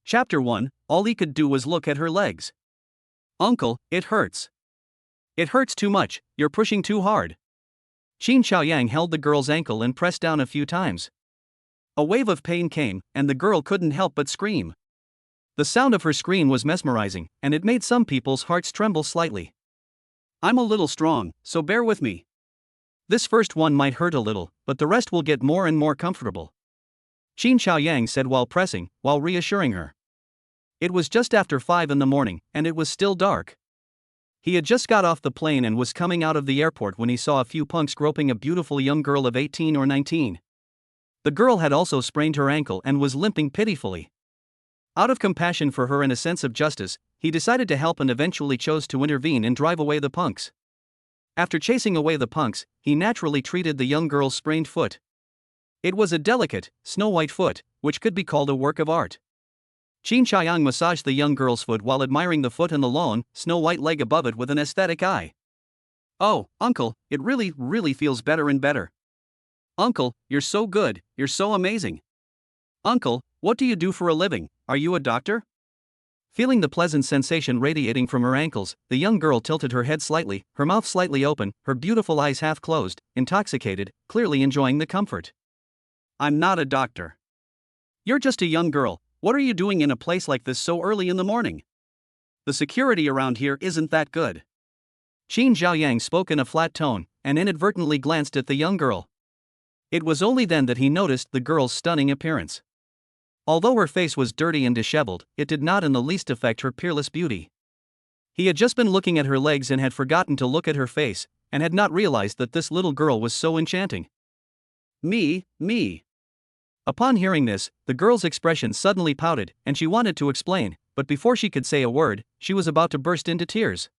Chapter 1. All he could do was look at her legs. Uncle, it hurts. It hurts too much, you're pushing too hard. Qin Xiaoyang held the girl's ankle and pressed down a few times. A wave of pain came, and the girl couldn't help but scream. The sound of her scream was mesmerizing, and it made some people's hearts tremble slightly. I'm a little strong, so bear with me. This first one might hurt a little, but the rest will get more and more comfortable. Qin Xiaoyang said while reassuring her. It was just after 5 in the morning, and it was still dark. He had just got off the plane and was coming out of the airport when he saw a few punks groping a beautiful young girl of 18 or 19. The girl had also sprained her ankle and was limping pitifully. Out of compassion for her and a sense of justice, he decided to help and eventually chose to intervene and drive away the punks. After chasing away the punks, he naturally treated the young girl's sprained foot. It was a delicate, snow-white foot, which could be called a work of art. Qin Xiaoyang massaged the young girl's foot while admiring the foot and the long, snow-white leg above it with an aesthetic eye. Oh, uncle, it really feels better and better. Uncle, you're so good, you're so amazing. Uncle, what do you do for a living, are you a doctor? Feeling the pleasant sensation radiating from her ankles, the young girl tilted her head slightly, her mouth slightly open, her beautiful eyes half closed, intoxicated, clearly enjoying the comfort. I'm not a doctor. You're just a young girl. What are you doing in a place like this so early in the morning? The security around here isn't that good. Qin Xiaoyang spoke in a flat tone, and inadvertently glanced at the young girl. It was only then that he noticed the girl's stunning appearance. Although her face was dirty and disheveled, it did not in the least affect her peerless beauty. He had just been looking at her legs and had forgotten to look at her face, and had not realized that this little girl was so enchanting. Me. Upon hearing this, the girl's expression suddenly pouted, and she wanted to explain, but before she could say a word, she was about to burst into tears.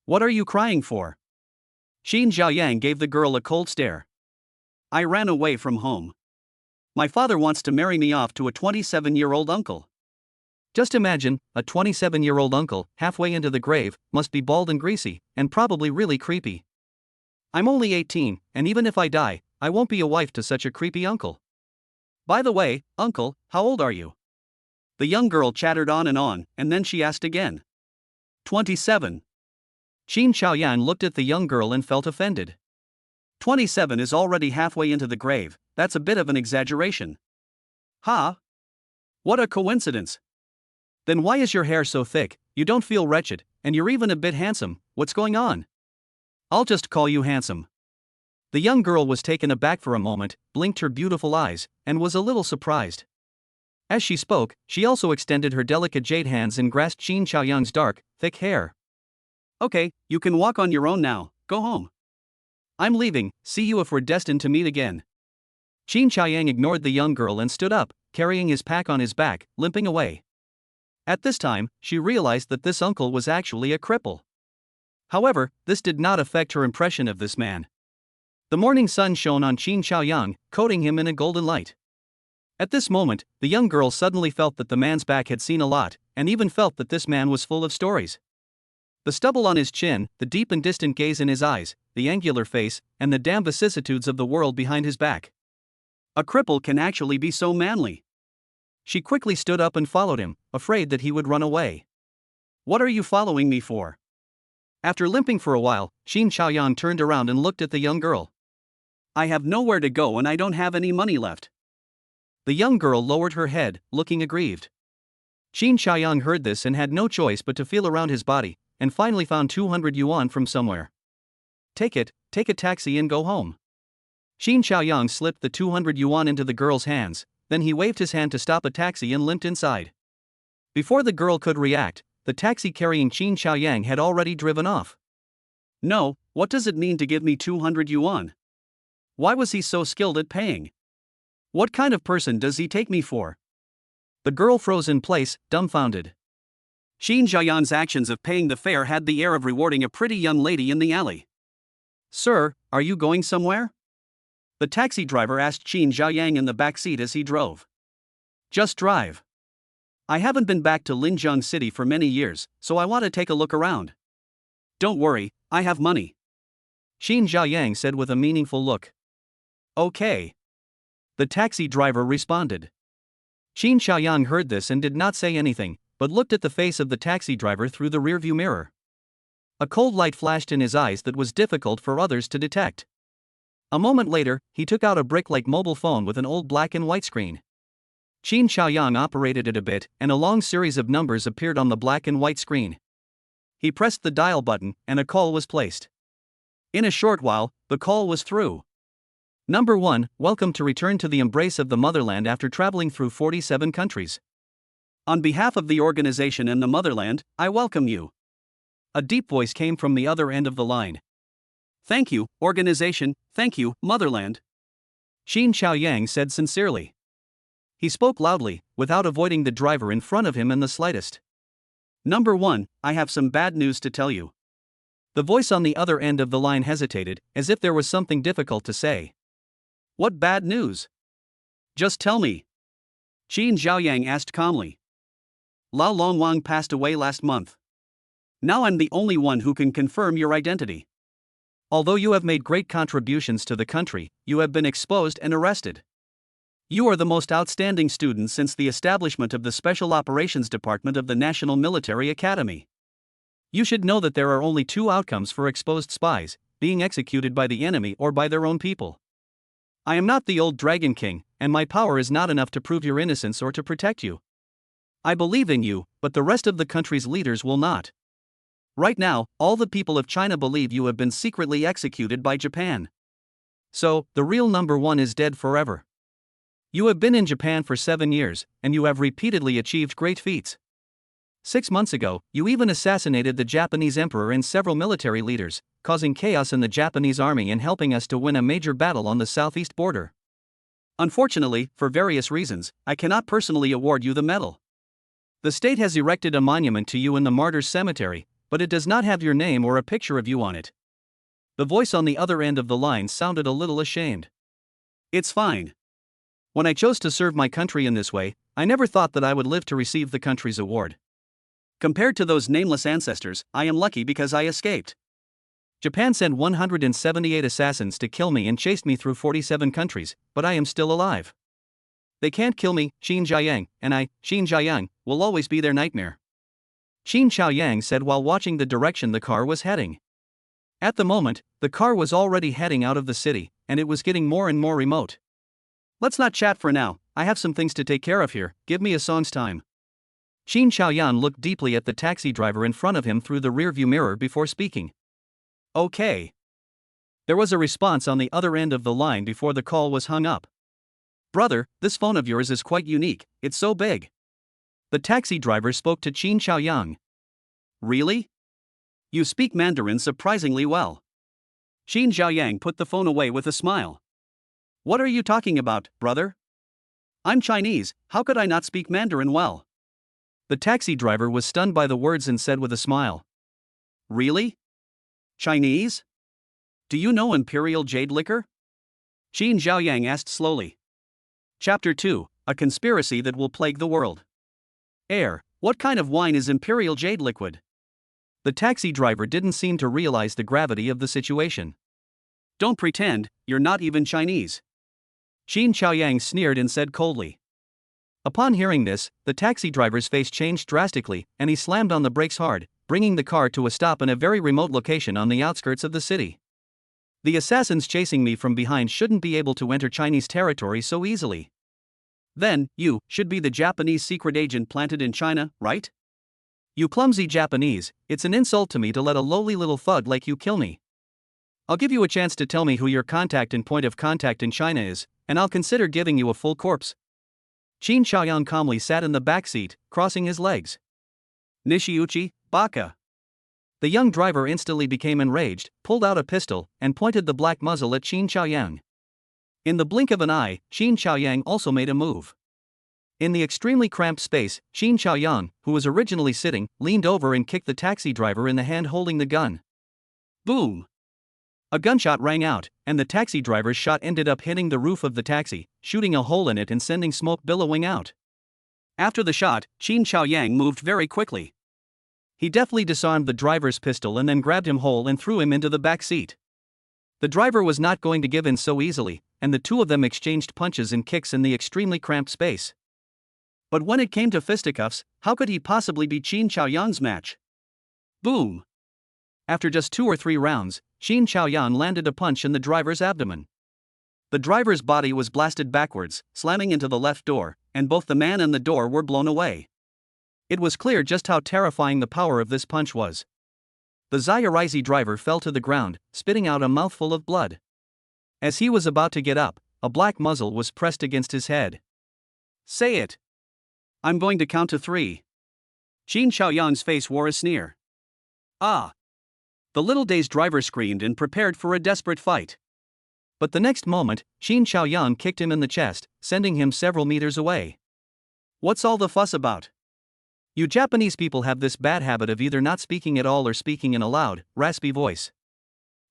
What are you crying for? Qin Xiaoyang gave the girl a cold stare. I ran away from home. My father wants to marry me off to a 27-year-old uncle. Just imagine, a 27-year-old uncle, halfway into the grave, must be bald and greasy, and probably really creepy. I'm only 18, and even if I die, I won't be a wife to such a creepy uncle. By the way, uncle, how old are you? The young girl chattered on, and then she asked again. 27. Qin Xiaoyang looked at the young girl and felt offended. 27 is already halfway into the grave, that's a bit of an exaggeration. Huh? What a coincidence. Then why is your hair so thick, you don't feel wretched, and you're even a bit handsome, what's going on? I'll just call you handsome. The young girl was taken aback for a moment, blinked her beautiful eyes, and was a little surprised. As she spoke, she also extended her delicate jade hands and grasped Qin Xiaoyang's dark, thick hair. Okay, you can walk on your own now, go home. I'm leaving, see you if we're destined to meet again. Qin Xiaoyang ignored the young girl and stood up, carrying his pack on his back, limping away. At this time, she realized that this uncle was actually a cripple. However, this did not affect her impression of this man. The morning sun shone on Qin Xiaoyang, coating him in a golden light. At this moment, the young girl suddenly felt that the man's back had seen a lot, and even felt that this man was full of stories. The stubble on his chin, the deep and distant gaze in his eyes, the angular face, and the damn vicissitudes of the world behind his back. A cripple can actually be so manly. She quickly stood up and followed him, afraid that he would run away. What are you following me for? After limping for a while, Qin Xiaoyang turned around and looked at the young girl. I have nowhere to go and I don't have any money left. The young girl lowered her head, looking aggrieved. Qin Xiaoyang heard this and had no choice but to feel around his body, and finally found 200 yuan from somewhere. Take a taxi and go home. Qin Xiaoyang slipped the 200 yuan into the girl's hands, then he waved his hand to stop a taxi and limped inside. Before the girl could react, the taxi carrying Qin Xiaoyang had already driven off. No, what does it mean to give me 200 yuan? Why was he so skilled at paying? What kind of person does he take me for? The girl froze in place, dumbfounded. Qin Xiaoyang's actions of paying the fare had the air of rewarding a pretty young lady in the alley. Sir, are you going somewhere? The taxi driver asked Qin Xiaoyang in the back seat as he drove. Just drive. I haven't been back to Linjiang City for many years, so I want to take a look around. Don't worry, I have money. Qin Xiaoyang said with a meaningful look. Okay. The taxi driver responded. Qin Xiaoyang heard this and did not say anything, but looked at the face of the taxi driver through the rearview mirror. A cold light flashed in his eyes that was difficult for others to detect. A moment later, he took out a brick-like mobile phone with an old black and white screen. Qin Xiaoyang operated it a bit, and a long series of numbers appeared on the black and white screen. He pressed the dial button, and a call was placed. In a short while, the call was through. Number 1, welcome to return to the embrace of the motherland after traveling through 47 countries. On behalf of the organization and the motherland, I welcome you. A deep voice came from the other end of the line. Thank you, organization, thank you, motherland. Qin Xiaoyang said sincerely. He spoke loudly, without avoiding the driver in front of him in the slightest. Number 1, I have some bad news to tell you. The voice on the other end of the line hesitated, as if there was something difficult to say. What bad news? Just tell me. Qin Xiaoyang asked calmly. Lao Longwang passed away last month. Now I'm the only one who can confirm your identity. Although you have made great contributions to the country, you have been exposed and arrested. You are the most outstanding student since the establishment of the Special Operations Department of the National Military Academy. You should know that there are only two outcomes for exposed spies, being executed by the enemy or by their own people. I am not the old Dragon King, and my power is not enough to prove your innocence or to protect you. I believe in you, but the rest of the country's leaders will not. Right now, all the people of China believe you have been secretly executed by Japan. So, the real number 1 is dead forever. You have been in Japan for 7 years, and you have repeatedly achieved great feats. 6 months ago, you even assassinated the Japanese emperor and several military leaders, causing chaos in the Japanese army and helping us to win a major battle on the southeast border. Unfortunately, for various reasons, I cannot personally award you the medal. The state has erected a monument to you in the Martyrs' Cemetery, but it does not have your name or a picture of you on it. The voice on the other end of the line sounded a little ashamed. It's fine. When I chose to serve my country in this way, I never thought that I would live to receive the country's award. Compared to those nameless ancestors, I am lucky because I escaped. Japan sent 178 assassins to kill me and chased me through 47 countries, but I am still alive. They can't kill me, Qin Xiaoyang, and I, Qin Xiaoyang, will always be their nightmare. Qin Xiaoyang said while watching the direction the car was heading. At the moment, the car was already heading out of the city, and it was getting more and more remote. Let's not chat for now, I have some things to take care of here, give me a song's time. Qin Xiaoyang looked deeply at the taxi driver in front of him through the rearview mirror before speaking. Okay. There was a response on the other end of the line before the call was hung up. Brother, this phone of yours is quite unique, it's so big. The taxi driver spoke to Qin Xiaoyang. Really? You speak Mandarin surprisingly well. Qin Xiaoyang put the phone away with a smile. What are you talking about, brother? I'm Chinese, how could I not speak Mandarin well? The taxi driver was stunned by the words and said with a smile. Really? Chinese? Do you know Imperial Jade Liquor? Qin Xiaoyang asked slowly. Chapter 2, A Conspiracy That Will Plague the World. What kind of wine is Imperial Jade Liquid? The taxi driver didn't seem to realize the gravity of the situation. Don't pretend, you're not even Chinese. Qin Xiaoyang sneered and said coldly. Upon hearing this, the taxi driver's face changed drastically, and he slammed on the brakes hard, bringing the car to a stop in a very remote location on the outskirts of the city. The assassins chasing me from behind shouldn't be able to enter Chinese territory so easily. Then, you should be the Japanese secret agent planted in China, right? You clumsy Japanese, it's an insult to me to let a lowly little thug like you kill me. I'll give you a chance to tell me who your contact and point of contact in China is, and I'll consider giving you a full corpse. Qin Xiaoyang calmly sat in the back seat, crossing his legs. Nishiuchi, baka. The young driver instantly became enraged, pulled out a pistol, and pointed the black muzzle at Qin Xiaoyang. In the blink of an eye, Qin Xiaoyang also made a move. In the extremely cramped space, Qin Xiaoyang, who was originally sitting, leaned over and kicked the taxi driver in the hand holding the gun. Boom! A gunshot rang out, and the taxi driver's shot ended up hitting the roof of the taxi, shooting a hole in it and sending smoke billowing out. After the shot, Qin Xiaoyang moved very quickly. He deftly disarmed the driver's pistol and then grabbed him whole and threw him into the back seat. The driver was not going to give in so easily, and the two of them exchanged punches and kicks in the extremely cramped space. But when it came to fisticuffs, how could he possibly be Qin Chaoyang's match? Boom! After just 2 or 3 rounds, Qin Chaoyang landed a punch in the driver's abdomen. The driver's body was blasted backwards, slamming into the left door, and both the man and the door were blown away. It was clear just how terrifying the power of this punch was. The Zayarizi driver fell to the ground, spitting out a mouthful of blood. As he was about to get up, a black muzzle was pressed against his head. Say it! I'm going to count to 3. Qin Chaoyang's face wore a sneer. Ah! The little day's driver screamed and prepared for a desperate fight. But the next moment, Qin Chaoyang kicked him in the chest, sending him several meters away. What's all the fuss about? You Japanese people have this bad habit of either not speaking at all or speaking in a loud, raspy voice.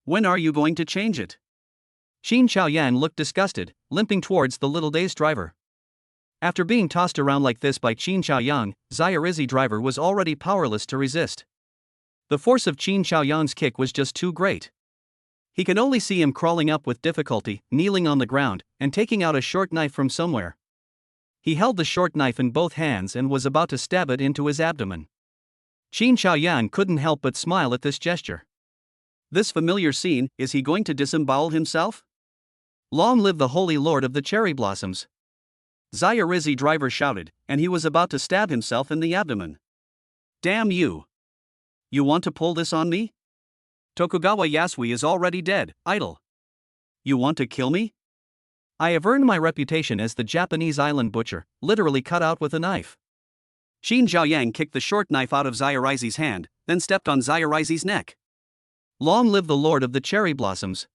When are you going to change it? Qin Chaoyang looked disgusted, limping towards the little day's driver. After being tossed around like this by Qin Chaoyang, Zayarizi driver was already powerless to resist. The force of Qin Chaoyang's kick was just too great. He could only see him crawling up with difficulty, kneeling on the ground, and taking out a short knife from somewhere. He held the short knife in both hands and was about to stab it into his abdomen. Qin Chaoyang couldn't help but smile at this gesture. This familiar scene, is he going to disembowel himself? Long live the Holy Lord of the Cherry Blossoms! Zayarizi driver shouted, and he was about to stab himself in the abdomen. Damn you! You want to pull this on me? Tokugawa Yasui is already dead, idle. You want to kill me? I have earned my reputation as the Japanese island butcher, literally cut out with a knife. Qin Chaoyang kicked the short knife out of Zayarizi's hand, then stepped on Zayarizi's neck. Long live the Lord of the Cherry Blossoms!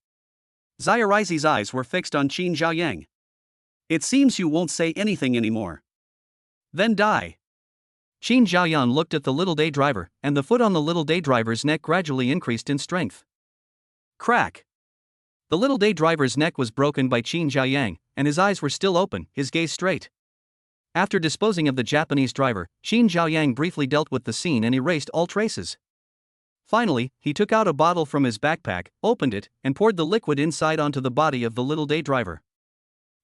Zayarizi's eyes were fixed on Qin Chaoyang. It seems you won't say anything anymore. Then die. Qin Chaoyang looked at the little day driver, and the foot on the little day driver's neck gradually increased in strength. Crack! The little day driver's neck was broken by Qin Chaoyang, and his eyes were still open, his gaze straight. After disposing of the Japanese driver, Qin Chaoyang briefly dealt with the scene and erased all traces. Finally, he took out a bottle from his backpack, opened it, and poured the liquid inside onto the body of the little day driver.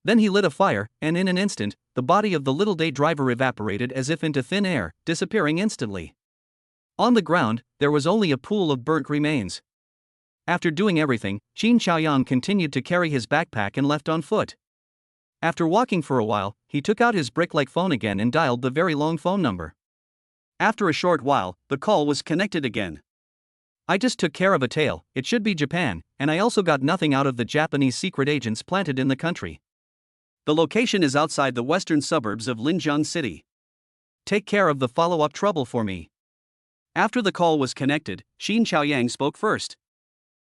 Then he lit a fire, and in an instant, the body of the little day driver evaporated as if into thin air, disappearing instantly. On the ground, there was only a pool of burnt remains. After doing everything, Qin Chaoyang continued to carry his backpack and left on foot. After walking for a while, he took out his brick-like phone again and dialed the very long phone number. After a short while, the call was connected again. I just took care of a tail, it should be Japan, and I also got nothing out of the Japanese secret agents planted in the country. The location is outside the western suburbs of Linjiang City. Take care of the follow-up trouble for me. After the call was connected, Qin Chaoyang spoke first.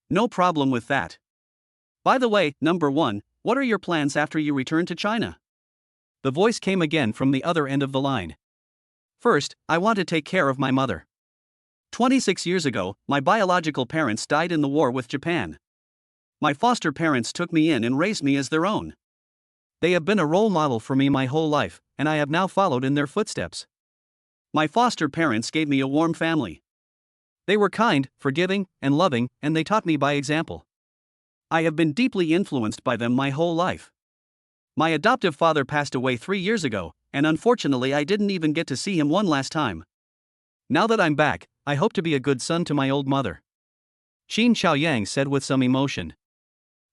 No problem with that. By the way, number 1, what are your plans after you return to China? The voice came again from the other end of the line. First, I want to take care of my mother. 26 years ago, my biological parents died in the war with Japan. My foster parents took me in and raised me as their own. They have been a role model for me my whole life, and I have now followed in their footsteps. My foster parents gave me a warm family. They were kind, forgiving, and loving, and they taught me by example. I have been deeply influenced by them my whole life. My adoptive father passed away 3 years ago, and unfortunately I didn't even get to see him one last time. Now that I'm back, I hope to be a good son to my old mother. Qin Chaoyang said with some emotion.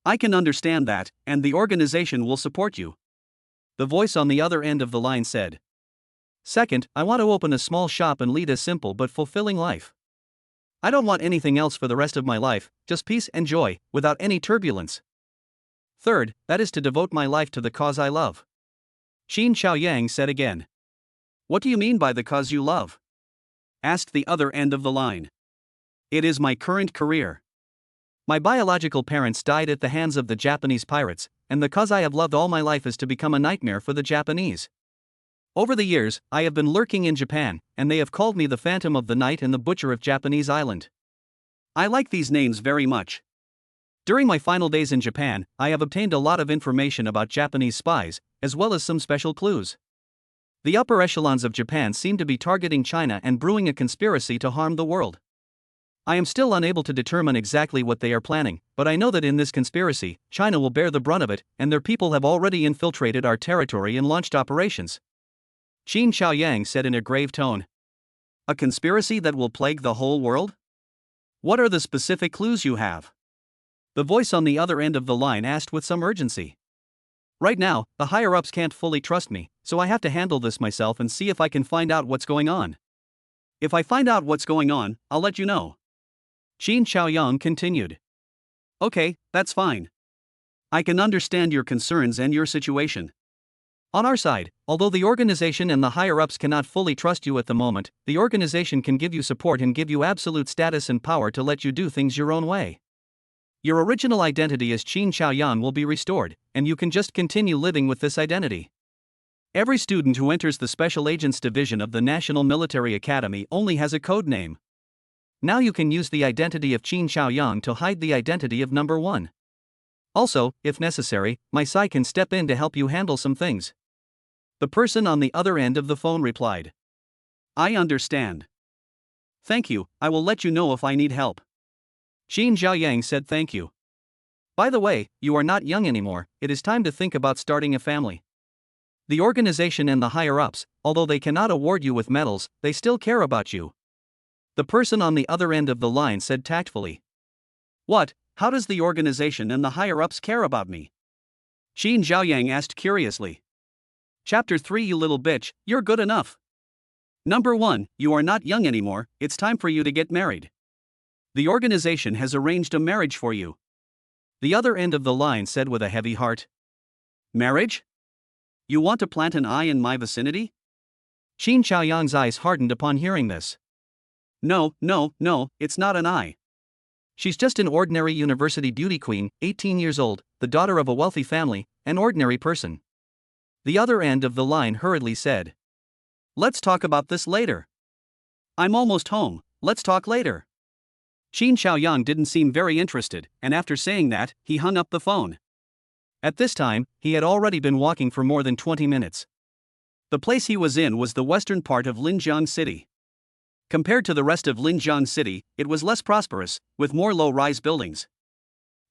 I can understand that, and the organization will support you. The voice on the other end of the line said. Second, I want to open a small shop and lead a simple but fulfilling life. I don't want anything else for the rest of my life, just peace and joy, without any turbulence. Third, that is to devote my life to the cause I love. Qin Chaoyang said again. What do you mean by the cause you love? Asked the other end of the line. It is my current career. My biological parents died at the hands of the Japanese pirates, and the cause I have loved all my life is to become a nightmare for the Japanese. Over the years, I have been lurking in Japan, and they have called me the Phantom of the Night and the Butcher of Japanese Island. I like these names very much. During my final days in Japan, I have obtained a lot of information about Japanese spies, as well as some special clues. The upper echelons of Japan seem to be targeting China and brewing a conspiracy to harm the world. I am still unable to determine exactly what they are planning, but I know that in this conspiracy, China will bear the brunt of it, and their people have already infiltrated our territory and launched operations. Qin Xiaoyang said in a grave tone. A conspiracy that will plague the whole world? What are the specific clues you have? The voice on the other end of the line asked with some urgency. Right now, the higher-ups can't fully trust me, so I have to handle this myself and see if I can find out what's going on. If I find out what's going on, I'll let you know. Qin Xiaoyang continued. Okay, that's fine. I can understand your concerns and your situation. On our side, although the organization and the higher-ups cannot fully trust you at the moment, the organization can give you support and give you absolute status and power to let you do things your own way. Your original identity as Qin Xiaoyan will be restored, and you can just continue living with this identity. Every student who enters the Special Agents Division of the National Military Academy only has a code name. Now you can use the identity of Qin Xiaoyang to hide the identity of number 1. Also, if necessary, my Sai can step in to help you handle some things. The person on the other end of the phone replied. I understand. Thank you, I will let you know if I need help. Qin Xiaoyang said thank you. By the way, you are not young anymore, it is time to think about starting a family. The organization and the higher-ups, although they cannot award you with medals, they still care about you. The person on the other end of the line said tactfully. What? How does the organization and the higher-ups care about me? Qin Xiaoyang asked curiously. Chapter 3 You little bitch, you're good enough. Number 1, you are not young anymore, it's time for you to get married. The organization has arranged a marriage for you. The other end of the line said with a heavy heart. Marriage? You want to plant an eye in my vicinity? Qin Xiaoyang's eyes hardened upon hearing this. No, it's not an eye. She's just an ordinary university beauty queen, 18 years old, the daughter of a wealthy family, an ordinary person. The other end of the line hurriedly said. Let's talk about this later. I'm almost home, let's talk later. Qin Xiaoyang didn't seem very interested, and after saying that, he hung up the phone. At this time, he had already been walking for more than 20 minutes. The place he was in was the western part of Linjiang City. Compared to the rest of Linjiang City, it was less prosperous, with more low-rise buildings.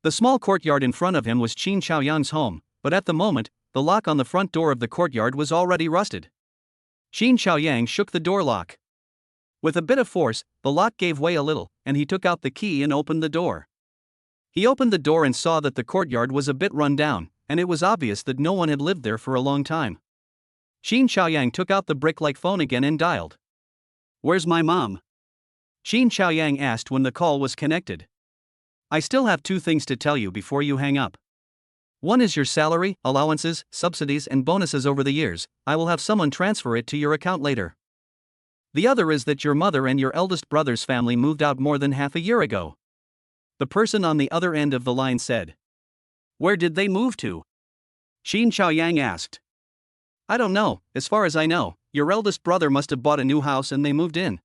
The small courtyard in front of him was Qin Xiaoyang's home, but at the moment, the lock on the front door of the courtyard was already rusted. Qin Xiaoyang shook the door lock. With a bit of force, the lock gave way a little, and he took out the key and opened the door. He opened the door and saw that the courtyard was a bit run down, and it was obvious that no one had lived there for a long time. Qin Xiaoyang took out the brick-like phone again and dialed. Where's my mom? Qin Xiaoyang asked when the call was connected. I still have 2 things to tell you before you hang up. One is your salary, allowances, subsidies and bonuses over the years. I will have someone transfer it to your account later. The other is that your mother and your eldest brother's family moved out more than half a year ago. The person on the other end of the line said. Where did they move to? Qin Xiaoyang asked. I don't know, as far as I know, your eldest brother must have bought a new house and they moved in.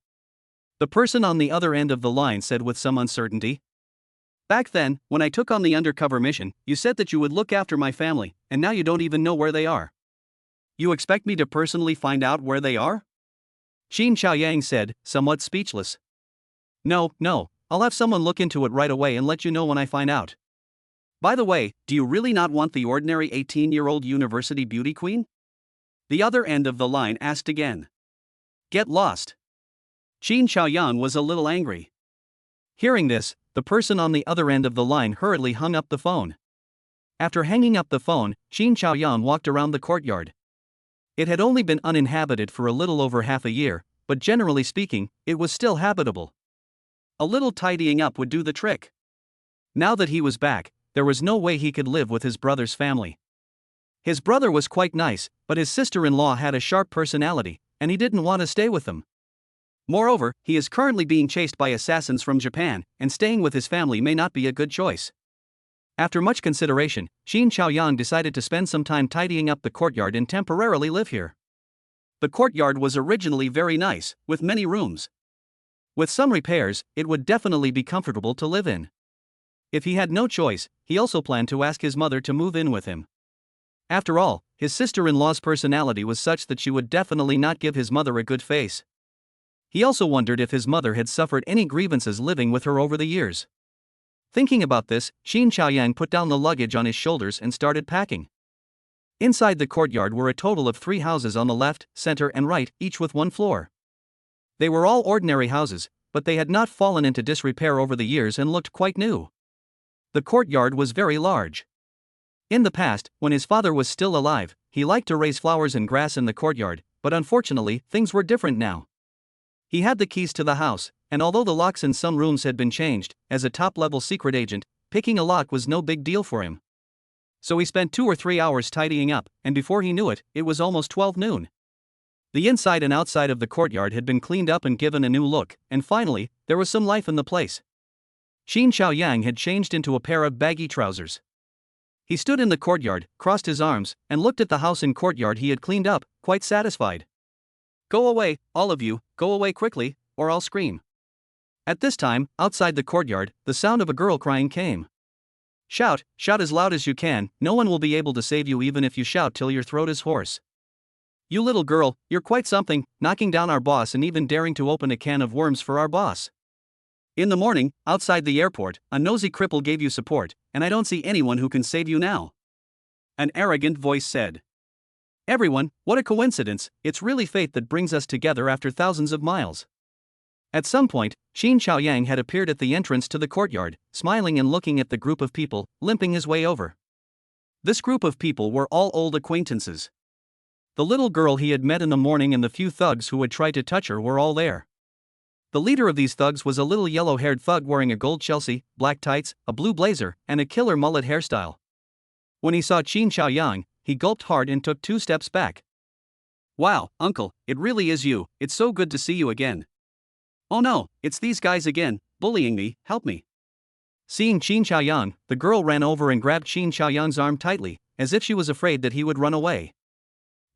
The person on the other end of the line said with some uncertainty. Back then, when I took on the undercover mission, you said that you would look after my family, and now you don't even know where they are. You expect me to personally find out where they are? Qin Xiaoyang said, somewhat speechless. No, I'll have someone look into it right away and let you know when I find out. By the way, do you really not want the ordinary 18-year-old university beauty queen? The other end of the line asked again. Get lost. Qin Xiaoyang was a little angry. Hearing this, the person on the other end of the line hurriedly hung up the phone. After hanging up the phone, Qin Xiaoyang walked around the courtyard. It had only been uninhabited for a little over half a year, but generally speaking, it was still habitable. A little tidying up would do the trick. Now that he was back, there was no way he could live with his brother's family. His brother was quite nice, but his sister-in-law had a sharp personality, and he didn't want to stay with them. Moreover, he is currently being chased by assassins from Japan, and staying with his family may not be a good choice. After much consideration, Qin Xiaoyang decided to spend some time tidying up the courtyard and temporarily live here. The courtyard was originally very nice, with many rooms. With some repairs, it would definitely be comfortable to live in. If he had no choice, he also planned to ask his mother to move in with him. After all, his sister-in-law's personality was such that she would definitely not give his mother a good face. He also wondered if his mother had suffered any grievances living with her over the years. Thinking about this, Qin Xiaoyang put down the luggage on his shoulders and started packing. Inside the courtyard were a total of 3 houses on the left, center, and right, each with 1 floor. They were all ordinary houses, but they had not fallen into disrepair over the years and looked quite new. The courtyard was very large. In the past, when his father was still alive, he liked to raise flowers and grass in the courtyard, but unfortunately, things were different now. He had the keys to the house, and although the locks in some rooms had been changed, as a top-level secret agent, picking a lock was no big deal for him. So he spent 2 or 3 hours tidying up, and before he knew it, it was almost 12 noon. The inside and outside of the courtyard had been cleaned up and given a new look, and finally, there was some life in the place. Qin Xiaoyang had changed into a pair of baggy trousers. He stood in the courtyard, crossed his arms, and looked at the house and courtyard he had cleaned up, quite satisfied. "Go away, all of you, go away quickly, or I'll scream." At this time, outside the courtyard, the sound of a girl crying came. "Shout, shout as loud as you can, no one will be able to save you even if you shout till your throat is hoarse. You little girl, you're quite something, knocking down our boss and even daring to open a can of worms for our boss. In the morning, outside the airport, a nosy cripple gave you support, and I don't see anyone who can save you now." An arrogant voice said. "Everyone, what a coincidence, it's really fate that brings us together after thousands of miles." At some point, Qin Xiaoyang had appeared at the entrance to the courtyard, smiling and looking at the group of people, limping his way over. This group of people were all old acquaintances. The little girl he had met in the morning and the few thugs who had tried to touch her were all there. The leader of these thugs was a little yellow-haired thug wearing a gold Chelsea, black tights, a blue blazer, and a killer mullet hairstyle. When he saw Qin Xiaoyang, he gulped hard and took 2 steps back. "Wow, uncle, it really is you, it's so good to see you again." "Oh no, it's these guys again, bullying me, help me." Seeing Qin Xiaoyang, the girl ran over and grabbed Qin Xiaoyang's arm tightly, as if she was afraid that he would run away.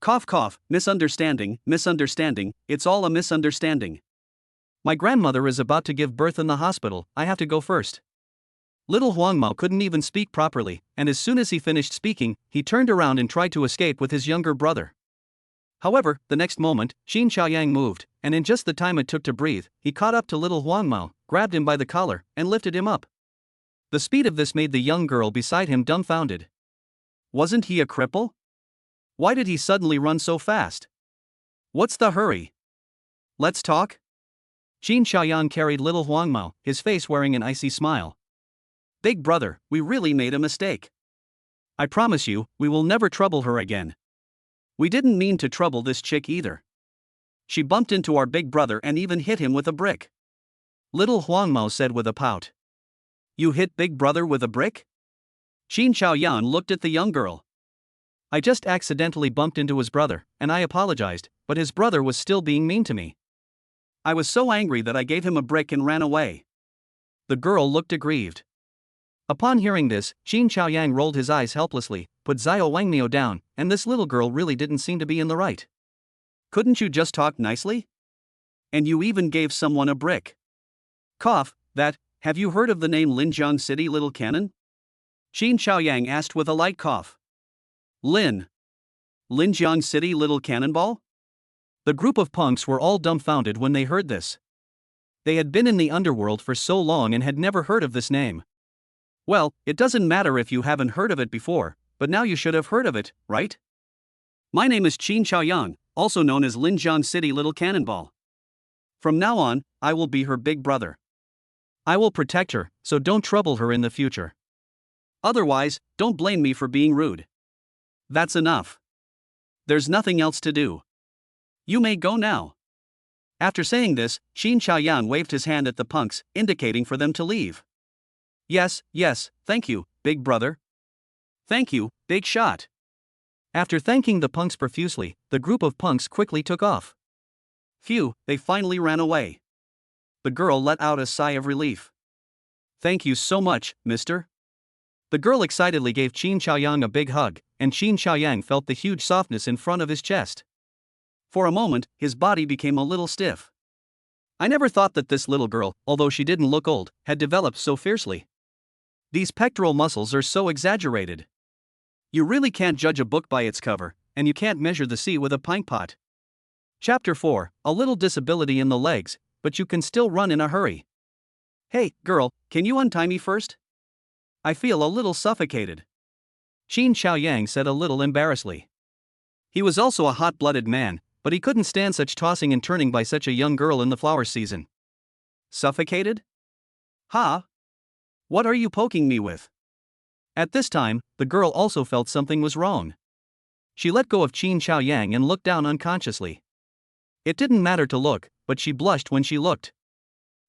"Cough cough, misunderstanding, misunderstanding, it's all a misunderstanding. My grandmother is about to give birth in the hospital, I have to go first." Little Huangmao couldn't even speak properly, and as soon as he finished speaking, he turned around and tried to escape with his younger brother. However, the next moment, Qin Xiaoyang moved, and in just the time it took to breathe, he caught up to little Huangmao, grabbed him by the collar, and lifted him up. The speed of this made the young girl beside him dumbfounded. Wasn't he a cripple? Why did he suddenly run so fast? What's the hurry? Let's talk? Qin Xiaoyang carried little Huangmao, his face wearing an icy smile. "Big brother, we really made a mistake. I promise you, we will never trouble her again. We didn't mean to trouble this chick either. She bumped into our big brother and even hit him with a brick." Little Huangmao said with a pout. "You hit big brother with a brick?" Qin Xiaoyang looked at the young girl. "I just accidentally bumped into his brother, and I apologized, but his brother was still being mean to me. I was so angry that I gave him a brick and ran away." The girl looked aggrieved. Upon hearing this, Qin Xiaoyang rolled his eyes helplessly, put Xiao Wangmiao down, and this little girl really didn't seem to be in the right. "Couldn't you just talk nicely? And you even gave someone a brick. Cough, have you heard of the name Linjiang City Little Cannon?" Qin Xiaoyang asked with a light cough. Linjiang City Little Cannonball? The group of punks were all dumbfounded when they heard this. They had been in the underworld for so long and had never heard of this name. "Well, it doesn't matter if you haven't heard of it before, but now you should have heard of it, right? My name is Qin Xiaoyang, also known as Linjiang City Little Cannonball. From now on, I will be her big brother. I will protect her, so don't trouble her in the future. Otherwise, don't blame me for being rude. That's enough. There's nothing else to do. You may go now." After saying this, Qin Xiaoyang waved his hand at the punks, indicating for them to leave. Yes, thank you, big brother. Thank you, big shot." After thanking the punks profusely, the group of punks quickly took off. Phew, they finally ran away. The girl let out a sigh of relief. "Thank you so much, mister." The girl excitedly gave Qin Xiaoyang a big hug, and Qin Xiaoyang felt the huge softness in front of his chest. For a moment, his body became a little stiff. I never thought that this little girl, although she didn't look old, had developed so fiercely. These pectoral muscles are so exaggerated. You really can't judge a book by its cover, and you can't measure the sea with a pint pot. Chapter 4, a little disability in the legs, but you can still run in a hurry. Hey, girl, can you untie me first? I feel a little suffocated. Qin Xiaoyang said a little embarrassedly. He was also a hot-blooded man, but he couldn't stand such tossing and turning by such a young girl in the flower season. Suffocated? Ha! What are you poking me with? At this time, the girl also felt something was wrong. She let go of Qin Xiaoyang and looked down unconsciously. It didn't matter to look, but she blushed when she looked.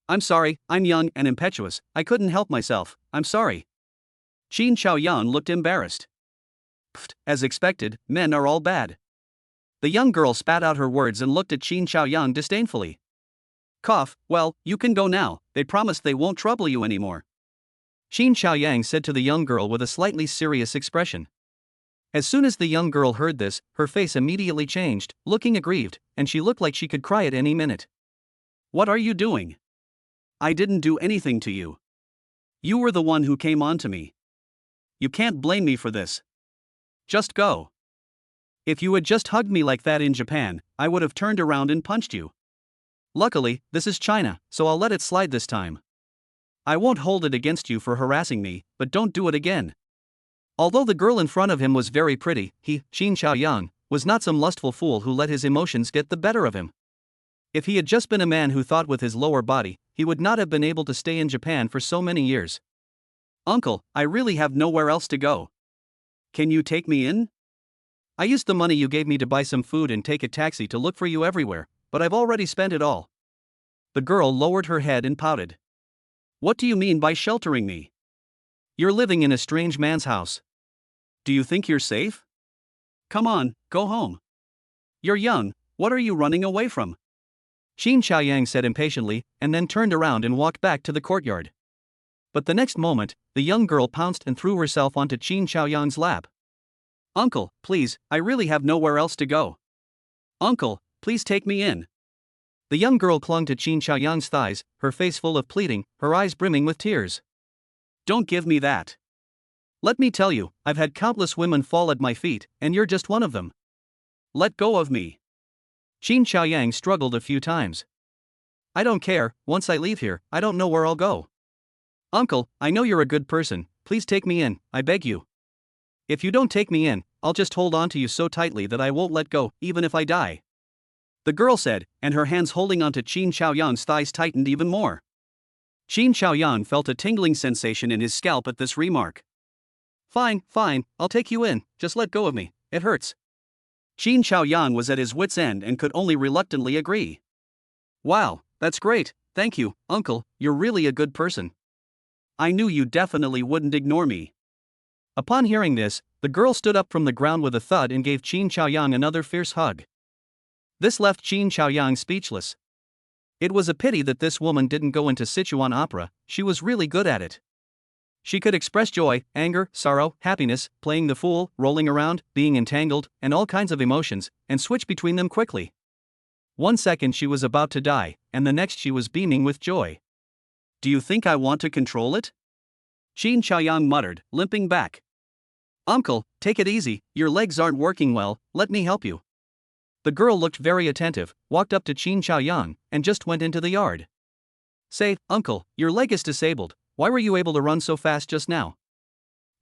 I'm sorry, I'm young and impetuous, I couldn't help myself, I'm sorry. Qin Xiaoyang looked embarrassed. Pfft, as expected, men are all bad. The young girl spat out her words and looked at Qin Xiaoyang disdainfully. Cough, well, you can go now, they promised they won't trouble you anymore. Qin Xiaoyang said to the young girl with a slightly serious expression. As soon as the young girl heard this, her face immediately changed, looking aggrieved, and she looked like she could cry at any minute. What are you doing? I didn't do anything to you. You were the one who came on to me. You can't blame me for this. Just go. If you had just hugged me like that in Japan, I would have turned around and punched you. Luckily, this is China, so I'll let it slide this time. I won't hold it against you for harassing me, but don't do it again. Although the girl in front of him was very pretty, he, Qin Xiaoyang, was not some lustful fool who let his emotions get the better of him. If he had just been a man who thought with his lower body, he would not have been able to stay in Japan for so many years. Uncle, I really have nowhere else to go. Can you take me in? I used the money you gave me to buy some food and take a taxi to look for you everywhere, but I've already spent it all. The girl lowered her head and pouted. What do you mean by sheltering me? You're living in a strange man's house. Do you think you're safe? Come on, go home. You're young, what are you running away from? Qin Xiaoyang said impatiently, and then turned around and walked back to the courtyard. But the next moment, the young girl pounced and threw herself onto Qin Xiaoyang's lap. Uncle, please, I really have nowhere else to go. Uncle, please take me in. The young girl clung to Qin Xiaoyang's thighs, her face full of pleading, her eyes brimming with tears. Don't give me that. Let me tell you, I've had countless women fall at my feet, and you're just one of them. Let go of me. Qin Xiaoyang struggled a few times. I don't care, once I leave here, I don't know where I'll go. Uncle, I know you're a good person, please take me in, I beg you. If you don't take me in, I'll just hold on to you so tightly that I won't let go, even if I die. The girl said, and her hands holding onto Qin Xiaoyang's thighs tightened even more. Qin Xiaoyang felt a tingling sensation in his scalp at this remark. Fine, I'll take you in, just let go of me, it hurts. Qin Xiaoyang was at his wit's end and could only reluctantly agree. Wow, that's great, thank you, uncle, you're really a good person. I knew you definitely wouldn't ignore me. Upon hearing this, the girl stood up from the ground with a thud and gave Qin Xiaoyang another fierce hug. This left Qin Xiaoyang speechless. It was a pity that this woman didn't go into Sichuan opera, she was really good at it. She could express joy, anger, sorrow, happiness, playing the fool, rolling around, being entangled, and all kinds of emotions, and switch between them quickly. 1 second she was about to die, and the next she was beaming with joy. Do you think I want to control it? Qin Xiaoyang muttered, limping back. Uncle, take it easy, your legs aren't working well, let me help you. The girl looked very attentive, walked up to Qin Xiaoyang, and just went into the yard. Say, uncle, your leg is disabled, why were you able to run so fast just now?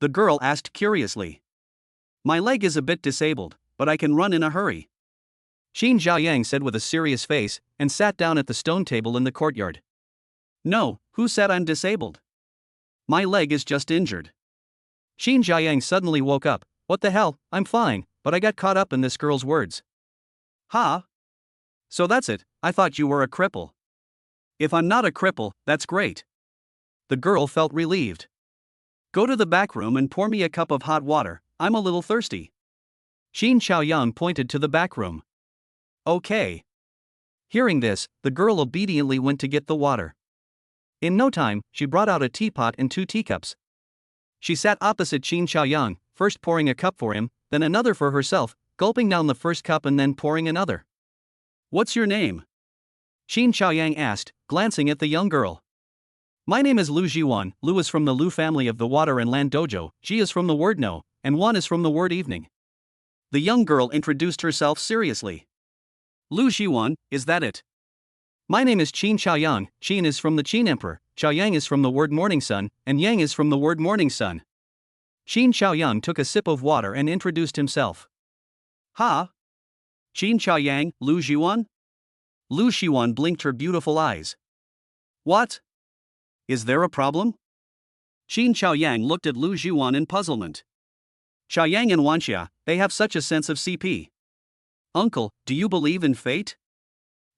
The girl asked curiously. My leg is a bit disabled, but I can run in a hurry. Qin Xiaoyang said with a serious face, and sat down at the stone table in the courtyard. No, who said I'm disabled? My leg is just injured. Qin Xiaoyang suddenly woke up. What the hell, I'm fine, but I got caught up in this girl's words. Ha? So that's it, I thought you were a cripple. If I'm not a cripple, that's great. The girl felt relieved. Go to the back room and pour me a cup of hot water, I'm a little thirsty. Qin Xiaoyang pointed to the back room. Okay. Hearing this, the girl obediently went to get the water. In no time, she brought out a teapot and 2 teacups. She sat opposite Qin Xiaoyang, first pouring a cup for him, then another for herself, gulping down the first cup and then pouring another. What's your name? Qin Xiaoyang asked, glancing at the young girl. My name is Lu Jiwan. Lu is from the Lu family of the Water and Land Dojo, Ji is from the word no, and Wan is from the word evening. The young girl introduced herself seriously. Lu Jiwan, is that it? My name is Qin Xiaoyang. Qin is from the Qin Emperor, Xiaoyang is from the word morning sun, and Yang is from the word morning sun. Qin Xiaoyang took a sip of water and introduced himself. Ha! Qin Xiaoyang, Lu Zhiwan? Lu Zhiwan blinked her beautiful eyes. What? Is there a problem? Qin Xiaoyang looked at Lu Zhiwan in puzzlement. Xiaoyang and Wanxia, they have such a sense of CP. Uncle, do you believe in fate?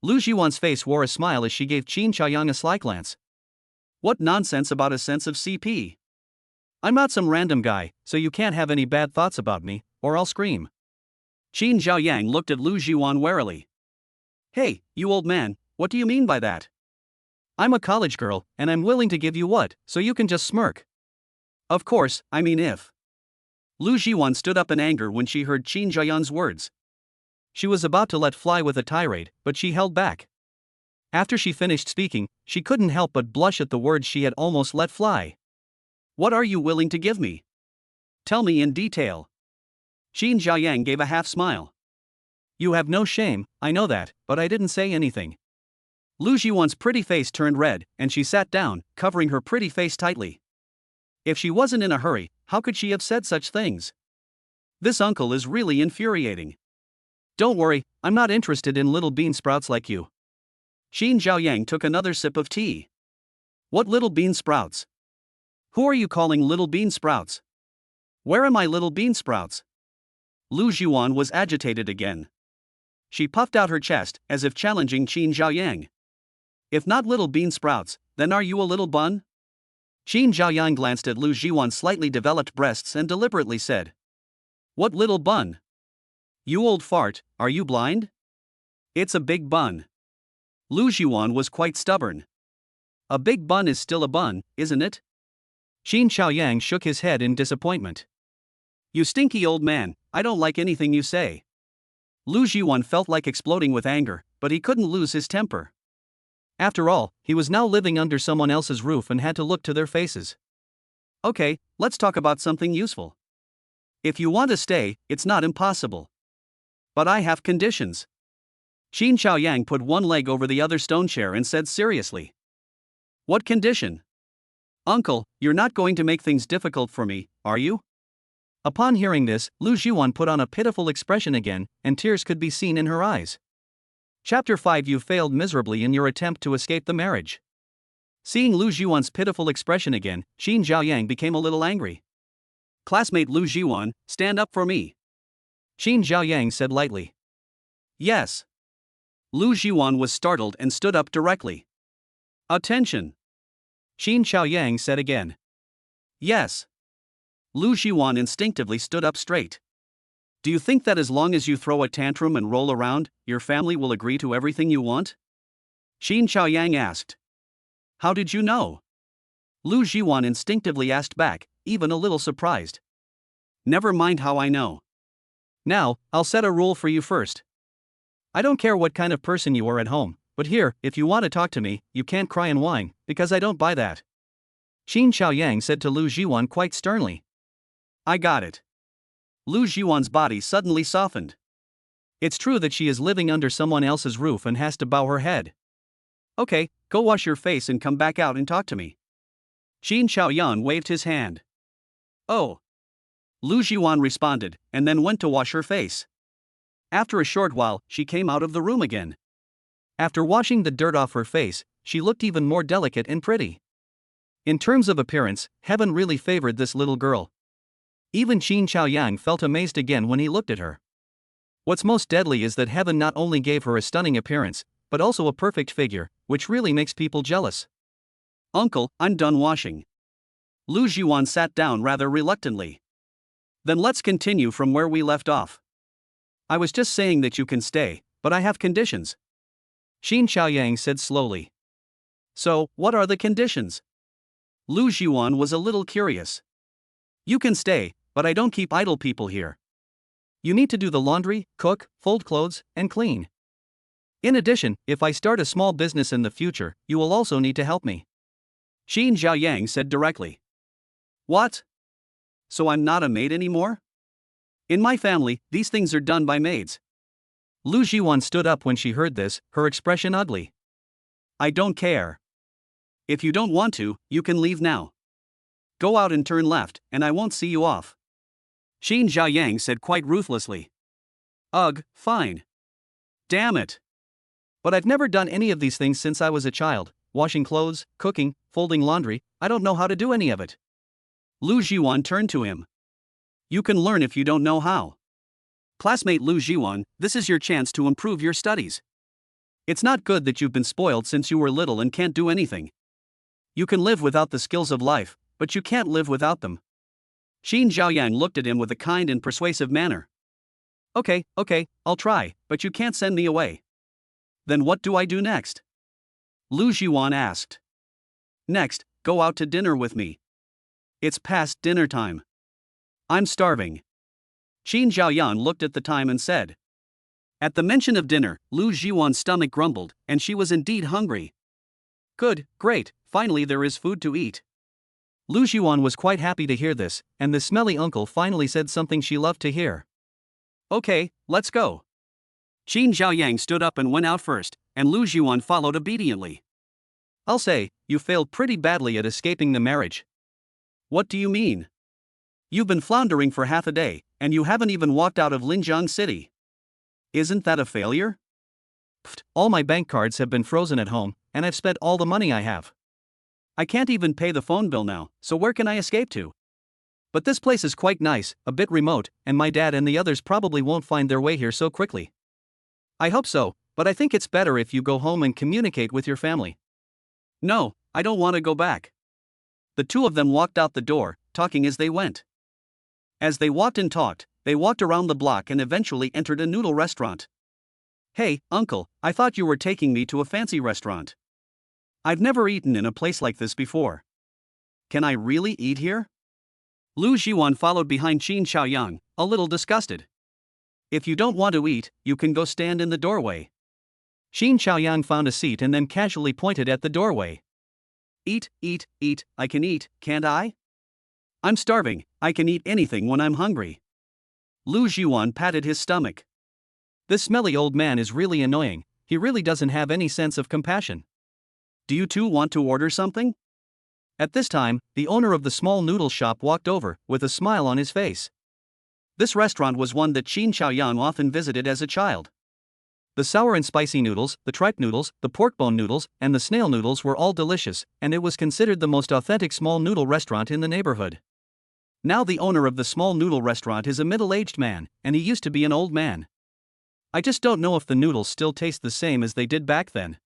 Lu Zhiwan's face wore a smile as she gave Qin Xiaoyang a sly glance. What nonsense about a sense of CP? I'm not some random guy, so you can't have any bad thoughts about me, or I'll scream. Qin Xiaoyang looked at Lu Zhiwan warily. Hey, you old man, what do you mean by that? I'm a college girl, and I'm willing to give you what, so you can just smirk. Of course, I mean if. Lu Zhiwan stood up in anger when she heard Qin Xiaoyang's words. She was about to let fly with a tirade, but she held back. After she finished speaking, she couldn't help but blush at the words she had almost let fly. What are you willing to give me? Tell me in detail. Qin Xiaoyang gave a half smile. You have no shame, I know that, but I didn't say anything. Lu Zhiwan's pretty face turned red, and she sat down, covering her pretty face tightly. If she wasn't in a hurry, how could she have said such things? This uncle is really infuriating. Don't worry, I'm not interested in little bean sprouts like you. Qin Xiaoyang took another sip of tea. What little bean sprouts? Who are you calling little bean sprouts? Where are my little bean sprouts? Lu Zhiwan was agitated again. She puffed out her chest, as if challenging Qin Xiaoyang. If not little bean sprouts, then are you a little bun? Qin Xiaoyang glanced at Lu Zhiwan's slightly developed breasts and deliberately said. What little bun? You old fart, are you blind? It's a big bun. Lu Zhiwan was quite stubborn. A big bun is still a bun, isn't it? Qin Xiaoyang shook his head in disappointment. You stinky old man, I don't like anything you say. Lu Zhiwan felt like exploding with anger, but he couldn't lose his temper. After all, he was now living under someone else's roof and had to look to their faces. Okay, let's talk about something useful. If you want to stay, it's not impossible. But I have conditions. Qin Xiaoyang put one leg over the other stone chair and said seriously. What condition? Uncle, you're not going to make things difficult for me, are you? Upon hearing this, Lu Zhiwan put on a pitiful expression again, and tears could be seen in her eyes. Chapter 5. You failed miserably in your attempt to escape the marriage. Seeing Lu Zhiwan's pitiful expression again, Qin Xiaoyang became a little angry. Classmate Lu Zhiwan, stand up for me. Qin Xiaoyang said lightly. Yes. Lu Zhiwan was startled and stood up directly. Attention. Qin Xiaoyang said again. Yes. Lu Zhiwan instinctively stood up straight. Do you think that as long as you throw a tantrum and roll around, your family will agree to everything you want? Qin Xiaoyang asked. How did you know? Lu Zhiwan instinctively asked back, even a little surprised. Never mind how I know. Now, I'll set a rule for you first. I don't care what kind of person you are at home, but here, if you want to talk to me, you can't cry and whine, because I don't buy that. Qin Xiaoyang said to Lu Zhiwan quite sternly. I got it. Lu Zhiwan's body suddenly softened. It's true that she is living under someone else's roof and has to bow her head. Okay, go wash your face and come back out and talk to me. Qin Xiaoyang waved his hand. Oh. Lu Zhiwan responded, and then went to wash her face. After a short while, she came out of the room again. After washing the dirt off her face, she looked even more delicate and pretty. In terms of appearance, heaven really favored this little girl. Even Qin Xiaoyang felt amazed again when he looked at her. What's most deadly is that heaven not only gave her a stunning appearance, but also a perfect figure, which really makes people jealous. Uncle, I'm done washing. Lu Zhiwan sat down rather reluctantly. Then let's continue from where we left off. I was just saying that you can stay, but I have conditions. Qin Xiaoyang said slowly. So, what are the conditions? Lu Zhiwan was a little curious. You can stay, but I don't keep idle people here. You need to do the laundry, cook, fold clothes, and clean. In addition, if I start a small business in the future, you will also need to help me. Qin Xiaoyang said directly. What? So I'm not a maid anymore? In my family, these things are done by maids. Lu Zhiwan stood up when she heard this, her expression ugly. I don't care. If you don't want to, you can leave now. Go out and turn left, and I won't see you off. Qin Xiaoyang said quite ruthlessly. Ugh, fine. Damn it. But I've never done any of these things since I was a child. Washing clothes, cooking, folding laundry, I don't know how to do any of it. Lu Jiwan turned to him. You can learn if you don't know how. Classmate Lu Jiwan, this is your chance to improve your studies. It's not good that you've been spoiled since you were little and can't do anything. You can live without the skills of life, but you can't live without them. Qin Xiaoyang looked at him with a kind and persuasive manner. Okay, I'll try, but you can't send me away. Then what do I do next? Lu Jiwan asked. Next, go out to dinner with me. It's past dinner time. I'm starving. Qin Xiaoyan looked at the time and said. At the mention of dinner, Lu Jiwan's stomach grumbled, and she was indeed hungry. Good, great, finally there is food to eat. Lu Jiwan was quite happy to hear this, and the smelly uncle finally said something she loved to hear. Okay, let's go. Qin Xiaoyang stood up and went out first, and Lu Jiwan followed obediently. I'll say, you failed pretty badly at escaping the marriage. What do you mean? You've been floundering for half a day, and you haven't even walked out of Linjiang City. Isn't that a failure? Pfft, all my bank cards have been frozen at home, and I've spent all the money I have. I can't even pay the phone bill now, so where can I escape to? But this place is quite nice, a bit remote, and my dad and the others probably won't find their way here so quickly. I hope so, but I think it's better if you go home and communicate with your family. No, I don't want to go back. The two of them walked out the door, talking as they went. As they walked and talked, they walked around the block and eventually entered a noodle restaurant. Hey, uncle, I thought you were taking me to a fancy restaurant. I've never eaten in a place like this before. Can I really eat here? Lu Jiwan followed behind Qin Xiaoyang, a little disgusted. If you don't want to eat, you can go stand in the doorway. Qin Xiaoyang found a seat and then casually pointed at the doorway. Eat, I can eat, can't I? I'm starving, I can eat anything when I'm hungry. Lu Jiwan patted his stomach. This smelly old man is really annoying, he really doesn't have any sense of compassion. Do you two want to order something? At this time, the owner of the small noodle shop walked over, with a smile on his face. This restaurant was one that Qin Xiaoyan often visited as a child. The sour and spicy noodles, the tripe noodles, the pork bone noodles, and the snail noodles were all delicious, and it was considered the most authentic small noodle restaurant in the neighborhood. Now the owner of the small noodle restaurant is a middle-aged man, and he used to be an old man. I just don't know if the noodles still taste the same as they did back then.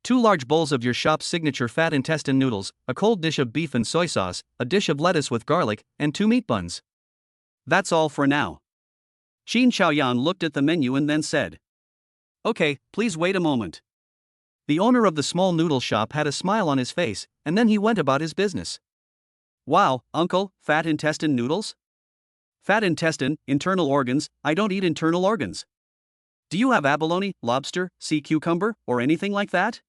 2 large bowls of your shop's signature fat intestine noodles, a cold dish of beef and soy sauce, a dish of lettuce with garlic, and 2 meat buns. That's all for now. Qin Xiaoyan looked at the menu and then said. Okay, please wait a moment. The owner of the small noodle shop had a smile on his face, and then he went about his business. Wow, uncle, fat intestine noodles? Fat intestine, internal organs, I don't eat internal organs. Do you have abalone, lobster, sea cucumber, or anything like that?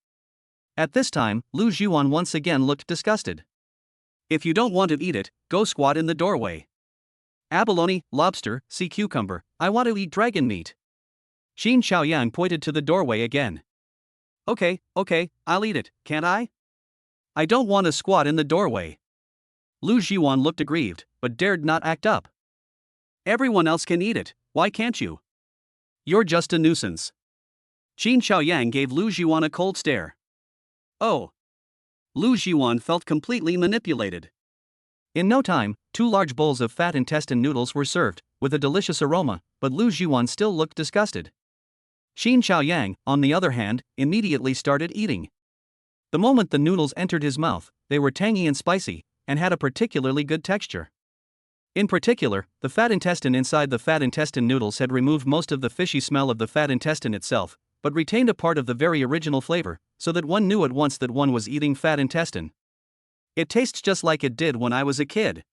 At this time, Lu Jiwan once again looked disgusted. If you don't want to eat it, go squat in the doorway. Abalone, lobster, sea cucumber, I want to eat dragon meat. Qin Xiaoyang pointed to the doorway again. Okay, I'll eat it, can't I? I don't want to squat in the doorway. Lu Jiwan looked aggrieved, but dared not act up. Everyone else can eat it, why can't you? You're just a nuisance. Qin Xiaoyang gave Lu Jiwan a cold stare. Oh. Lu Jiwan felt completely manipulated. In no time, 2 large bowls of fat intestine noodles were served, with a delicious aroma, but Lu Jiwan still looked disgusted. Qin Xiaoyang, on the other hand, immediately started eating. The moment the noodles entered his mouth, they were tangy and spicy, and had a particularly good texture. In particular, the fat intestine inside the fat intestine noodles had removed most of the fishy smell of the fat intestine itself, but retained a part of the very original flavor, so that one knew at once that one was eating fat intestine. It tastes just like it did when I was a kid.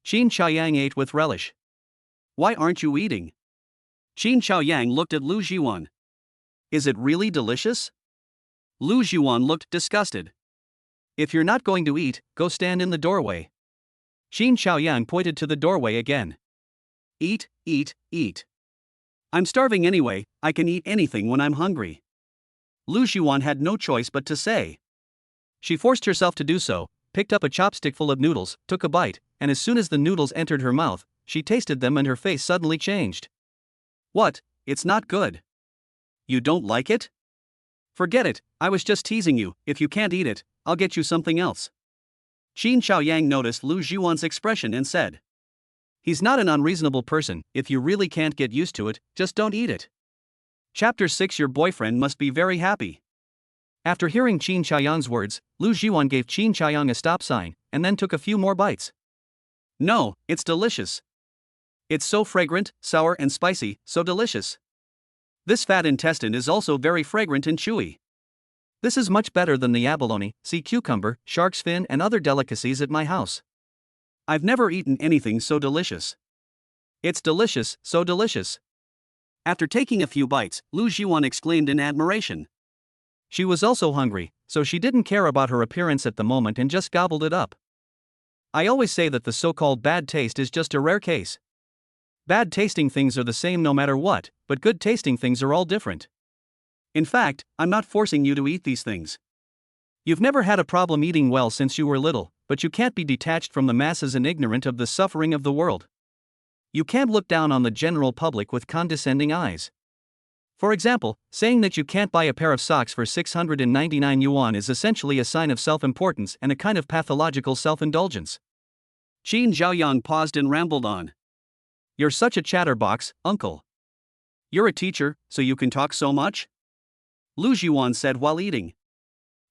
Qin Xiaoyang ate with relish. Why aren't you eating? Qin Xiaoyang looked at Lu Jiwan. Is it really delicious? Lu Jiwan looked disgusted. If you're not going to eat, go stand in the doorway. Qin Xiaoyang pointed to the doorway again. Eat. I'm starving anyway, I can eat anything when I'm hungry. Lu Jiwan had no choice but to say. She forced herself to do so, picked up a chopstickful of noodles, took a bite, and as soon as the noodles entered her mouth, she tasted them and her face suddenly changed. What? It's not good. You don't like it? Forget it, I was just teasing you. If you can't eat it, I'll get you something else. Qin Xiaoyang noticed Lu Zhiwan's expression and said, he's not an unreasonable person. If you really can't get used to it, just don't eat it. Chapter 6. Your boyfriend must be very happy. After hearing Qin Xiaoyang's words, Lu Zhiwan gave Qin Xiaoyang a stop sign, and then took a few more bites. No, it's delicious. It's so fragrant, sour and spicy, so delicious. This fat intestine is also very fragrant and chewy. This is much better than the abalone, sea cucumber, shark's fin and other delicacies at my house. I've never eaten anything so delicious. It's delicious, so delicious. After taking a few bites, Lu Zhiwan exclaimed in admiration. She was also hungry, so she didn't care about her appearance at the moment and just gobbled it up. I always say that the so-called bad taste is just a rare case. Bad tasting things are the same no matter what, but good tasting things are all different. In fact, I'm not forcing you to eat these things. You've never had a problem eating well since you were little, but you can't be detached from the masses and ignorant of the suffering of the world. You can't look down on the general public with condescending eyes. For example, saying that you can't buy a pair of socks for 699 yuan is essentially a sign of self-importance and a kind of pathological self-indulgence. Qin Xiaoyang paused and rambled on. You're such a chatterbox, uncle. You're a teacher, so you can talk so much? Lu Zhiwan said while eating.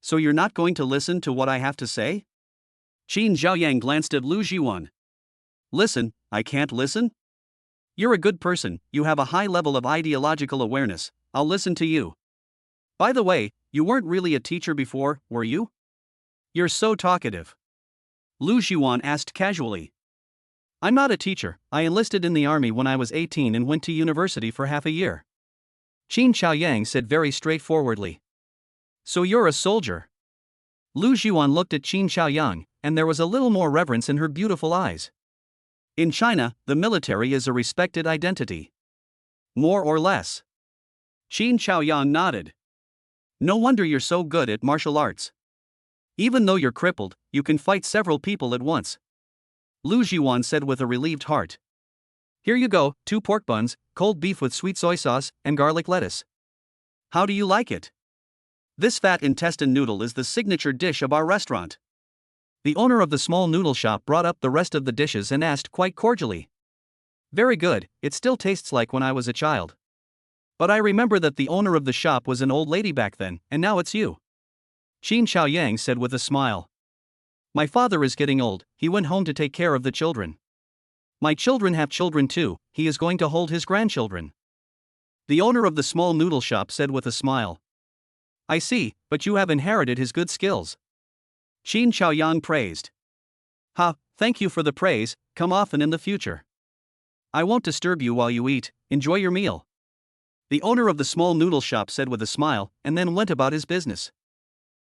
So you're not going to listen to what I have to say? Qin Xiaoyang glanced at Lu Zhiwan. Listen, I can't listen? You're a good person, you have a high level of ideological awareness, I'll listen to you. By the way, you weren't really a teacher before, were you? You're so talkative. Lu Zhiwan asked casually. I'm not a teacher, I enlisted in the army when I was 18 and went to university for half a year. Qin Xiaoyang said very straightforwardly. So you're a soldier? Lu Zhiwan looked at Qin Xiaoyang, and there was a little more reverence in her beautiful eyes. In China, the military is a respected identity. More or less. Qin Xiaoyang nodded. No wonder you're so good at martial arts. Even though you're crippled, you can fight several people at once. Lu Zhiwan said with a relieved heart. Here you go, 2 pork buns, cold beef with sweet soy sauce, and garlic lettuce. How do you like it? This fat intestine noodle is the signature dish of our restaurant. The owner of the small noodle shop brought up the rest of the dishes and asked quite cordially. Very good, it still tastes like when I was a child. But I remember that the owner of the shop was an old lady back then, and now it's you. Qin Xiaoyang said with a smile. My father is getting old, he went home to take care of the children. My children have children too, he is going to hold his grandchildren. The owner of the small noodle shop said with a smile. I see, but you have inherited his good skills. Qin Xiaoyang praised. Ha, thank you for the praise, come often in the future. I won't disturb you while you eat, enjoy your meal. The owner of the small noodle shop said with a smile, and then went about his business.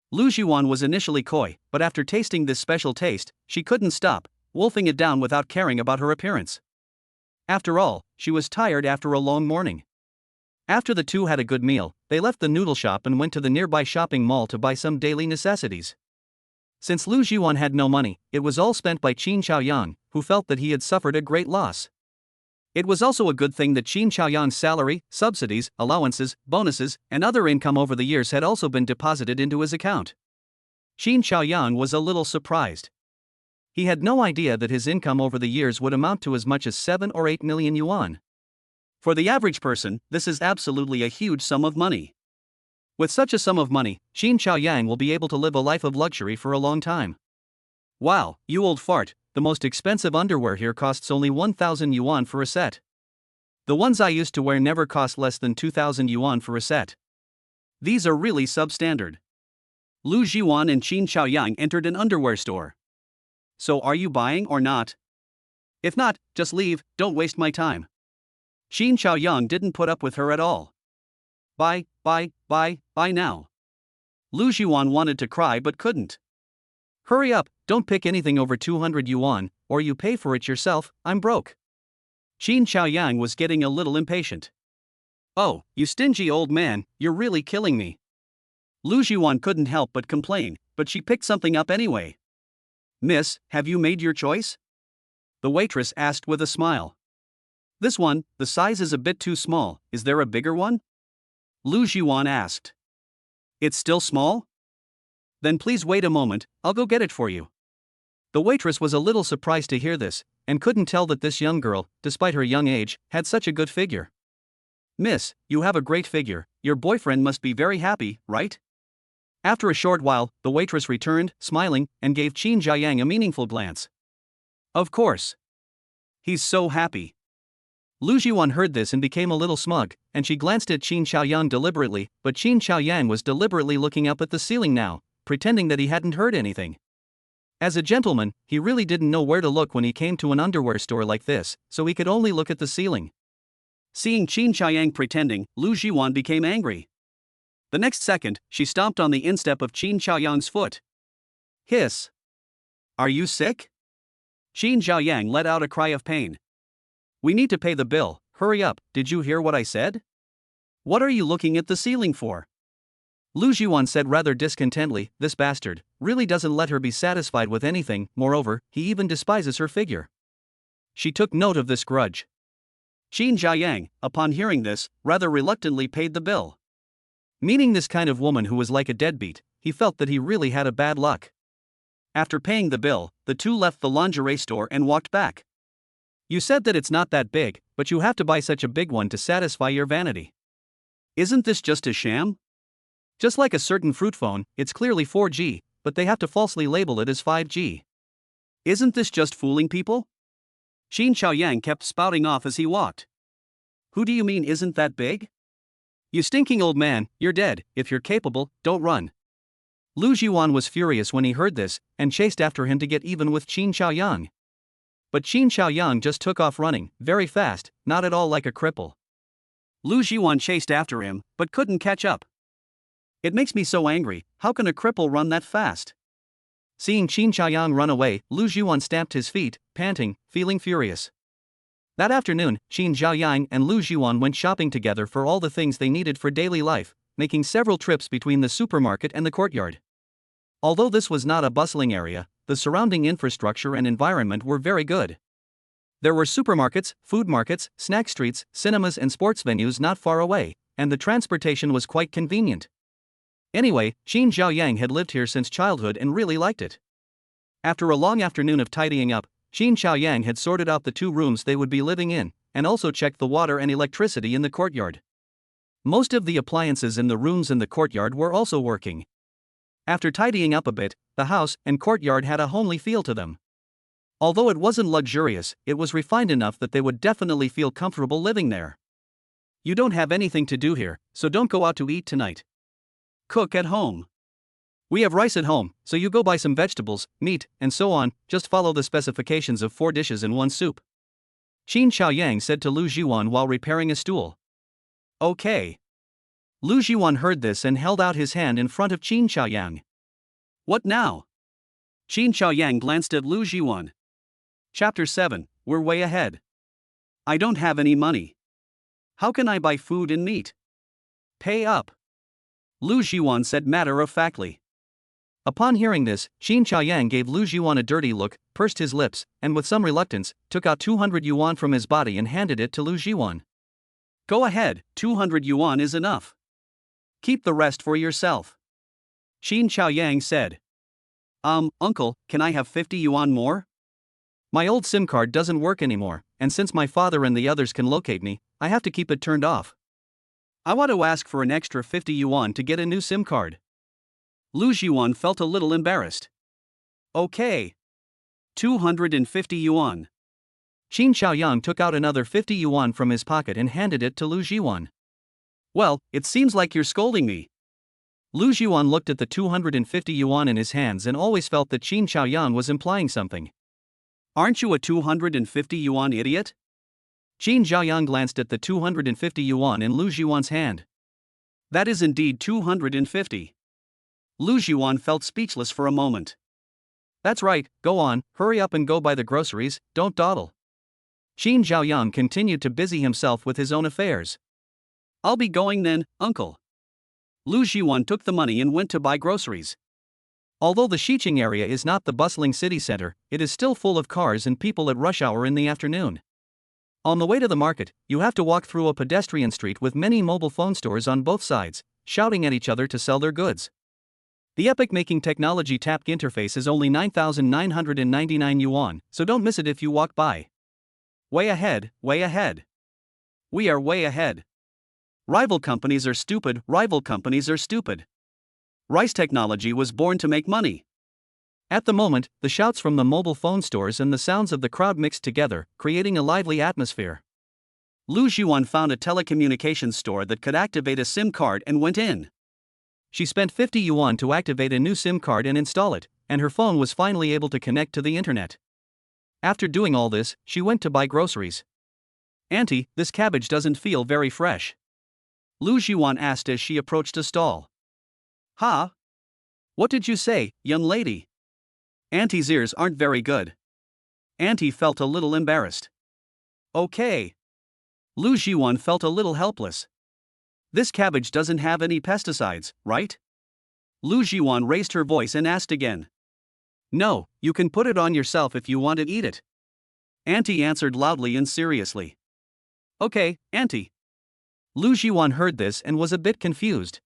Lu Zhiwan was initially coy, but after tasting this special taste, she couldn't stop, wolfing it down without caring about her appearance. After all, she was tired after a long morning. After the two had a good meal, they left the noodle shop and went to the nearby shopping mall to buy some daily necessities. Since Lu Zhiwan had no money, it was all spent by Qin Xiaoyang, who felt that he had suffered a great loss. It was also a good thing that Qin Xiaoyang's salary, subsidies, allowances, bonuses, and other income over the years had also been deposited into his account. Qin Xiaoyang was a little surprised. He had no idea that his income over the years would amount to as much as 7 or 8 million yuan. For the average person, this is absolutely a huge sum of money. With such a sum of money, Qin Xiaoyang will be able to live a life of luxury for a long time. Wow, you old fart, the most expensive underwear here costs only 1,000 yuan for a set. The ones I used to wear never cost less than 2,000 yuan for a set. These are really substandard. Lu Zhiwan and Qin Xiaoyang entered an underwear store. So are you buying or not? If not, just leave, don't waste my time. Qin Xiaoyang didn't put up with her at all. Buy now. Lu Zhiwan wanted to cry but couldn't. Hurry up, don't pick anything over 200 yuan, or you pay for it yourself, I'm broke. Qin Xiaoyang was getting a little impatient. Oh, you stingy old man, you're really killing me. Lu Zhiwan couldn't help but complain, but she picked something up anyway. Miss, have you made your choice? The waitress asked with a smile. This one, the size is a bit too small, is there a bigger one? Lu Jiwan asked. It's still small? Then please wait a moment, I'll go get it for you. The waitress was a little surprised to hear this, and couldn't tell that this young girl, despite her young age, had such a good figure. Miss, you have a great figure, your boyfriend must be very happy, right? After a short while, the waitress returned, smiling, and gave Qin Xiaoyang a meaningful glance. Of course. He's so happy. Lu Jiwan heard this and became a little smug, and she glanced at Qin Xiaoyang deliberately, but Qin Xiaoyang was deliberately looking up at the ceiling now, pretending that he hadn't heard anything. As a gentleman, he really didn't know where to look when he came to an underwear store like this, so he could only look at the ceiling. Seeing Qin Xiaoyang pretending, Lu Jiwan became angry. The next second, she stomped on the instep of Qin Xiaoyang's foot. Hiss. Are you sick? Qin Xiaoyang let out a cry of pain. We need to pay the bill, hurry up, did you hear what I said? What are you looking at the ceiling for? Lu Jiwan said rather discontentedly, this bastard really doesn't let her be satisfied with anything, moreover, he even despises her figure. She took note of this grudge. Qin Xiaoyang, upon hearing this, rather reluctantly paid the bill. Meeting this kind of woman who was like a deadbeat, he felt that he really had a bad luck. After paying the bill, the two left the lingerie store and walked back. You said that it's not that big, but you have to buy such a big one to satisfy your vanity. Isn't this just a sham? Just like a certain fruit phone, it's clearly 4G, but they have to falsely label it as 5G. Isn't this just fooling people? Qin Xiaoyang kept spouting off as he walked. Who do you mean isn't that big? You stinking old man, you're dead, if you're capable, don't run. Lu Jiwan was furious when he heard this, and chased after him to get even with Qin Xiaoyang. But Qin Xiaoyang just took off running, very fast, not at all like a cripple. Lu Jiwan chased after him, but couldn't catch up. It makes me so angry, how can a cripple run that fast? Seeing Qin Xiaoyang run away, Lu Jiwan stamped his feet, panting, feeling furious. That afternoon, Qin Xiaoyang and Lu Jiwan went shopping together for all the things they needed for daily life, making several trips between the supermarket and the courtyard. Although this was not a bustling area, the surrounding infrastructure and environment were very good. There were supermarkets, food markets, snack streets, cinemas and sports venues not far away, and the transportation was quite convenient. Anyway, Qin Xiaoyang had lived here since childhood and really liked it. After a long afternoon of tidying up, Qin Xiaoyang had sorted out the 2 rooms they would be living in, and also checked the water and electricity in the courtyard. Most of the appliances in the rooms in the courtyard were also working. After tidying up a bit, the house and courtyard had a homely feel to them. Although it wasn't luxurious, it was refined enough that they would definitely feel comfortable living there. You don't have anything to do here, so don't go out to eat tonight. Cook at home. We have rice at home, so you go buy some vegetables, meat, and so on, just follow the specifications of 4 dishes in 1 soup. Qin Xiaoyang said to Lu Jiwan while repairing a stool. Okay. Lu Jiwan heard this and held out his hand in front of Qin Xiaoyang. What now? Qin Xiaoyang glanced at Lu Jiwan. Chapter 7, we're way ahead. I don't have any money. How can I buy food and meat? Pay up. Lu Jiwan said matter-of-factly. Upon hearing this, Qin Xiaoyang gave Lu Jiwan a dirty look, pursed his lips, and with some reluctance, took out 200 yuan from his body and handed it to Lu Jiwan. Go ahead, 200 yuan is enough. Keep the rest for yourself. Qin Xiaoyang said. Uncle, can I have 50 yuan more? My old SIM card doesn't work anymore, and since my father and the others can locate me, I have to keep it turned off. I want to ask for an extra 50 yuan to get a new SIM card. Lu Jiwan felt a little embarrassed. Okay. 250 yuan. Qin Xiaoyang took out another 50 yuan from his pocket and handed it to Lu Jiwan. Well, it seems like you're scolding me. Lu Jiwan looked at the 250 yuan in his hands and always felt that Qin Xiaoyang was implying something. Aren't you a 250 yuan idiot? Qin Xiaoyang glanced at the 250 yuan in Lu Jiwan's hand. That is indeed 250. Lu Jiwan felt speechless for a moment. That's right, go on, hurry up and go buy the groceries, don't dawdle. Qin Xiaoyang continued to busy himself with his own affairs. I'll be going then, uncle. Lu Jiwan took the money and went to buy groceries. Although the Xiqing area is not the bustling city center, it is still full of cars and people at rush hour in the afternoon. On the way to the market, you have to walk through a pedestrian street with many mobile phone stores on both sides, shouting at each other to sell their goods. The epic-making technology tap interface is only 9,999 yuan, so don't miss it if you walk by. Way ahead, way ahead. We are way ahead. Rival companies are stupid, rival companies are stupid. Rice Technology was born to make money. At the moment, the shouts from the mobile phone stores and the sounds of the crowd mixed together, creating a lively atmosphere. Lu Zhiwan found a telecommunications store that could activate a SIM card and went in. She spent 50 yuan to activate a new SIM card and install it, and her phone was finally able to connect to the internet. After doing all this, she went to buy groceries. "Auntie, this cabbage doesn't feel very fresh," Lu Zhiwan asked as she approached a stall. "Huh? What did you say, young lady?" "Auntie's ears aren't very good." Auntie felt a little embarrassed. "Okay." Lu Zhiwan felt a little helpless. "This cabbage doesn't have any pesticides, right?" Lu Zhiwan raised her voice and asked again. "No, you can put it on yourself if you want to eat it." Auntie answered loudly and seriously. "Okay, Auntie." Lu Zhiwan heard this and was a bit confused.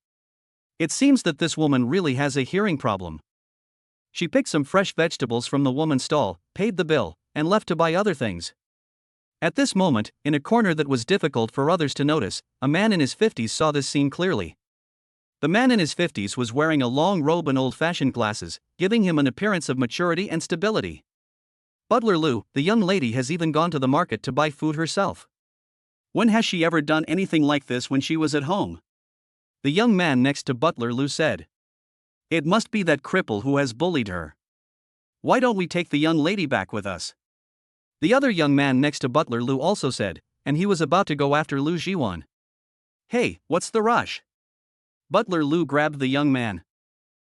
It seems that this woman really has a hearing problem. She picked some fresh vegetables from the woman's stall, paid the bill, and left to buy other things. At this moment, in a corner that was difficult for others to notice, a man in his 50s saw this scene clearly. The man in his 50s was wearing a long robe and old-fashioned glasses, giving him an appearance of maturity and stability. Butler Lu, the young lady, has even gone to the market to buy food herself. When has she ever done anything like this when she was at home? The young man next to Butler Lu said. It must be that cripple who has bullied her. Why don't we take the young lady back with us? The other young man next to Butler Lu also said, and he was about to go after Lu Zhiwan. Hey, what's the rush? Butler Lu grabbed the young man.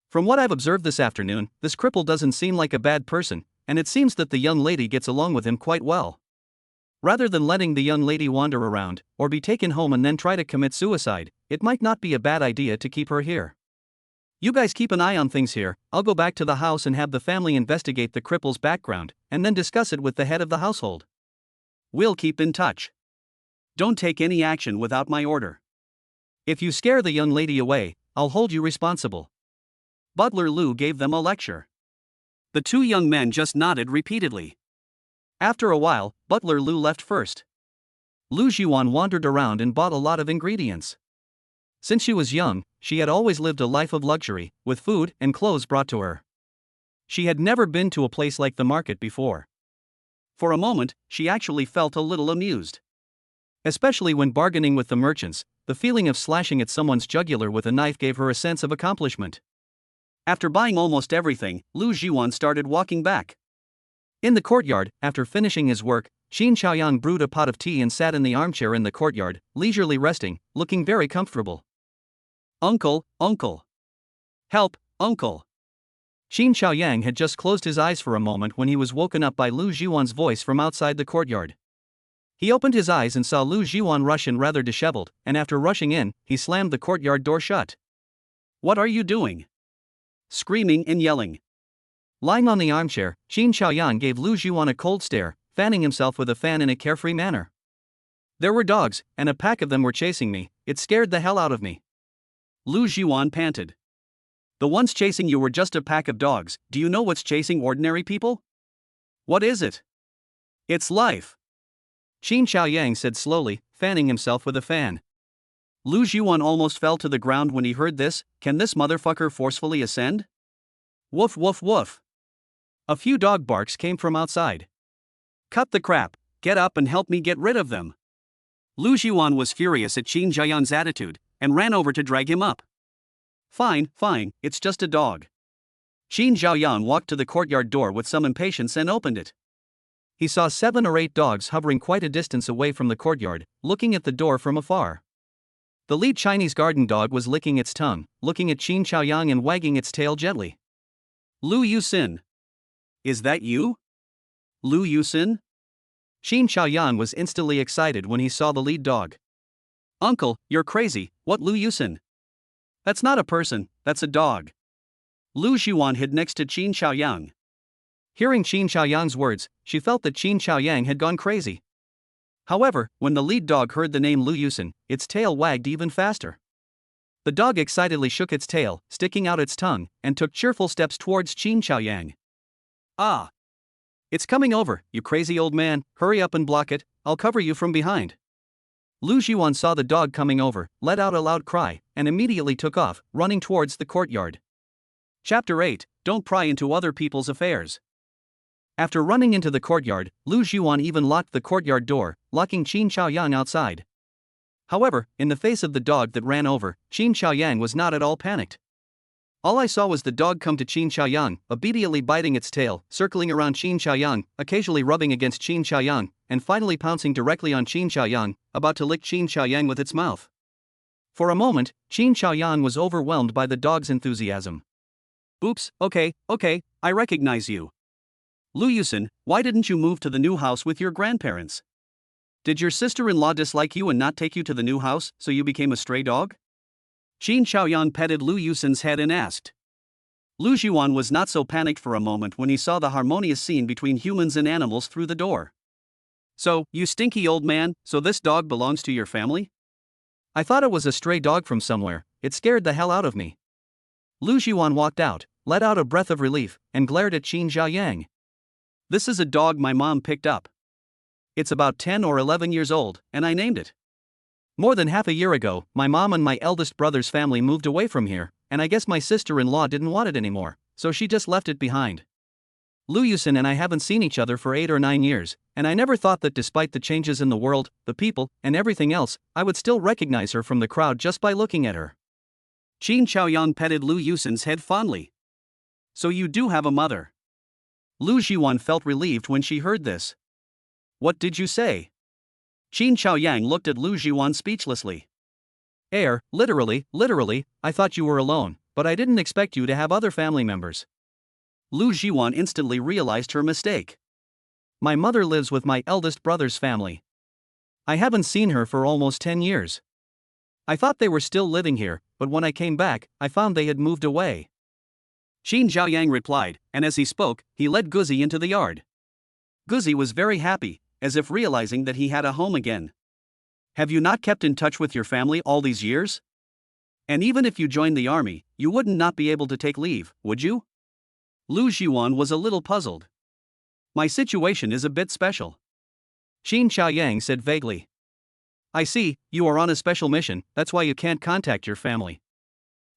From what I've observed this afternoon, this cripple doesn't seem like a bad person, and it seems that the young lady gets along with him quite well. Rather than letting the young lady wander around, or be taken home and then try to commit suicide, it might not be a bad idea to keep her here. You guys keep an eye on things here. I'll go back to the house and have the family investigate the cripple's background, and then discuss it with the head of the household. We'll keep in touch. Don't take any action without my order. If you scare the young lady away, I'll hold you responsible. Butler Lu gave them a lecture. The two young men just nodded repeatedly. After a while, Butler Lu left first. Lu Zhiwan wandered around and bought a lot of ingredients. Since she was young, she had always lived a life of luxury, with food and clothes brought to her. She had never been to a place like the market before. For a moment, she actually felt a little amused. Especially when bargaining with the merchants, the feeling of slashing at someone's jugular with a knife gave her a sense of accomplishment. After buying almost everything, Lu Zhiwan started walking back. In the courtyard, after finishing his work, Qin Xiaoyang brewed a pot of tea and sat in the armchair in the courtyard, leisurely resting, looking very comfortable. Uncle, uncle. Help, uncle. Qin Xiaoyang had just closed his eyes for a moment when he was woken up by Lu Zhiwan's voice from outside the courtyard. He opened his eyes and saw Lu Zhiwan rush in rather disheveled, and after rushing in, he slammed the courtyard door shut. What are you doing? Screaming and yelling. Lying on the armchair, Qin Xiaoyang gave Lu Zhiwan a cold stare, fanning himself with a fan in a carefree manner. There were dogs, and a pack of them were chasing me. It scared the hell out of me. Lu Zhiwan panted. The ones chasing you were just a pack of dogs. Do you know what's chasing ordinary people? What is it? It's life. Qin Xiaoyang said slowly, fanning himself with a fan. Lu Zhiwan almost fell to the ground when he heard this. Can this motherfucker forcefully ascend? Woof woof woof. A few dog barks came from outside. Cut the crap, get up and help me get rid of them. Lu Zhiwan was furious at Qin Xiaoyang's attitude, and ran over to drag him up. Fine, fine, it's just a dog. Qin Xiaoyang walked to the courtyard door with some impatience and opened it. He saw 7 or 8 dogs hovering quite a distance away from the courtyard, looking at the door from afar. The lead Chinese garden dog was licking its tongue, looking at Qin Xiaoyang and wagging its tail gently. Lu Yusin. Is that you? Lu Yusin? Qin Xiaoyang was instantly excited when he saw the lead dog. Uncle, you're crazy, what Lu Yusin? That's not a person, that's a dog. Lu Xiuan hid next to Qin Xiaoyang. Hearing Qin Xiaoyang's words, she felt that Qin Xiaoyang had gone crazy. However, when the lead dog heard the name Lu Yusen, its tail wagged even faster. The dog excitedly shook its tail, sticking out its tongue, and took cheerful steps towards Qin Xiaoyang. Ah! It's coming over, you crazy old man, hurry up and block it, I'll cover you from behind. Lu Xiuan saw the dog coming over, let out a loud cry, and immediately took off, running towards the courtyard. Chapter 8, Don't Pry into Other People's Affairs. After running into the courtyard, Lu Xiuan even locked the courtyard door, locking Qin Xiaoyang outside. However, in the face of the dog that ran over, Qin Xiaoyang was not at all panicked. All I saw was the dog come to Qin Xiaoyang, obediently biting its tail, circling around Qin Xiaoyang, occasionally rubbing against Qin Xiaoyang, and finally pouncing directly on Qin Xiaoyang, about to lick Qin Xiaoyang with its mouth. For a moment, Qin Xiaoyang was overwhelmed by the dog's enthusiasm. Oops, okay, I recognize you. Lu Yusen, why didn't you move to the new house with your grandparents? Did your sister-in-law dislike you and not take you to the new house, so you became a stray dog? Qin Xiaoyang petted Lu Yusen's head and asked. Lu Xiuan was not so panicked for a moment when he saw the harmonious scene between humans and animals through the door. So, you stinky old man, so this dog belongs to your family? I thought it was a stray dog from somewhere, it scared the hell out of me. Lu Xiuan walked out, let out a breath of relief, and glared at Qin Xiaoyang. This is a dog my mom picked up. It's about 10 or 11 years old, and I named it. More than half a year ago, my mom and my eldest brother's family moved away from here, and I guess my sister-in-law didn't want it anymore, so she just left it behind. Lu Yusen and I haven't seen each other for 8 or 9 years, and I never thought that despite the changes in the world, the people, and everything else, I would still recognize her from the crowd just by looking at her. Qin Xiaoyang petted Lu Yusen's head fondly. So you do have a mother. Lu Xiuan felt relieved when she heard this. What did you say? Qin Xiaoyang looked at Lu Xiuan speechlessly. Literally, I thought you were alone, but I didn't expect you to have other family members. Lu Xiuan instantly realized her mistake. My mother lives with my eldest brother's family. I haven't seen her for almost 10 years. I thought they were still living here, but when I came back, I found they had moved away. Qin Xiaoyang replied, and as he spoke, he led Guzi into the yard. Guzi was very happy, as if realizing that he had a home again. Have you not kept in touch with your family all these years? And even if you joined the army, you wouldn't not be able to take leave, would you? Lu Xiuan was a little puzzled. My situation is a bit special. Qin Xiaoyang said vaguely. I see, you are on a special mission, that's why you can't contact your family.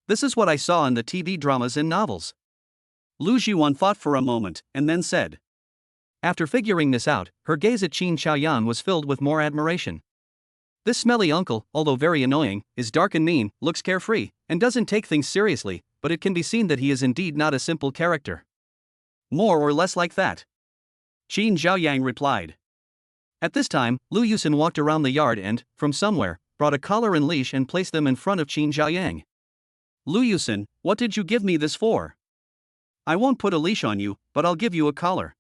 This is what I saw in the TV dramas and novels. Lu Xiuan thought for a moment, and then said. After figuring this out, her gaze at Qin Xiaoyang was filled with more admiration. This smelly uncle, although very annoying, is dark and mean, looks carefree, and doesn't take things seriously, but it can be seen that he is indeed not a simple character. More or less like that. Qin Xiaoyang replied. At this time, Lu Yusen walked around the yard and, from somewhere, brought a collar and leash and placed them in front of Qin Xiaoyang. Lu Yusen, what did you give me this for? I won't put a leash on you, but I'll give you a collar.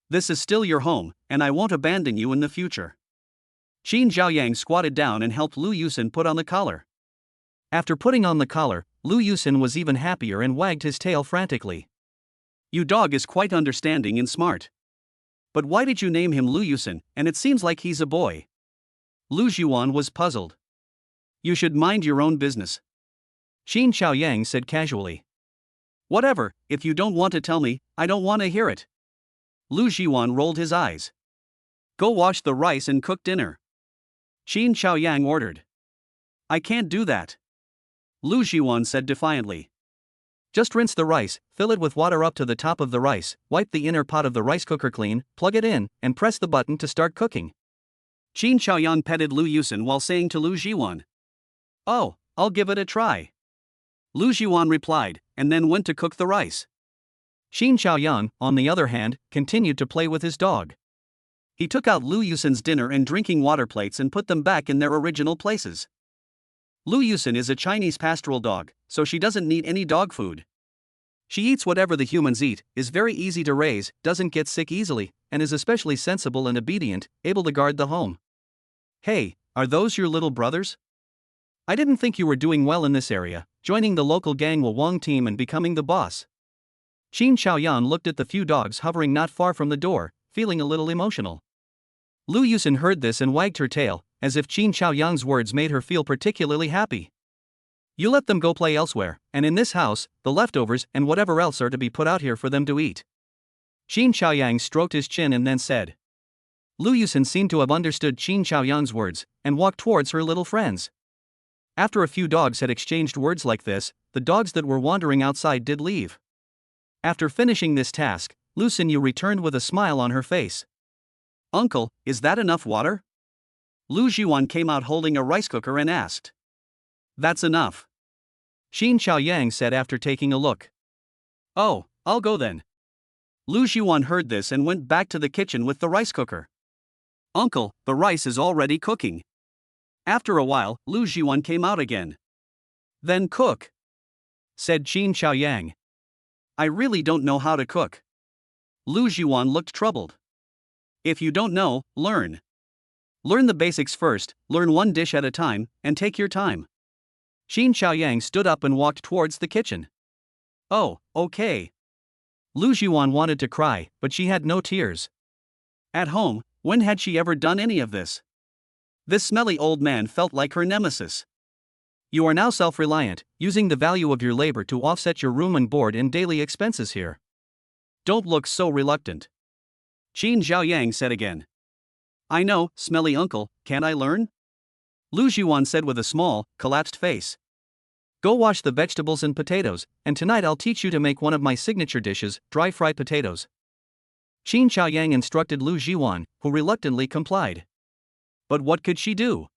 This is still your home, and I won't abandon you in the future. Qin Xiaoyang squatted down and helped Lu Yusen put on the collar. After putting on the collar, Lu Yusen was even happier and wagged his tail frantically. Your dog is quite understanding and smart. But why did you name him Lu Yusen, and it seems like he's a boy? Lu Xiuan was puzzled. You should mind your own business. Qin Xiaoyang said casually. Whatever, if you don't want to tell me, I don't want to hear it. Lu Xiuan rolled his eyes. Go wash the rice and cook dinner. Qin Xiaoyang ordered. I can't do that. Lu Xiuan said defiantly. Just rinse the rice, fill it with water up to the top of the rice, wipe the inner pot of the rice cooker clean, plug it in, and press the button to start cooking. Qin Xiaoyang petted Lu Yusen while saying to Lu Xiuan. Oh, I'll give it a try. Lu Xiuan replied, and then went to cook the rice. Qin Xiaoyang, on the other hand, continued to play with his dog. He took out Lu Yusen's dinner and drinking water plates and put them back in their original places. Lu Yusen is a Chinese pastoral dog, so she doesn't need any dog food. She eats whatever the humans eat, is very easy to raise, doesn't get sick easily, and is especially sensible and obedient, able to guard the home. Hey, are those your little brothers? I didn't think you were doing well in this area, joining the local Gang Wang team and becoming the boss. Qin Xiaoyan looked at the few dogs hovering not far from the door, feeling a little emotional. Lu Yusin heard this and wagged her tail, as if Qin Xiaoyang's words made her feel particularly happy. You let them go play elsewhere, and in this house, the leftovers and whatever else are to be put out here for them to eat. Qin Xiaoyang stroked his chin and then said. Lu Yusin seemed to have understood Qin Xiaoyang's words, and walked towards her little friends. After a few dogs had exchanged words like this, the dogs that were wandering outside did leave. After finishing this task, Lu Xinyu returned with a smile on her face. Uncle, is that enough water? Lu Jiwan came out holding a rice cooker and asked. That's enough. Qin Xiaoyang said after taking a look. Oh, I'll go then. Lu Jiwan heard this and went back to the kitchen with the rice cooker. Uncle, the rice is already cooking. After a while, Lu Jiwan came out again. Then cook, said Qin Xiaoyang. I really don't know how to cook. Lu Jiwan looked troubled. If you don't know, learn. Learn the basics first, learn one dish at a time, and take your time. Qin Xiaoyang stood up and walked towards the kitchen. Oh, okay. Lu Jiwan wanted to cry, but she had no tears. At home, when had she ever done any of this? This smelly old man felt like her nemesis. You are now self-reliant, using the value of your labor to offset your room and board and daily expenses here. Don't look so reluctant. Qin Xiaoyang said again. I know, smelly uncle, can't I learn? Lu Jiwan said with a small, collapsed face. Go wash the vegetables and potatoes, and tonight I'll teach you to make one of my signature dishes, dry fried potatoes. Qin Xiaoyang instructed Lu Jiwan, who reluctantly complied. But what could she do?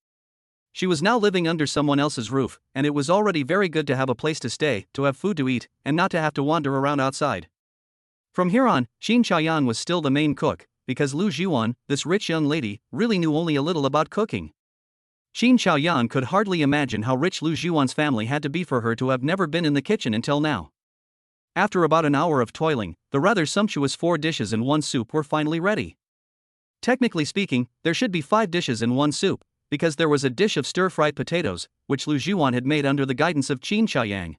She was now living under someone else's roof, and it was already very good to have a place to stay, to have food to eat, and not to have to wander around outside. From here on, Qin Xiaoyan was still the main cook, because Lu Jiwan, this rich young lady, really knew only a little about cooking. Qin Xiaoyan could hardly imagine how rich Lu Jiwan's family had to be for her to have never been in the kitchen until now. After about an hour of toiling, the rather sumptuous 4 dishes and 1 soup were finally ready. Technically speaking, there should be 5 dishes and 1 soup, because there was a dish of stir-fried potatoes, which Lu Jiwan had made under the guidance of Qin Xiaoyang.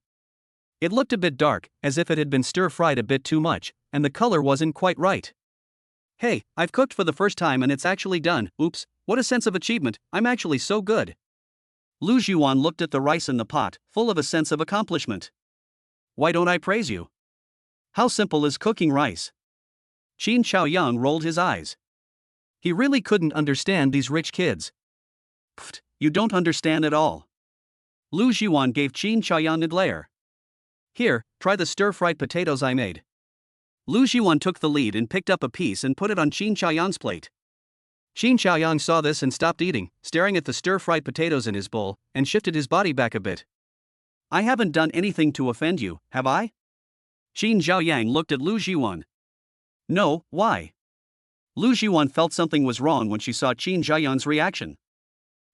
It looked a bit dark, as if it had been stir-fried a bit too much, and the color wasn't quite right. Hey, I've cooked for the first time and it's actually done. Oops, what a sense of achievement, I'm actually so good. Lu Jiwan looked at the rice in the pot, full of a sense of accomplishment. Why don't I praise you? How simple is cooking rice? Qin Xiaoyang rolled his eyes. He really couldn't understand these rich kids. Pfft, you don't understand at all. Lu Jiwan gave Qin Xiaoyang a glare. Here, try the stir-fried potatoes I made. Lu Jiwan took the lead and picked up a piece and put it on Qin Xiaoyang's plate. Qin Xiaoyang saw this and stopped eating, staring at the stir-fried potatoes in his bowl, and shifted his body back a bit. I haven't done anything to offend you, have I? Qin Xiaoyang looked at Lu Jiwan. No, why? Lu Jiwan felt something was wrong when she saw Qin Xiaoyang's reaction.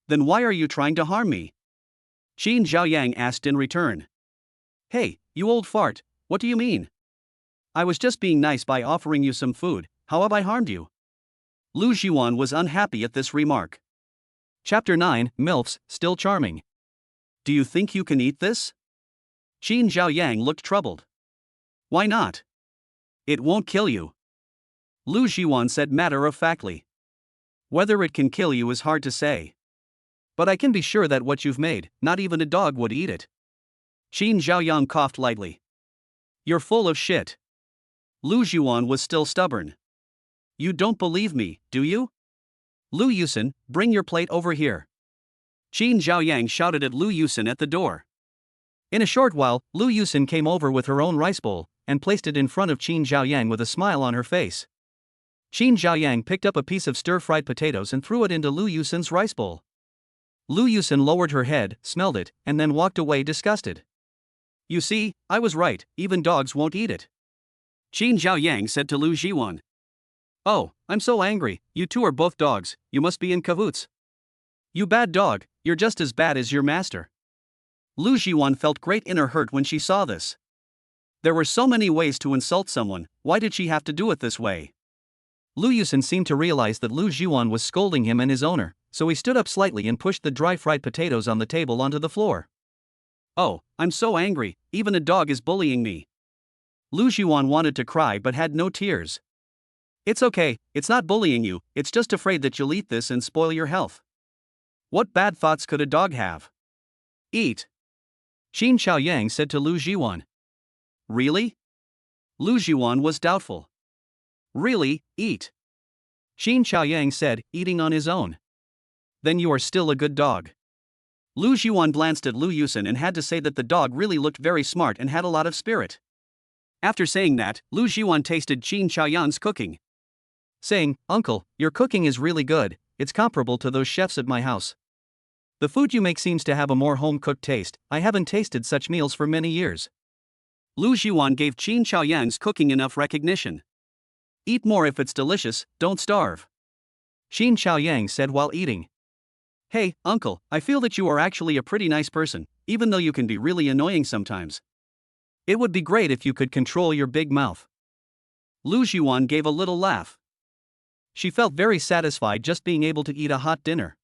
Then why are you trying to harm me? Qin Xiaoyang asked in return. Hey, you old fart, what do you mean? I was just being nice by offering you some food, how have I harmed you? Lu Jiwan was unhappy at this remark. Chapter 9, MILFs, Still Charming. Do you think you can eat this? Qin Xiaoyang looked troubled. Why not? It won't kill you. Lu Jiwan said matter-of-factly. Whether it can kill you is hard to say. But I can be sure that what you've made, not even a dog would eat it. Qin Xiaoyang coughed lightly. You're full of shit. Lu Jiwan was still stubborn. You don't believe me, do you? Lu Yusin, bring your plate over here. Qin Xiaoyang shouted at Lu Yusin at the door. In a short while, Lu Yusin came over with her own rice bowl, and placed it in front of Qin Xiaoyang with a smile on her face. Qin Xiaoyang picked up a piece of stir-fried potatoes and threw it into Lu Yusin's rice bowl. Lu Yusin lowered her head, smelled it, and then walked away disgusted. You see, I was right, even dogs won't eat it. Qin Xiaoyang said to Lu Jiwan. Oh, I'm so angry, you two are both dogs, you must be in cahoots. You bad dog, you're just as bad as your master. Lu Jiwan felt great inner hurt when she saw this. There were so many ways to insult someone, why did she have to do it this way? Lu Yusin seemed to realize that Lu Jiwan was scolding him and his owner, so he stood up slightly and pushed the dry fried potatoes on the table onto the floor. Oh, I'm so angry, even a dog is bullying me. Lu Jiwan wanted to cry but had no tears. It's okay, it's not bullying you, it's just afraid that you'll eat this and spoil your health. What bad thoughts could a dog have? Eat. Qin Xiaoyang said to Lu Jiwan. Really? Lu Jiwan was doubtful. Really, eat. Qin Xiaoyang said, eating on his own. Then you are still a good dog. Lu Jiwan glanced at Lu Yusen and had to say that the dog really looked very smart and had a lot of spirit. After saying that, Lu Jiwan tasted Qin Xiaoyang's cooking, saying, Uncle, your cooking is really good, it's comparable to those chefs at my house. The food you make seems to have a more home-cooked taste, I haven't tasted such meals for many years. Lu Jiwan gave Qin Xiaoyang's cooking enough recognition. Eat more if it's delicious, don't starve. Qin Xiaoyang said while eating. Hey, Uncle, I feel that you are actually a pretty nice person, even though you can be really annoying sometimes. It would be great if you could control your big mouth. Lu Jiwan gave a little laugh. She felt very satisfied just being able to eat a hot dinner.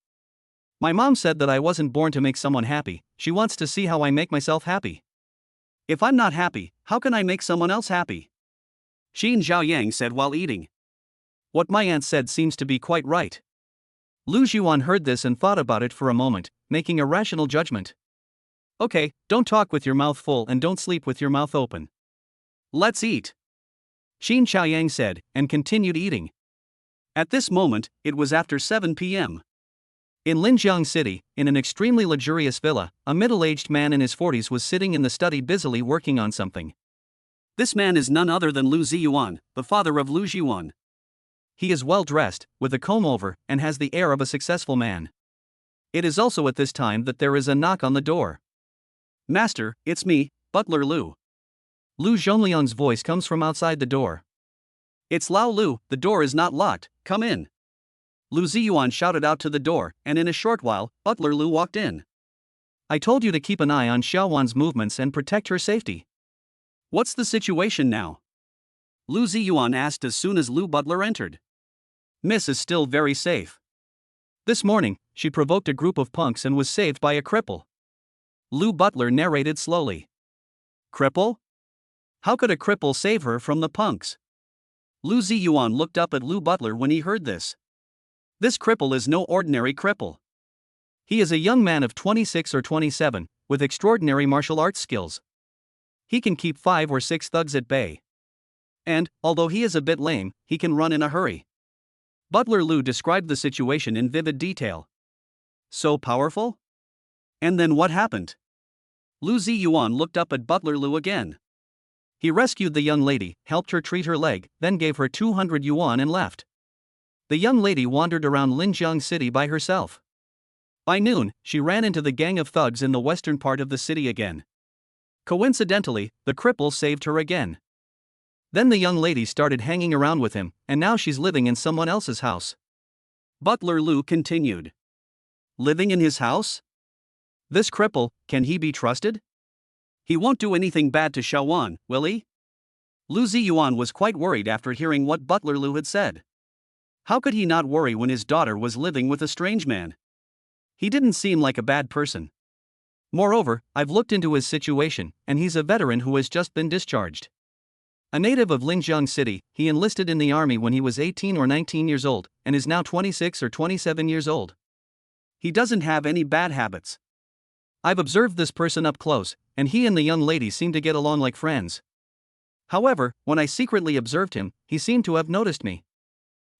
My mom said that I wasn't born to make someone happy, she wants to see how I make myself happy. If I'm not happy, how can I make someone else happy? Qin Xiaoyang said while eating. What my aunt said seems to be quite right. Lu Jiwan heard this and thought about it for a moment, making a rational judgment. Okay, don't talk with your mouth full and don't sleep with your mouth open. Let's eat. Qin Xiaoyang said, and continued eating. At this moment, it was after 7 p.m. In Linjiang City, in an extremely luxurious villa, a middle-aged man in his 40s was sitting in the study busily working on something. This man is none other than Lu Ziyuan, the father of Lu Jiwan. He is well dressed, with a comb-over, and has the air of a successful man. It is also at this time that there is a knock on the door. Master, it's me, Butler Lu. Lu Zhongliang's voice comes from outside the door. It's Lao Lu, the door is not locked, come in. Lu Ziyuan shouted out to the door, and in a short while, Butler Lu walked in. I told you to keep an eye on Xiaowan's movements and protect her safety. What's the situation now? Lu Ziyuan asked as soon as Lu Butler entered. Miss is still very safe. This morning, she provoked a group of punks and was saved by a cripple. Lu Butler narrated slowly. Cripple? How could a cripple save her from the punks? Lu Ziyuan looked up at Lu Butler when he heard this. This cripple is no ordinary cripple. He is a young man of 26 or 27, with extraordinary martial arts skills. He can keep 5 or 6 thugs at bay. And, although he is a bit lame, he can run in a hurry. Butler Lu described the situation in vivid detail. So powerful? And then what happened? Lu Ziyuan looked up at Butler Lu again. He rescued the young lady, helped her treat her leg, then gave her 200 yuan and left. The young lady wandered around Linjiang City by herself. By noon, she ran into the gang of thugs in the western part of the city again. Coincidentally, the cripple saved her again. Then the young lady started hanging around with him, and now she's living in someone else's house. Butler Lu continued. Living in his house? This cripple, can he be trusted? He won't do anything bad to Xiaowan, will he? Lu Ziyuan was quite worried after hearing what Butler Lu had said. How could he not worry when his daughter was living with a strange man? He didn't seem like a bad person. Moreover, I've looked into his situation, and he's a veteran who has just been discharged. A native of Linjiang City, he enlisted in the army when he was 18 or 19 years old, and is now 26 or 27 years old. He doesn't have any bad habits. I've observed this person up close, and he and the young lady seem to get along like friends. However, when I secretly observed him, he seemed to have noticed me.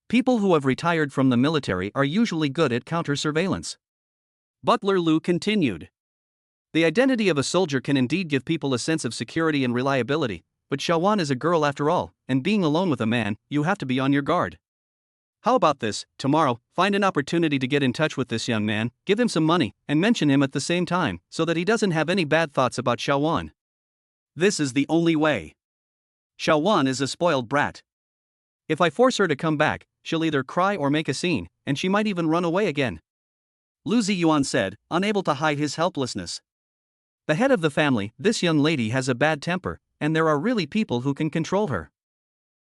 People who have retired from the military are usually good at counter-surveillance. Butler Lu continued. The identity of a soldier can indeed give people a sense of security and reliability, but Xiaowan is a girl after all, and being alone with a man, you have to be on your guard. How about this, tomorrow, find an opportunity to get in touch with this young man, give him some money, and mention him at the same time, so that he doesn't have any bad thoughts about Xiaowan. This is the only way. Xiaowan is a spoiled brat. If I force her to come back, she'll either cry or make a scene, and she might even run away again. Lu Ziyuan said, unable to hide his helplessness. The head of the family, this young lady has a bad temper, and there are really people who can control her.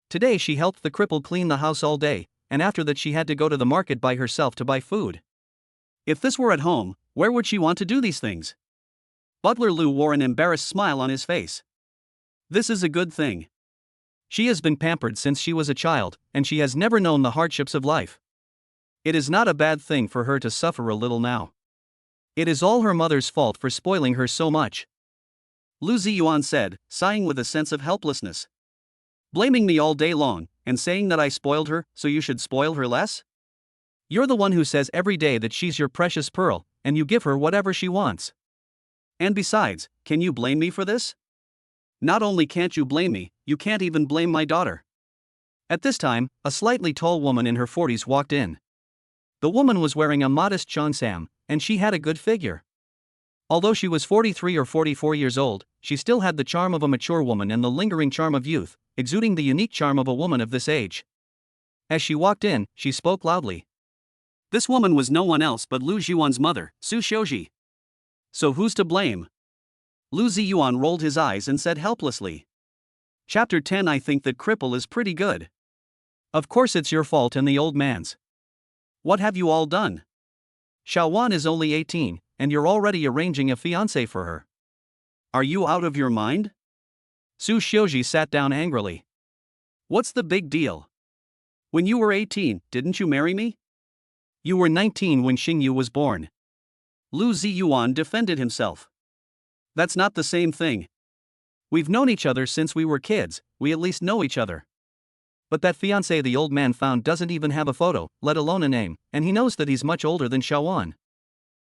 Today she helped the cripple clean the house all day, and after that she had to go to the market by herself to buy food. If this were at home, where would she want to do these things? Butler Lu wore an embarrassed smile on his face. This is a good thing. She has been pampered since she was a child, and she has never known the hardships of life. It is not a bad thing for her to suffer a little now. It is all her mother's fault for spoiling her so much. Lu Ziyuan said, sighing with a sense of helplessness. Blaming me all day long, and saying that I spoiled her, so you should spoil her less? You're the one who says every day that she's your precious pearl, and you give her whatever she wants. And besides, can you blame me for this? Not only can't you blame me, you can't even blame my daughter. At this time, a slightly tall woman in her 40s walked in. The woman was wearing a modest cheongsam, and she had a good figure. Although she was 43 or 44 years old, she still had the charm of a mature woman and the lingering charm of youth, exuding the unique charm of a woman of this age. As she walked in, she spoke loudly. This woman was no one else but Lu Ziyuan's mother, Su Xiuji. So who's to blame? Lu Ziyuan rolled his eyes and said helplessly. Chapter 10. I think that cripple is pretty good. Of course it's your fault and the old man's. What have you all done? Xiaowan is only 18, and you're already arranging a fiancé for her. Are you out of your mind? Su Xiuji sat down angrily. What's the big deal? When you were 18, didn't you marry me? You were 19 when Xingyu was born. Lu Ziyuan defended himself. That's not the same thing. We've known each other since we were kids, we at least know each other. But that fiancé the old man found doesn't even have a photo, let alone a name, and he knows that he's much older than Xiaowan.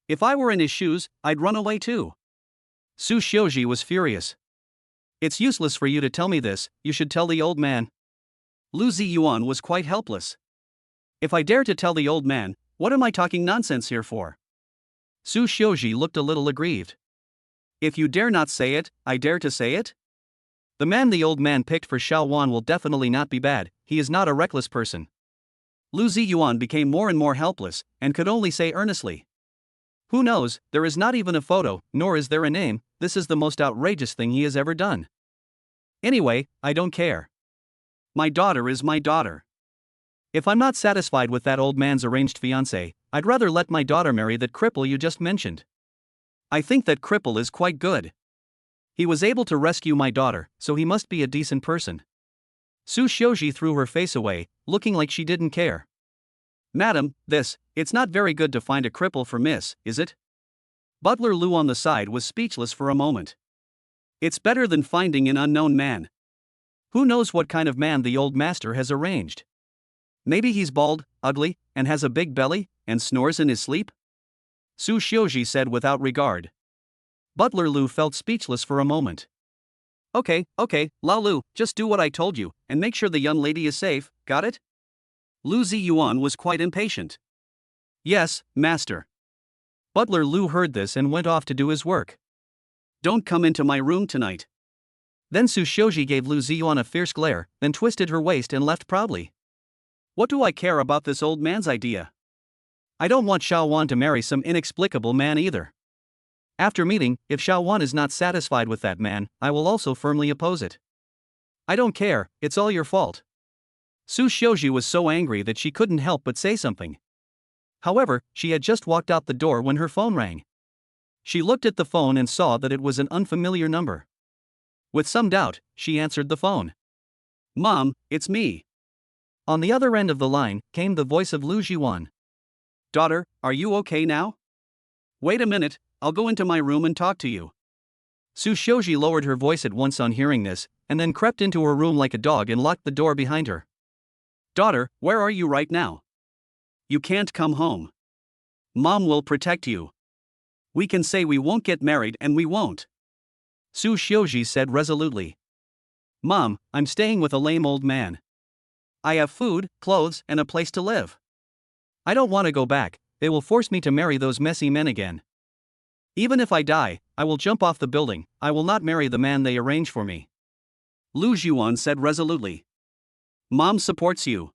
If I were in his shoes, I'd run away too. Su Xiuji was furious. It's useless for you to tell me this, you should tell the old man. Lu Ziyuan was quite helpless. If I dare to tell the old man, what am I talking nonsense here for? Su Xiuji looked a little aggrieved. If you dare not say it, I dare to say it? The man the old man picked for Xiaowan will definitely not be bad, he is not a reckless person. Lu Ziyuan became more and more helpless, and could only say earnestly. Who knows, there is not even a photo, nor is there a name, this is the most outrageous thing he has ever done. Anyway, I don't care. My daughter is my daughter. If I'm not satisfied with that old man's arranged fiancé, I'd rather let my daughter marry that cripple you just mentioned. I think that cripple is quite good. He was able to rescue my daughter, so he must be a decent person. Su Xiuji threw her face away, looking like she didn't care. Madam, it's not very good to find a cripple for Miss, is it? Butler Lu on the side was speechless for a moment. It's better than finding an unknown man. Who knows what kind of man the old master has arranged? Maybe he's bald, ugly, and has a big belly, and snores in his sleep? Su Xiuji said without regard. Butler Lu felt speechless for a moment. Okay, Lao Lu, just do what I told you, and make sure the young lady is safe, got it? Lu Ziyuan was quite impatient. Yes, master. Butler Lu heard this and went off to do his work. Don't come into my room tonight. Then Su Xiuji gave Lu Ziyuan a fierce glare, then twisted her waist and left proudly. What do I care about this old man's idea? I don't want Xiaowan to marry some inexplicable man either. After meeting, if Xiaowan is not satisfied with that man, I will also firmly oppose it. I don't care, it's all your fault. Su Xiuji was so angry that she couldn't help but say something. However, she had just walked out the door when her phone rang. She looked at the phone and saw that it was an unfamiliar number. With some doubt, she answered the phone. Mom, it's me. On the other end of the line came the voice of Lu Ziyuan. Daughter, are you okay now? Wait a minute, I'll go into my room and talk to you. Su Xiuji lowered her voice at once on hearing this, and then crept into her room like a dog and locked the door behind her. Daughter, where are you right now? You can't come home. Mom will protect you. We can say we won't get married and we won't. Su Xiuji said resolutely. Mom, I'm staying with a lame old man. I have food, clothes, and a place to live. I don't want to go back, they will force me to marry those messy men again. Even if I die, I will jump off the building, I will not marry the man they arrange for me. Lu Ziyuan said resolutely. Mom supports you.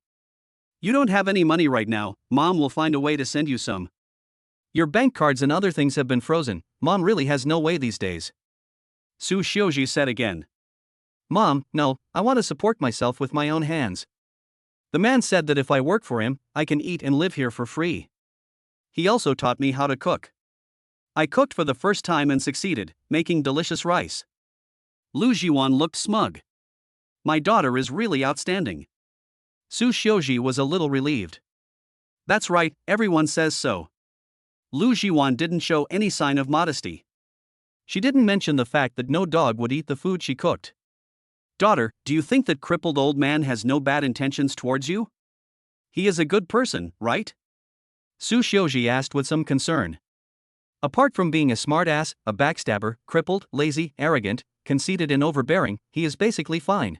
You don't have any money right now, Mom will find a way to send you some. Your bank cards and other things have been frozen, Mom really has no way these days. Su Xiuji said again. Mom, no, I want to support myself with my own hands. The man said that if I work for him, I can eat and live here for free. He also taught me how to cook. I cooked for the first time and succeeded, making delicious rice. Lu Jiwan looked smug. My daughter is really outstanding. Su Xiuji was a little relieved. That's right, everyone says so. Lu Jiwan didn't show any sign of modesty. She didn't mention the fact that no dog would eat the food she cooked. Daughter, do you think that crippled old man has no bad intentions towards you? He is a good person, right? Su Xiuji asked with some concern. Apart from being a smartass, a backstabber, crippled, lazy, arrogant, conceited and overbearing, he is basically fine.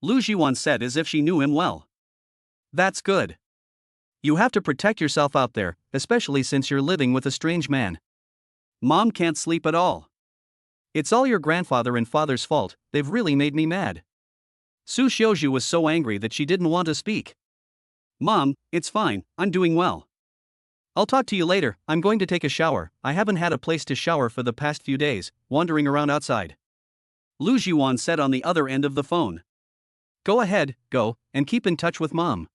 Lu Jiwan said as if she knew him well. That's good. You have to protect yourself out there, especially since you're living with a strange man. Mom can't sleep at all. It's all your grandfather and father's fault, they've really made me mad. Su Xiuji was so angry that she didn't want to speak. Mom, it's fine, I'm doing well. I'll talk to you later, I'm going to take a shower, I haven't had a place to shower for the past few days, wandering around outside. Lu Jiwan said on the other end of the phone. Go ahead, go, and keep in touch with Mom.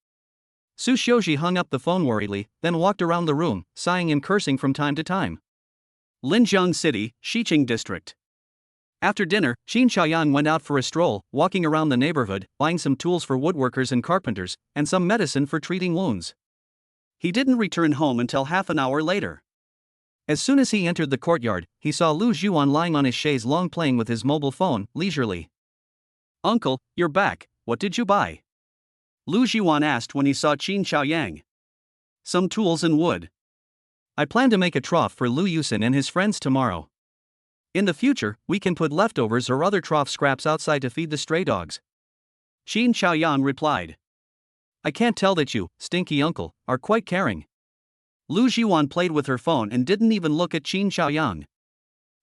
Su Xiuji hung up the phone worriedly, then walked around the room, sighing and cursing from time to time. Linjiang City, Xiqing District. After dinner, Qin Xiaoyang went out for a stroll, walking around the neighborhood, buying some tools for woodworkers and carpenters, and some medicine for treating wounds. He didn't return home until half an hour later. As soon as he entered the courtyard, he saw Lu Jiwan lying on his chaise longue playing with his mobile phone, leisurely. Uncle, you're back, what did you buy? Lu Jiwan asked when he saw Qin Xiaoyang. Some tools and wood. I plan to make a trough for Lu Yusin and his friends tomorrow. In the future, we can put leftovers or other trough scraps outside to feed the stray dogs. Qin Xiaoyang replied. I can't tell that you, stinky uncle, are quite caring. Lu Jiwan played with her phone and didn't even look at Qin Xiaoyang.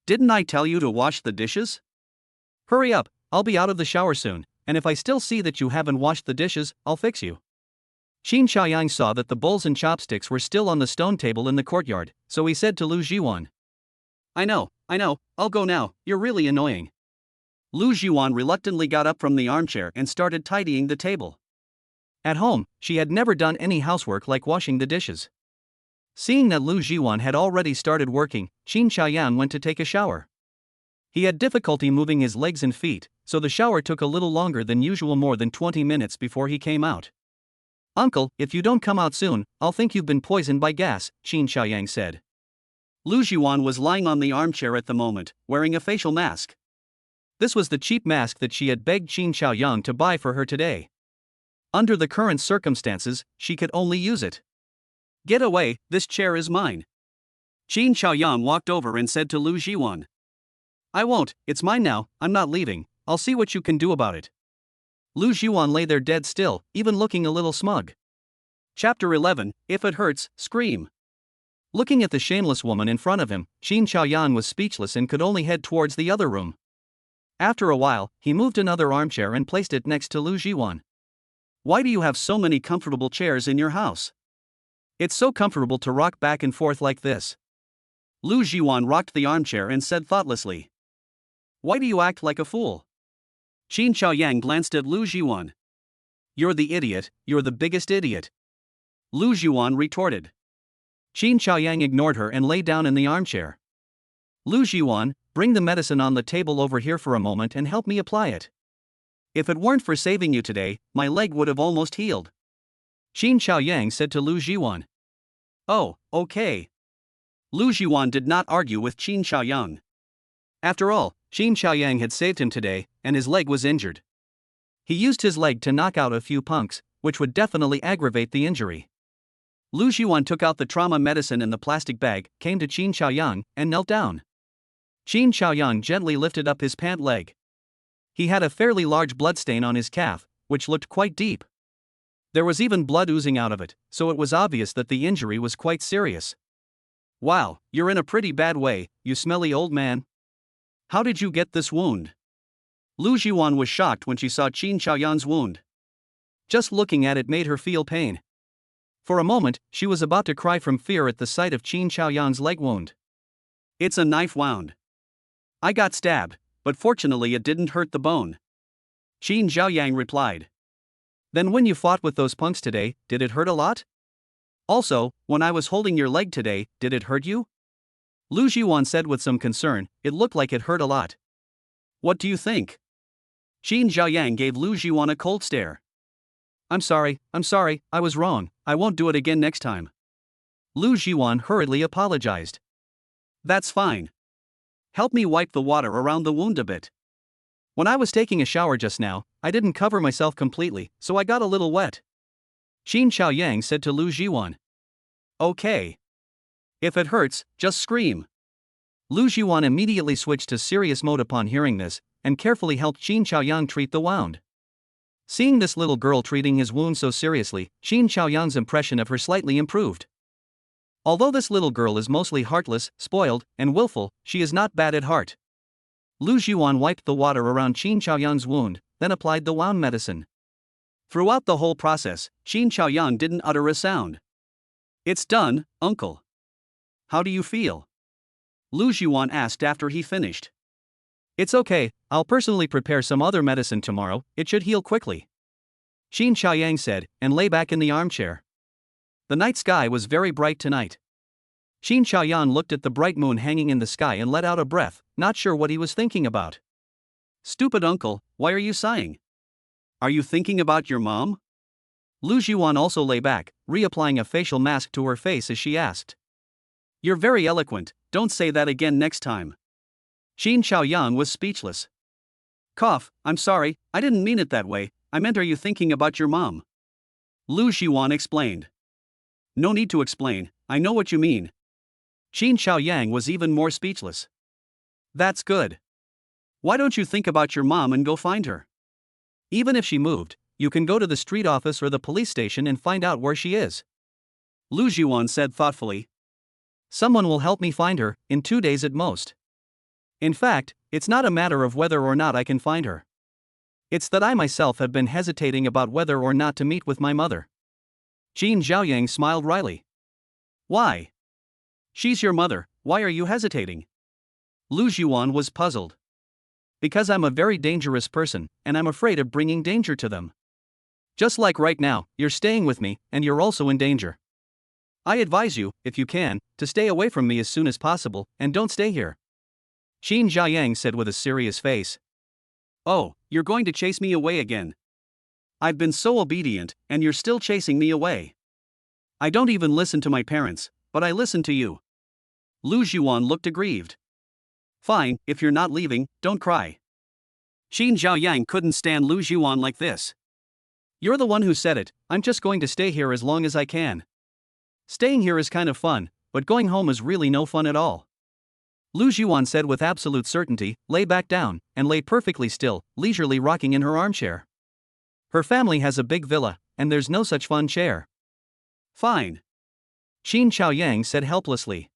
Didn't I tell you to wash the dishes? Hurry up, I'll be out of the shower soon, and if I still see that you haven't washed the dishes, I'll fix you. Qin Xiaoyang saw that the bowls and chopsticks were still on the stone table in the courtyard, so he said to Lu Jiwan. I know, I'll go now, you're really annoying. Lu Jiwan reluctantly got up from the armchair and started tidying the table. At home, she had never done any housework like washing the dishes. Seeing that Lu Jiwan had already started working, Qin Xiaoyang went to take a shower. He had difficulty moving his legs and feet, so the shower took a little longer than usual, more than 20 minutes before he came out. Uncle, if you don't come out soon, I'll think you've been poisoned by gas, Qin Xiaoyang said. Lu Jiwan was lying on the armchair at the moment, wearing a facial mask. This was the cheap mask that she had begged Qin Xiaoyang to buy for her today. Under the current circumstances, she could only use it. Get away, this chair is mine. Qin Xiaoyang walked over and said to Lu Jiwan. I won't, it's mine now, I'm not leaving, I'll see what you can do about it. Lu Jiwan lay there dead still, even looking a little smug. Chapter 11, If It Hurts, Scream. Looking at the shameless woman in front of him, Qin Xiaoyang was speechless and could only head towards the other room. After a while, he moved another armchair and placed it next to Lu Jiwan. Why do you have so many comfortable chairs in your house? It's so comfortable to rock back and forth like this. Lu Jiwan rocked the armchair and said thoughtlessly. Why do you act like a fool? Qin Xiaoyang glanced at Lu Jiwan. You're the idiot, you're the biggest idiot. Lu Jiwan retorted. Qin Xiaoyang ignored her and lay down in the armchair. Lu Jiwan, bring the medicine on the table over here for a moment and help me apply it. If it weren't for saving you today, my leg would have almost healed. Qin Xiaoyang said to Lu Jiwan. Oh, okay. Lu Jiwan did not argue with Qin Xiaoyang. After all, Qin Xiaoyang had saved him today, and his leg was injured. He used his leg to knock out a few punks, which would definitely aggravate the injury. Lu Jiwan took out the trauma medicine in the plastic bag, came to Qin Xiaoyang, and knelt down. Qin Xiaoyang gently lifted up his pant leg. He had a fairly large bloodstain on his calf, which looked quite deep. There was even blood oozing out of it, so it was obvious that the injury was quite serious. Wow, you're in a pretty bad way, you smelly old man. How did you get this wound? Lu Jiwan was shocked when she saw Qin Xiaoyang's wound. Just looking at it made her feel pain. For a moment, she was about to cry from fear at the sight of Qin Xiaoyang's leg wound. It's a knife wound. I got stabbed, but fortunately it didn't hurt the bone. Qin Xiaoyang replied. Then when you fought with those punks today, did it hurt a lot? Also, when I was holding your leg today, did it hurt you? Lu Jiwan said with some concern. It looked like it hurt a lot. What do you think? Qin Xiaoyang gave Lu Jiwan a cold stare. I'm sorry, I was wrong, I won't do it again next time. Lu Jiwan hurriedly apologized. That's fine. Help me wipe the water around the wound a bit. When I was taking a shower just now, I didn't cover myself completely, so I got a little wet. Qin Xiaoyang said to Lu Jiwan. Okay. If it hurts, just scream. Lu Jiwan immediately switched to serious mode upon hearing this, and carefully helped Qin Xiaoyang treat the wound. Seeing this little girl treating his wound so seriously, Qin Xiaoyang's impression of her slightly improved. Although this little girl is mostly heartless, spoiled, and willful, she is not bad at heart. Lu Jiwan wiped the water around Qin Xiaoyang's wound, then applied the wound medicine. Throughout the whole process, Qin Xiaoyang didn't utter a sound. It's done, uncle. How do you feel? Lu Jiwan asked after he finished. It's okay, I'll personally prepare some other medicine tomorrow, it should heal quickly. Qin Xiaoyang said, and lay back in the armchair. The night sky was very bright tonight. Qin Xiaoyang looked at the bright moon hanging in the sky and let out a breath, not sure what he was thinking about. Stupid uncle, why are you sighing? Are you thinking about your mom? Lu Jiwan also lay back, reapplying a facial mask to her face as she asked. You're very eloquent, don't say that again next time. Qin Xiaoyang was speechless. Cough, I'm sorry, I didn't mean it that way, I meant are you thinking about your mom? Lu Jiwan explained. No need to explain, I know what you mean. Qin Xiaoyang was even more speechless. That's good. Why don't you think about your mom and go find her? Even if she moved, you can go to the street office or the police station and find out where she is. Lu Jiwan said thoughtfully. Someone will help me find her, in 2 days at most. In fact, it's not a matter of whether or not I can find her. It's that I myself have been hesitating about whether or not to meet with my mother. Qin Xiaoyang smiled wryly. Why? She's your mother, why are you hesitating? Lu Jiwan was puzzled. Because I'm a very dangerous person, and I'm afraid of bringing danger to them. Just like right now, you're staying with me, and you're also in danger. I advise you, if you can, to stay away from me as soon as possible, and don't stay here. Qin Xiaoyang said with a serious face. Oh, you're going to chase me away again. I've been so obedient, and you're still chasing me away. I don't even listen to my parents, but I listen to you. Lu Jiwan looked aggrieved. Fine, if you're not leaving, don't cry. Qin Xiaoyang couldn't stand Lu Jiwan like this. You're the one who said it, I'm just going to stay here as long as I can. Staying here is kind of fun, but going home is really no fun at all. Lu Jiwan said with absolute certainty, lay back down, and lay perfectly still, leisurely rocking in her armchair. Her family has a big villa, and there's no such fun chair. Fine. Qin Xiaoyang said helplessly.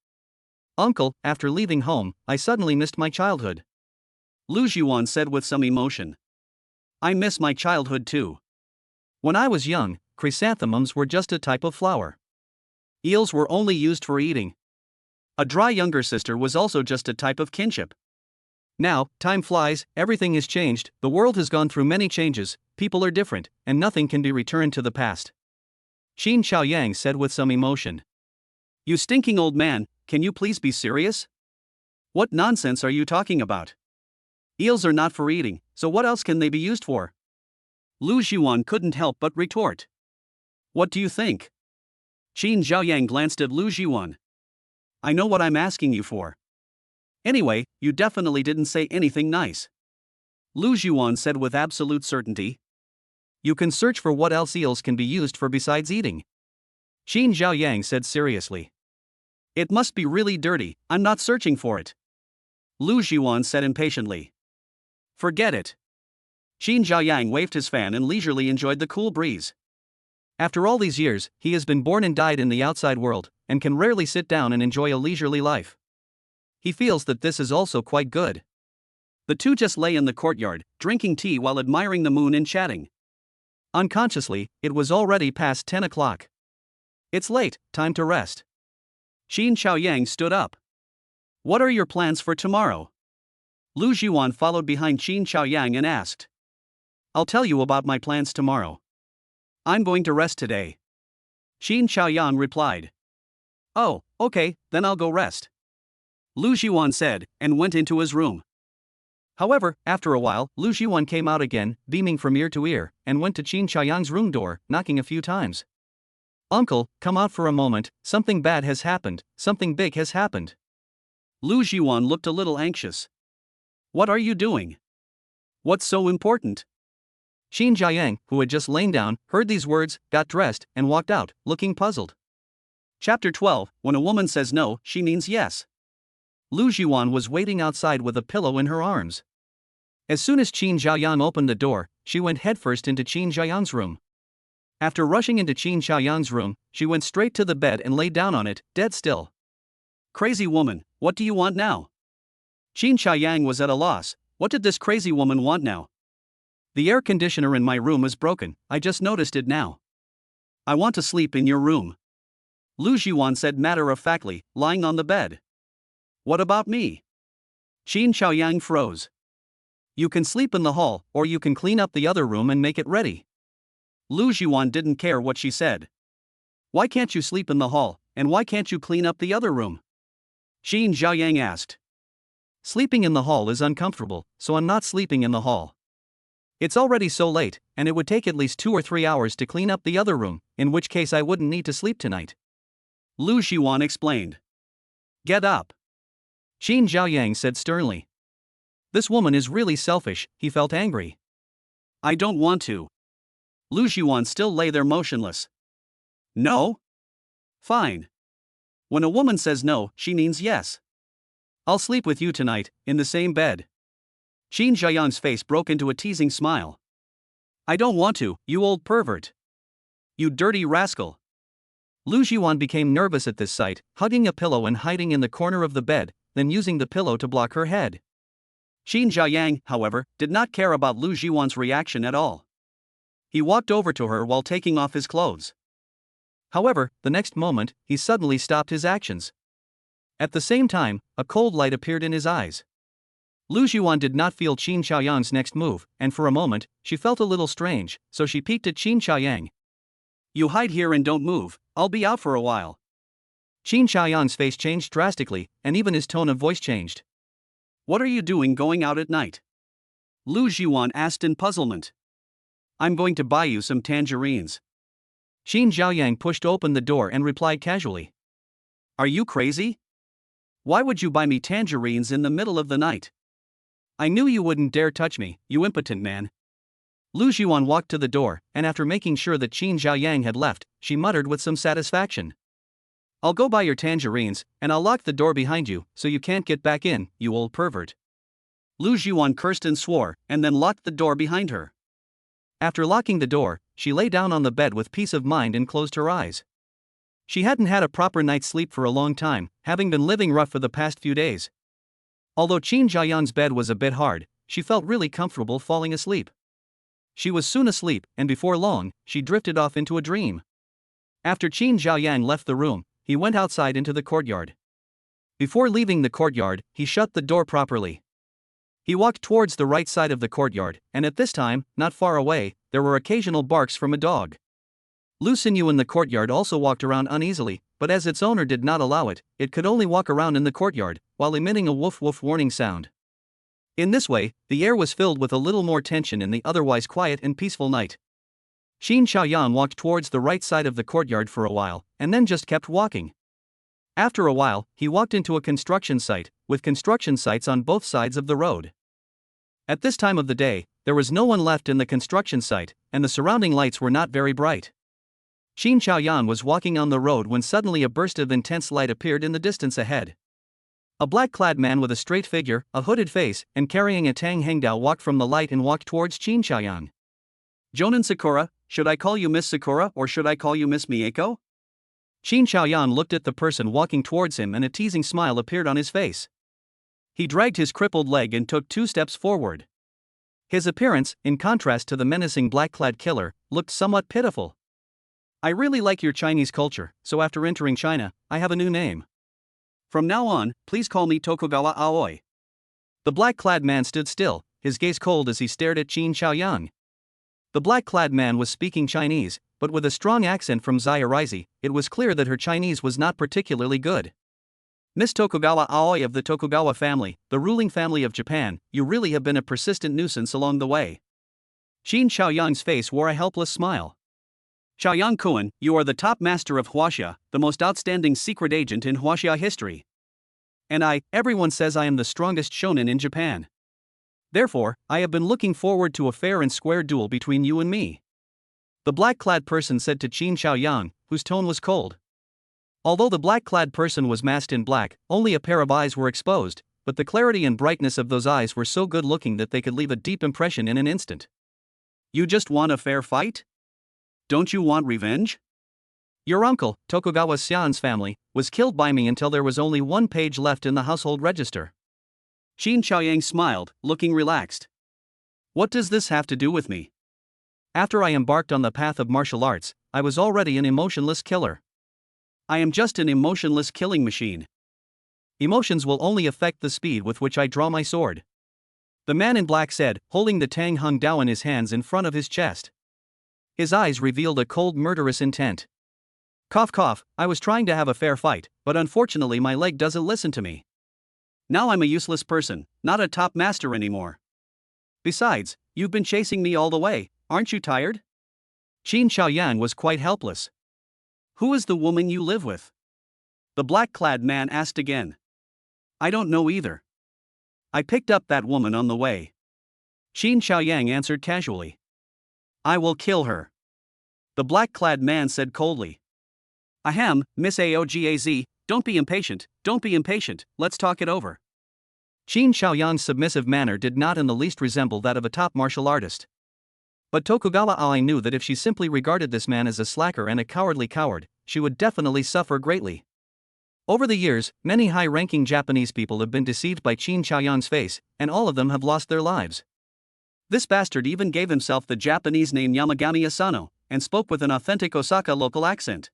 Uncle, after leaving home, I suddenly missed my childhood. Lu Jiwan said with some emotion. I miss my childhood too. When I was young, chrysanthemums were just a type of flower. Eels were only used for eating. A dry younger sister was also just a type of kinship. Now, time flies, everything has changed, the world has gone through many changes, people are different, and nothing can be returned to the past. Qin Xiaoyang said with some emotion. You stinking old man, can you please be serious? What nonsense are you talking about? Eels are not for eating, so what else can they be used for? Lu Jiwan couldn't help but retort. What do you think? Qin Xiaoyang glanced at Lu Jiwan. I know what I'm asking you for. Anyway, you definitely didn't say anything nice. Lu Jiwan said with absolute certainty. You can search for what else eels can be used for besides eating. Qin Xiaoyang said seriously. It must be really dirty, I'm not searching for it. Lu Jiwan said impatiently. Forget it. Qin Xiaoyang waved his fan and leisurely enjoyed the cool breeze. After all these years, he has been born and died in the outside world, and can rarely sit down and enjoy a leisurely life. He feels that this is also quite good. The two just lay in the courtyard, drinking tea while admiring the moon and chatting. Unconsciously, it was already past 10 o'clock. It's late, time to rest. Qin Xiaoyang stood up. What are your plans for tomorrow? Lu Jiwan followed behind Qin Xiaoyang and asked. I'll tell you about my plans tomorrow. I'm going to rest today. Qin Xiaoyang replied. Oh, okay, then I'll go rest. Lu Jiwan said, and went into his room. However, after a while, Lu Jiwan came out again, beaming from ear to ear, and went to Qin Xiaoyang's room door, knocking a few times. "Uncle, come out for a moment, something bad has happened, something big has happened." Lu Jiwan looked a little anxious. "What are you doing? What's so important?" Qin Xiaoyang, who had just lain down, heard these words, got dressed, and walked out, looking puzzled. Chapter 12, When a woman says no, she means yes. Lu Jiwan was waiting outside with a pillow in her arms. As soon as Qin Xiaoyang opened the door, she went headfirst into Qin Xiaoyang's room. After rushing into Qin Xiaoyang's room, she went straight to the bed and lay down on it, dead still. "Crazy woman, what do you want now?" Qin Xiaoyang was at a loss. What did this crazy woman want now? "The air conditioner in my room is broken, I just noticed it now. I want to sleep in your room," Lu Jiwan said matter-of-factly, lying on the bed. "What about me?" Qin Xiaoyang froze. "You can sleep in the hall, or you can clean up the other room and make it ready." Lu Jiwan didn't care what she said. "Why can't you sleep in the hall, and why can't you clean up the other room?" Qin Xiaoyang asked. "Sleeping in the hall is uncomfortable, so I'm not sleeping in the hall. It's already so late, and it would take at least 2 or 3 hours to clean up the other room, in which case I wouldn't need to sleep tonight," Lu Jiwan explained. "Get up," Qin Xiaoyang said sternly. This woman is really selfish, he felt angry. "I don't want to." Lu Jiwan still lay there motionless. "No? Fine. When a woman says no, she means yes. I'll sleep with you tonight, in the same bed." Qin Xiaoyang's face broke into a teasing smile. "I don't want to, you old pervert. You dirty rascal." Lu Jiwan became nervous at this sight, hugging a pillow and hiding in the corner of the bed, then using the pillow to block her head. Qin Xiaoyang, however, did not care about Lu Jiwan's reaction at all. He walked over to her while taking off his clothes. However, the next moment, he suddenly stopped his actions. At the same time, a cold light appeared in his eyes. Lu Jiwan did not feel Qin Xiaoyang's next move, and for a moment, she felt a little strange, so she peeked at Qin Xiaoyang. "You hide here and don't move, I'll be out for a while." Qin Xiaoyang's face changed drastically, and even his tone of voice changed. "What are you doing going out at night?" Lu Jiwan asked in puzzlement. "I'm going to buy you some tangerines." Qin Xiaoyang pushed open the door and replied casually. "Are you crazy? Why would you buy me tangerines in the middle of the night? I knew you wouldn't dare touch me, you impotent man." Lu Jiwan walked to the door, and after making sure that Qin Xiaoyang had left, she muttered with some satisfaction. "I'll go buy your tangerines, and I'll lock the door behind you, so you can't get back in, you old pervert." Lu Jiwan cursed and swore, and then locked the door behind her. After locking the door, she lay down on the bed with peace of mind and closed her eyes. She hadn't had a proper night's sleep for a long time, having been living rough for the past few days. Although Qin Xiaoyang's bed was a bit hard, she felt really comfortable falling asleep. She was soon asleep, and before long, she drifted off into a dream. After Qin Xiaoyang left the room, he went outside into the courtyard. Before leaving the courtyard, he shut the door properly. He walked towards the right side of the courtyard, and at this time, not far away, there were occasional barks from a dog. Lu Xinyu in the courtyard also walked around uneasily, but as its owner did not allow it, it could only walk around in the courtyard, while emitting a woof-woof warning sound. In this way, the air was filled with a little more tension in the otherwise quiet and peaceful night. Qin Xiaoyang walked towards the right side of the courtyard for a while, and then just kept walking. After a while, he walked into a construction site, with construction sites on both sides of the road. At this time of the day, there was no one left in the construction site, and the surrounding lights were not very bright. Qin Xiaoyang was walking on the road when suddenly a burst of intense light appeared in the distance ahead. A black-clad man with a straight figure, a hooded face, and carrying a Tang Hengdao walked from the light and walked towards Qin Xiaoyang. "Jonan Sakura, should I call you Miss Sakura or should I call you Miss Miyako?" Qin Xiaoyang looked at the person walking towards him and a teasing smile appeared on his face. He dragged his crippled leg and took 2 steps forward. His appearance, in contrast to the menacing black-clad killer, looked somewhat pitiful. "I really like your Chinese culture, so after entering China, I have a new name. From now on, please call me Tokugawa Aoi." The black-clad man stood still, his gaze cold as he stared at Qin Xiaoyang. The black-clad man was speaking Chinese, but with a strong accent from Xia Rizi, it was clear that her Chinese was not particularly good. Miss Tokugawa Aoi of the Tokugawa family, the ruling family of Japan, you really have been a persistent nuisance along the way. Qin Xiaoyang's face wore a helpless smile. Xiaoyang-kun, you are the top master of Huaxia, the most outstanding secret agent in Huaxia history. And everyone says I am the strongest shonen in Japan. Therefore, I have been looking forward to a fair and square duel between you and me. The black-clad person said to Qin Xiaoyang, whose tone was cold. Although the black-clad person was masked in black, only a pair of eyes were exposed, but the clarity and brightness of those eyes were so good-looking that they could leave a deep impression in an instant. You just want a fair fight? Don't you want revenge? Your uncle, Tokugawa Xian's family, was killed by me until there was only one page left in the household register. Qin Xiaoyang smiled, looking relaxed. What does this have to do with me? After I embarked on the path of martial arts, I was already an emotionless killer. I am just an emotionless killing machine. Emotions will only affect the speed with which I draw my sword. The man in black said, holding the Tang Hung Dao in his hands in front of his chest. His eyes revealed a cold, murderous intent. Cough cough, I was trying to have a fair fight, but unfortunately my leg doesn't listen to me. Now I'm a useless person, not a top master anymore. Besides, you've been chasing me all the way, aren't you tired? Qin Xiaoyang was quite helpless. Who is the woman you live with? The black-clad man asked again. I don't know either. I picked up that woman on the way. Qin Xiaoyang answered casually. I will kill her. The black-clad man said coldly. Ahem, Miss Aogaz, don't be impatient, let's talk it over. Qin Xiaoyang's submissive manner did not in the least resemble that of a top martial artist. But Tokugawa Ai knew that if she simply regarded this man as a slacker and a cowardly coward, she would definitely suffer greatly. Over the years, many high-ranking Japanese people have been deceived by Qin Xiaoyang's face, and all of them have lost their lives. This bastard even gave himself the Japanese name Yamagami Asano, and spoke with an authentic Osaka local accent.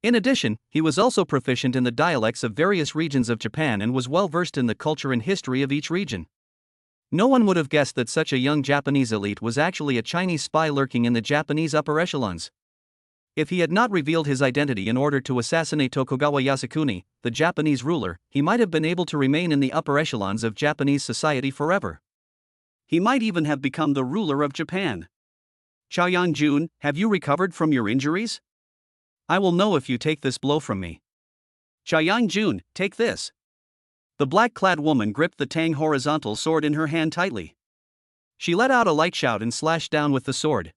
In addition, he was also proficient in the dialects of various regions of Japan and was well versed in the culture and history of each region. No one would have guessed that such a young Japanese elite was actually a Chinese spy lurking in the Japanese upper echelons. If he had not revealed his identity in order to assassinate Tokugawa Yasukuni, the Japanese ruler, he might have been able to remain in the upper echelons of Japanese society forever. He might even have become the ruler of Japan. Xiaoyang-jun, have you recovered from your injuries? I will know if you take this blow from me. Xiaoyang-jun, take this. The black-clad woman gripped the Tang horizontal sword in her hand tightly. She let out a light shout and slashed down with the sword.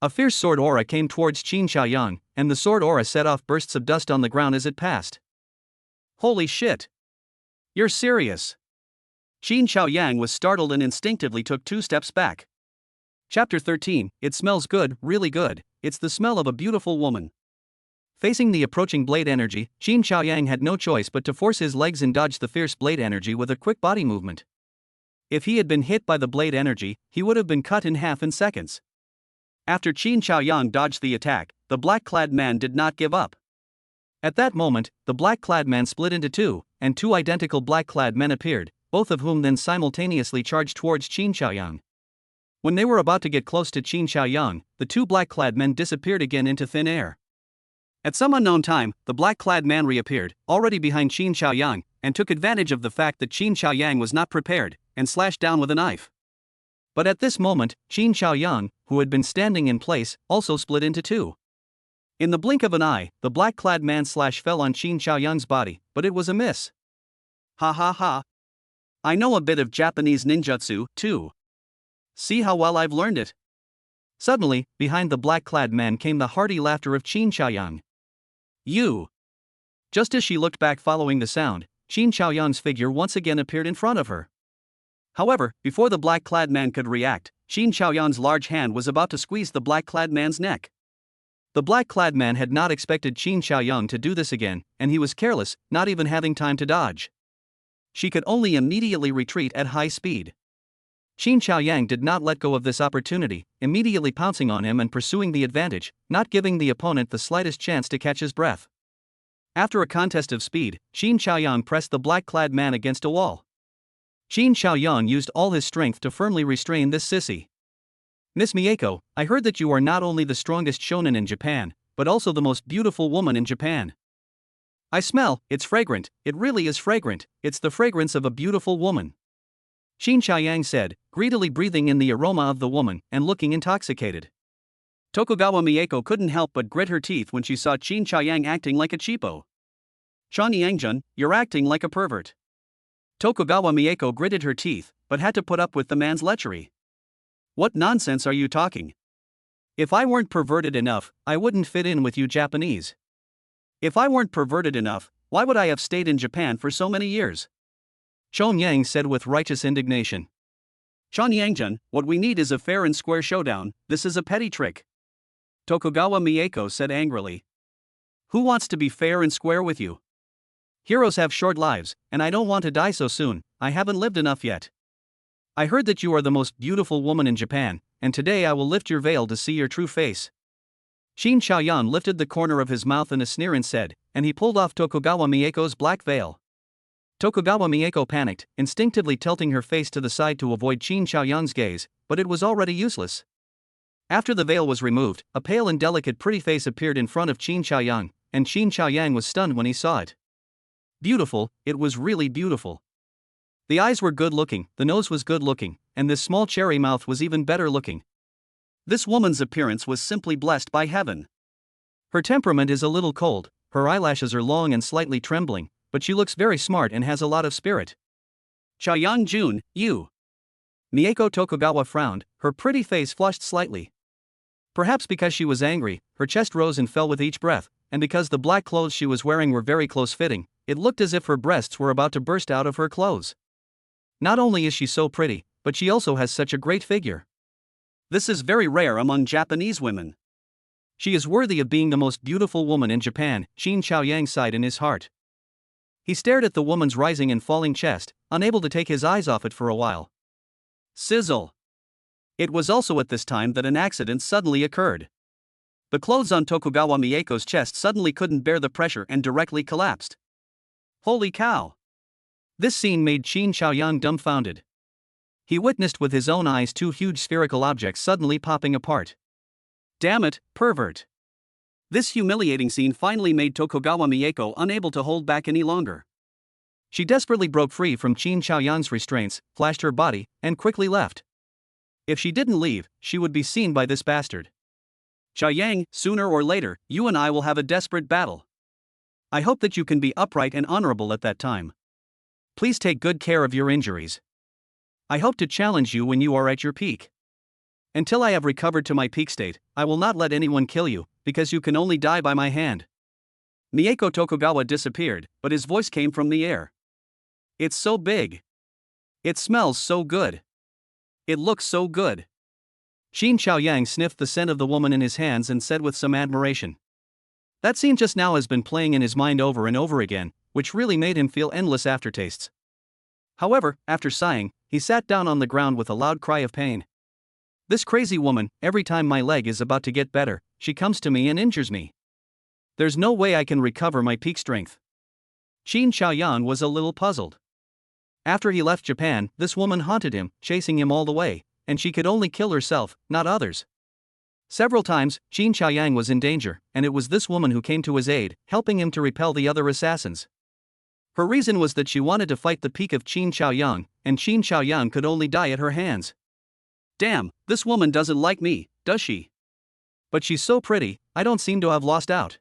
A fierce sword aura came towards Qin Xiaoyang, and the sword aura set off bursts of dust on the ground as it passed. Holy shit! You're serious? Qin Xiaoyang was startled and instinctively took 2 steps back. Chapter 13, It smells good, really good, it's the smell of a beautiful woman. Facing the approaching blade energy, Qin Xiaoyang had no choice but to force his legs and dodge the fierce blade energy with a quick body movement. If he had been hit by the blade energy, he would have been cut in half in seconds. After Qin Xiaoyang dodged the attack, the black-clad man did not give up. At that moment, the black-clad man split into two, and 2 identical black-clad men appeared, both of whom then simultaneously charged towards Qin Xiaoyang. When they were about to get close to Qin Xiaoyang, the 2 black-clad men disappeared again into thin air. At some unknown time, the black-clad man reappeared, already behind Qin Xiaoyang, and took advantage of the fact that Qin Xiaoyang was not prepared, and slashed down with a knife. But at this moment, Qin Xiaoyang, who had been standing in place, also split into 2. In the blink of an eye, the black-clad man fell on Qin Xiaoyang's body, but it was a miss. Ha ha ha. I know a bit of Japanese ninjutsu, too. See how well I've learned it. Suddenly, behind the black-clad man came the hearty laughter of Qin Xiaoyang. You! Just as she looked back following the sound, Qin Xiaoyang's figure once again appeared in front of her. However, before the black-clad man could react, Qin Xiaoyang's large hand was about to squeeze the black-clad man's neck. The black-clad man had not expected Qin Xiaoyang to do this again, and he was careless, not even having time to dodge. She could only immediately retreat at high speed. Qin Xiaoyang did not let go of this opportunity, immediately pouncing on him and pursuing the advantage, not giving the opponent the slightest chance to catch his breath. After a contest of speed, Qin Xiaoyang pressed the black-clad man against a wall. Qin Xiaoyang used all his strength to firmly restrain this sissy. Miss Mieko, I heard that you are not only the strongest shonen in Japan, but also the most beautiful woman in Japan. I smell, it's fragrant, it really is fragrant, it's the fragrance of a beautiful woman. Qin Xiaoyang said, greedily breathing in the aroma of the woman and looking intoxicated. Tokugawa Mieko couldn't help but grit her teeth when she saw Qin Xiaoyang acting like a cheapo. Shan Yangjun, you're acting like a pervert. Tokugawa Mieko gritted her teeth, but had to put up with the man's lechery. What nonsense are you talking? If I weren't perverted enough, I wouldn't fit in with you Japanese. If I weren't perverted enough, why would I have stayed in Japan for so many years? Shom Yang said with righteous indignation. Shan Yangjun, what we need is a fair and square showdown, this is a petty trick. Tokugawa Mieko said angrily. Who wants to be fair and square with you? Heroes have short lives, and I don't want to die so soon, I haven't lived enough yet. I heard that you are the most beautiful woman in Japan, and today I will lift your veil to see your true face. Qin Xiaoyan lifted the corner of his mouth in a sneer and said, and he pulled off Tokugawa Mieko's black veil. Tokugawa Mieko panicked, instinctively tilting her face to the side to avoid Qin Xiaoyan's gaze, but it was already useless. After the veil was removed, a pale and delicate pretty face appeared in front of Qin Xiaoyang, and Qin Xiaoyang was stunned when he saw it. Beautiful, it was really beautiful. The eyes were good looking, the nose was good looking, and this small cherry mouth was even better looking. This woman's appearance was simply blessed by heaven. Her temperament is a little cold, her eyelashes are long and slightly trembling, but she looks very smart and has a lot of spirit. Xiaoyang Jun, you. Mieko Tokugawa frowned, her pretty face flushed slightly. Perhaps because she was angry, her chest rose and fell with each breath, and because the black clothes she was wearing were very close-fitting, it looked as if her breasts were about to burst out of her clothes. Not only is she so pretty, but she also has such a great figure. This is very rare among Japanese women. She is worthy of being the most beautiful woman in Japan, Qin Xiaoyang sighed in his heart. He stared at the woman's rising and falling chest, unable to take his eyes off it for a while. Sizzle! It was also at this time that an accident suddenly occurred. The clothes on Tokugawa Mieko's chest suddenly couldn't bear the pressure and directly collapsed. Holy cow! This scene made Qin Xiaoyang dumbfounded. He witnessed with his own eyes two huge spherical objects suddenly popping apart. Damn it, pervert! This humiliating scene finally made Tokugawa Mieko unable to hold back any longer. She desperately broke free from Qin Xiaoyang's restraints, flashed her body, and quickly left. If she didn't leave, she would be seen by this bastard. Xiaoyang, sooner or later, you and I will have a desperate battle. I hope that you can be upright and honorable at that time. Please take good care of your injuries. I hope to challenge you when you are at your peak. Until I have recovered to my peak state, I will not let anyone kill you, because you can only die by my hand. Mieko Tokugawa disappeared, but his voice came from the air. It's so big. It smells so good. It looks so good. Qin Xiaoyang sniffed the scent of the woman in his hands and said with some admiration. That scene just now has been playing in his mind over and over again, which really made him feel endless aftertastes. However, after sighing, he sat down on the ground with a loud cry of pain. This crazy woman, every time my leg is about to get better, she comes to me and injures me. There's no way I can recover my peak strength. Qin Xiaoyang was a little puzzled. After he left Japan, this woman haunted him, chasing him all the way, and she could only kill herself, not others. Several times, Qin Xiaoyang was in danger, and it was this woman who came to his aid, helping him to repel the other assassins. Her reason was that she wanted to fight the peak of Qin Xiaoyang, and Qin Xiaoyang could only die at her hands. Damn, this woman doesn't like me, does she? But she's so pretty, I don't seem to have lost out.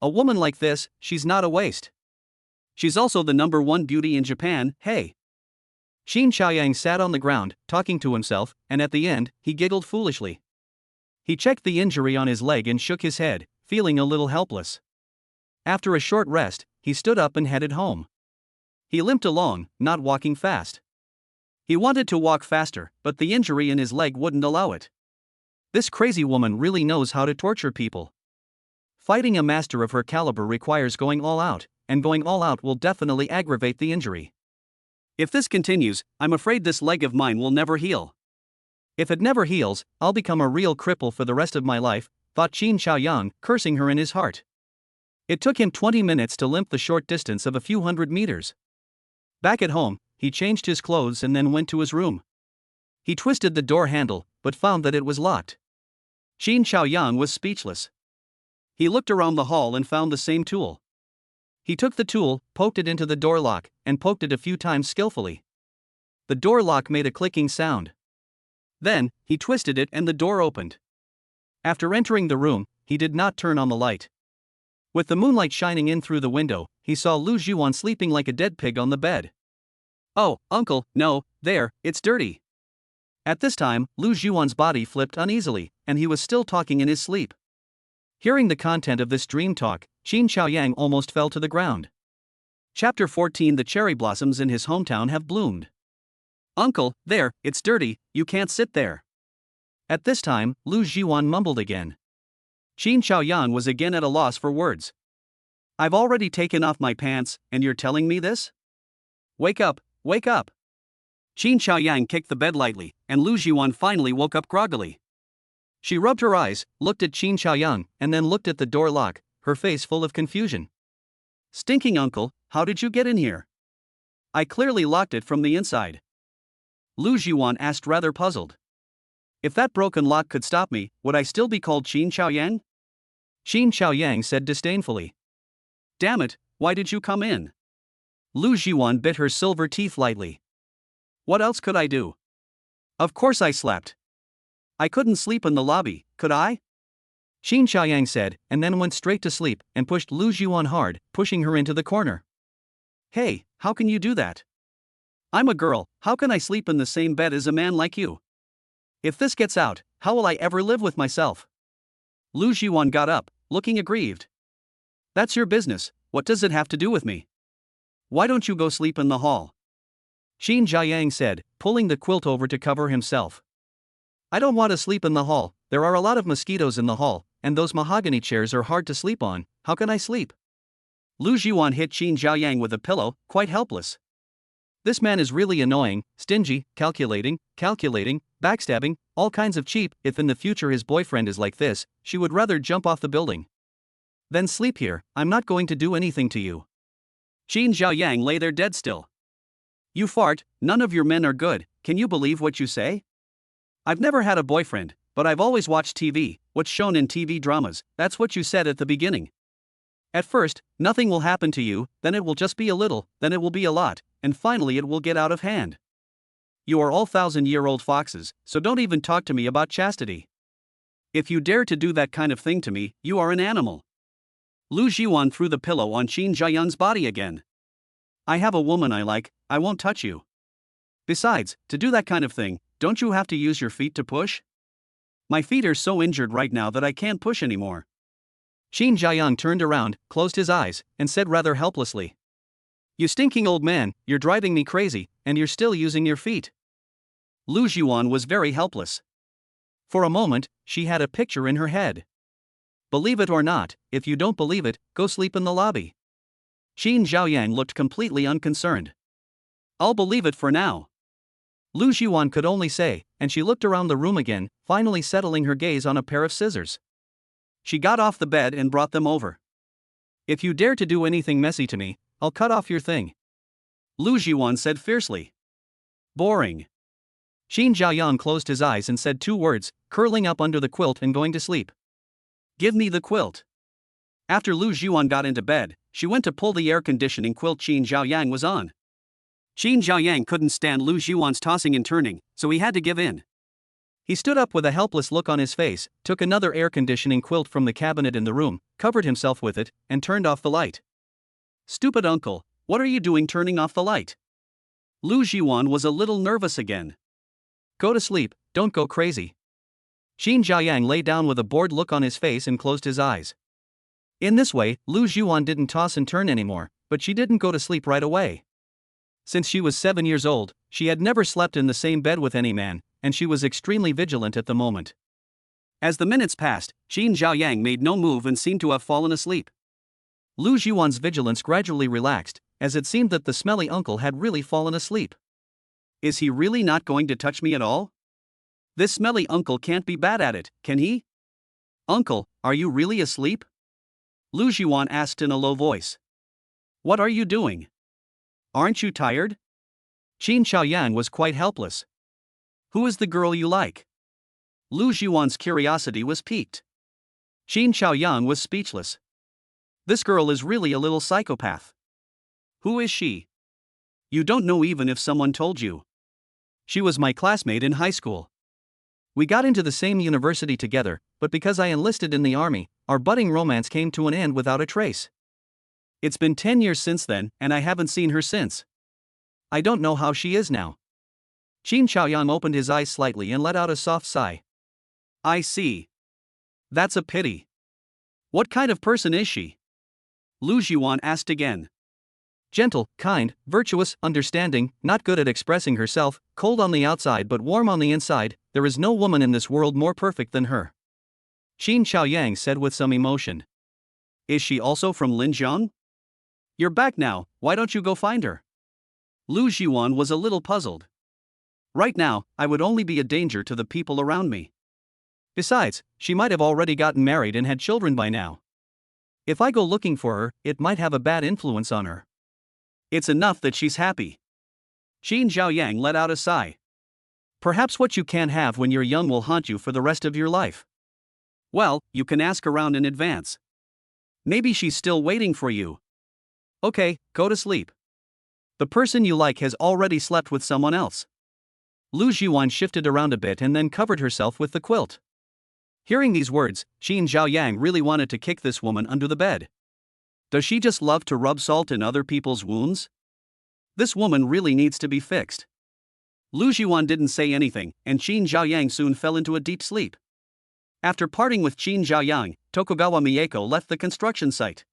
A woman like this, she's not a waste. She's also the #1 beauty in Japan, hey. Qin Xiaoyang sat on the ground, talking to himself, and at the end, he giggled foolishly. He checked the injury on his leg and shook his head, feeling a little helpless. After a short rest, he stood up and headed home. He limped along, not walking fast. He wanted to walk faster, but the injury in his leg wouldn't allow it. This crazy woman really knows how to torture people. Fighting a master of her caliber requires going all out, and going all out will definitely aggravate the injury. If this continues, I'm afraid this leg of mine will never heal. If it never heals, I'll become a real cripple for the rest of my life, thought Qin Xiaoyang, cursing her in his heart. It took him 20 minutes to limp the short distance of a few hundred meters. Back at home, he changed his clothes and then went to his room. He twisted the door handle, but found that it was locked. Qin Xiaoyang was speechless. He looked around the hall and found the same tool. He took the tool, poked it into the door lock, and poked it a few times skillfully. The door lock made a clicking sound. Then, he twisted it and the door opened. After entering the room, he did not turn on the light. With the moonlight shining in through the window, he saw Lu Zhiwan sleeping like a dead pig on the bed. "Oh, uncle, no, there, it's dirty." At this time, Lu Zhiwan's body flipped uneasily, and he was still talking in his sleep. Hearing the content of this dream talk, Qin Xiaoyang almost fell to the ground. Chapter 14. The cherry blossoms in his hometown have bloomed. "Uncle, there, it's dirty, you can't sit there." At this time, Lu Zhiwan mumbled again. Qin Xiaoyang was again at a loss for words. "I've already taken off my pants, and you're telling me this? Wake up, wake up." Qin Xiaoyang kicked the bed lightly, and Lu Zhiwan finally woke up groggily. She rubbed her eyes, looked at Qin Xiaoyang, and then looked at the door lock, her face full of confusion. "Stinking uncle, how did you get in here?" "I clearly locked it from the inside." Lu Zhiwan asked, rather puzzled. "If that broken lock could stop me, would I still be called Qin Xiaoyang?" Qin Xiaoyang said disdainfully. "Damn it, why did you come in?" Lu Zhiwan bit her silver teeth lightly. "What else could I do? Of course I slept. I couldn't sleep in the lobby, could I?" Qin Xiaoyang said, and then went straight to sleep and pushed Lu Zhiwan hard, pushing her into the corner. "Hey, how can you do that? I'm a girl, how can I sleep in the same bed as a man like you? If this gets out, how will I ever live with myself?" Lu Zhiwan got up, looking aggrieved. "That's your business, what does it have to do with me? Why don't you go sleep in the hall?" Qin Xiaoyang said, pulling the quilt over to cover himself. "I don't want to sleep in the hall, there are a lot of mosquitoes in the hall, and those mahogany chairs are hard to sleep on, how can I sleep?" Lu Zhiwan hit Qin Xiaoyang with a pillow, quite helpless. This man is really annoying, stingy, calculating, backstabbing, all kinds of cheap. If in the future his boyfriend is like this, she would rather jump off the building. "Then sleep here, I'm not going to do anything to you." Qin Xiaoyang lay there dead still. "You fart, none of your men are good, can you believe what you say? I've never had a boyfriend, but I've always watched TV, what's shown in TV dramas, that's what you said at the beginning. At first, nothing will happen to you, then it will just be a little, then it will be a lot, and finally it will get out of hand. You are all 1,000-year-old foxes, so don't even talk to me about chastity. If you dare to do that kind of thing to me, you are an animal." Lu Zhiwan threw the pillow on Qin Xiaoyang's body again. "I have a woman I like, I won't touch you. Besides, to do that kind of thing, don't you have to use your feet to push? My feet are so injured right now that I can't push anymore." Qin Xiaoyang turned around, closed his eyes, and said rather helplessly. "You stinking old man, you're driving me crazy, and you're still using your feet." Lu Zhiwan was very helpless. For a moment, she had a picture in her head. "Believe it or not, if you don't believe it, go sleep in the lobby." Qin Xiaoyang looked completely unconcerned. "I'll believe it for now." Lu Zhiwan could only say, and she looked around the room again, finally settling her gaze on a pair of scissors. She got off the bed and brought them over. "If you dare to do anything messy to me, I'll cut off your thing," Lu Zhiwan said fiercely. "Boring." Qin Xiaoyang closed his eyes and said two words, curling up under the quilt and going to sleep. "Give me the quilt." After Lu Zhiwan got into bed, she went to pull the air conditioning quilt Qin Xiaoyang was on. Qin Xiaoyang couldn't stand Lu Zhiwan's tossing and turning, so he had to give in. He stood up with a helpless look on his face, took another air conditioning quilt from the cabinet in the room, covered himself with it, and turned off the light. "Stupid uncle, what are you doing turning off the light?" Lu Zhiwan was a little nervous again. "Go to sleep, don't go crazy." Qin Xiaoyang lay down with a bored look on his face and closed his eyes. In this way, Lu Zhiwan didn't toss and turn anymore, but she didn't go to sleep right away. Since she was 7 years old, she had never slept in the same bed with any man, and she was extremely vigilant at the moment. As the minutes passed, Qin Xiaoyang made no move and seemed to have fallen asleep. Lu Zhiwan's vigilance gradually relaxed, as it seemed that the smelly uncle had really fallen asleep. "Is he really not going to touch me at all? This smelly uncle can't be bad at it, can he? Uncle, are you really asleep?" Lu Zhiwan asked in a low voice. "What are you doing? Aren't you tired?" Qin Xiaoyang was quite helpless. "Who is the girl you like?" Lu Zhiwan's curiosity was piqued. Qin Xiaoyang was speechless. This girl is really a little psychopath. Who is she? You don't know even if someone told you. She was my classmate in high school. We got into the same university together, but because I enlisted in the army, our budding romance came to an end without a trace. It's been 10 years since then, and I haven't seen her since. I don't know how she is now. Qin Xiaoyang opened his eyes slightly and let out a soft sigh. I see. That's a pity. What kind of person is she? Lu Zhuan asked again. Gentle, kind, virtuous, understanding, not good at expressing herself, cold on the outside but warm on the inside, there is no woman in this world more perfect than her. Qin Xiaoyang said with some emotion. Is she also from Linjiang? You're back now, why don't you go find her? Lu Zhuan was a little puzzled. Right now, I would only be a danger to the people around me. Besides, she might have already gotten married and had children by now. If I go looking for her, it might have a bad influence on her. It's enough that she's happy. Qin Xiaoyang let out a sigh. Perhaps what you can't have when you're young will haunt you for the rest of your life. Well, you can ask around in advance. Maybe she's still waiting for you. Okay, go to sleep. The person you like has already slept with someone else. Lu Zhuan shifted around a bit and then covered herself with the quilt. Hearing these words, Qin Xiaoyang really wanted to kick this woman under the bed. Does she just love to rub salt in other people's wounds? This woman really needs to be fixed. Lu Zhuan didn't say anything, and Qin Xiaoyang soon fell into a deep sleep. After parting with Qin Xiaoyang, Tokugawa Mieko left the construction site.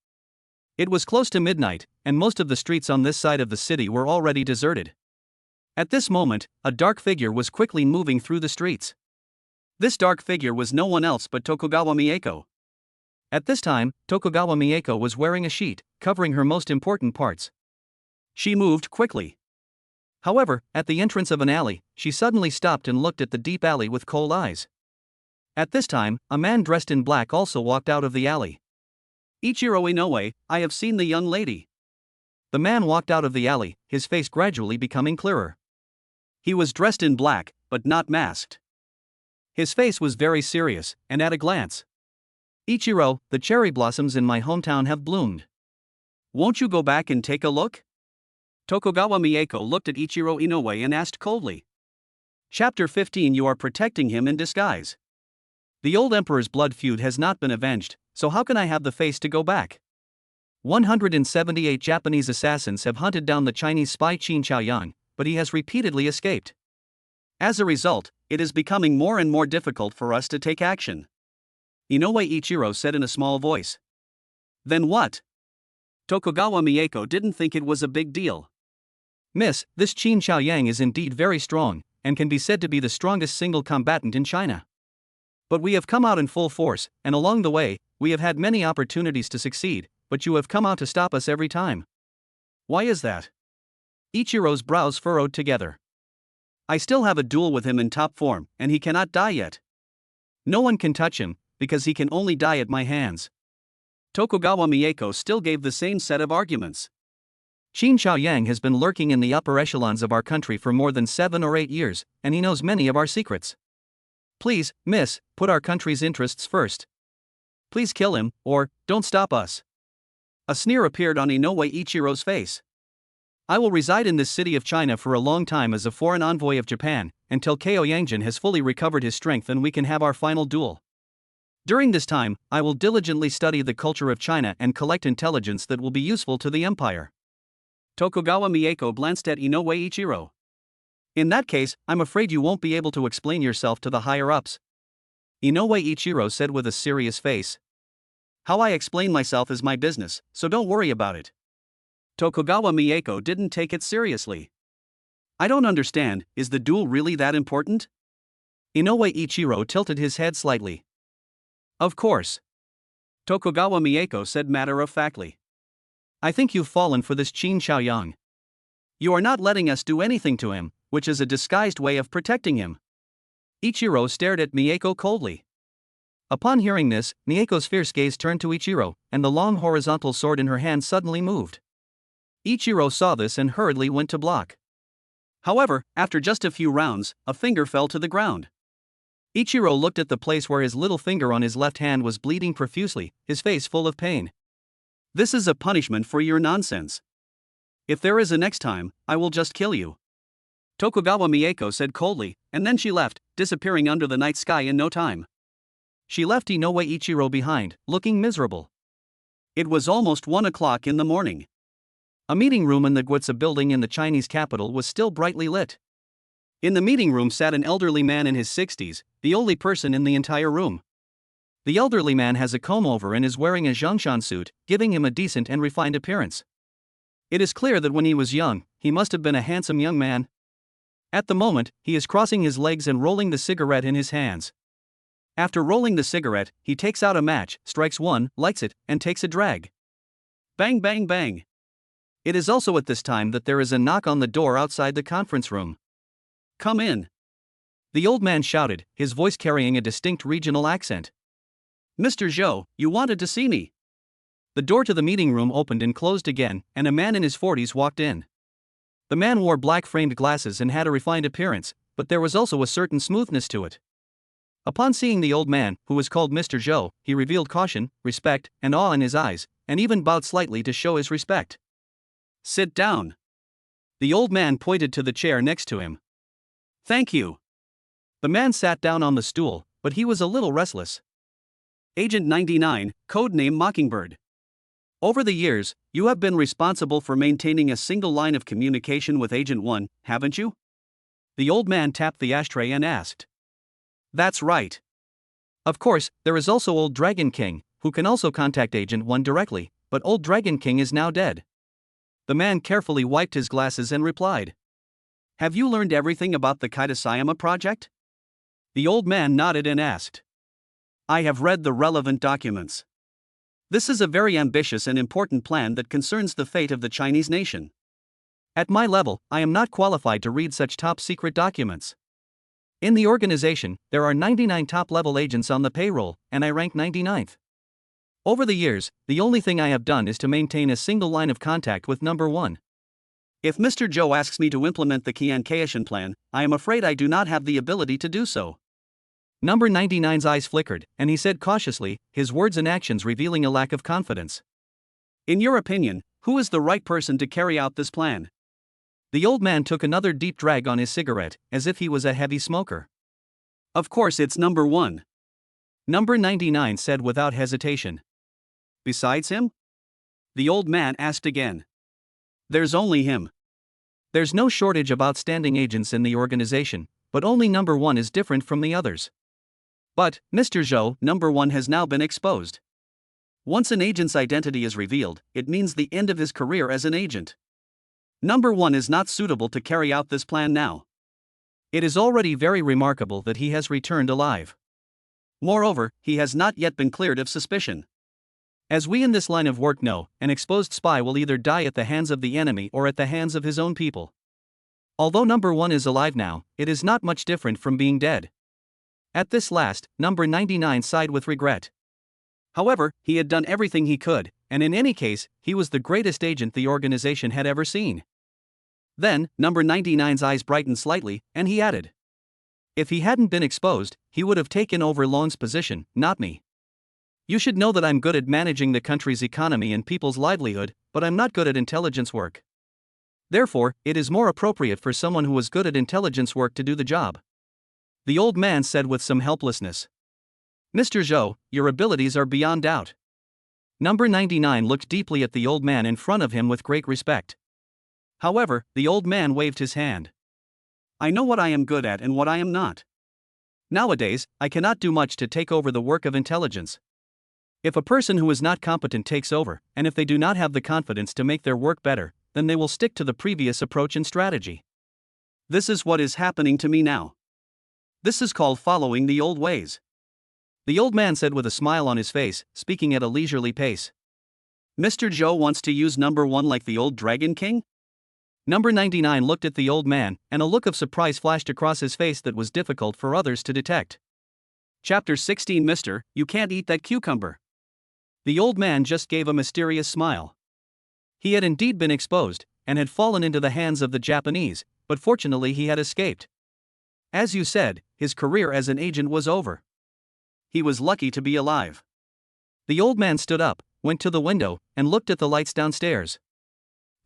It was close to midnight, and most of the streets on this side of the city were already deserted. At this moment, a dark figure was quickly moving through the streets. This dark figure was no one else but Tokugawa Mieko. At this time, Tokugawa Mieko was wearing a sheet, covering her most important parts. She moved quickly. However, at the entrance of an alley, she suddenly stopped and looked at the deep alley with cold eyes. At this time, a man dressed in black also walked out of the alley. Ichiro Inoue, I have seen the young lady. The man walked out of the alley, his face gradually becoming clearer. He was dressed in black, but not masked. His face was very serious, and at a glance. Ichiro, the cherry blossoms in my hometown have bloomed. Won't you go back and take a look? Tokugawa Mieko looked at Ichiro Inoue and asked coldly. Chapter 15. You are protecting him in disguise. The old emperor's blood feud has not been avenged, so how can I have the face to go back? 178 Japanese assassins have hunted down the Chinese spy Qin Xiaoyang, but he has repeatedly escaped. As a result, it is becoming more and more difficult for us to take action. Inoue Ichiro said in a small voice. Then what? Tokugawa Mieko didn't think it was a big deal. Miss, this Qin Xiaoyang is indeed very strong, and can be said to be the strongest single combatant in China. But we have come out in full force, and along the way, we have had many opportunities to succeed, but you have come out to stop us every time. Why is that? Ichiro's brows furrowed together. I still have a duel with him in top form, and he cannot die yet. No one can touch him, because he can only die at my hands. Tokugawa Mieko still gave the same set of arguments. Qin Xiaoyang has been lurking in the upper echelons of our country for more than 7 or 8 years, and he knows many of our secrets. Please, miss, put our country's interests first. Please kill him, or don't stop us. A sneer appeared on Inoue Ichiro's face. I will reside in this city of China for a long time as a foreign envoy of Japan, until Ko Yangjin has fully recovered his strength and we can have our final duel. During this time, I will diligently study the culture of China and collect intelligence that will be useful to the empire. Tokugawa Mieko glanced at Inoue Ichiro. In that case, I'm afraid you won't be able to explain yourself to the higher-ups. Inoue Ichiro said with a serious face. How I explain myself is my business, so don't worry about it. Tokugawa Mieko didn't take it seriously. I don't understand, is the duel really that important? Inoue Ichiro tilted his head slightly. Of course. Tokugawa Mieko said matter-of-factly. I think you've fallen for this Qin Xiaoyang. You are not letting us do anything to him, which is a disguised way of protecting him. Ichiro stared at Mieko coldly. Upon hearing this, Mieko's fierce gaze turned to Ichiro, and the long horizontal sword in her hand suddenly moved. Ichiro saw this and hurriedly went to block. However, after just a few rounds, a finger fell to the ground. Ichiro looked at the place where his little finger on his left hand was bleeding profusely, his face full of pain. This is a punishment for your nonsense. If there is a next time, I will just kill you. Tokugawa Mieko said coldly, and then she left, disappearing under the night sky in no time. She left Inoue Ichiro behind, looking miserable. It was almost 1 o'clock in the morning. A meeting room in the Guizha building in the Chinese capital was still brightly lit. In the meeting room sat an elderly man in his 60s, the only person in the entire room. The elderly man has a comb-over and is wearing a Zhongshan suit, giving him a decent and refined appearance. It is clear that when he was young, he must have been a handsome young man. At the moment, he is crossing his legs and rolling the cigarette in his hands. After rolling the cigarette, he takes out a match, strikes one, lights it, and takes a drag. Bang bang bang. It is also at this time that there is a knock on the door outside the conference room. Come in. The old man shouted, his voice carrying a distinct regional accent. Mr. Zhou, you wanted to see me. The door to the meeting room opened and closed again, and a man in his 40s walked in. The man wore black framed glasses and had a refined appearance, but there was also a certain smoothness to it. Upon seeing the old man, who was called Mr. Zhou, he revealed caution, respect, and awe in his eyes, and even bowed slightly to show his respect. Sit down. The old man pointed to the chair next to him. Thank you. The man sat down on the stool, but he was a little restless. Agent 99, codename Mockingbird. Over the years, you have been responsible for maintaining a single line of communication with Agent 1, haven't you? The old man tapped the ashtray and asked. That's right. Of course, there is also Old Dragon King, who can also contact Agent 1 directly, but Old Dragon King is now dead. The man carefully wiped his glasses and replied. Have you learned everything about the Kitasayama project? The old man nodded and asked. I have read the relevant documents. This is a very ambitious and important plan that concerns the fate of the Chinese nation. At my level, I am not qualified to read such top-secret documents. In the organization, there are 99 top-level agents on the payroll, and I rank 99th. Over the years, the only thing I have done is to maintain a single line of contact with number 1. If Mr. Zhou asks me to implement the Qian Kaishan plan, I am afraid I do not have the ability to do so. Number 99's eyes flickered, and he said cautiously, his words and actions revealing a lack of confidence. In your opinion, who is the right person to carry out this plan? The old man took another deep drag on his cigarette, as if he was a heavy smoker. Of course it's number 1. Number 99 said without hesitation. Besides him? The old man asked again. There's only him. There's no shortage of outstanding agents in the organization, but only number 1 is different from the others. But, Mr. Zhou, number 1 has now been exposed. Once an agent's identity is revealed, it means the end of his career as an agent. Number 1 is not suitable to carry out this plan now. It is already very remarkable that he has returned alive. Moreover, he has not yet been cleared of suspicion. As we in this line of work know, an exposed spy will either die at the hands of the enemy or at the hands of his own people. Although number 1 is alive now, it is not much different from being dead. At this last, number 99 sighed with regret. However, he had done everything he could, and in any case, he was the greatest agent the organization had ever seen. Then, number 99's eyes brightened slightly, and he added. If he hadn't been exposed, he would have taken over Loan's position, not me. You should know that I'm good at managing the country's economy and people's livelihood, but I'm not good at intelligence work. Therefore, it is more appropriate for someone who is good at intelligence work to do the job. The old man said with some helplessness. Mr. Zhou, your abilities are beyond doubt. Number 99 looked deeply at the old man in front of him with great respect. However, the old man waved his hand. I know what I am good at and what I am not. Nowadays, I cannot do much to take over the work of intelligence. If a person who is not competent takes over, and if they do not have the confidence to make their work better, then they will stick to the previous approach and strategy. This is what is happening to me now. This is called following the old ways. The old man said with a smile on his face, speaking at a leisurely pace. Mr. Zhou wants to use number 1 like the old Dragon King? Number 99 looked at the old man, and a look of surprise flashed across his face that was difficult for others to detect. Chapter 16 Mister, you can't eat that cucumber. The old man just gave a mysterious smile. He had indeed been exposed, and had fallen into the hands of the Japanese, but fortunately he had escaped. As you said, his career as an agent was over. He was lucky to be alive. The old man stood up, went to the window, and looked at the lights downstairs.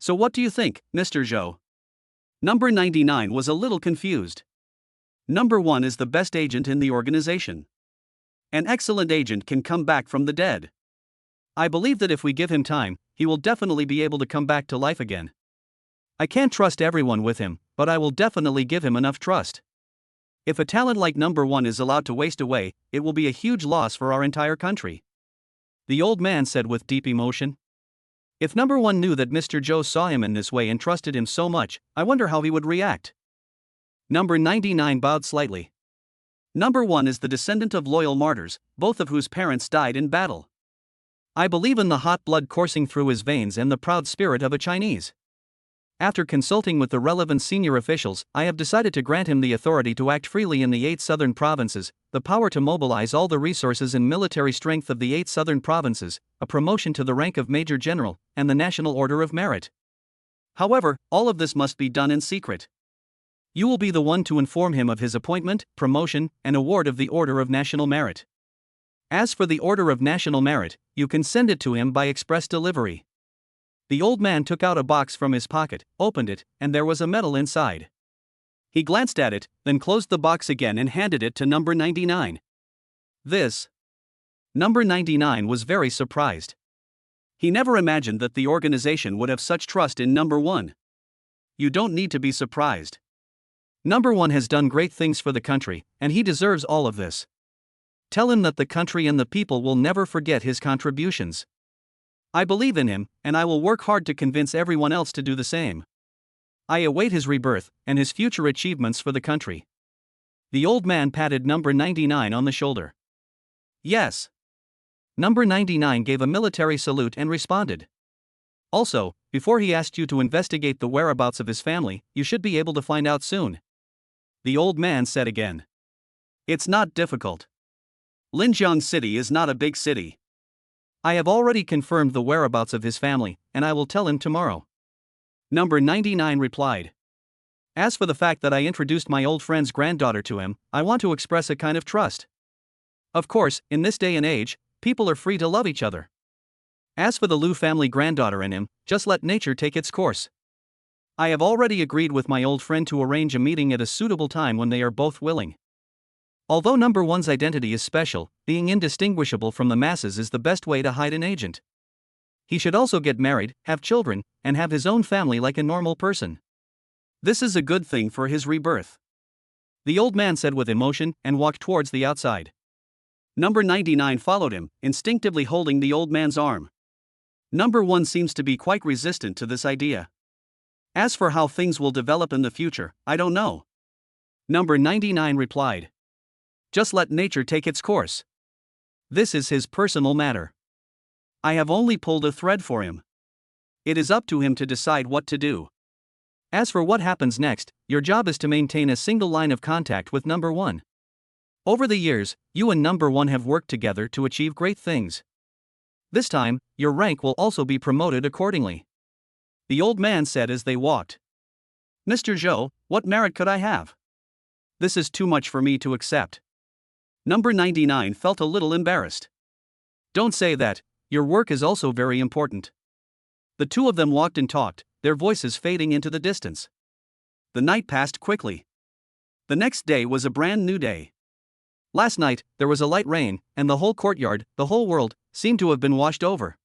So what do you think, Mr. Zhou? Number 99 was a little confused. Number 1 is the best agent in the organization. An excellent agent can come back from the dead. I believe that if we give him time, he will definitely be able to come back to life again. I can't trust everyone with him, but I will definitely give him enough trust. If a talent like number 1 is allowed to waste away, it will be a huge loss for our entire country. The old man said with deep emotion. If number 1 knew that Mr. Zhou saw him in this way and trusted him so much, I wonder how he would react. Number 99 bowed slightly. Number 1 is the descendant of loyal martyrs, both of whose parents died in battle. I believe in the hot blood coursing through his veins and the proud spirit of a Chinese. After consulting with the relevant senior officials, I have decided to grant him the authority to act freely in the 8 southern provinces, the power to mobilize all the resources and military strength of the 8 southern provinces, a promotion to the rank of Major General, and the National Order of Merit. However, all of this must be done in secret. You will be the one to inform him of his appointment, promotion, and award of the Order of National Merit. As for the Order of National Merit, you can send it to him by express delivery. The old man took out a box from his pocket, opened it, and there was a medal inside. He glanced at it, then closed the box again and handed it to number 99. This. Number 99 was very surprised. He never imagined that the organization would have such trust in number 1. You don't need to be surprised. Number 1 has done great things for the country, and he deserves all of this. Tell him that the country and the people will never forget his contributions. I believe in him, and I will work hard to convince everyone else to do the same. I await his rebirth and his future achievements for the country. The old man patted number 99 on the shoulder. Yes. Number 99 gave a military salute and responded. Also, before he asked you to investigate the whereabouts of his family, you should be able to find out soon. The old man said again. It's not difficult. Linjiang City is not a big city. I have already confirmed the whereabouts of his family, and I will tell him tomorrow. Number 99 replied. As for the fact that I introduced my old friend's granddaughter to him, I want to express a kind of trust. Of course, in this day and age, people are free to love each other. As for the Liu family granddaughter and him, just let nature take its course. I have already agreed with my old friend to arrange a meeting at a suitable time when they are both willing. Although number 1's identity is special, being indistinguishable from the masses is the best way to hide an agent. He should also get married, have children, and have his own family like a normal person. This is a good thing for his rebirth. The old man said with emotion and walked towards the outside. Number 99 followed him, instinctively holding the old man's arm. Number 1 seems to be quite resistant to this idea. As for how things will develop in the future, I don't know. Number 99 replied. Just let nature take its course. This is his personal matter. I have only pulled a thread for him. It is up to him to decide what to do. As for what happens next, your job is to maintain a single line of contact with number 1. Over the years, you and number 1 have worked together to achieve great things. This time, your rank will also be promoted accordingly. The old man said as they walked. Mr. Zhou, what merit could I have? This is too much for me to accept. Number 99 felt a little embarrassed. Don't say that, your work is also very important. The two of them walked and talked, their voices fading into the distance. The night passed quickly. The next day was a brand new day. Last night, there was a light rain, and the whole courtyard, the whole world, seemed to have been washed over.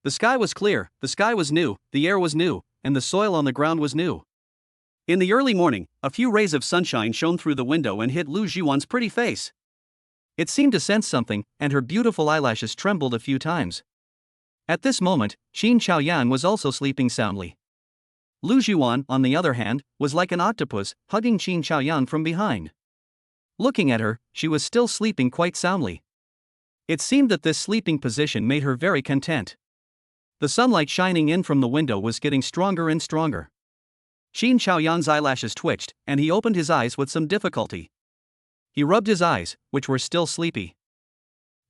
The sky was clear, the sky was new, the air was new, and the soil on the ground was new. In the early morning, a few rays of sunshine shone through the window and hit Lu Zhiwan's pretty face. It seemed to sense something, and her beautiful eyelashes trembled a few times. At this moment, Qin Chaoyan was also sleeping soundly. Lu Zhiwan, on the other hand, was like an octopus, hugging Qin Chaoyan from behind. Looking at her, she was still sleeping quite soundly. It seemed that this sleeping position made her very content. The sunlight shining in from the window was getting stronger and stronger. Qin Chaoyan's eyelashes twitched, and he opened his eyes with some difficulty. He rubbed his eyes, which were still sleepy.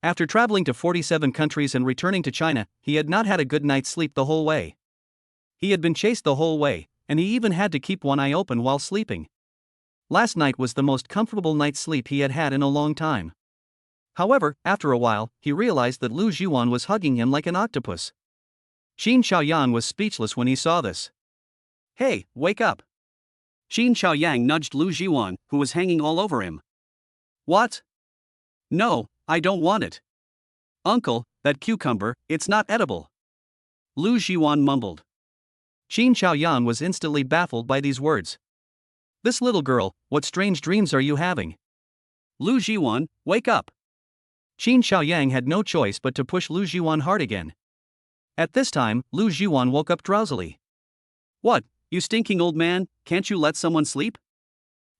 After traveling to 47 countries and returning to China, he had not had a good night's sleep the whole way. He had been chased the whole way, and he even had to keep one eye open while sleeping. Last night was the most comfortable night's sleep he had had in a long time. However, after a while, he realized that Lu Jiwan was hugging him like an octopus. Qin Xiaoyan was speechless when he saw this. Hey, wake up! Qin Xiaoyang nudged Lu Jiwan, who was hanging all over him. What? No, I don't want it. Uncle, that cucumber, it's not edible. Lu Jiwan mumbled. Qin Xiaoyan was instantly baffled by these words. This little girl, what strange dreams are you having? Lu Jiwan, wake up! Qin Xiaoyang had no choice but to push Lu Jiwan hard again. At this time, Lu Jiwan woke up drowsily. What, you stinking old man, can't you let someone sleep?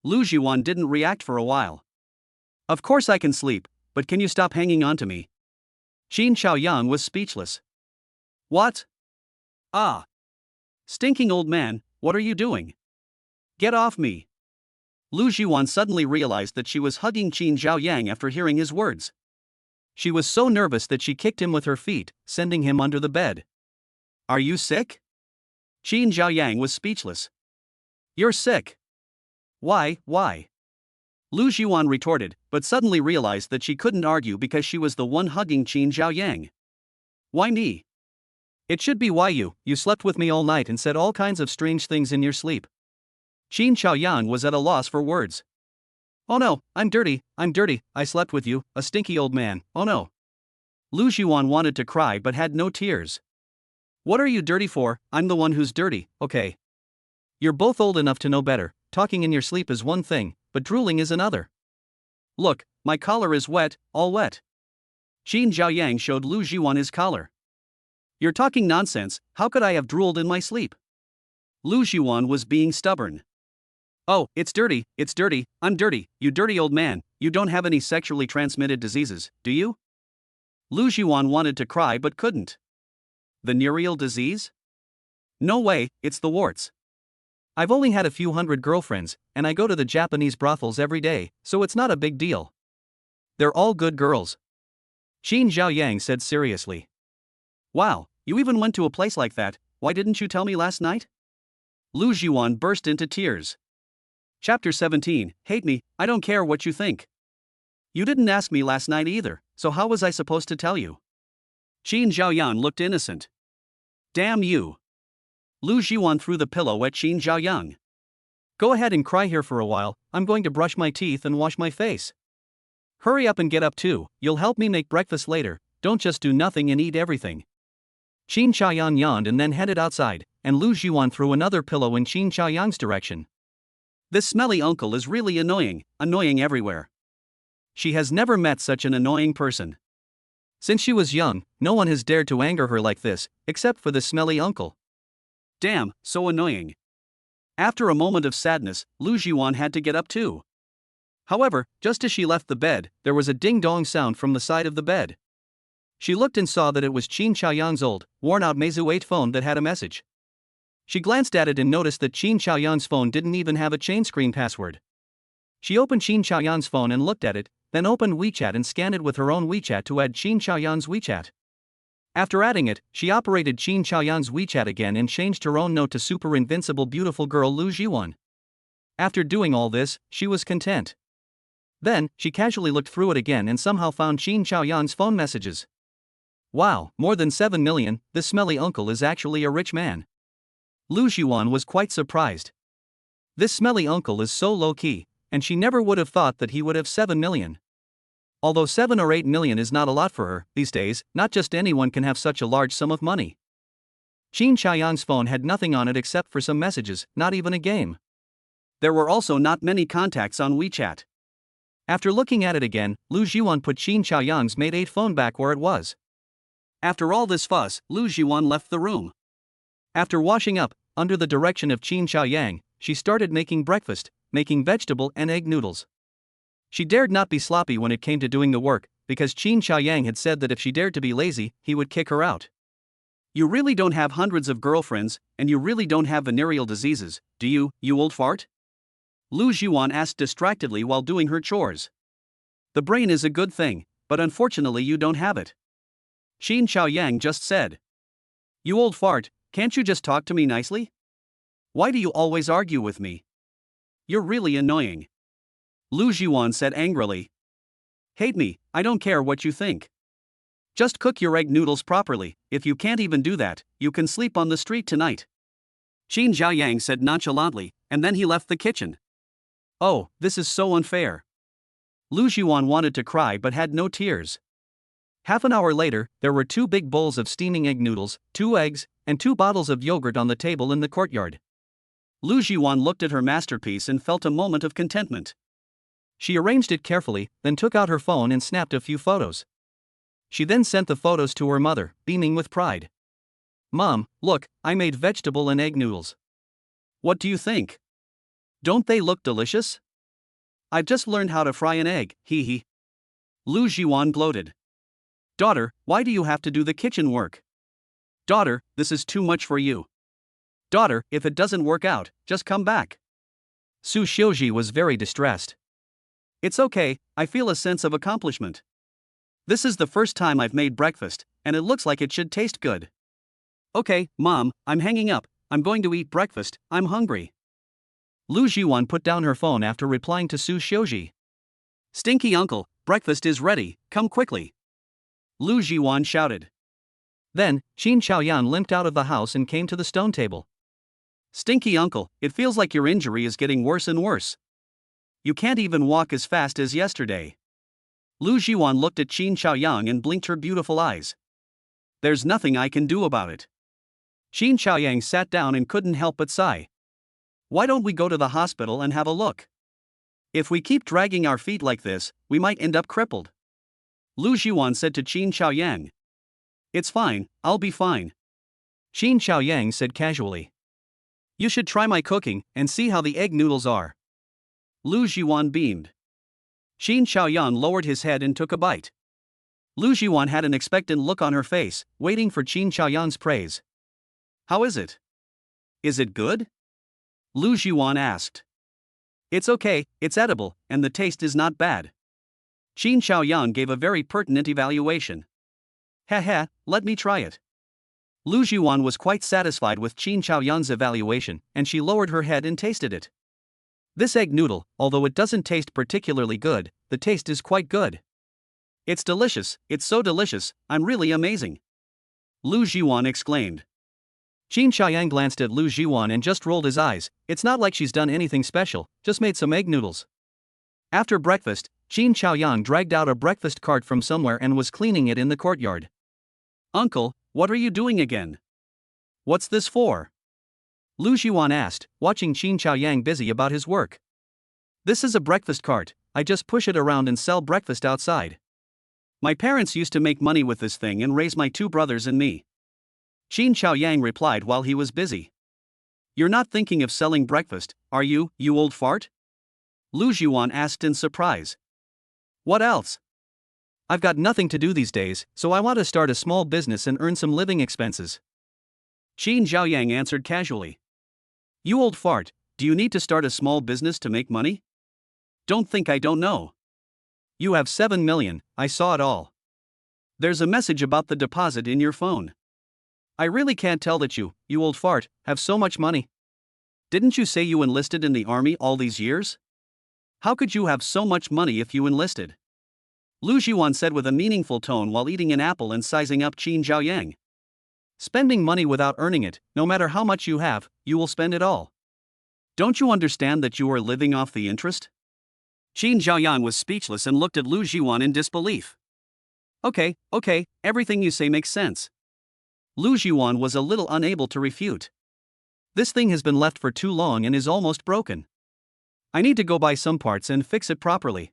Lu Jiwan didn't react for a while. Of course I can sleep, but can you stop hanging on to me? Qin Xiaoyang was speechless. What? Ah! Stinking old man, what are you doing? Get off me! Lu Jiwan suddenly realized that she was hugging Qin Xiaoyang after hearing his words. She was so nervous that she kicked him with her feet, sending him under the bed. Are you sick? Qin Xiaoyang was speechless. You're sick. Why? Lu Jiwan retorted, but suddenly realized that she couldn't argue because she was the one hugging Qin Xiaoyang. Why me? It should be why you slept with me all night and said all kinds of strange things in your sleep. Qin Xiaoyang was at a loss for words. Oh no, I'm dirty, I slept with you, a stinky old man, oh no. Lu Jiwan wanted to cry but had no tears. What are you dirty for? I'm the one who's dirty, okay. You're both old enough to know better, talking in your sleep is one thing, but drooling is another. Look, my collar is wet, all wet. Qin Xiaoyang showed Lu Jiwan his collar. You're talking nonsense, how could I have drooled in my sleep? Lu Jiwan was being stubborn. Oh, it's dirty, I'm dirty, you dirty old man, you don't have any sexually transmitted diseases, do you? Lu Jiwan wanted to cry but couldn't. Venereal disease? No way, it's the warts. I've only had a few hundred girlfriends, and I go to the Japanese brothels every day, so it's not a big deal. They're all good girls. Qin Xiaoyang said seriously. Wow, you even went to a place like that, why didn't you tell me last night? Lu Jiwan burst into tears. Chapter 17, Hate Me, I don't care what you think. You didn't ask me last night either, so how was I supposed to tell you? Qin Xiaoyan looked innocent. Damn you. Lu Jiwan threw the pillow at Qin Xiaoyang. Go ahead and cry here for a while, I'm going to brush my teeth and wash my face. Hurry up and get up too, you'll help me make breakfast later, don't just do nothing and eat everything. Qin Xiaoyan yawned and then headed outside, and Lu Jiwan threw another pillow in Qin Xiaoyang's direction. This smelly uncle is really annoying everywhere. She has never met such an annoying person. Since she was young, no one has dared to anger her like this, except for the smelly uncle. Damn, so annoying. After a moment of sadness, Lu Jiwan had to get up too. However, just as she left the bed, there was a ding-dong sound from the side of the bed. She looked and saw that it was Qin Xiaoyang's old, worn-out Meizu 8 phone that had a message. She glanced at it and noticed that Qin Xiaoyan's phone didn't even have a chain screen password. She opened Qin Xiaoyan's phone and looked at it, then opened WeChat and scanned it with her own WeChat to add Qin Xiaoyan's WeChat. After adding it, she operated Qin Xiaoyan's WeChat again and changed her own note to super invincible beautiful girl Lu Jiwan. After doing all this, she was content. Then, she casually looked through it again and somehow found Qin Xiaoyan's phone messages. Wow, more than 7 million, this smelly uncle is actually a rich man. Lu Jiwan was quite surprised. This smelly uncle is so low-key, and she never would have thought that he would have 7 million. Although 7 or 8 million is not a lot for her, these days, not just anyone can have such a large sum of money. Qin Xiaoyang's phone had nothing on it except for some messages, not even a game. There were also not many contacts on WeChat. After looking at it again, Lu Jiwan put Qin Xiaoyang's Mate 8 phone back where it was. After all this fuss, Lu Jiwan left the room. After washing up, under the direction of Qin Xiaoyang, she started making breakfast, making vegetable and egg noodles. She dared not be sloppy when it came to doing the work, because Qin Xiaoyang had said that if she dared to be lazy, he would kick her out. You really don't have hundreds of girlfriends, and you really don't have venereal diseases, do you, you old fart? Lu Jiwan asked distractedly while doing her chores. The brain is a good thing, but unfortunately you don't have it. Qin Xiaoyang just said. You old fart, can't you just talk to me nicely? Why do you always argue with me? You're really annoying. Lu Jiwan said angrily. Hate me, I don't care what you think. Just cook your egg noodles properly. If you can't even do that, you can sleep on the street tonight. Qin Xiaoyang said nonchalantly, and then he left the kitchen. Oh, this is so unfair. Lu Zhiwan wanted to cry but had no tears. Half an hour later, there were 2 big bowls of steaming egg noodles, 2 eggs, and 2 bottles of yogurt on the table in the courtyard. Lu Zhiwan looked at her masterpiece and felt a moment of contentment. She arranged it carefully, then took out her phone and snapped a few photos. She then sent the photos to her mother, beaming with pride. Mom, look, I made vegetable and egg noodles. What do you think? Don't they look delicious? I've just learned how to fry an egg, hee hee. Lu Zhiwan gloated. Daughter, why do you have to do the kitchen work? Daughter, this is too much for you. Daughter, if it doesn't work out, just come back. Su Xiuji was very distressed. It's okay, I feel a sense of accomplishment. This is the first time I've made breakfast, and it looks like it should taste good. Okay, Mom, I'm hanging up, I'm going to eat breakfast, I'm hungry. Lu Zhiwan put down her phone after replying to Su Xiuji. Stinky uncle, breakfast is ready, come quickly. Lu Zhiwan shouted. Then, Qin Xiaoyan limped out of the house and came to the stone table. Stinky uncle, it feels like your injury is getting worse and worse. You can't even walk as fast as yesterday. Lu Zhiwan looked at Qin Xiaoyang and blinked her beautiful eyes. There's nothing I can do about it. Qin Xiaoyang sat down and couldn't help but sigh. Why don't we go to the hospital and have a look? If we keep dragging our feet like this, we might end up crippled. Lu Zhiwan said to Qin Xiaoyang. It's fine, I'll be fine. Qin Xiaoyang said casually. You should try my cooking and see how the egg noodles are. Lu Zhiwan beamed. Qin Xiaoyan lowered his head and took a bite. Lu Zhiwan had an expectant look on her face, waiting for Qin Xiaoyan's praise. How is it? Is it good? Lu Zhiwan asked. It's okay, it's edible, and the taste is not bad. Qin Xiaoyan gave a very pertinent evaluation. Heh, let me try it. Lu Zhiwan was quite satisfied with Qin Xiaoyan's evaluation, and she lowered her head and tasted it. This egg noodle, although it doesn't taste particularly good, the taste is quite good. It's delicious, it's so delicious, I'm really amazing. Lu Zhiwan exclaimed. Qin Xiaoyang glanced at Lu Zhiwan and just rolled his eyes. It's not like she's done anything special, just made some egg noodles. After breakfast, Qin Xiaoyang dragged out a breakfast cart from somewhere and was cleaning it in the courtyard. Uncle, what are you doing again? What's this for? Lu Zhiwan asked, watching Qin Xiaoyang busy about his work. This is a breakfast cart, I just push it around and sell breakfast outside. My parents used to make money with this thing and raise my 2 brothers and me. Qin Xiaoyang replied while he was busy. You're not thinking of selling breakfast, are you, you old fart? Lu Zhiwan asked in surprise. What else? I've got nothing to do these days, so I want to start a small business and earn some living expenses. Qin Xiaoyang answered casually. You old fart, do you need to start a small business to make money? Don't think I don't know. You have 7 million, I saw it all. There's a message about the deposit in your phone. I really can't tell that you old fart, have so much money. Didn't you say you enlisted in the army all these years? How could you have so much money if you enlisted? Lu Zhiwan said with a meaningful tone while eating an apple and sizing up Qin Xiaoyang. Spending money without earning it, no matter how much you have, you will spend it all. Don't you understand that you are living off the interest? Qin Xiaoyang was speechless and looked at Lu Zhiwan in disbelief. Okay, everything you say makes sense. Lu Zhiwan was a little unable to refute. This thing has been left for too long and is almost broken. I need to go buy some parts and fix it properly.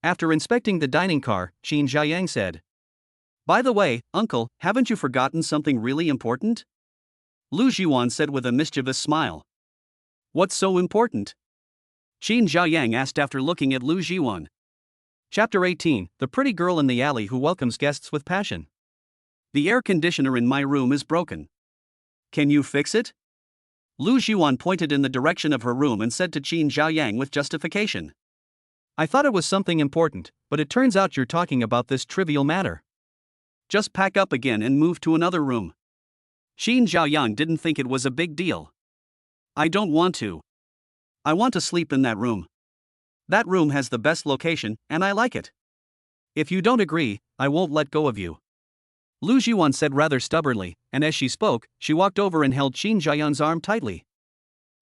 After inspecting the dining car, Qin Xiaoyang said. By the way, uncle, haven't you forgotten something really important? Lu Zhiwan said with a mischievous smile. What's so important? Qin Xiaoyang asked after looking at Lu Zhiwan. Chapter 18, The Pretty Girl in the Alley Who Welcomes Guests with Passion. The air conditioner in my room is broken. Can you fix it? Lu Zhiwan pointed in the direction of her room and said to Qin Xiaoyang with justification. I thought it was something important, but it turns out you're talking about this trivial matter. Just pack up again and move to another room. Qin Xiaoyang didn't think it was a big deal. I don't want to. I want to sleep in that room. That room has the best location, and I like it. If you don't agree, I won't let go of you. Lu Jiwan said rather stubbornly, and as she spoke, she walked over and held Qin Jiayan's arm tightly.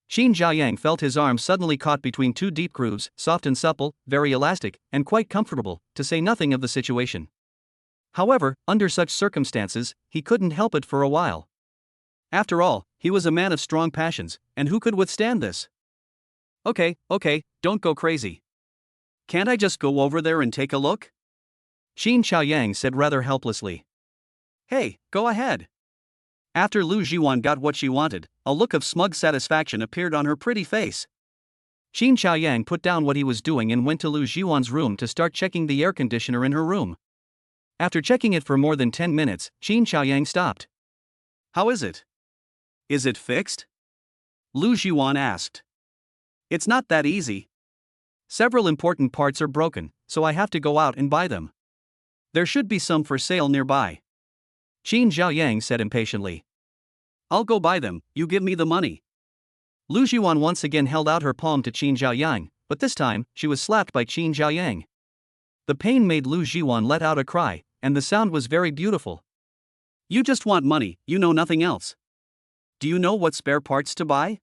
Qin Jiayang felt his arm suddenly caught between two deep grooves, soft and supple, very elastic, and quite comfortable, to say nothing of the situation. However, under such circumstances, he couldn't help it for a while. After all, he was a man of strong passions, and who could withstand this? Okay, don't go crazy. Can't I just go over there and take a look? Qin Xiaoyang said rather helplessly. Hey, go ahead. After Lu Jiwan got what she wanted, a look of smug satisfaction appeared on her pretty face. Qin Xiaoyang put down what he was doing and went to Lu Jiwan's room to start checking the air conditioner in her room. After checking it for more than 10 minutes, Qin Xiaoyang stopped. How is it? Is it fixed? Lu Jiwan asked. It's not that easy. Several important parts are broken, so I have to go out and buy them. There should be some for sale nearby. Qin Xiaoyang said impatiently. I'll go buy them, you give me the money. Lu Jiwan once again held out her palm to Qin Xiaoyang, but this time, she was slapped by Qin Xiaoyang. The pain made Lu Jiwan let out a cry, and the sound was very beautiful. You just want money, you know nothing else. Do you know what spare parts to buy?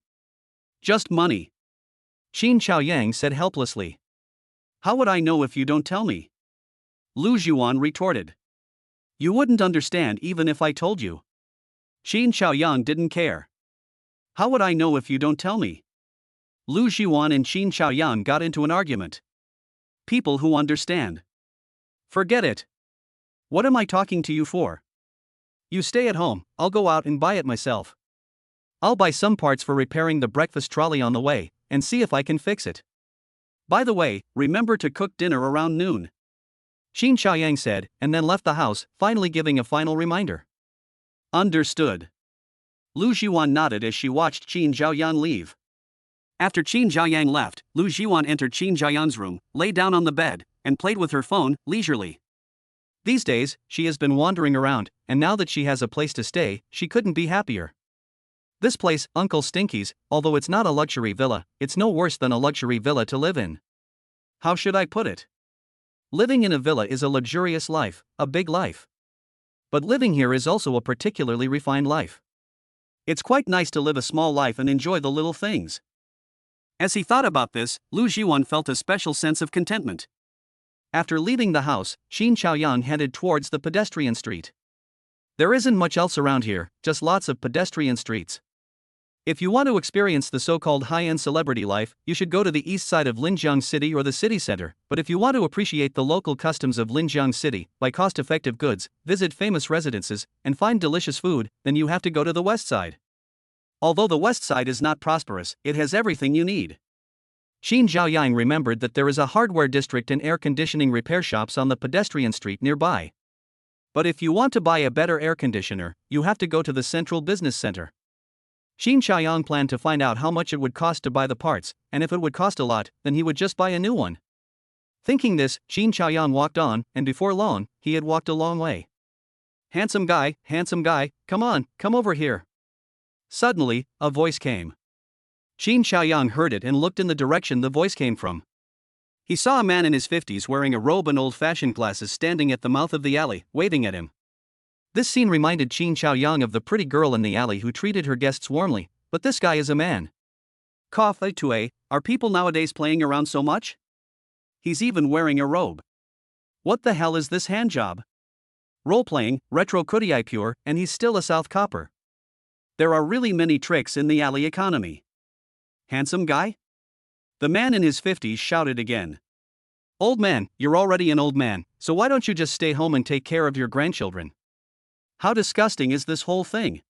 Just money. Qin Xiaoyang said helplessly. How would I know if you don't tell me? Lu Jiwan retorted. You wouldn't understand even if I told you. Qin Xiaoyang didn't care. How would I know if you don't tell me? Lu Jiwan and Qin Xiaoyang got into an argument. People who understand. Forget it. What am I talking to you for? You stay at home, I'll go out and buy it myself. I'll buy some parts for repairing the breakfast trolley on the way, and see if I can fix it. By the way, remember to cook dinner around noon. Qin Xiaoyang said, and then left the house, finally giving a final reminder. Understood. Lu Jiwan nodded as she watched Qin Xiaoyan leave. After Qin Xiaoyang left, Lu Jiwan entered Qin Xiaoyan's room, lay down on the bed, and played with her phone, leisurely. These days, she has been wandering around, and now that she has a place to stay, she couldn't be happier. This place, Uncle Stinky's, although it's not a luxury villa, it's no worse than a luxury villa to live in. How should I put it? Living in a villa is a luxurious life, a big life. But living here is also a particularly refined life. It's quite nice to live a small life and enjoy the little things. As he thought about this, Lu Jiwan felt a special sense of contentment. After leaving the house, Qin Xiaoyang headed towards the pedestrian street. There isn't much else around here, just lots of pedestrian streets. If you want to experience the so-called high-end celebrity life, you should go to the east side of Linjiang City or the city center, but if you want to appreciate the local customs of Linjiang City, buy cost-effective goods, visit famous residences, and find delicious food, then you have to go to the west side. Although the west side is not prosperous, it has everything you need. Qin Xiaoyang remembered that there is a hardware district and air conditioning repair shops on the pedestrian street nearby. But if you want to buy a better air conditioner, you have to go to the central business center. Qin Xiaoyang planned to find out how much it would cost to buy the parts, and if it would cost a lot, then he would just buy a new one. Thinking this, Qin Xiaoyang walked on, and before long, he had walked a long way. Handsome guy, come on, come over here. Suddenly, a voice came. Qin Xiaoyang heard it and looked in the direction the voice came from. He saw a man in his 50s wearing a robe and old-fashioned glasses standing at the mouth of the alley, waving at him. This scene reminded Qin Xiaoyang of the pretty girl in the alley who treated her guests warmly, but this guy is a man. Coffee tue, are people nowadays playing around so much? He's even wearing a robe. What the hell is this handjob? Role-playing, retro kudai pure, and he's still a South Copper. There are really many tricks in the alley economy. Handsome guy? The man in his 50s shouted again. Old man, you're already an old man, so why don't you just stay home and take care of your grandchildren? How disgusting is this whole thing?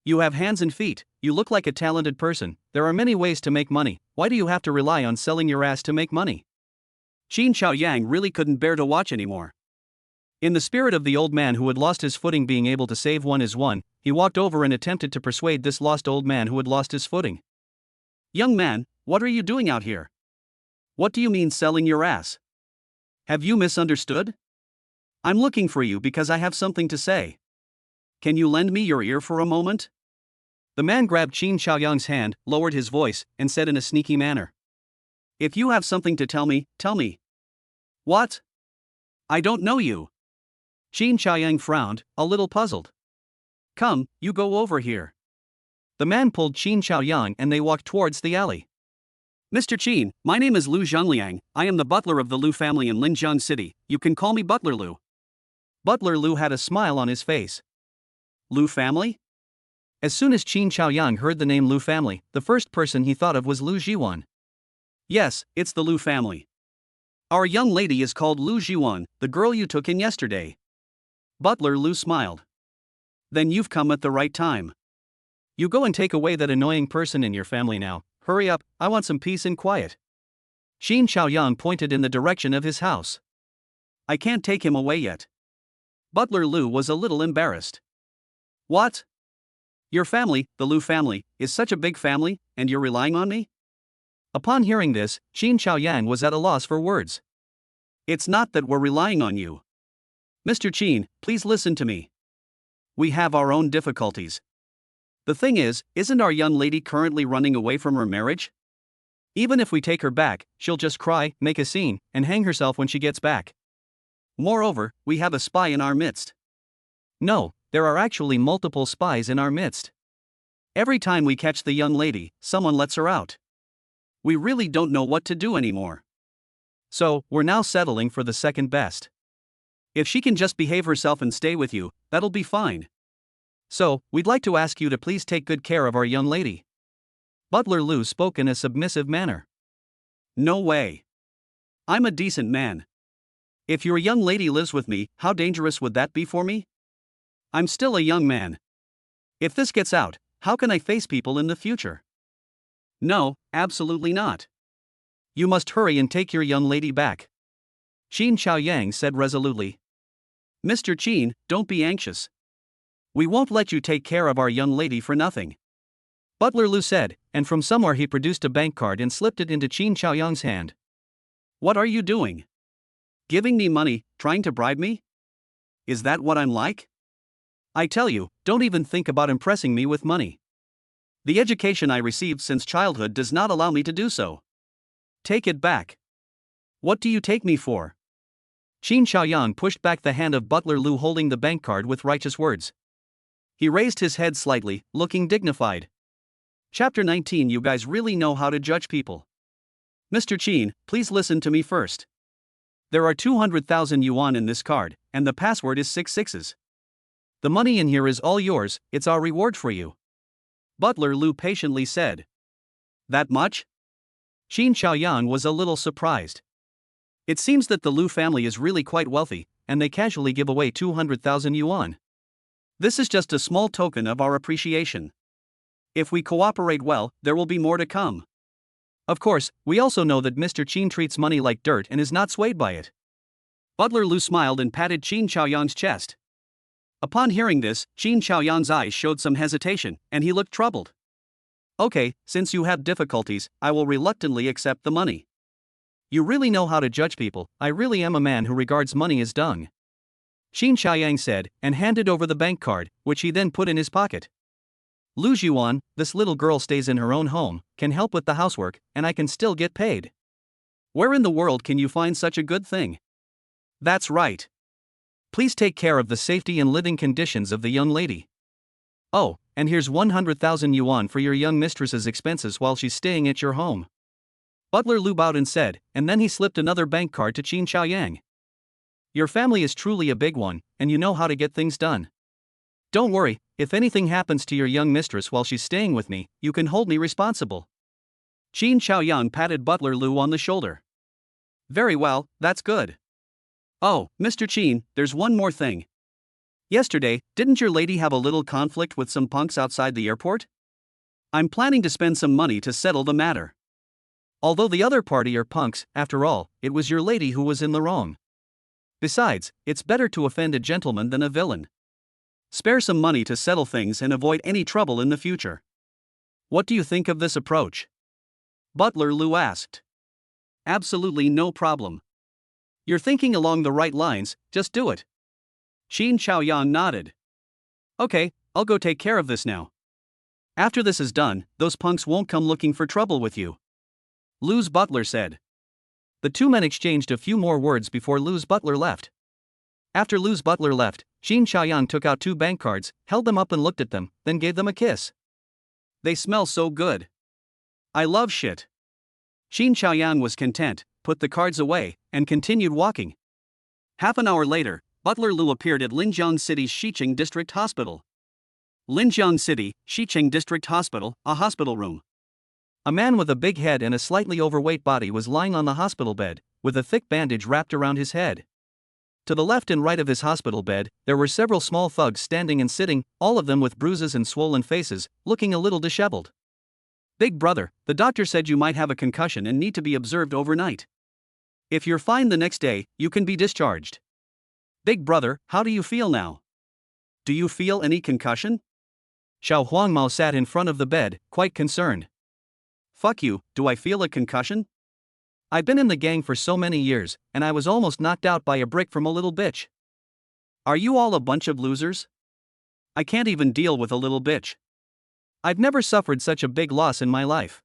You have hands and feet, you look like a talented person, there are many ways to make money, why do you have to rely on selling your ass to make money? Qin Xiaoyang really couldn't bear to watch anymore. In the spirit of the old man who had lost his footing, being able to save one is one, he walked over and attempted to persuade this lost old man who had lost his footing. Young man, what are you doing out here? What do you mean selling your ass? Have you misunderstood? I'm looking for you because I have something to say. Can you lend me your ear for a moment? The man grabbed Qin Xiaoyang's hand, lowered his voice, and said in a sneaky manner. If you have something to tell me, tell me. What? I don't know you. Qin Xiaoyang frowned, a little puzzled. Come, you go over here. The man pulled Qin Xiaoyang and they walked towards the alley. Mr. Qin, my name is Lu Zhongliang, I am the butler of the Lu family in Linjiang City, you can call me Butler Lu. Butler Lu had a smile on his face. Lu family? As soon as Qin Xiaoyang heard the name Lu family, the first person he thought of was Lu Jiwan. Yes, it's the Lu family. Our young lady is called Lu Jiwan, the girl you took in yesterday. Butler Lu smiled. Then you've come at the right time. You go and take away that annoying person in your family now, hurry up, I want some peace and quiet. Qin Xiaoyang pointed in the direction of his house. I can't take him away yet. Butler Lu was a little embarrassed. What? Your family, the Lu family, is such a big family, and you're relying on me? Upon hearing this, Qin Xiaoyang was at a loss for words. It's not that we're relying on you. Mr. Qin, please listen to me. We have our own difficulties. The thing is, isn't our young lady currently running away from her marriage? Even if we take her back, she'll just cry, make a scene, and hang herself when she gets back. Moreover, we have a spy in our midst. No, there are actually multiple spies in our midst. Every time we catch the young lady, someone lets her out. We really don't know what to do anymore. So, we're now settling for the second best. If she can just behave herself and stay with you, that'll be fine. So, we'd like to ask you to please take good care of our young lady. Butler Lu spoke in a submissive manner. No way. I'm a decent man. If your young lady lives with me, how dangerous would that be for me? I'm still a young man. If this gets out, how can I face people in the future? No, absolutely not. You must hurry and take your young lady back. Qin Xiaoyang said resolutely. Mr. Qin, don't be anxious. We won't let you take care of our young lady for nothing. Butler Lu said, and from somewhere he produced a bank card and slipped it into Qin Xiaoyang's hand. What are you doing? Giving me money, trying to bribe me? Is that what I'm like? I tell you, don't even think about impressing me with money. The education I received since childhood does not allow me to do so. Take it back. What do you take me for? Qin Xiaoyang pushed back the hand of Butler Lu holding the bank card with righteous words. He raised his head slightly, looking dignified. Chapter 19. You guys really know how to judge people. Mr. Qin, please listen to me first. There are 200,000 yuan in this card, and the password is 6 sixes. The money in here is all yours, it's our reward for you. Butler Lu patiently said. That much? Qin Xiaoyang was a little surprised. It seems that the Lu family is really quite wealthy, and they casually give away 200,000 yuan. This is just a small token of our appreciation. If we cooperate well, there will be more to come. Of course, we also know that Mr. Qin treats money like dirt and is not swayed by it. Butler Lu smiled and patted Qin Xiaoyang's chest. Upon hearing this, Qin Xiaoyang's eyes showed some hesitation, and he looked troubled. Okay, since you have difficulties, I will reluctantly accept the money. You really know how to judge people, I really am a man who regards money as dung. Qin Xiaoyang said, and handed over the bank card, which he then put in his pocket. Lu Jiwan, this little girl stays in her own home, can help with the housework, and I can still get paid. Where in the world can you find such a good thing? That's right. Please take care of the safety and living conditions of the young lady. Oh, and here's 100,000 yuan for your young mistress's expenses while she's staying at your home. Butler Lu bowed and said, and then he slipped another bank card to Qin Xiaoyang. Your family is truly a big one, and you know how to get things done. Don't worry, if anything happens to your young mistress while she's staying with me, you can hold me responsible. Qin Xiaoyang patted Butler Lu on the shoulder. Very well, that's good. Oh, Mr. Qin, there's one more thing. Yesterday, didn't your lady have a little conflict with some punks outside the airport? I'm planning to spend some money to settle the matter. Although the other party are punks, after all, it was your lady who was in the wrong. Besides, it's better to offend a gentleman than a villain. Spare some money to settle things and avoid any trouble in the future. What do you think of this approach? Butler Lu asked. Absolutely no problem. You're thinking along the right lines, just do it. Qin Xiaoyang nodded. Okay, I'll go take care of this now. After this is done, those punks won't come looking for trouble with you. Lu's butler said. The two men exchanged a few more words before Lu's butler left. After Lu's butler left, Qin Xiaoyang took out 2 bank cards, held them up and looked at them, then gave them a kiss. They smell so good. I love shit. Qin Xiaoyang was content, put the cards away, and continued walking. Half an hour later, Butler Lu appeared at Linjiang City's Xiqing District Hospital. Linjiang City, Xiqing District Hospital, a hospital room. A man with a big head and a slightly overweight body was lying on the hospital bed, with a thick bandage wrapped around his head. To the left and right of his hospital bed, there were several small thugs standing and sitting, all of them with bruises and swollen faces, looking a little disheveled. Big brother, the doctor said you might have a concussion and need to be observed overnight. If you're fine the next day, you can be discharged. Big brother, how do you feel now? Do you feel any concussion? Xiao Huangmao sat in front of the bed, quite concerned. Fuck you, do I feel a concussion? I've been in the gang for so many years, and I was almost knocked out by a brick from a little bitch. Are you all a bunch of losers? I can't even deal with a little bitch. I've never suffered such a big loss in my life.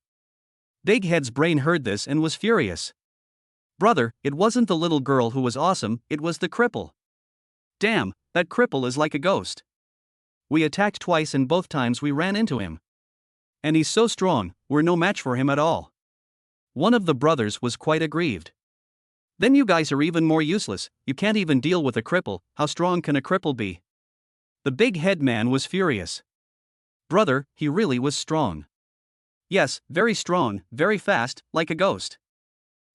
Big Head's brain heard this and was furious. Brother, it wasn't the little girl who was awesome, it was the cripple. Damn, that cripple is like a ghost. We attacked twice and both times we ran into him. And he's so strong, we're no match for him at all. One of the brothers was quite aggrieved. Then you guys are even more useless, you can't even deal with a cripple, how strong can a cripple be? The big head man was furious. Brother, he really was strong. Yes, very strong, very fast, like a ghost.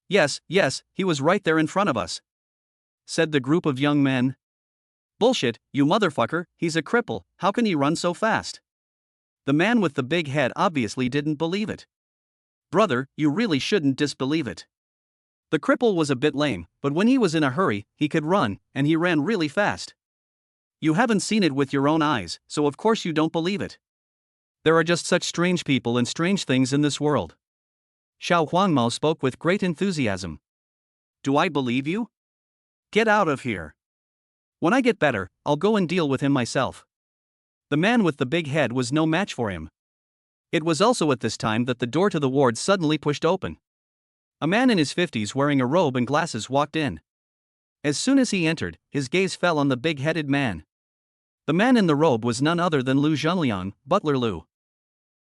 Yes, he was right there in front of us, said the group of young men. Bullshit, you motherfucker, he's a cripple, how can he run so fast? The man with the big head obviously didn't believe it. Brother, you really shouldn't disbelieve it. The cripple was a bit lame, but when he was in a hurry, he could run, and he ran really fast. You haven't seen it with your own eyes, so of course you don't believe it. There are just such strange people and strange things in this world. Xiao Huangmao spoke with great enthusiasm. Do I believe you? Get out of here. When I get better, I'll go and deal with him myself. The man with the big head was no match for him. It was also at this time that the door to the ward suddenly pushed open. A man in his 50s wearing a robe and glasses walked in. As soon as he entered, his gaze fell on the big-headed man. The man in the robe was none other than Lu Zhenliang, Butler Lu.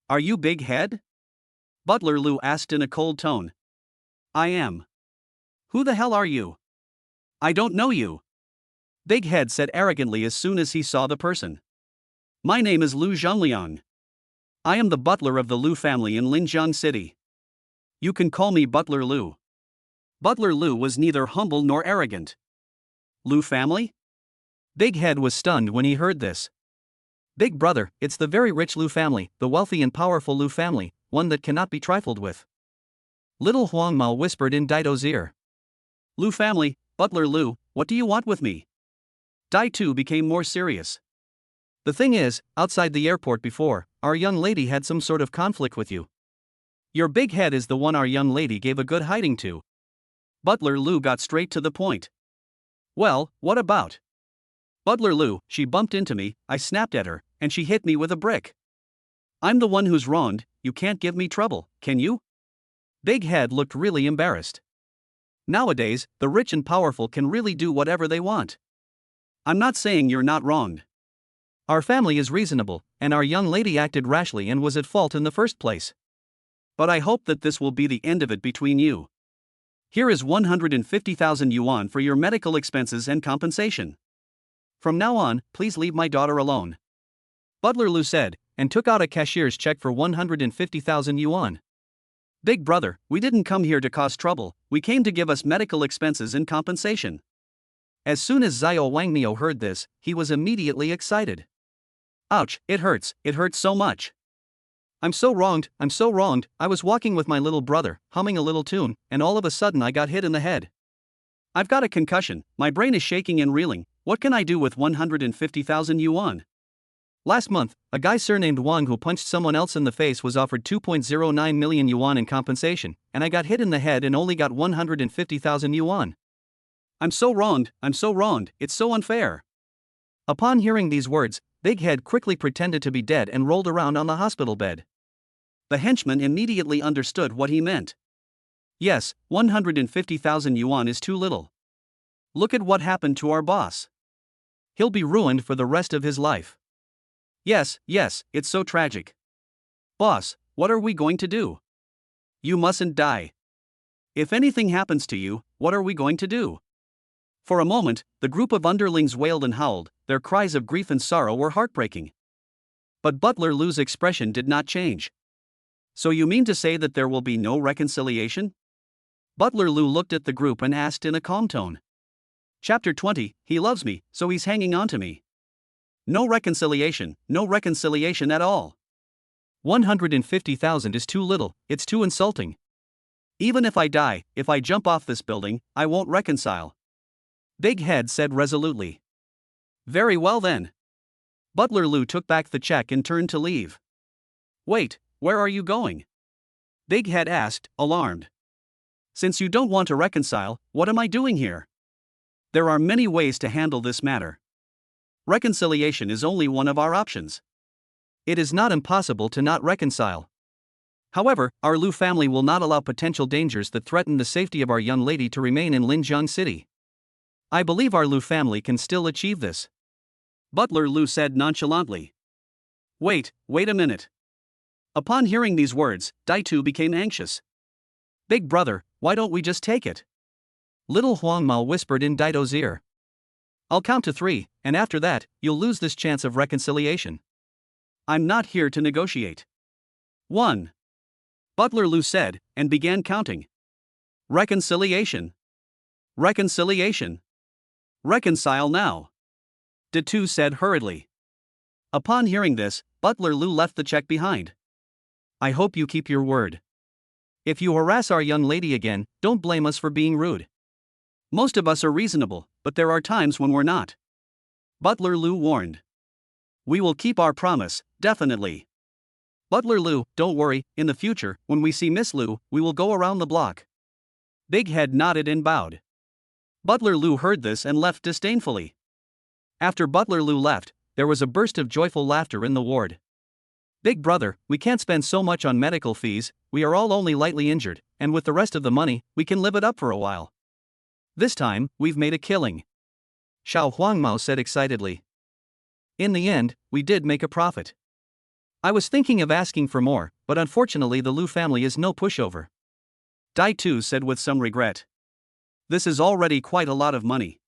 Are you Big Head? Butler Lu asked in a cold tone. I am. Who the hell are you? I don't know you. Big Head said arrogantly as soon as he saw the person. My name is Lu Zhenliang. I am the butler of the Lu family in Linjiang City. You can call me Butler Lu. Butler Lu was neither humble nor arrogant. Lu family? Big Head was stunned when he heard this. Big brother, it's the very rich Lu family, the wealthy and powerful Lu family, one that cannot be trifled with. Little Huangmao whispered in Daito's ear. Lu family, Butler Lu, what do you want with me? Daito became more serious. The thing is, outside the airport before, our young lady had some sort of conflict with you. Your big head is the one our young lady gave a good hiding to. Butler Lu got straight to the point. Well, what about? Butler Lu, she bumped into me, I snapped at her, and she hit me with a brick. I'm the one who's wronged, you can't give me trouble, can you? Big Head looked really embarrassed. Nowadays, the rich and powerful can really do whatever they want. I'm not saying you're not wronged. Our family is reasonable, and our young lady acted rashly and was at fault in the first place. But I hope that this will be the end of it between you. Here is 150,000 yuan for your medical expenses and compensation. From now on, please leave my daughter alone. Butler Lu said, and took out a cashier's check for 150,000 yuan. Big brother, we didn't come here to cause trouble, we came to give us medical expenses and compensation. As soon as Xiao Wangniu heard this, he was immediately excited. Ouch, it hurts so much. I'm so wronged, I was walking with my little brother, humming a little tune, and all of a sudden I got hit in the head. I've got a concussion, my brain is shaking and reeling, what can I do with 150,000 yuan? Last month, a guy surnamed Wang who punched someone else in the face was offered 2.09 million yuan in compensation, and I got hit in the head and only got 150,000 yuan. I'm so wronged, it's so unfair. Upon hearing these words, Big Head quickly pretended to be dead and rolled around on the hospital bed. The henchman immediately understood what he meant. Yes, 150,000 yuan is too little. Look at what happened to our boss. He'll be ruined for the rest of his life. Yes, it's so tragic. Boss, what are we going to do? You mustn't die. If anything happens to you, what are we going to do? For a moment, the group of underlings wailed and howled, their cries of grief and sorrow were heartbreaking. But Butler Lou's expression did not change. So you mean to say that there will be no reconciliation? Butler Lou looked at the group and asked in a calm tone. Chapter 20, he loves me, so he's hanging on to me. No reconciliation at all. 150,000 is too little, it's too insulting. Even if I die, if I jump off this building, I won't reconcile. Big Head said resolutely. Very well then. Butler Lou took back the check and turned to leave. Wait, where are you going? Big Head asked, alarmed. Since you don't want to reconcile, what am I doing here? There are many ways to handle this matter. Reconciliation is only one of our options. It is not impossible to not reconcile. However, our Lu family will not allow potential dangers that threaten the safety of our young lady to remain in Linjiang City. I believe our Lu family can still achieve this. Butler Lou said nonchalantly. Wait a minute. Upon hearing these words, Dai Tu became anxious. Big brother, why don't we just take it? Little Huang Mao whispered in Daito's ear. I'll count to 3, and after that, you'll lose this chance of reconciliation. I'm not here to negotiate. 1. Butler Lou said, and began counting. Reconciliation. Reconciliation. Reconcile now. Datu said hurriedly. Upon hearing this, Butler Lou left the check behind. I hope you keep your word. If you harass our young lady again, don't blame us for being rude. Most of us are reasonable, but there are times when we're not. Butler Lou warned. We will keep our promise, definitely. Butler Lou, don't worry, in the future, when we see Miss Lou, we will go around the block. Big Head nodded and bowed. Butler Lou heard this and left disdainfully. After Butler Lou left, there was a burst of joyful laughter in the ward. Big brother, we can't spend so much on medical fees, we are all only lightly injured, and with the rest of the money, we can live it up for a while. This time, we've made a killing. Xiao Huangmao said excitedly. In the end, we did make a profit. I was thinking of asking for more, but unfortunately the Lu family is no pushover. Dai Tu said with some regret. This is already quite a lot of money.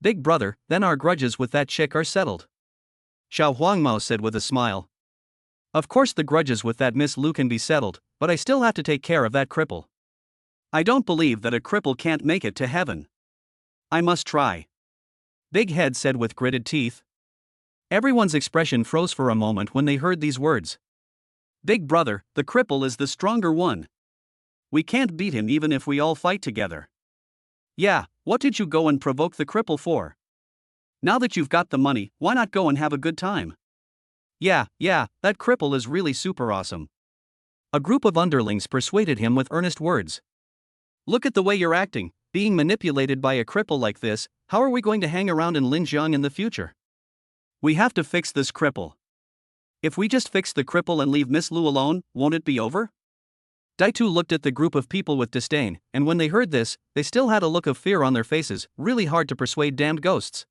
Big brother, then our grudges with that chick are settled. Xiao Huangmao said with a smile. Of course the grudges with that Miss Lu can be settled, but I still have to take care of that cripple. I don't believe that a cripple can't make it to heaven. I must try. Big Head said with gritted teeth. Everyone's expression froze for a moment when they heard these words. Big brother, the cripple is the stronger one. We can't beat him even if we all fight together. Yeah, what did you go and provoke the cripple for? Now that you've got the money, why not go and have a good time? Yeah, that cripple is really super awesome. A group of underlings persuaded him with earnest words. Look at the way you're acting, being manipulated by a cripple like this, how are we going to hang around in Linjiang in the future? We have to fix this cripple. If we just fix the cripple and leave Miss Lu alone, won't it be over? Dai Tu looked at the group of people with disdain, and when they heard this, they still had a look of fear on their faces, really hard to persuade damned ghosts.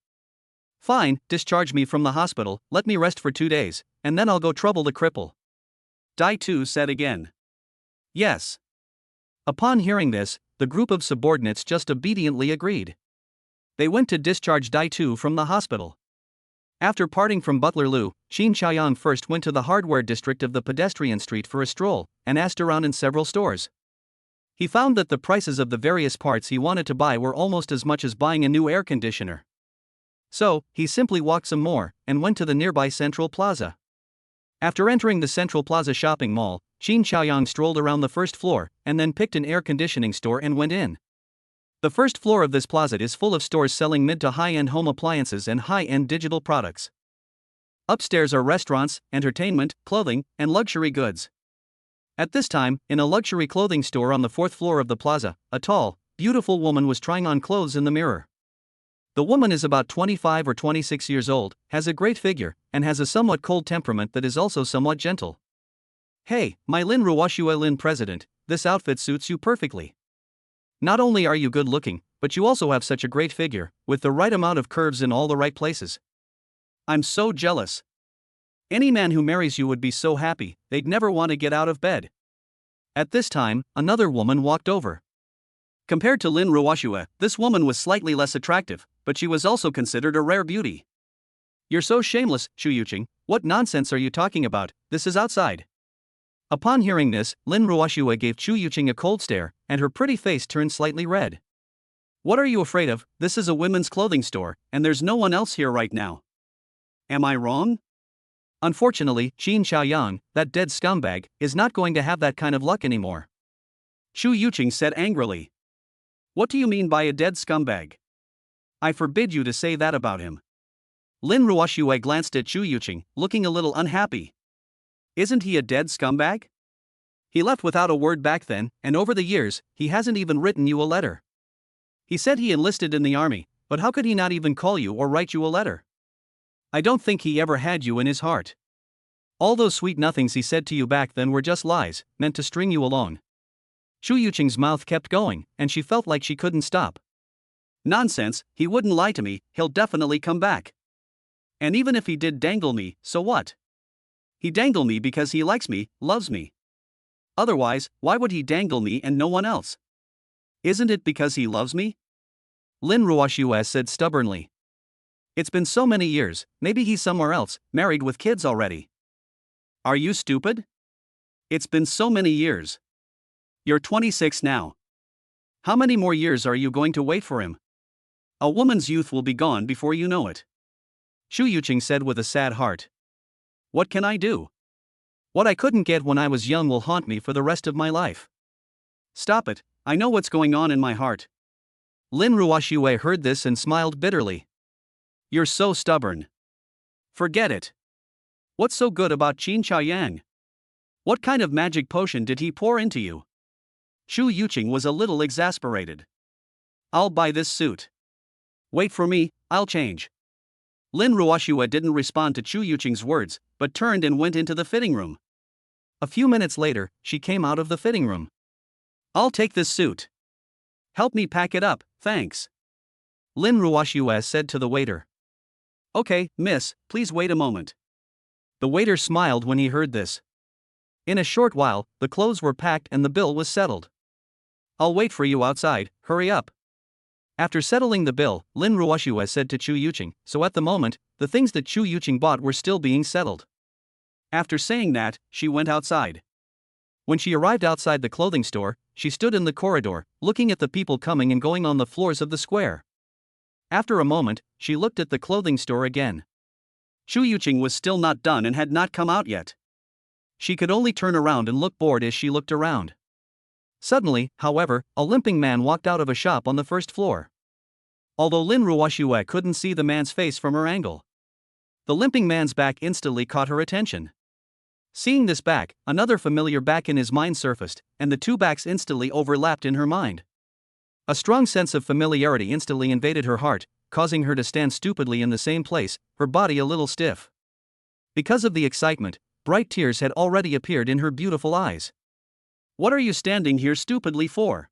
Fine, discharge me from the hospital, let me rest for 2 days, and then I'll go trouble the cripple. Dai Tu said again. Yes. Upon hearing this, the group of subordinates just obediently agreed. They went to discharge Dai Tu from the hospital. After parting from Butler Lou, Qin Chaoyang first went to the hardware district of the pedestrian street for a stroll, and asked around in several stores. He found that the prices of the various parts he wanted to buy were almost as much as buying a new air conditioner. So, he simply walked some more, and went to the nearby Central Plaza. After entering the Central Plaza shopping mall, Qin Chaoyang strolled around the first floor, and then picked an air conditioning store and went in. The first floor of this plaza is full of stores selling mid to high-end home appliances and high-end digital products. Upstairs are restaurants, entertainment, clothing, and luxury goods. At this time, in a luxury clothing store on the 4th floor of the plaza, a tall, beautiful woman was trying on clothes in the mirror. The woman is about 25 or 26 years old, has a great figure, and has a somewhat cold temperament that is also somewhat gentle. Hey, my Lin Ruoxue Lin president, this outfit suits you perfectly. Not only are you good looking, but you also have such a great figure, with the right amount of curves in all the right places. I'm so jealous. Any man who marries you would be so happy, they'd never want to get out of bed. At this time, another woman walked over. Compared to Lin Ruoxue, this woman was slightly less attractive, but she was also considered a rare beauty. You're so shameless, Xu Yuqing, what nonsense are you talking about, this is outside. Upon hearing this, Lin Ruoxue gave Xu Yuqing a cold stare, and her pretty face turned slightly red. What are you afraid of? This is a women's clothing store, and there's no one else here right now. Am I wrong? Unfortunately, Qin Xiaoyang, that dead scumbag, is not going to have that kind of luck anymore. Xu Yuqing said angrily. What do you mean by a dead scumbag? I forbid you to say that about him. Lin Ruoxue glanced at Xu Yuqing, looking a little unhappy. Isn't he a dead scumbag? He left without a word back then, and over the years, he hasn't even written you a letter. He said he enlisted in the army, but how could he not even call you or write you a letter? I don't think he ever had you in his heart. All those sweet nothings he said to you back then were just lies, meant to string you along. Xu Yuqing's mouth kept going, and she felt like she couldn't stop. Nonsense, he wouldn't lie to me, he'll definitely come back. And even if he did dangle me, so what? He dangled me because he likes me, loves me. Otherwise, why would he dangle me and no one else? Isn't it because he loves me? Lin Ruoxue said stubbornly. It's been so many years, maybe he's somewhere else, married with kids already. Are you stupid? It's been so many years. You're 26 now. How many more years are you going to wait for him? A woman's youth will be gone before you know it. Xu Yuqing said with a sad heart. What can I do? What I couldn't get when I was young will haunt me for the rest of my life. Stop it, I know what's going on in my heart. Lin Ruoxue heard this and smiled bitterly. You're so stubborn. Forget it. What's so good about Qin Xiaoyang? What kind of magic potion did he pour into you? Xu Yuqing was a little exasperated. I'll buy this suit. Wait for me, I'll change. Lin Ruoxue didn't respond to Xu Yuqing's words, but turned and went into the fitting room. A few minutes later, she came out of the fitting room. I'll take this suit. Help me pack it up, thanks. Lin Ruoxue said to the waiter. Okay, miss, please wait a moment. The waiter smiled when he heard this. In a short while, the clothes were packed and the bill was settled. I'll wait for you outside, hurry up. After settling the bill, Lin Ruoxue said to Xu Yuqing, so at the moment, the things that Xu Yuqing bought were still being settled. After saying that, she went outside. When she arrived outside the clothing store, she stood in the corridor, looking at the people coming and going on the floors of the square. After a moment, she looked at the clothing store again. Xu Yuqing was still not done and had not come out yet. She could only turn around and look bored as she looked around. Suddenly, however, a limping man walked out of a shop on the first floor. Although Lin Ruoxue couldn't see the man's face from her angle, the limping man's back instantly caught her attention. Seeing this back, another familiar back in his mind surfaced, and the two backs instantly overlapped in her mind. A strong sense of familiarity instantly invaded her heart, causing her to stand stupidly in the same place, her body a little stiff. Because of the excitement, bright tears had already appeared in her beautiful eyes. What are you standing here stupidly for?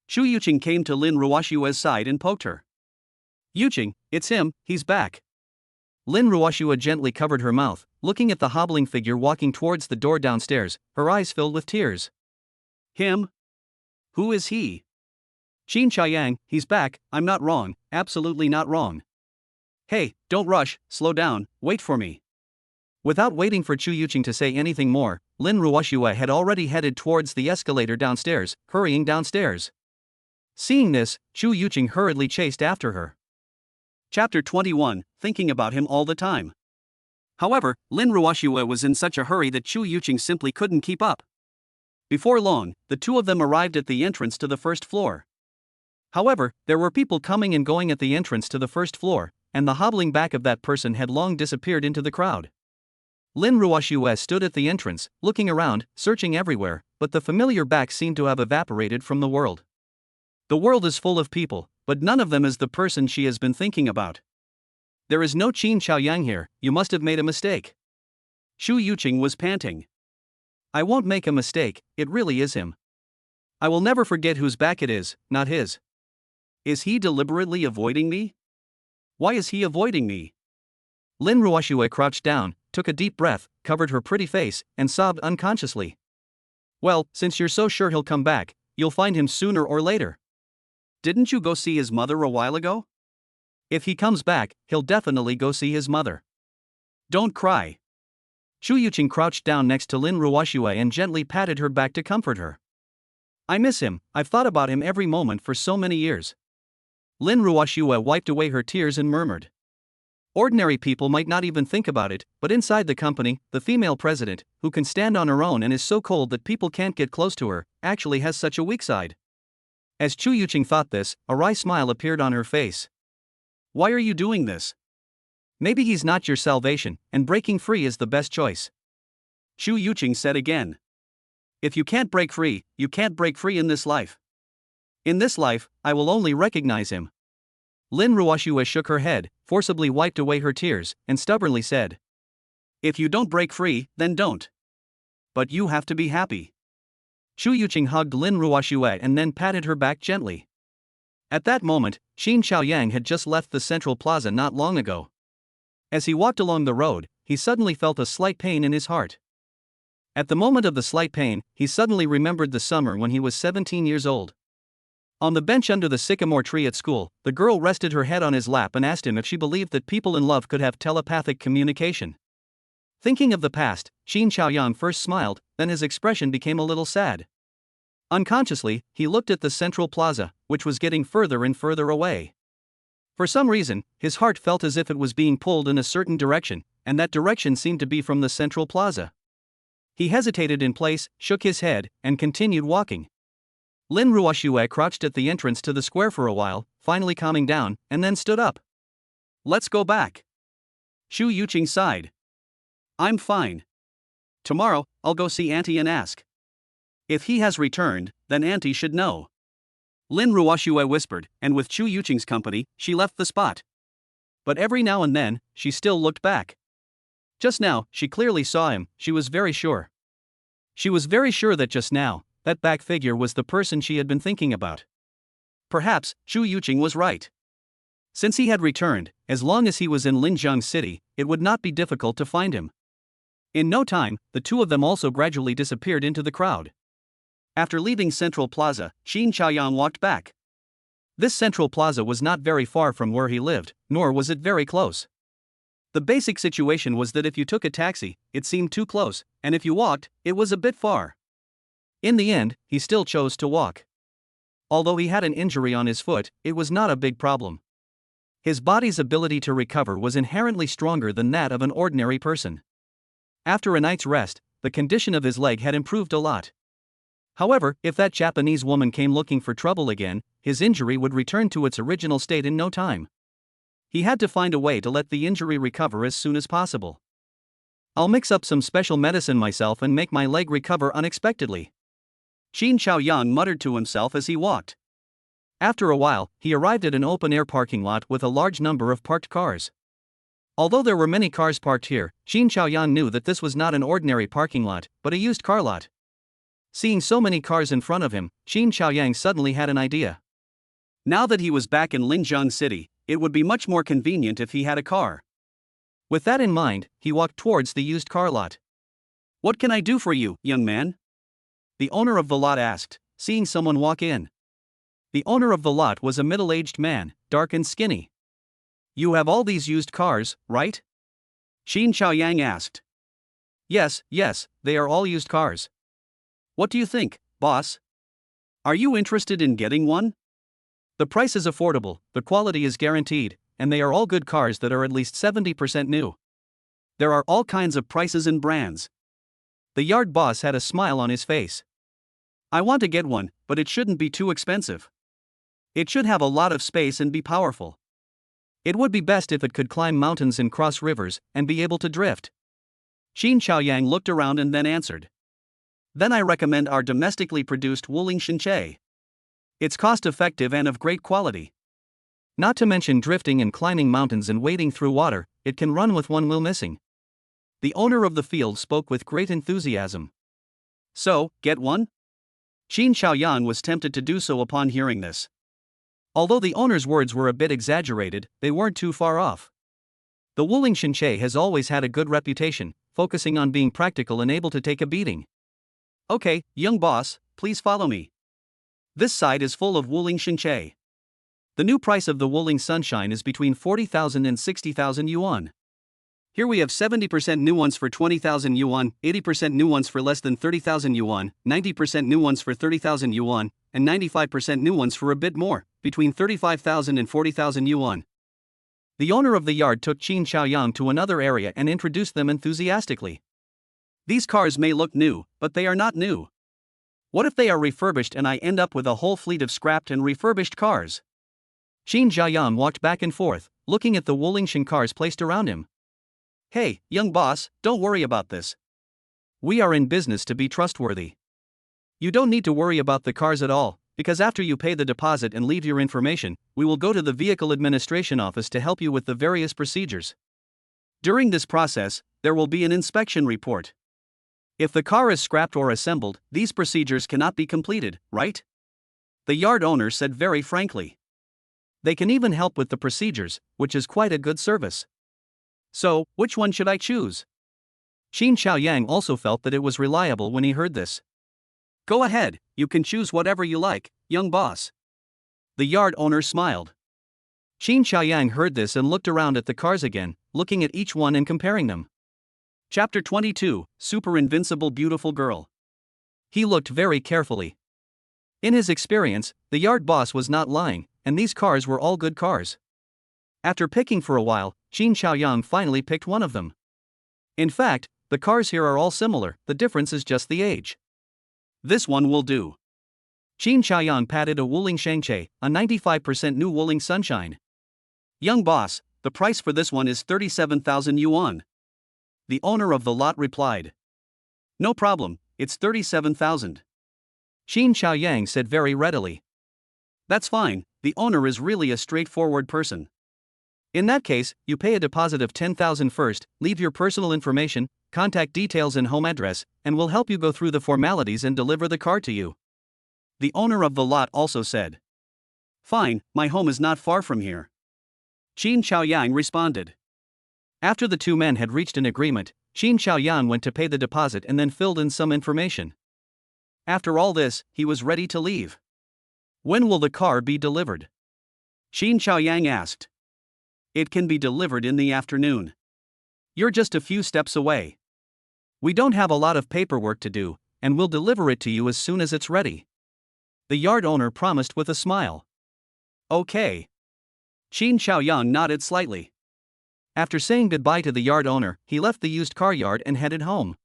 Xu Yuqing came to Lin Ruoxue's side and poked her. Yuqing, it's him, he's back. Lin Ruoxue gently covered her mouth, looking at the hobbling figure walking towards the door downstairs, her eyes filled with tears. Him? Who is he? Qin Xiaoyang, he's back, I'm not wrong, absolutely not wrong. Hey, don't rush, slow down, wait for me. Without waiting for Xu Yuqing to say anything more, Lin Ruoxue had already headed towards the escalator downstairs, hurrying downstairs. Seeing this, Xu Yuqing hurriedly chased after her. Chapter 21, Thinking about him all the time. However, Lin Ruoxue was in such a hurry that Xu Yuqing simply couldn't keep up. Before long, the two of them arrived at the entrance to the first floor. However, there were people coming and going at the entrance to the first floor, and the hobbling back of that person had long disappeared into the crowd. Lin Ruoxue stood at the entrance, looking around, searching everywhere, but the familiar back seemed to have evaporated from the world. The world is full of people, but none of them is the person she has been thinking about. There is no Qin Xiaoyang here, you must have made a mistake. Xu Yuqing was panting. I won't make a mistake, it really is him. I will never forget whose back it is, not his. Is he deliberately avoiding me? Why is he avoiding me? Lin Ruoxue crouched down, took a deep breath, covered her pretty face, and sobbed unconsciously. Well, since you're so sure he'll come back, you'll find him sooner or later. Didn't you go see his mother a while ago? If he comes back, he'll definitely go see his mother. Don't cry. Chu Yuqing crouched down next to Lin Ruoxue and gently patted her back to comfort her. I miss him, I've thought about him every moment for so many years. Lin Ruoxue wiped away her tears and murmured. Ordinary people might not even think about it, but inside the company, the female president, who can stand on her own and is so cold that people can't get close to her, actually has such a weak side. As Chu Yuqing thought this, a wry smile appeared on her face. Why are you doing this? Maybe he's not your salvation, and breaking free is the best choice. Chu Yuqing said again. If you can't break free, you can't break free in this life. In this life, I will only recognize him. Lin Ruoxue shook her head, forcibly wiped away her tears, and stubbornly said. If you don't break free, then don't. But you have to be happy. Chu Yuqing hugged Lin Ruoxue and then patted her back gently. At that moment, Qin Xiaoyang had just left the central plaza not long ago. As he walked along the road, he suddenly felt a slight pain in his heart. At the moment of the slight pain, he suddenly remembered the summer when he was 17 years old. On the bench under the sycamore tree at school, the girl rested her head on his lap and asked him if she believed that people in love could have telepathic communication. Thinking of the past, Qin Xiaoyang first smiled, then his expression became a little sad. Unconsciously, he looked at the central plaza, which was getting further and further away. For some reason, his heart felt as if it was being pulled in a certain direction, and that direction seemed to be from the central plaza. He hesitated in place, shook his head, and continued walking. Lin Ruoxue crouched at the entrance to the square for a while, finally calming down, and then stood up. Let's go back. Chu Yuqing sighed. I'm fine. Tomorrow, I'll go see Auntie and ask. If he has returned, then Auntie should know. Lin Ruoxue whispered, and with Chu Yuqing's company, she left the spot. But every now and then, she still looked back. Just now, she clearly saw him, she was very sure. She was very sure that just now, that back figure was the person she had been thinking about. Perhaps, Chu Yuqing was right. Since he had returned, as long as he was in Linjiang City, it would not be difficult to find him. In no time, the two of them also gradually disappeared into the crowd. After leaving Central Plaza, Qin Xiaoyang walked back. This Central Plaza was not very far from where he lived, nor was it very close. The basic situation was that if you took a taxi, it seemed too close, and if you walked, it was a bit far. In the end, he still chose to walk. Although he had an injury on his foot, it was not a big problem. His body's ability to recover was inherently stronger than that of an ordinary person. After a night's rest, the condition of his leg had improved a lot. However, if that Japanese woman came looking for trouble again, his injury would return to its original state in no time. He had to find a way to let the injury recover as soon as possible. I'll mix up some special medicine myself and make my leg recover unexpectedly. Qin Xiaoyang muttered to himself as he walked. After a while, he arrived at an open-air parking lot with a large number of parked cars. Although there were many cars parked here, Qin Xiaoyang knew that this was not an ordinary parking lot, but a used car lot. Seeing so many cars in front of him, Qin Xiaoyang suddenly had an idea. Now that he was back in Linjiang City, it would be much more convenient if he had a car. With that in mind, he walked towards the used car lot. What can I do for you, young man? The owner of the lot asked, seeing someone walk in. The owner of the lot was a middle-aged man, dark and skinny. You have all these used cars, right? Qin Xiaoyang asked. Yes, they are all used cars. What do you think, boss? Are you interested in getting one? The price is affordable, the quality is guaranteed, and they are all good cars that are at least 70% new. There are all kinds of prices and brands. The yard boss had a smile on his face. I want to get one, but it shouldn't be too expensive. It should have a lot of space and be powerful. It would be best if it could climb mountains and cross rivers, and be able to drift. Qin Xiaoyang looked around and then answered. Then I recommend our domestically produced Wuling Shenche. It's cost-effective and of great quality. Not to mention drifting and climbing mountains and wading through water, it can run with one wheel missing. The owner of the field spoke with great enthusiasm. So, get one? Qin Xiaoyang was tempted to do so upon hearing this. Although the owner's words were a bit exaggerated, they weren't too far off. The Wuling Shenche has always had a good reputation, focusing on being practical and able to take a beating. Okay, young boss, please follow me. This side is full of Wuling Shenche. The new price of the Wuling Sunshine is between 40,000 and 60,000 yuan. Here we have 70% new ones for 20,000 yuan, 80% new ones for less than 30,000 yuan, 90% new ones for 30,000 yuan, and 95% new ones for a bit more, between 35,000 and 40,000 yuan. The owner of the yard took Qin Xiaoyang to another area and introduced them enthusiastically. These cars may look new, but they are not new. What if they are refurbished and I end up with a whole fleet of scrapped and refurbished cars? Qin Xiaoyang walked back and forth, looking at the Wuling Shen cars placed around him. Hey, young boss, don't worry about this. We are in business to be trustworthy. You don't need to worry about the cars at all, because after you pay the deposit and leave your information, we will go to the Vehicle Administration Office to help you with the various procedures. During this process, there will be an inspection report. If the car is scrapped or assembled, these procedures cannot be completed, right? The yard owner said very frankly. They can even help with the procedures, which is quite a good service. So, which one should I choose? Qin Xiaoyang also felt that it was reliable when he heard this. Go ahead, you can choose whatever you like, young boss. The yard owner smiled. Qin Xiaoyang heard this and looked around at the cars again, looking at each one and comparing them. Chapter 22, Super Invincible Beautiful Girl. He looked very carefully. In his experience, the yard boss was not lying, and these cars were all good cars. After picking for a while, Qin Xiaoyang finally picked one of them. In fact, the cars here are all similar, the difference is just the age. This one will do. Qin Xiaoyang patted a Wuling Shengche, a 95% new Wuling Sunshine. Young boss, the price for this one is 37,000 yuan. The owner of the lot replied. No problem, it's 37,000. Qin Xiaoyang said very readily. That's fine, the owner is really a straightforward person. In that case, you pay a deposit of 10,000 first, leave your personal information, contact details and home address, and we'll help you go through the formalities and deliver the car to you. The owner of the lot also said. Fine, my home is not far from here. Qin Xiaoyang responded. After the two men had reached an agreement, Qin Xiaoyang went to pay the deposit and then filled in some information. After all this, he was ready to leave. When will the car be delivered? Qin Xiaoyang asked. It can be delivered in the afternoon. You're just a few steps away. We don't have a lot of paperwork to do, and we'll deliver it to you as soon as it's ready. The yard owner promised with a smile. Okay. Qin Xiaoyang nodded slightly. After saying goodbye to the yard owner, he left the used car yard and headed home.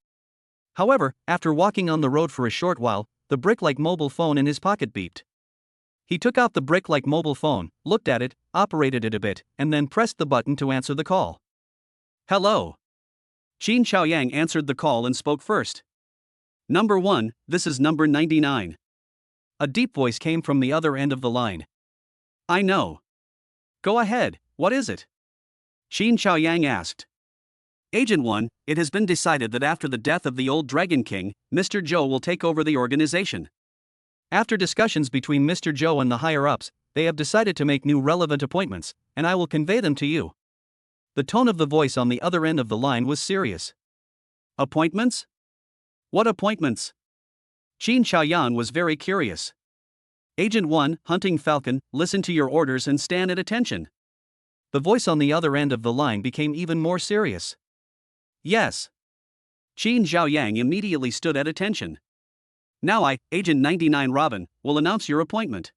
However, after walking on the road for a short while, the brick-like mobile phone in his pocket beeped. He took out the brick-like mobile phone, looked at it, operated it a bit, and then pressed the button to answer the call. Hello. Qin Xiaoyang answered the call and spoke first. Number 1, this is number 99. A deep voice came from the other end of the line. I know. Go ahead, what is it? Qin Xiaoyang asked. Agent 1, it has been decided that after the death of the old Dragon King, Mr. Zhou will take over the organization. After discussions between Mr. Zhou and the higher-ups, they have decided to make new relevant appointments, and I will convey them to you. The tone of the voice on the other end of the line was serious. Appointments? What appointments? Qin Xiaoyang was very curious. Agent 1, Hunting Falcon, listen to your orders and stand at attention. The voice on the other end of the line became even more serious. Yes. Qin Xiaoyang immediately stood at attention. Now I, Agent 99 Robin, will announce your appointment.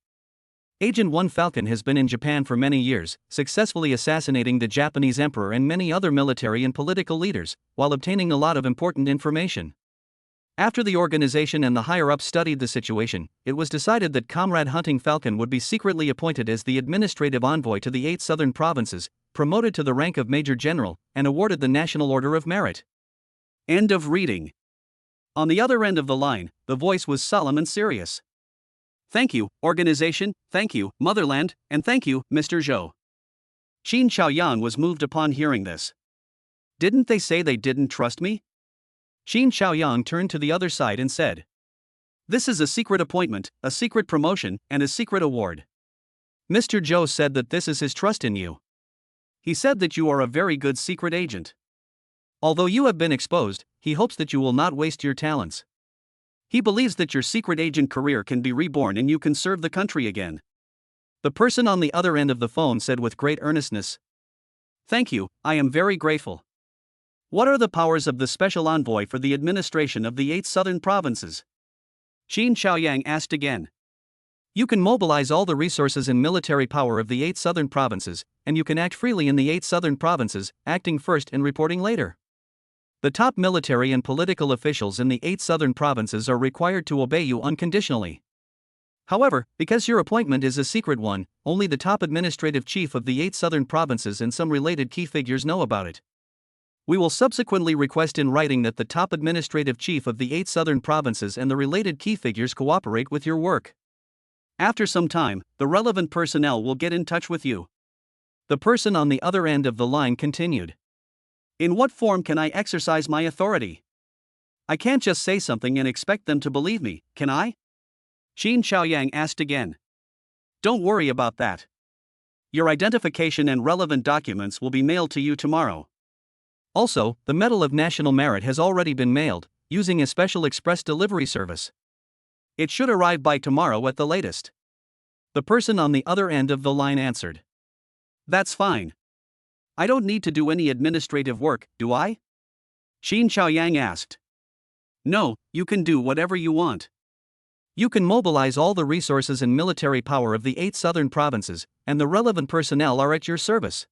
Agent 1 Falcon has been in Japan for many years, successfully assassinating the Japanese emperor and many other military and political leaders, while obtaining a lot of important information. After the organization and the higher-ups studied the situation, it was decided that Comrade Hunting Falcon would be secretly appointed as the administrative envoy to the 8 southern provinces, promoted to the rank of Major General, and awarded the National Order of Merit. End of reading. On the other end of the line, the voice was solemn and serious. Thank you, organization, thank you, motherland, and thank you, Mr. Zhou. Qin Xiaoyang was moved upon hearing this. Didn't they say they didn't trust me? Qin Xiaoyang turned to the other side and said. This is a secret appointment, a secret promotion, and a secret award. Mr. Zhou said that this is his trust in you. He said that you are a very good secret agent. Although you have been exposed, he hopes that you will not waste your talents. He believes that your secret agent career can be reborn and you can serve the country again. The person on the other end of the phone said with great earnestness. Thank you, I am very grateful. What are the powers of the special envoy for the administration of the 8 southern provinces? Qin Xiaoyang asked again. You can mobilize all the resources and military power of the 8 southern provinces, and you can act freely in the 8 southern provinces, acting first and reporting later. The top military and political officials in the 8 southern provinces are required to obey you unconditionally. However, because your appointment is a secret one, only the top administrative chief of the 8 southern provinces and some related key figures know about it. We will subsequently request in writing that the top administrative chief of the 8 southern provinces and the related key figures cooperate with your work. After some time, the relevant personnel will get in touch with you. The person on the other end of the line continued. In what form can I exercise my authority? I can't just say something and expect them to believe me, can I? Qin Xiaoyang asked again. Don't worry about that. Your identification and relevant documents will be mailed to you tomorrow. Also, the Medal of National Merit has already been mailed, using a special express delivery service. It should arrive by tomorrow at the latest. The person on the other end of the line answered. That's fine. I don't need to do any administrative work, do I? Qin Xiaoyang asked. No, you can do whatever you want. You can mobilize all the resources and military power of the 8 southern provinces, and the relevant personnel are at your service.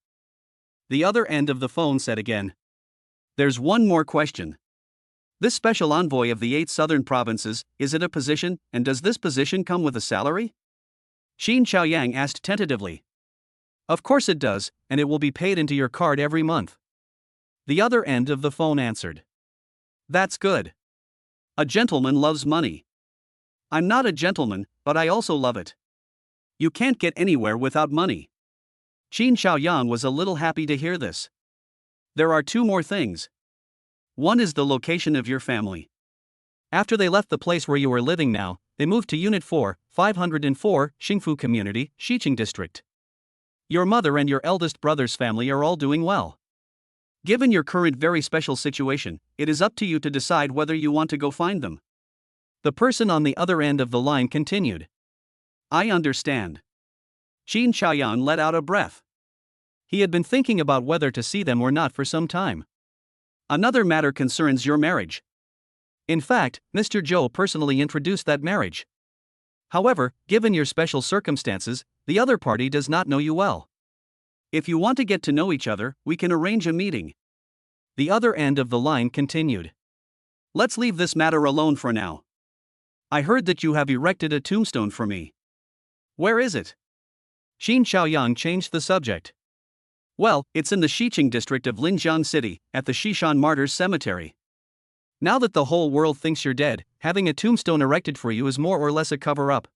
The other end of the phone said again. There's one more question. This special envoy of the 8 southern provinces, is it a position, and does this position come with a salary? Qin Xiaoyang asked tentatively. Of course it does, and it will be paid into your card every month. The other end of the phone answered. That's good. A gentleman loves money. I'm not a gentleman, but I also love it. You can't get anywhere without money. Qin Xiaoyang was a little happy to hear this. There are 2 more things. One is the location of your family. After they left the place where you are living now, they moved to Unit 4, 504, Xingfu Community, Xiqing District. Your mother and your eldest brother's family are all doing well. Given your current very special situation, it is up to you to decide whether you want to go find them. The person on the other end of the line continued. I understand. Qin Xiaoyang let out a breath. He had been thinking about whether to see them or not for some time. Another matter concerns your marriage. In fact, Mr. Zhou personally introduced that marriage. However, given your special circumstances, the other party does not know you well. If you want to get to know each other, we can arrange a meeting. The other end of the line continued. Let's leave this matter alone for now. I heard that you have erected a tombstone for me. Where is it? Qin Xiaoyang changed the subject. Well, it's in the Xiqing district of Linjiang City, at the Xishan Martyrs Cemetery. Now that the whole world thinks you're dead, having a tombstone erected for you is more or less a cover-up.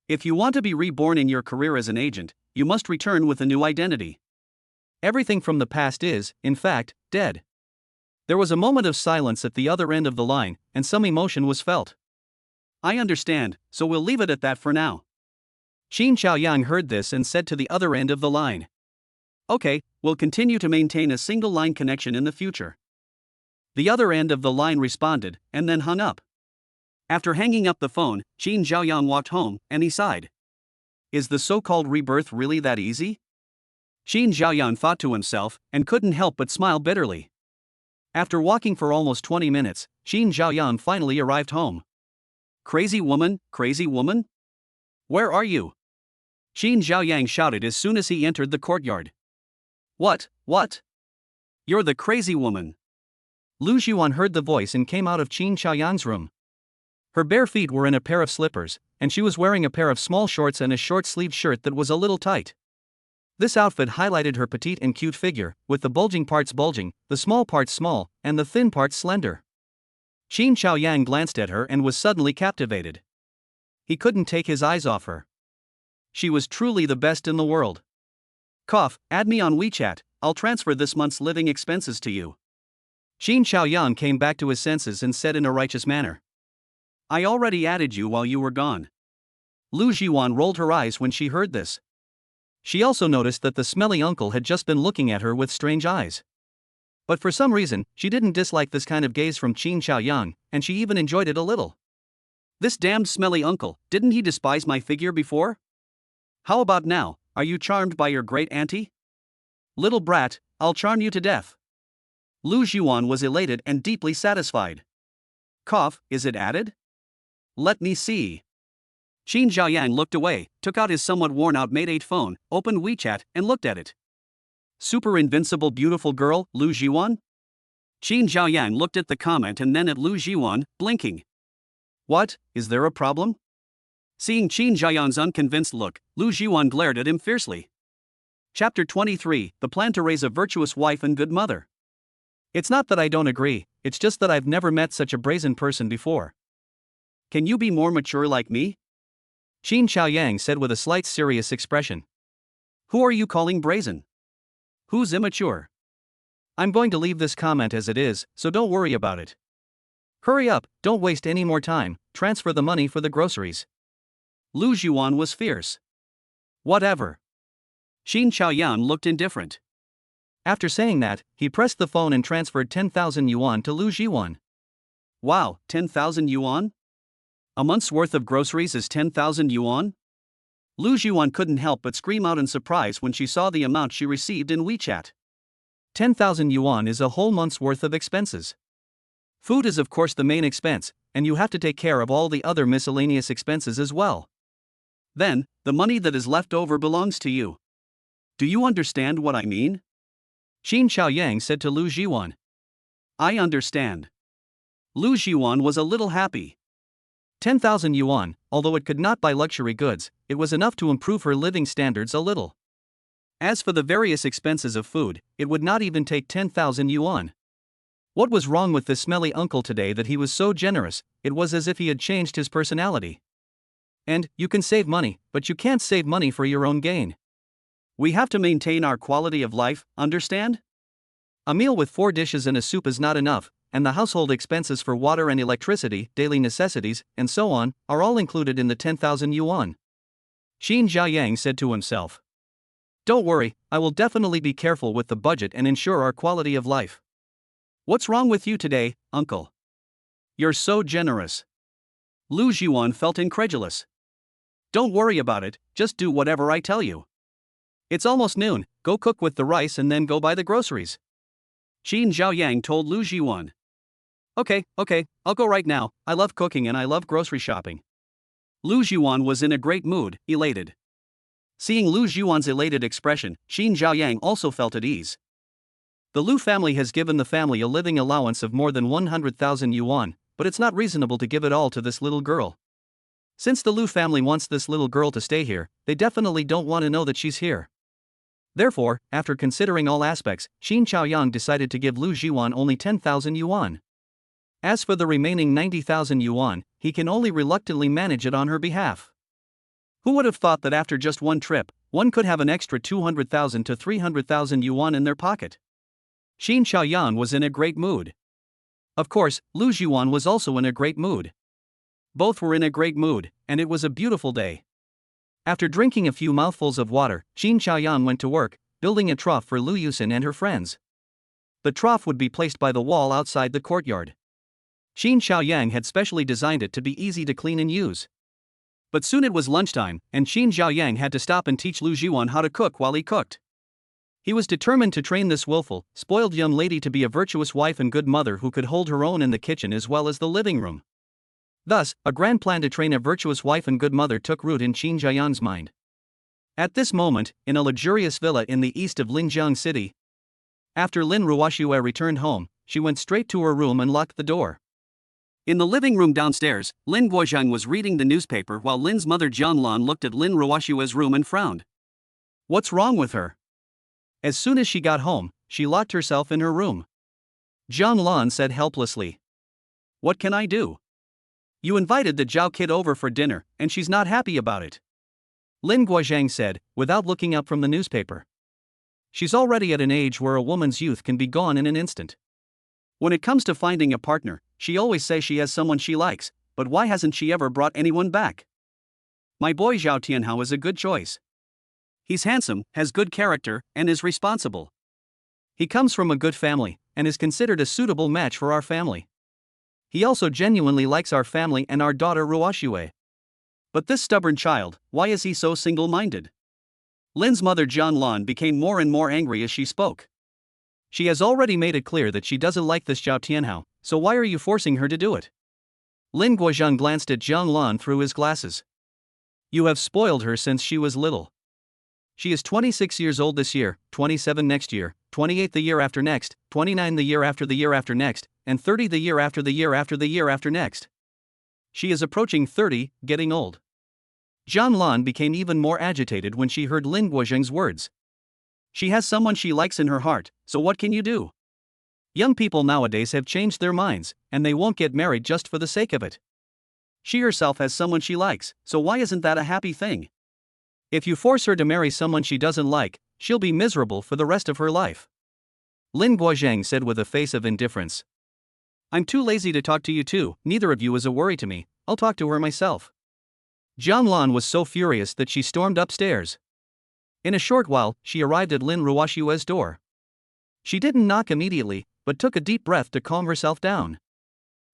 If you want to be reborn in your career as an agent, you must return with a new identity. Everything from the past is, in fact, dead. There was a moment of silence at the other end of the line, and some emotion was felt. I understand, so we'll leave it at that for now. Qin Xiaoyang heard this and said to the other end of the line. Okay, we'll continue to maintain a single line connection in the future. The other end of the line responded, and then hung up. After hanging up the phone, Qin Xiaoyang walked home, and he sighed. Is the so-called rebirth really that easy? Qin Xiaoyang thought to himself, and couldn't help but smile bitterly. After walking for almost 20 minutes, Qin Xiaoyang finally arrived home. Crazy woman, crazy woman? Where are you? Qin Xiaoyang shouted as soon as he entered the courtyard. What? You're the crazy woman. Lu Xiuan heard the voice and came out of Qin Xiaoyang's room. Her bare feet were in a pair of slippers, and she was wearing a pair of small shorts and a short-sleeved shirt that was a little tight. This outfit highlighted her petite and cute figure, with the bulging parts bulging, the small parts small, and the thin parts slender. Qin Xiaoyang glanced at her and was suddenly captivated. He couldn't take his eyes off her. She was truly the best in the world. Add me on WeChat, I'll transfer this month's living expenses to you. Qin Xiaoyang came back to his senses and said in a righteous manner. I already added you while you were gone. Lu Xiuan rolled her eyes when she heard this. She also noticed that the smelly uncle had just been looking at her with strange eyes. But for some reason, she didn't dislike this kind of gaze from Qin Xiaoyang, and she even enjoyed it a little. This damned smelly uncle, didn't he despise my figure before? How about now, are you charmed by your great auntie? Little brat, I'll charm you to death. Lu Zhuan was elated and deeply satisfied. Cough, is it added? Let me see. Qin Xiaoyang looked away, took out his somewhat worn-out Mate 8 phone, opened WeChat, and looked at it. Super invincible beautiful girl, Lu Zhuan? Qin Xiaoyang looked at the comment and then at Lu Zhuan, blinking. What, is there a problem? Seeing Qin Xiaoyang's unconvinced look, Lu Zhuan glared at him fiercely. Chapter 23, The Plan to Raise a Virtuous Wife and Good Mother. It's not that I don't agree, it's just that I've never met such a brazen person before. Can you be more mature like me? Qin Xiaoyang said with a slight serious expression. Who are you calling brazen? Who's immature? I'm going to leave this comment as it is, so don't worry about it. Hurry up, don't waste any more time, transfer the money for the groceries. Lu Zhuan was fierce. Whatever. Qin Xiaoyang looked indifferent. After saying that, he pressed the phone and transferred 10,000 yuan to Lu Zhuan. Wow, 10,000 yuan? A month's worth of groceries is 10,000 yuan? Lu Zhuan couldn't help but scream out in surprise when she saw the amount she received in WeChat. 10,000 yuan is a whole month's worth of expenses. Food is of course the main expense, and you have to take care of all the other miscellaneous expenses as well. Then, the money that is left over belongs to you. Do you understand what I mean? Qin Xiaoyang said to Lu Zhuan. I understand. Lu Zhuan was a little happy. 10,000 yuan, although it could not buy luxury goods, it was enough to improve her living standards a little. As for the various expenses of food, it would not even take 10,000 yuan. What was wrong with this smelly uncle today that he was so generous? It was as if he had changed his personality. And, you can save money, but you can't save money for your own gain. We have to maintain our quality of life, understand? A meal with 4 dishes and a soup is not enough, and the household expenses for water and electricity, daily necessities, and so on, are all included in the 10,000 yuan. Qin Xiaoyang said to himself. Don't worry, I will definitely be careful with the budget and ensure our quality of life. What's wrong with you today, uncle? You're so generous. Lu Zhuan felt incredulous. Don't worry about it, just do whatever I tell you. It's almost noon, go cook with the rice and then go buy the groceries. Qin Xiaoyang told Lu Zhuan. Okay, I'll go right now, I love cooking and I love grocery shopping. Lu Zhuan was in a great mood, elated. Seeing Lu Zhuan's elated expression, Qin Xiaoyang also felt at ease. The Lu family has given the family a living allowance of more than 100,000 yuan, but it's not reasonable to give it all to this little girl. Since the Lu family wants this little girl to stay here, they definitely don't want to know that she's here. Therefore, after considering all aspects, Qin Xiaoyang decided to give Lu Zhuan only 10,000 yuan. As for the remaining 90,000 yuan, he can only reluctantly manage it on her behalf. Who would have thought that after just one trip, one could have an extra 200,000 to 300,000 yuan in their pocket? Qin Xiaoyang was in a great mood. Of course, Lu Zhuan was also in a great mood. Both were in a great mood, and it was a beautiful day. After drinking a few mouthfuls of water, Qin Xiaoyang went to work, building a trough for Lu Yusin and her friends. The trough would be placed by the wall outside the courtyard. Qin Xiaoyang had specially designed it to be easy to clean and use. But soon it was lunchtime, and Qin Xiaoyang had to stop and teach Lu Zhuan how to cook while he cooked. He was determined to train this willful, spoiled young lady to be a virtuous wife and good mother who could hold her own in the kitchen as well as the living room. Thus, a grand plan to train a virtuous wife and good mother took root in Qin Xiaoyang's mind. At this moment, in a luxurious villa in the east of Linjiang City, after Lin Ruoxue returned home, she went straight to her room and locked the door. In the living room downstairs, Lin Guozhang was reading the newspaper while Lin's mother Jian Lan looked at Lin Ruoxue's room and frowned. What's wrong with her? As soon as she got home, she locked herself in her room. Jian Lan said helplessly. What can I do? You invited the Zhao kid over for dinner, and she's not happy about it. Lin Guozhang said, without looking up from the newspaper. She's already at an age where a woman's youth can be gone in an instant. When it comes to finding a partner, she always says she has someone she likes, but why hasn't she ever brought anyone back? My boy Zhao Tianhao is a good choice. He's handsome, has good character, and is responsible. He comes from a good family, and is considered a suitable match for our family. He also genuinely likes our family and our daughter Ruoshue. But this stubborn child, why is he so single-minded? Lin's mother Jianlan became more and more angry as she spoke. She has already made it clear that she doesn't like this Zhao Tianhao, so why are you forcing her to do it? Lin Guozhang glanced at Jianlan through his glasses. You have spoiled her since she was little. She is 26 years old this year, 27 next year, 28 the year after next, 29 the year after next, and 30 the year after next. She is approaching 30, getting old. Jianlan became even more agitated when she heard Lin Guozhang's words. She has someone she likes in her heart, so what can you do? Young people nowadays have changed their minds, and they won't get married just for the sake of it. She herself has someone she likes, so why isn't that a happy thing? If you force her to marry someone she doesn't like, she'll be miserable for the rest of her life. Lin Guozhang said with a face of indifference. I'm too lazy to talk to you two, neither of you is a worry to me, I'll talk to her myself. Jianlan was so furious that she stormed upstairs. In a short while, she arrived at Lin Ruoshue's door. She didn't knock immediately, but took a deep breath to calm herself down.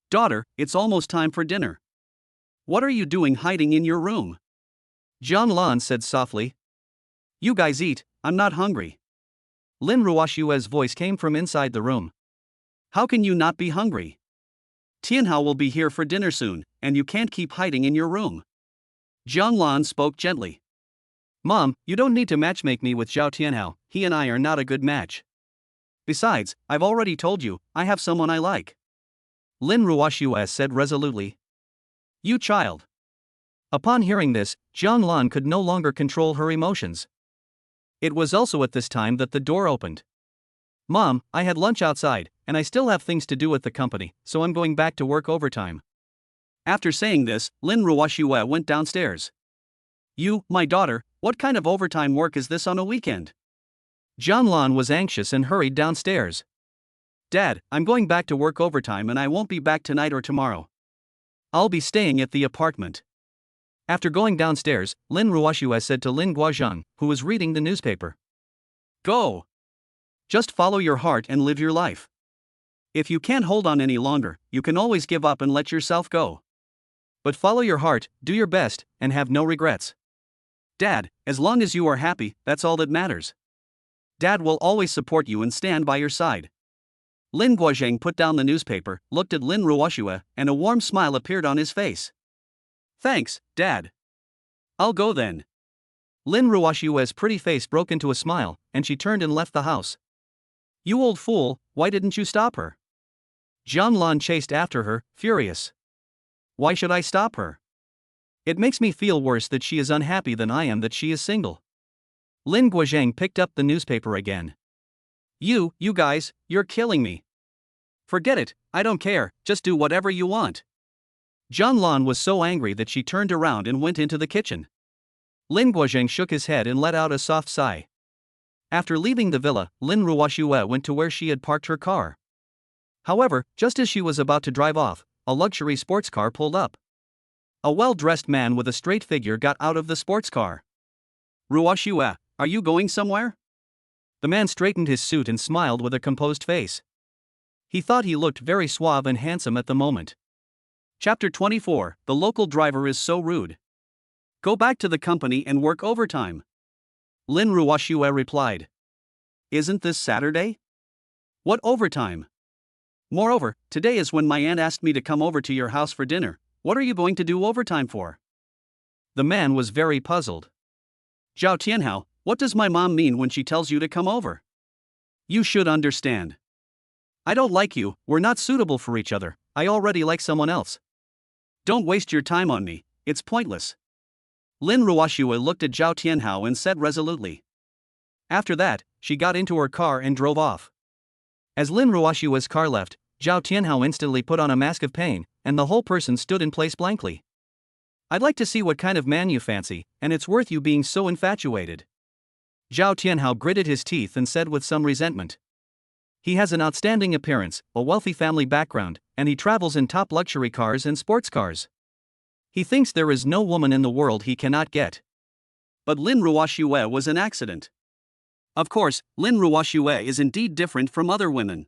Daughter, it's almost time for dinner. What are you doing hiding in your room? Jianlan said softly. You guys eat, I'm not hungry. Lin Ruoshue's voice came from inside the room. How can you not be hungry? Tianhao will be here for dinner soon, and you can't keep hiding in your room. Jianlan spoke gently. Mom, you don't need to matchmake me with Zhao Tianhao, he and I are not a good match. Besides, I've already told you, I have someone I like. Lin Ruoshue said resolutely. You child. Upon hearing this, Jianlan could no longer control her emotions. It was also at this time that the door opened. Mom, I had lunch outside, and I still have things to do at the company, so I'm going back to work overtime. After saying this, Lin Ruoshue went downstairs. You, my daughter, what kind of overtime work is this on a weekend? Jianlan was anxious and hurried downstairs. Dad, I'm going back to work overtime and I won't be back tonight or tomorrow. I'll be staying at the apartment. After going downstairs, Lin Ruoshue said to Lin Guozhang, who was reading the newspaper. Go. Just follow your heart and live your life. If you can't hold on any longer, you can always give up and let yourself go. But follow your heart, do your best, and have no regrets. Dad, as long as you are happy, that's all that matters. Dad will always support you and stand by your side. Lin Guozhang put down the newspaper, looked at Lin Ruoshue, and a warm smile appeared on his face. Thanks, Dad. I'll go then. Lin Ruoshue's pretty face broke into a smile, and she turned and left the house. You old fool, why didn't you stop her? Jianlan chased after her, furious. Why should I stop her? It makes me feel worse that she is unhappy than I am that she is single. Lin Guozhang picked up the newspaper again. You guys, you're killing me. Forget it, I don't care, just do whatever you want. Jianlan was so angry that she turned around and went into the kitchen. Lin Guozhang shook his head and let out a soft sigh. After leaving the villa, Lin Ruoshue went to where she had parked her car. However, just as she was about to drive off, a luxury sports car pulled up. A well-dressed man with a straight figure got out of the sports car. Ruoshue, are you going somewhere? The man straightened his suit and smiled with a composed face. He thought he looked very suave and handsome at the moment. Chapter 24, The local driver is so rude. Go back to the company and work overtime. Lin Ruoshue replied. Isn't this Saturday? What overtime? Moreover, today is when my aunt asked me to come over to your house for dinner. What are you going to do overtime for? The man was very puzzled. Zhao Tianhao, what does my mom mean when she tells you to come over? You should understand. I don't like you, we're not suitable for each other, I already like someone else. Don't waste your time on me, it's pointless. Lin Ruoshue looked at Zhao Tianhao and said resolutely. After that, she got into her car and drove off. As Lin Ruoshue's car left, Zhao Tianhao instantly put on a mask of pain, and the whole person stood in place blankly. I'd like to see what kind of man you fancy, and it's worth you being so infatuated. Zhao Tianhao gritted his teeth and said with some resentment. He has an outstanding appearance, a wealthy family background, and he travels in top luxury cars and sports cars. He thinks there is no woman in the world he cannot get. But Lin Ruoxue was an accident. Of course, Lin Ruoxue is indeed different from other women.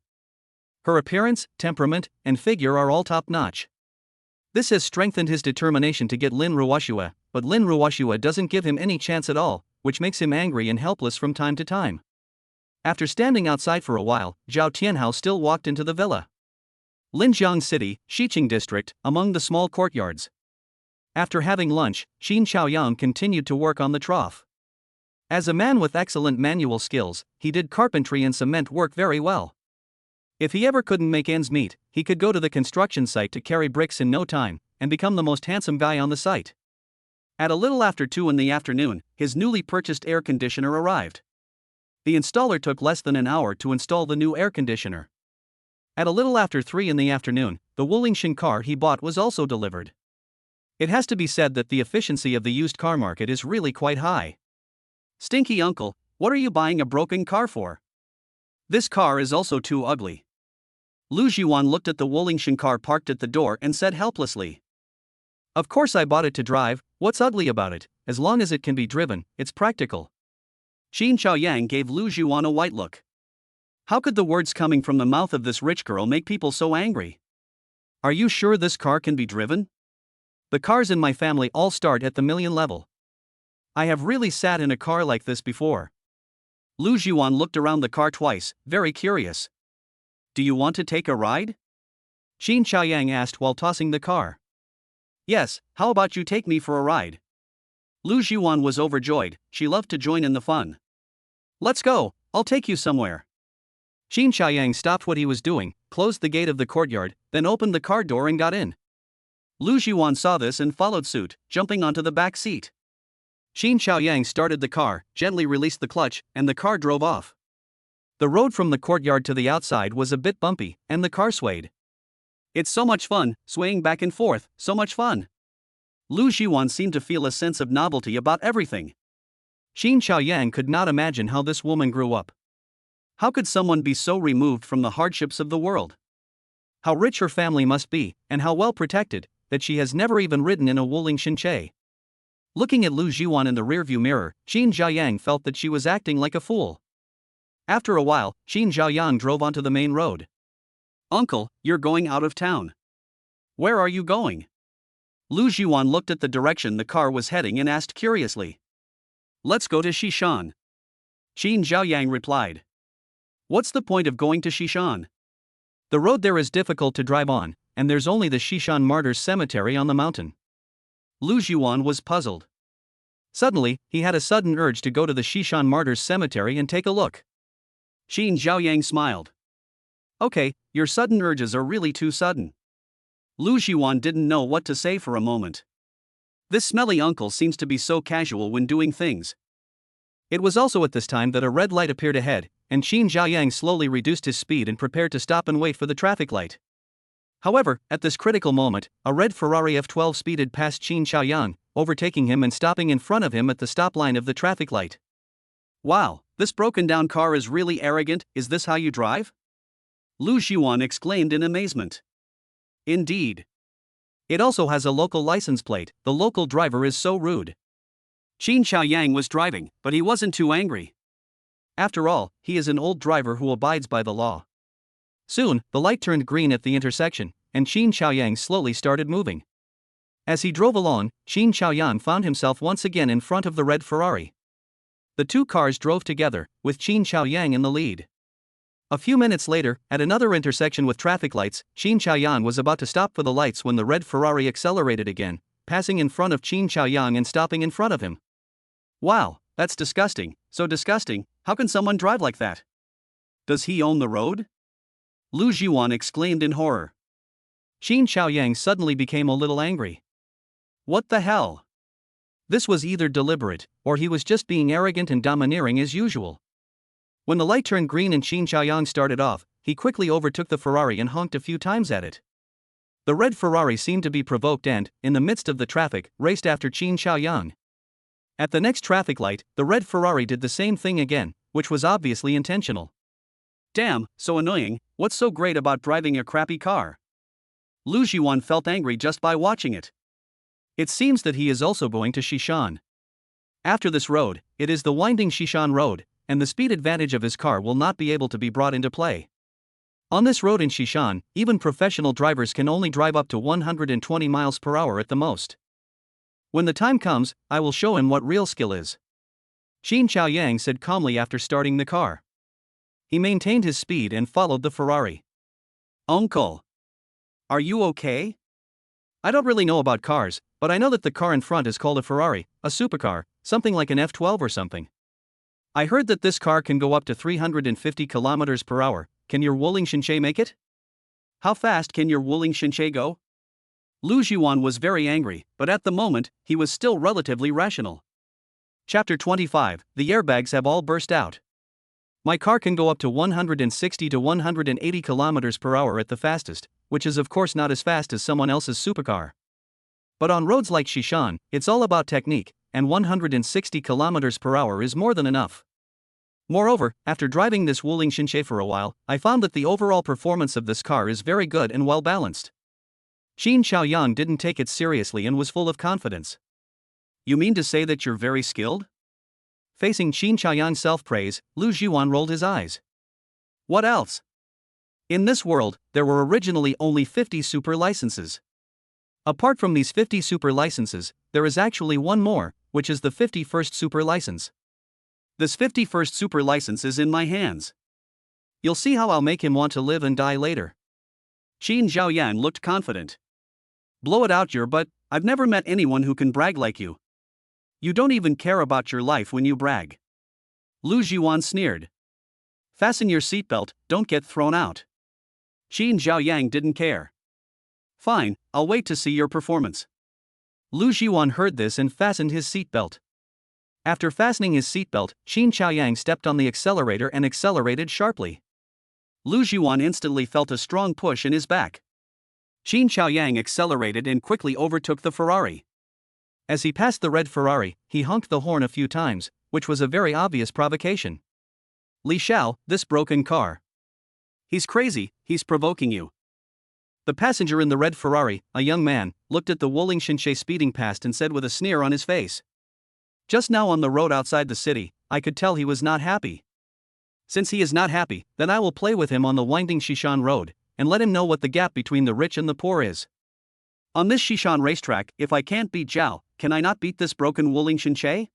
Her appearance, temperament, and figure are all top-notch. This has strengthened his determination to get Lin Ruoxue, but Lin Ruoxue doesn't give him any chance at all, which makes him angry and helpless from time to time. After standing outside for a while, Zhao Tianhao still walked into the villa. Linjiang City, Xiqing District, among the small courtyards. After having lunch, Qin Xiaoyang continued to work on the trough. As a man with excellent manual skills, he did carpentry and cement work very well. If he ever couldn't make ends meet, he could go to the construction site to carry bricks in no time, and become the most handsome guy on the site. At a little after 2 in the afternoon, his newly purchased air conditioner arrived. The installer took less than an hour to install the new air conditioner. At a little after 3 in the afternoon, the Wulingshan car he bought was also delivered. It has to be said that the efficiency of the used car market is really quite high. Stinky uncle, what are you buying a broken car for? This car is also too ugly. Lu Zhiwan looked at the Wulingshan car parked at the door and said helplessly. Of course I bought it to drive, what's ugly about it? As long as it can be driven, it's practical. Qin Xiaoyang gave Lu Zhiwan a white look. How could the words coming from the mouth of this rich girl make people so angry? Are you sure this car can be driven? The cars in my family all start at the million level. I have really sat in a car like this before. Lu Zhiwan looked around the car twice, very curious. Do you want to take a ride? Qin Xiaoyang asked while tossing the car. Yes, how about you take me for a ride? Lu Zhiwan was overjoyed, she loved to join in the fun. Let's go, I'll take you somewhere. Qin Xiaoyang stopped what he was doing, closed the gate of the courtyard, then opened the car door and got in. Lu Zhiwan saw this and followed suit, jumping onto the back seat. Qin Xiaoyang started the car, gently released the clutch, and the car drove off. The road from the courtyard to the outside was a bit bumpy, and the car swayed. It's so much fun, swaying back and forth, so much fun. Lu Zhiwan seemed to feel a sense of novelty about everything. Qin Xiaoyang could not imagine how this woman grew up. How could someone be so removed from the hardships of the world? How rich her family must be, and how well protected, that she has never even ridden in a Wulingshan Che. Looking at Lu Zhiwan in the rearview mirror, Qin Xiaoyang felt that she was acting like a fool. After a while, Qin Xiaoyang drove onto the main road. Uncle, you're going out of town. Where are you going? Lu Zhiwan looked at the direction the car was heading and asked curiously. Let's go to Xishan. Qin Xiaoyang replied. What's the point of going to Xishan? The road there is difficult to drive on, and there's only the Xishan Martyrs Cemetery on the mountain. Lu Zhiwan was puzzled. Suddenly, he had a sudden urge to go to the Xishan Martyrs Cemetery and take a look. Qin Xiaoyang smiled. Okay, your sudden urges are really too sudden. Lu Zhiwan didn't know what to say for a moment. This smelly uncle seems to be so casual when doing things. It was also at this time that a red light appeared ahead, and Qin Xiaoyang slowly reduced his speed and prepared to stop and wait for the traffic light. However, at this critical moment, a red Ferrari F12 speeded past Qin Xiaoyang, overtaking him and stopping in front of him at the stop line of the traffic light. Wow, this broken-down car is really arrogant, is this how you drive? Lu Zhiwan exclaimed in amazement. Indeed. It also has a local license plate, the local driver is so rude. Qin Xiaoyang was driving, but he wasn't too angry. After all, he is an old driver who abides by the law. Soon, the light turned green at the intersection, and Qin Xiaoyang slowly started moving. As he drove along, Qin Xiaoyang found himself once again in front of the red Ferrari. The two cars drove together, with Qin Xiaoyang in the lead. A few minutes later, at another intersection with traffic lights, Qin Xiaoyang was about to stop for the lights when the red Ferrari accelerated again, passing in front of Qin Xiaoyang and stopping in front of him. Wow, that's disgusting, so disgusting, how can someone drive like that? Does he own the road? Lu Zhiwan exclaimed in horror. Qin Xiaoyang suddenly became a little angry. What the hell? This was either deliberate, or he was just being arrogant and domineering as usual. When the light turned green and Qin Xiaoyang started off, he quickly overtook the Ferrari and honked a few times at it. The red Ferrari seemed to be provoked and, in the midst of the traffic, raced after Qin Xiaoyang. At the next traffic light, the red Ferrari did the same thing again, which was obviously intentional. Damn, so annoying, what's so great about driving a crappy car? Lu Zhiwan felt angry just by watching it. It seems that he is also going to Xishan. After this road, it is the winding Shishan Road, and the speed advantage of his car will not be able to be brought into play. On this road in Shishan, even professional drivers can only drive up to 120 miles per hour at the most. When the time comes, I will show him what real skill is. Qin Chaoyang said calmly after starting the car. He maintained his speed and followed the Ferrari. Uncle, are you okay? I don't really know about cars, but I know that the car in front is called a Ferrari, a supercar, something like an F12 or something. I heard that this car can go up to 350 kilometers per hour. Can your Wuling Shenche make it? How fast can your Wuling Shenche go? Lu Zhuan was very angry, but at the moment, he was still relatively rational. Chapter 25, the airbags have all burst out. My car can go up to 160 to 180 kilometers per hour at the fastest, which is of course not as fast as someone else's supercar. But on roads like Shishan, it's all about technique, and 160 kilometers per hour is more than enough. Moreover, after driving this Wuling Shenche for a while, I found that the overall performance of this car is very good and well balanced. Qin Chaoyang didn't take it seriously and was full of confidence. You mean to say that you're very skilled? Facing Qin Chaoyang's self-praise, Lu Zhuan rolled his eyes. What else? In this world, there were originally only 50 super licenses. Apart from these 50 super licenses, there is actually one more, which is the 51st super license. This 51st super license is in my hands. You'll see how I'll make him want to live and die later. Qin Chaoyang looked confident. Blow it out your butt, I've never met anyone who can brag like you. You don't even care about your life when you brag. Lu Zhuan sneered. Fasten your seatbelt, don't get thrown out. Qin Chaoyang didn't care. Fine, I'll wait to see your performance. Lu Zhuan heard this and fastened his seatbelt. After fastening his seatbelt, Qin Chaoyang stepped on the accelerator and accelerated sharply. Lu Zhuan instantly felt a strong push in his back. Qin Chaoyang accelerated and quickly overtook the Ferrari. As he passed the red Ferrari, he honked the horn a few times, which was a very obvious provocation. Li Xiao, this broken car. He's crazy, he's provoking you. The passenger in the red Ferrari, a young man, looked at the Wuling Shenche speeding past and said with a sneer on his face. Just now on the road outside the city, I could tell he was not happy. Since he is not happy, then I will play with him on the winding Shishan Road, and let him know what the gap between the rich and the poor is. On this Shishan racetrack, if I can't beat Zhao, can I not beat this broken Wuling Shenche?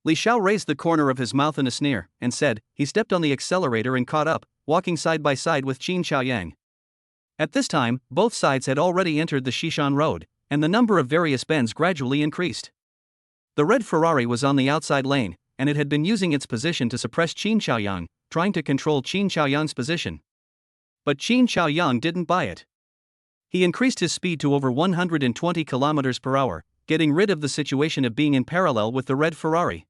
Li Xiao raised the corner of his mouth in a sneer, and said, he stepped on the accelerator and caught up, walking side by side with Qin Chaoyang. At this time, both sides had already entered the Shishan Road, and the number of various bends gradually increased. The red Ferrari was on the outside lane, and it had been using its position to suppress Qin Chaoyang, trying to control Qin Chaoyang's position. But Qin Chaoyang didn't buy it. He increased his speed to over 120 kilometers per hour, getting rid of the situation of being in parallel with the red Ferrari.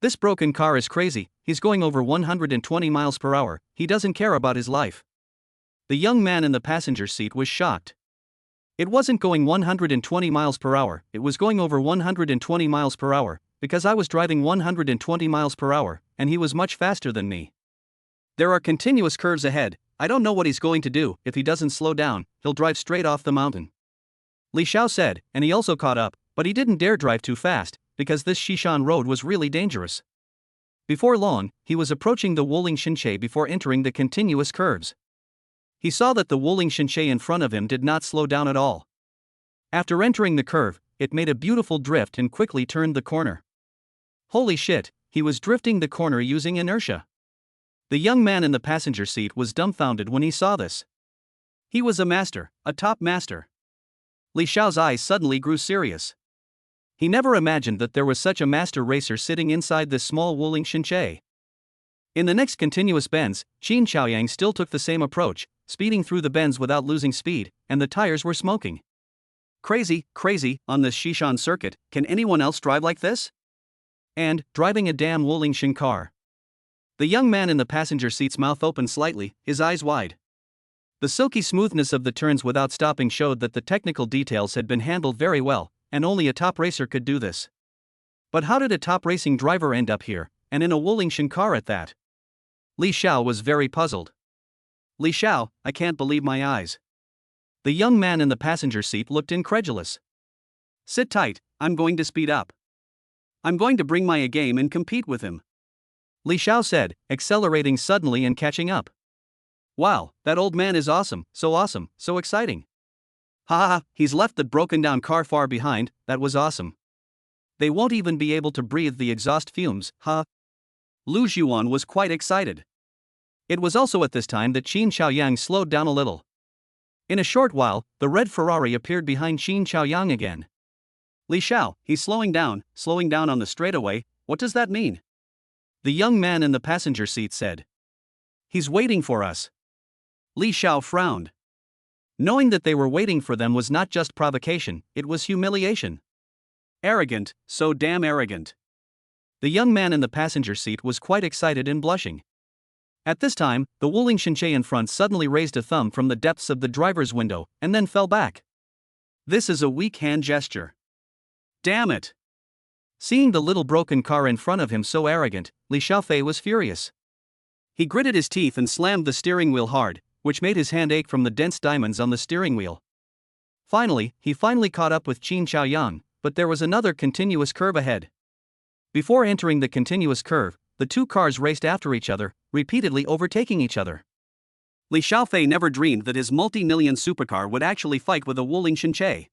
This broken car is crazy, he's going over 120 miles per hour, he doesn't care about his life. The young man in the passenger seat was shocked. It wasn't going 120 miles per hour, it was going over 120 miles per hour, because I was driving 120 miles per hour, and he was much faster than me. There are continuous curves ahead, I don't know what he's going to do, if he doesn't slow down, he'll drive straight off the mountain. Li Xiao said, and he also caught up, but he didn't dare drive too fast, because this Shishan Road was really dangerous. Before long, he was approaching the Wuling Shenche before entering the continuous curves. He saw that the Wuling Shenche in front of him did not slow down at all. After entering the curve, it made a beautiful drift and quickly turned the corner. Holy shit, he was drifting the corner using inertia. The young man in the passenger seat was dumbfounded when he saw this. He was a master, a top master. Li Xiao's eyes suddenly grew serious. He never imagined that there was such a master racer sitting inside this small Wuling Shenche. In the next continuous bends, Qin Chaoyang still took the same approach, speeding through the bends without losing speed, and the tires were smoking. Crazy, on this Shishan circuit, can anyone else drive like this? And, driving a damn Wuling Shen car. The young man in the passenger seat's mouth opened slightly, his eyes wide. The silky smoothness of the turns without stopping showed that the technical details had been handled very well, and only a top racer could do this. But how did a top racing driver end up here, and in a Wuling Shen car at that? Li Xiao was very puzzled. Li Xiao, I can't believe my eyes. The young man in the passenger seat looked incredulous. Sit tight, I'm going to speed up. I'm going to bring my A game and compete with him, Li Xiao said, accelerating suddenly and catching up. Wow, that old man is awesome, so exciting. Ha ha ha, he's left that broken down car far behind, that was awesome. They won't even be able to breathe the exhaust fumes, huh? Lu Zhuan was quite excited. It was also at this time that Qin Xiaoyang slowed down a little. In a short while, the red Ferrari appeared behind Qin Xiaoyang again. Li Xiao, he's slowing down on the straightaway, what does that mean? The young man in the passenger seat said. He's waiting for us. Li Xiao frowned. Knowing that they were waiting for them was not just provocation, it was humiliation. Arrogant, so damn arrogant. The young man in the passenger seat was quite excited and blushing. At this time, the Wuling Shenche in front suddenly raised a thumb from the depths of the driver's window and then fell back. This is a weak hand gesture. Damn it! Seeing the little broken car in front of him so arrogant, Li Xiaofei was furious. He gritted his teeth and slammed the steering wheel hard, which made his hand ache from the dense diamonds on the steering wheel. He finally caught up with Qin Xiaoyang, but there was another continuous curve ahead. Before entering the continuous curve, the two cars raced after each other, repeatedly overtaking each other. Li Xiaofei never dreamed that his multi-million supercar would actually fight with a Wuling Shenche.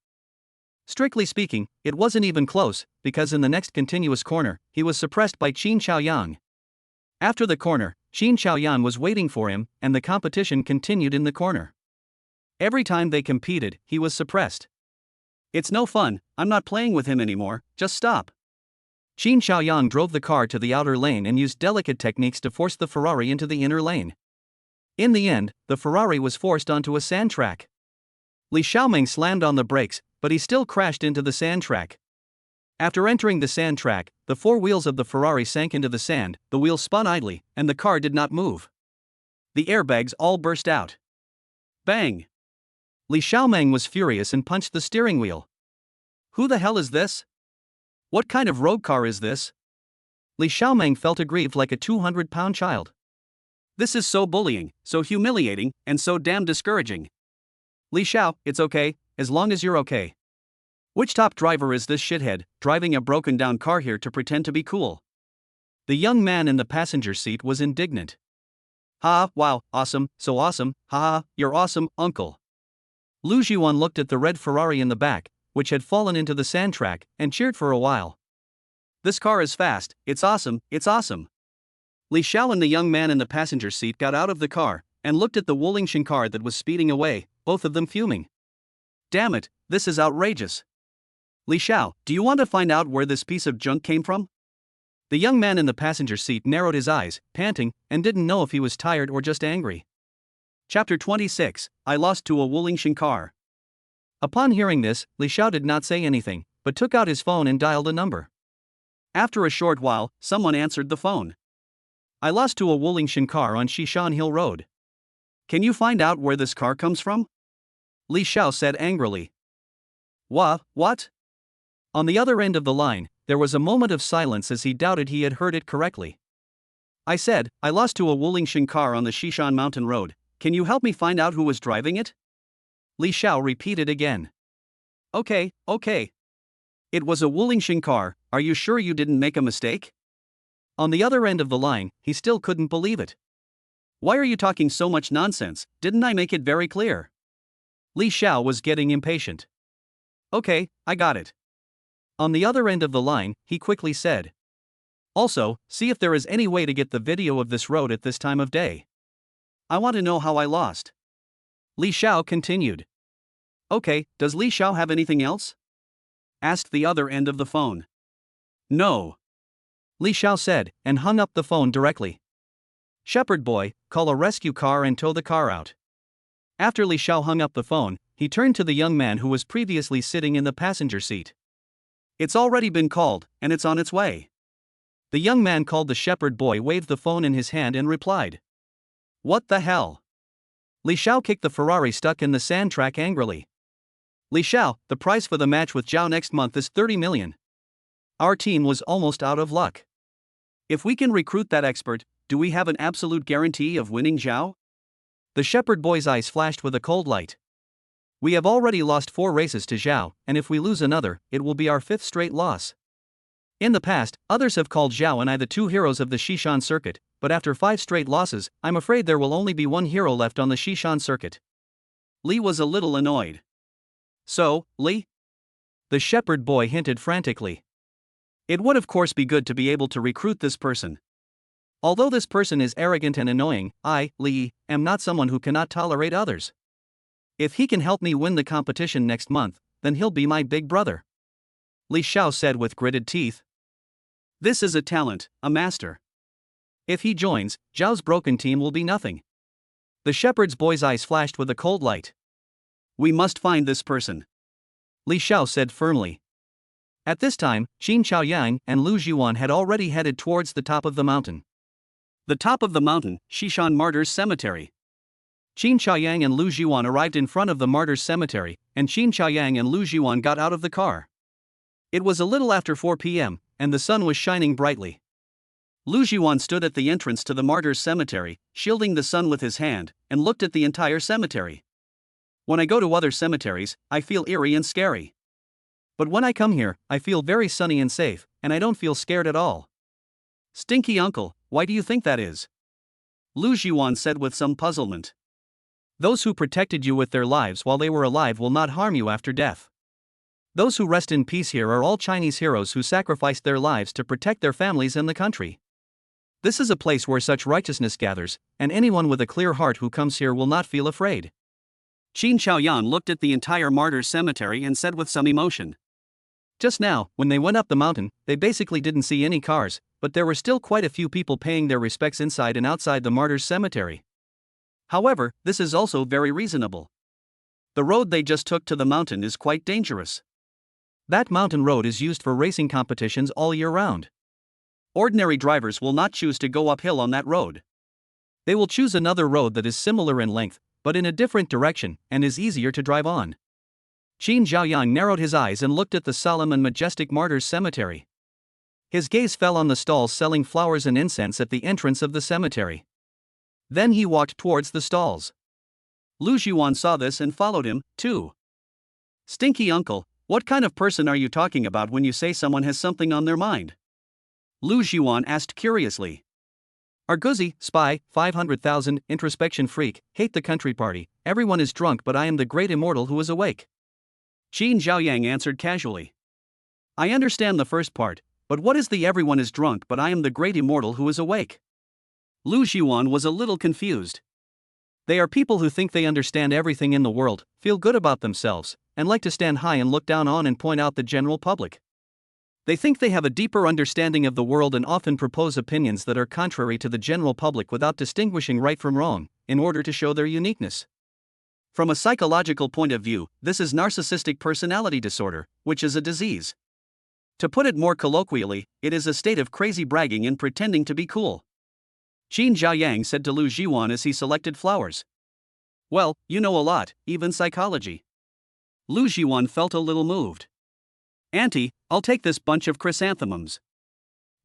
Strictly speaking, it wasn't even close, because in the next continuous corner, he was suppressed by Qin Xiaoyang. After the corner, Qin Xiaoyang was waiting for him, and the competition continued in the corner. Every time they competed, he was suppressed. It's no fun, I'm not playing with him anymore, just stop. Qin Xiaoyang drove the car to the outer lane and used delicate techniques to force the Ferrari into the inner lane. In the end, the Ferrari was forced onto a sand track. Li Xiaomeng slammed on the brakes, but he still crashed into the sand track. After entering the sand track, the four wheels of the Ferrari sank into the sand, the wheels spun idly, and the car did not move. The airbags all burst out. Bang! Li Xiaomeng was furious and punched the steering wheel. Who the hell is this? What kind of road car is this? Li Xiaomeng felt aggrieved like a 200-pound child. This is so bullying, so humiliating, and so damn discouraging. Li Xiao, it's okay, as long as you're okay. Which top driver is this shithead, driving a broken-down car here to pretend to be cool? The young man in the passenger seat was indignant. Ha, wow, awesome, so awesome, ha, you're awesome, uncle. Lu Zhuan looked at the red Ferrari in the back, which had fallen into the sand track, and cheered for a while. This car is fast, it's awesome, it's awesome. Li Xiao and the young man in the passenger seat got out of the car, and looked at the Wuling Shen car that was speeding away, both of them fuming. Damn it, this is outrageous. Li Xiao, do you want to find out where this piece of junk came from? The young man in the passenger seat narrowed his eyes, panting, and didn't know if he was tired or just angry. Chapter 26, I lost to a Wuling Shen car. Upon hearing this, Li Xiao did not say anything, but took out his phone and dialed a number. After a short while, someone answered the phone. I lost to a Wuling Shen car on Xishan Hill Road. Can you find out where this car comes from? Li Xiao said angrily. What? On the other end of the line, there was a moment of silence as he doubted he had heard it correctly. I said, I lost to a Wuling Shen car on the Xishan Mountain Road, can you help me find out who was driving it? Li Xiao repeated again. Okay. It was a Wuling Shen car, are you sure you didn't make a mistake? On the other end of the line, he still couldn't believe it. Why are you talking so much nonsense, didn't I make it very clear? Li Xiao was getting impatient. Okay, I got it. On the other end of the line, he quickly said. Also, see if there is any way to get the video of this road at this time of day. I want to know how I lost. Li Xiao continued. Okay, does Li Xiao have anything else? Asked the other end of the phone. No. Li Xiao said, and hung up the phone directly. Shepherd boy, call a rescue car and tow the car out. After Li Xiao hung up the phone, he turned to the young man who was previously sitting in the passenger seat. It's already been called, and it's on its way. The young man called the shepherd boy waved the phone in his hand and replied. What the hell? Li Xiao kicked the Ferrari stuck in the sand track angrily. Li Xiao, the price for the match with Zhao next month is 30 million. Our team was almost out of luck. If we can recruit that expert, do we have an absolute guarantee of winning Zhao? The shepherd boy's eyes flashed with a cold light. We have already lost 4 races to Zhao, and if we lose another, it will be our 5th straight loss. In the past, others have called Zhao and I the two heroes of the Xishan circuit, but after 5 straight losses, I'm afraid there will only be one hero left on the Xishan circuit. Li was a little annoyed. So, Li? The shepherd boy hinted frantically. It would of course be good to be able to recruit this person. Although this person is arrogant and annoying, I, Li, am not someone who cannot tolerate others. If he can help me win the competition next month, then he'll be my big brother. Li Xiao said with gritted teeth. This is a talent, a master. If he joins, Zhao's broken team will be nothing. The shepherd's boy's eyes flashed with a cold light. We must find this person, Li Xiao said firmly. At this time, Qin Chaoyang and Lu Jiwan had already headed towards the top of the mountain. The top of the mountain, Xishan Martyrs Cemetery. Qin Chaoyang and Lu Jiwan arrived in front of the Martyrs Cemetery, and Qin Chaoyang and Lu Jiwan got out of the car. It was a little after 4 p.m., and the sun was shining brightly. Lu Jiwan stood at the entrance to the Martyrs Cemetery, shielding the sun with his hand, and looked at the entire cemetery. When I go to other cemeteries, I feel eerie and scary. But when I come here, I feel very sunny and safe, and I don't feel scared at all. Stinky uncle, why do you think that is? Lu Jiwan said with some puzzlement. Those who protected you with their lives while they were alive will not harm you after death. Those who rest in peace here are all Chinese heroes who sacrificed their lives to protect their families and the country. This is a place where such righteousness gathers, and anyone with a clear heart who comes here will not feel afraid. Qin Chaoyang looked at the entire Martyrs Cemetery and said with some emotion. Just now, when they went up the mountain, they basically didn't see any cars, but there were still quite a few people paying their respects inside and outside the Martyrs Cemetery. However, this is also very reasonable. The road they just took to the mountain is quite dangerous. That mountain road is used for racing competitions all year round. Ordinary drivers will not choose to go uphill on that road. They will choose another road that is similar in length, but in a different direction, and is easier to drive on. Qin Zhaoyang narrowed his eyes and looked at the solemn and majestic Martyrs Cemetery. His gaze fell on the stalls selling flowers and incense at the entrance of the cemetery. Then he walked towards the stalls. Lu Jiwan saw this and followed him, too. Stinky uncle, what kind of person are you talking about when you say someone has something on their mind? Lu Jiwan asked curiously. Arguzi, spy, 500,000, introspection freak, hate the country party, everyone is drunk but I am the great immortal who is awake. Qin Zhaoyang answered casually. I understand the first part, but what is the everyone is drunk but I am the great immortal who is awake? Lu Jiwan was a little confused. They are people who think they understand everything in the world, feel good about themselves, and like to stand high and look down on and point out the general public. They think they have a deeper understanding of the world and often propose opinions that are contrary to the general public without distinguishing right from wrong, in order to show their uniqueness. From a psychological point of view, this is narcissistic personality disorder, which is a disease. To put it more colloquially, it is a state of crazy bragging and pretending to be cool. Qin Zhaoyang said to Lu Jiwan as he selected flowers. Well, you know a lot, even psychology. Lu Jiwan felt a little moved. Auntie, I'll take this bunch of chrysanthemums.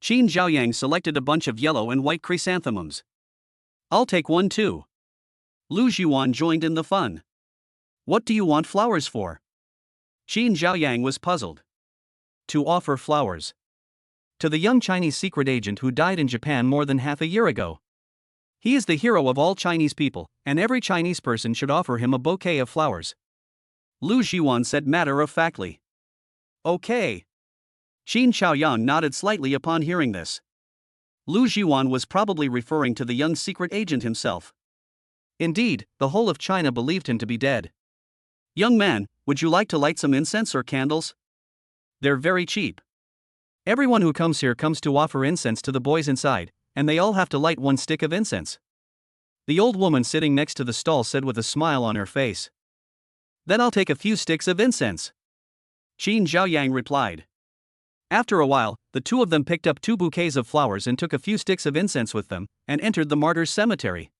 Qin Zhaoyang selected a bunch of yellow and white chrysanthemums. I'll take one too. Lu Jiwan joined in the fun. What do you want flowers for? Qin Zhaoyang was puzzled. To offer flowers. To the young Chinese secret agent who died in Japan more than half a year ago. He is the hero of all Chinese people, and every Chinese person should offer him a bouquet of flowers. Lu Jiwan said matter-of-factly. Okay. Qin Chaoyang nodded slightly upon hearing this. Lu Jiwan was probably referring to the young secret agent himself. Indeed, the whole of China believed him to be dead. Young man, would you like to light some incense or candles? They're very cheap. Everyone who comes here comes to offer incense to the boys inside, and they all have to light one stick of incense. The old woman sitting next to the stall said with a smile on her face. Then I'll take a few sticks of incense. Qin Zhaoyang replied. After a while, the two of them picked up 2 bouquets of flowers and took a few sticks of incense with them, and entered the Martyrs Cemetery.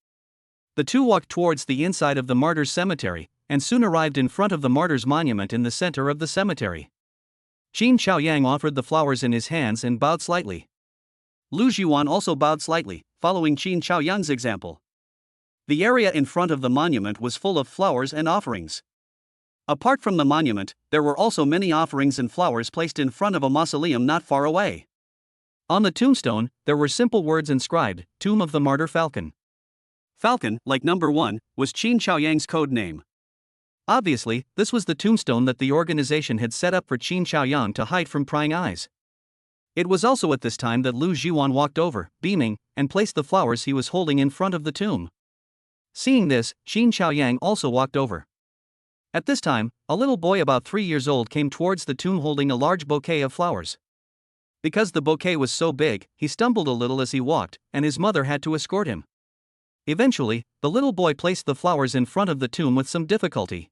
The two walked towards the inside of the Martyrs Cemetery, and soon arrived in front of the Martyrs Monument in the center of the cemetery. Qin Chaoyang offered the flowers in his hands and bowed slightly. Lu Jiwan also bowed slightly, following Qin Chaoyang's example. The area in front of the monument was full of flowers and offerings. Apart from the monument, there were also many offerings and flowers placed in front of a mausoleum not far away. On the tombstone, there were simple words inscribed, Tomb of the Martyr Falcon. Falcon, like number 1, was Qin Chaoyang's code name. Obviously, this was the tombstone that the organization had set up for Qin Chaoyang to hide from prying eyes. It was also at this time that Lu Jiwan walked over, beaming, and placed the flowers he was holding in front of the tomb. Seeing this, Qin Chaoyang also walked over. At this time, a little boy about 3 years old came towards the tomb holding a large bouquet of flowers. Because the bouquet was so big, he stumbled a little as he walked, and his mother had to escort him. Eventually, the little boy placed the flowers in front of the tomb with some difficulty.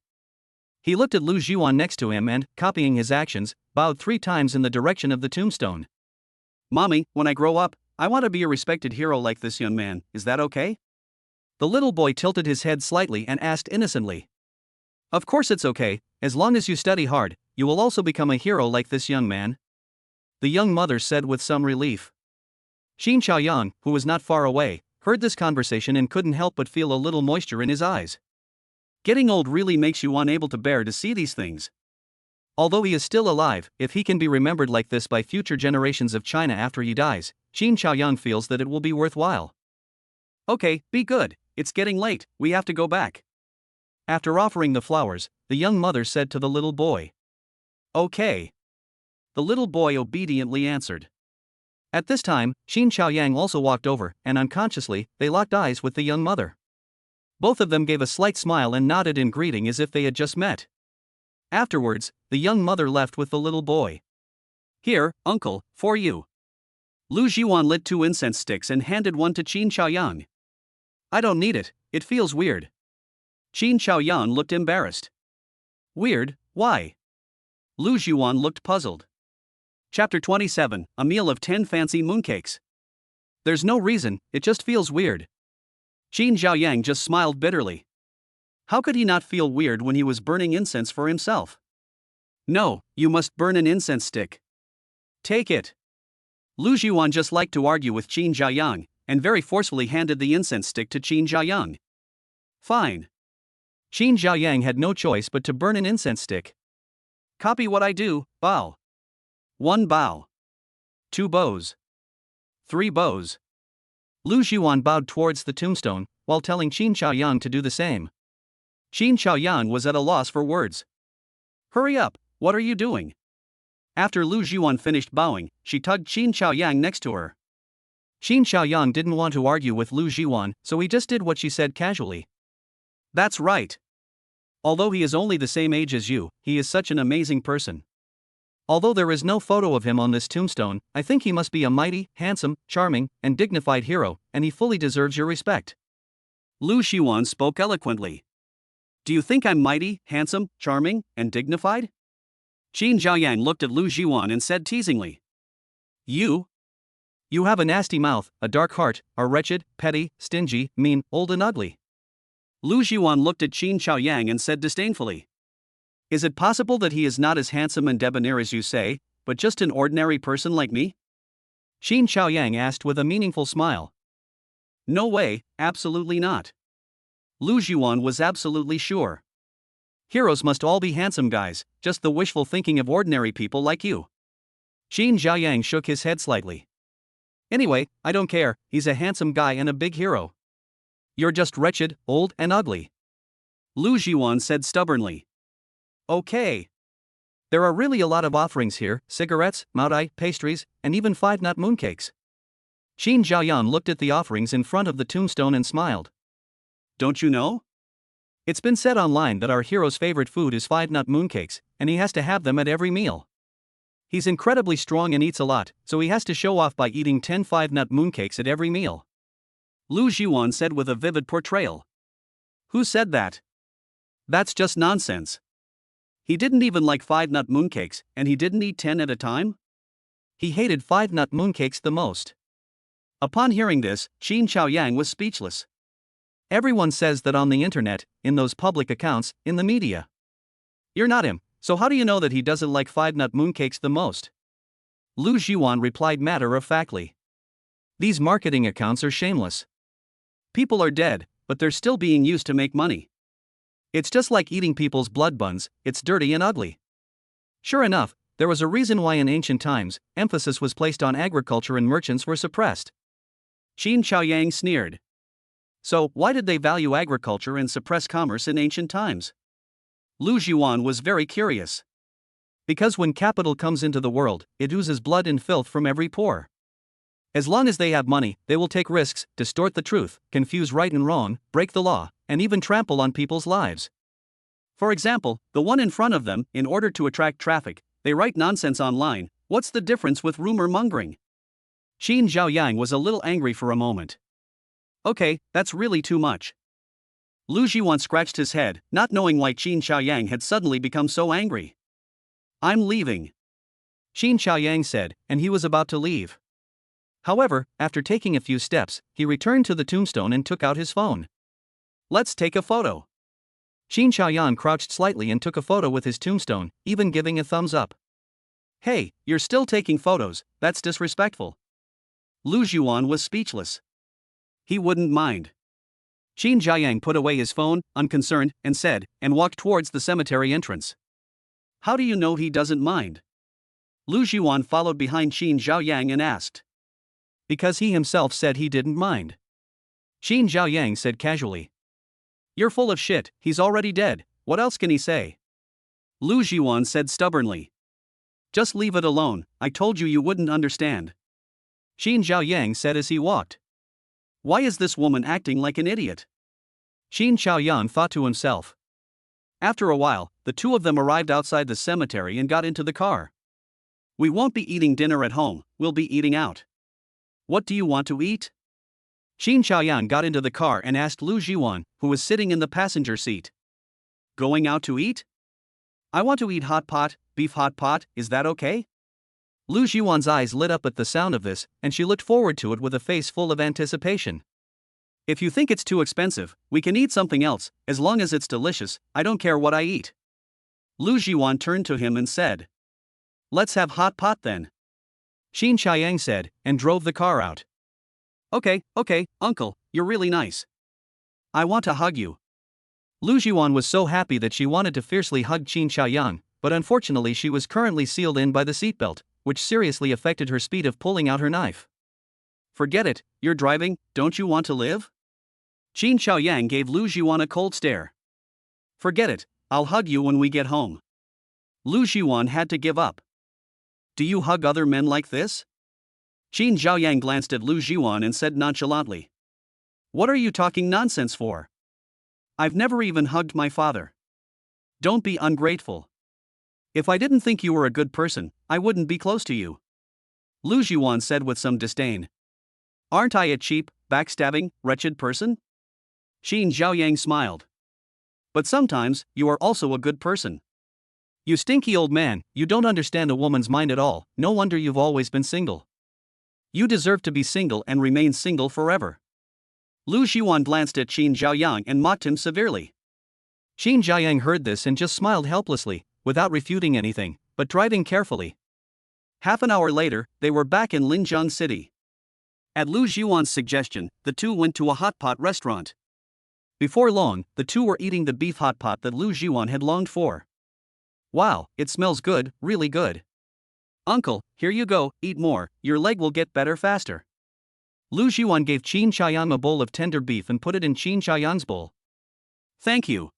He looked at Lu Jiwan next to him and, copying his actions, bowed 3 times in the direction of the tombstone. "Mommy, when I grow up, I want to be a respected hero like this young man, is that okay?" The little boy tilted his head slightly and asked innocently. "Of course it's okay, as long as you study hard, you will also become a hero like this young man," the young mother said with some relief. Qin Chaoyang, who was not far away, heard this conversation and couldn't help but feel a little moisture in his eyes. Getting old really makes you unable to bear to see these things. Although he is still alive, if he can be remembered like this by future generations of China after he dies, Qin Chaoyang feels that it will be worthwhile. "Okay, be good, it's getting late, we have to go back." After offering the flowers, the young mother said to the little boy. "Okay." The little boy obediently answered. At this time, Qin Chaoyang also walked over, and unconsciously, they locked eyes with the young mother. Both of them gave a slight smile and nodded in greeting as if they had just met. Afterwards, the young mother left with the little boy. "Here, uncle, for you." Lu Jiwan lit 2 incense sticks and handed one to Qin Chaoyang. "I don't need it, it feels weird." Qin Chaoyang looked embarrassed. "Weird, why?" Lu Jiwan looked puzzled. Chapter 27, A Meal of 10 Fancy Mooncakes. "There's no reason, it just feels weird." Qin Chaoyang just smiled bitterly. How could he not feel weird when he was burning incense for himself? "No, you must burn an incense stick." "Take it." Lu Jiwan just liked to argue with Qin Chaoyang, and very forcefully handed the incense stick to Qin Chaoyang. "Fine." Qin Chaoyang had no choice but to burn an incense stick. "Copy what I do, bow." 1 bow. 2 bows. 3 bows. Lu Jiwan bowed towards the tombstone, while telling Qin Chaoyang to do the same. Qin Chaoyang was at a loss for words. "Hurry up, what are you doing?" After Lu Jiwan finished bowing, she tugged Qin Chaoyang next to her. Qin Chaoyang didn't want to argue with Lu Jiwan, so he just did what she said casually. "That's right. Although he is only the same age as you, he is such an amazing person. Although there is no photo of him on this tombstone, I think he must be a mighty, handsome, charming, and dignified hero, and he fully deserves your respect." Lu Jiwan spoke eloquently. "Do you think I'm mighty, handsome, charming, and dignified?" Qin Chaoyang looked at Lu Jiwan and said teasingly. You have a nasty mouth, a dark heart, are wretched, petty, stingy, mean, old and ugly." Lu Jiwan looked at Qin Chaoyang and said disdainfully. "Is it possible that he is not as handsome and debonair as you say, but just an ordinary person like me?" Qin Chaoyang asked with a meaningful smile. "No way, absolutely not." Lu Jiwan was absolutely sure. "Heroes must all be handsome guys, just the wishful thinking of ordinary people like you." Qin Chaoyang shook his head slightly. "Anyway, I don't care, he's a handsome guy and a big hero. You're just wretched, old, and ugly." Lu Jiwan said stubbornly. "Okay. There are really a lot of offerings here, cigarettes, maodai, pastries, and even 5-nut mooncakes." Qin Chaoyang looked at the offerings in front of the tombstone and smiled. "Don't you know? It's been said online that our hero's favorite food is 5-nut mooncakes, and he has to have them at every meal. He's incredibly strong and eats a lot, so he has to show off by eating 10 5-nut mooncakes at every meal." Lu Jiwan said with a vivid portrayal. "Who said that? That's just nonsense. He didn't even like 5-nut mooncakes, and he didn't eat 10 at a time? He hated 5-nut mooncakes the most." Upon hearing this, Qin Chaoyang was speechless. Everyone says that on the internet, in those public accounts, in the media. You're not him, so how do you know that he doesn't like 5-nut mooncakes the most? Lu Jiwan replied matter-of-factly. These marketing accounts are shameless. People are dead, but they're still being used to make money. It's just like eating people's blood buns, it's dirty and ugly. Sure enough, there was a reason why in ancient times, emphasis was placed on agriculture and merchants were suppressed. Qin Xiaoyang sneered. So, why did they value agriculture and suppress commerce in ancient times? Lu Zhiwan was very curious. Because when capital comes into the world, it oozes blood and filth from every pore. As long as they have money, they will take risks, distort the truth, confuse right and wrong, break the law, and even trample on people's lives. For example, the one in front of them, in order to attract traffic, they write nonsense online. What's the difference with rumor mongering? Qin Xiaoyang was a little angry for a moment. Okay, that's really too much. Lu Zhiwan scratched his head, not knowing why Qin Xiaoyang had suddenly become so angry. I'm leaving, Qin Xiaoyang said, and he was about to leave. However, after taking a few steps, he returned to the tombstone and took out his phone. Let's take a photo. Qin Xiaoyang crouched slightly and took a photo with his tombstone, even giving a thumbs up. Hey, you're still taking photos, that's disrespectful. Lu Zhiwan was speechless. He wouldn't mind. Qin Xiaoyang put away his phone, unconcerned, and said, and walked towards the cemetery entrance. How do you know he doesn't mind? Lu Zhiwan followed behind Qin Xiaoyang and asked. Because he himself said he didn't mind. Qin Xiaoyang said casually. You're full of shit, he's already dead, what else can he say? Lu Zhiwan said stubbornly. Just leave it alone, I told you you wouldn't understand. Qin Xiaoyang said as he walked. Why is this woman acting like an idiot? Qin Xiaoyang thought to himself. After a while, the two of them arrived outside the cemetery and got into the car. We won't be eating dinner at home, we'll be eating out. What do you want to eat? Qin Xiaoyang got into the car and asked Lu Zhiwan, who was sitting in the passenger seat. Going out to eat? I want to eat hot pot, beef hot pot, is that okay? Lu Zhiwan's eyes lit up at the sound of this, and she looked forward to it with a face full of anticipation. If you think it's too expensive, we can eat something else, as long as it's delicious, I don't care what I eat. Lu Zhiwan turned to him and said. Let's have hot pot then. Qin Xiaoyang said, and drove the car out. Okay, uncle, you're really nice. I want to hug you. Lu Zhiwan was so happy that she wanted to fiercely hug Qin Xiaoyang, but unfortunately she was currently sealed in by the seatbelt, which seriously affected her speed of pulling out her knife. Forget it, you're driving, don't you want to live? Qin Xiaoyang gave Lu Zhiwan a cold stare. Forget it, I'll hug you when we get home. Lu Zhiwan had to give up. Do you hug other men like this? Qin Xiaoyang glanced at Lu Zhiwan and said nonchalantly. What are you talking nonsense for? I've never even hugged my father. Don't be ungrateful. If I didn't think you were a good person, I wouldn't be close to you. Lu Zhiwan said with some disdain. Aren't I a cheap, backstabbing, wretched person? Qin Xiaoyang smiled. But sometimes, you are also a good person. You stinky old man, you don't understand a woman's mind at all, no wonder you've always been single. You deserve to be single and remain single forever. Lu Zhiwan glanced at Qin Xiaoyang and mocked him severely. Qin Xiaoyang heard this and just smiled helplessly, without refuting anything, but driving carefully. Half an hour later, they were back in Linjiang City. At Lu Zhiwan's suggestion, the two went to a hot pot restaurant. Before long, the two were eating the beef hot pot that Lu Zhiwan had longed for. Wow, it smells good, really good. Uncle, here you go, eat more, your leg will get better faster. Lu Zhiwan gave Qin Xiaoyang a bowl of tender beef and put it in Qin Xiaoyang's bowl. Thank you.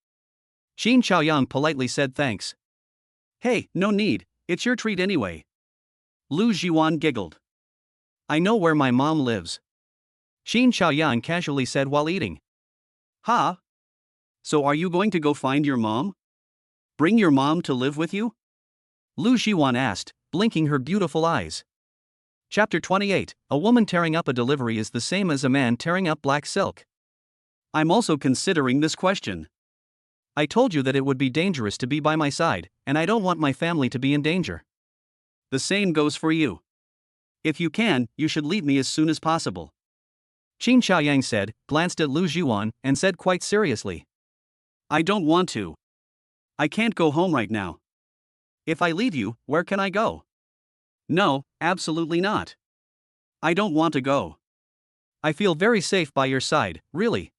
Qin Xiaoyang politely said thanks. Hey, no need, it's your treat anyway. Lu Zhiwan giggled. I know where my mom lives. Qin Xiaoyang casually said while eating. Ha? So are you going to go find your mom? Bring your mom to live with you? Lu Zhiwan asked, blinking her beautiful eyes. Chapter 28, A woman tearing up a delivery is the same as a man tearing up black silk. I'm also considering this question. I told you that it would be dangerous to be by my side, and I don't want my family to be in danger. The same goes for you. If you can, you should leave me as soon as possible. Qin Xiaoyang said, glanced at Lu Zhiwan, and said quite seriously. I don't want to. I can't go home right now. If I leave you, where can I go? No, absolutely not. I don't want to go. I feel very safe by your side, really.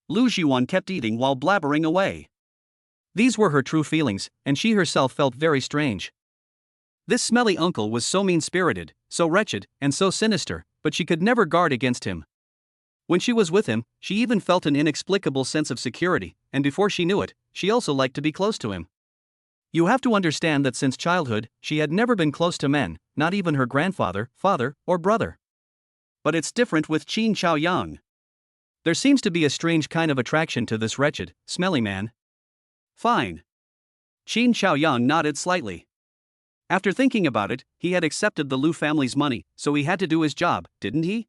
Lu Zhiwan kept eating while blabbering away. These were her true feelings, and she herself felt very strange. This smelly uncle was so mean-spirited, so wretched, and so sinister, but she could never guard against him. When she was with him, she even felt an inexplicable sense of security, and before she knew it, she also liked to be close to him. You have to understand that since childhood, she had never been close to men, not even her grandfather, father, or brother. But it's different with Qin Xiaoyang. There seems to be a strange kind of attraction to this wretched, smelly man. Fine. Qin Xiaoyang nodded slightly. After thinking about it, he had accepted the Lu family's money, so he had to do his job, didn't he?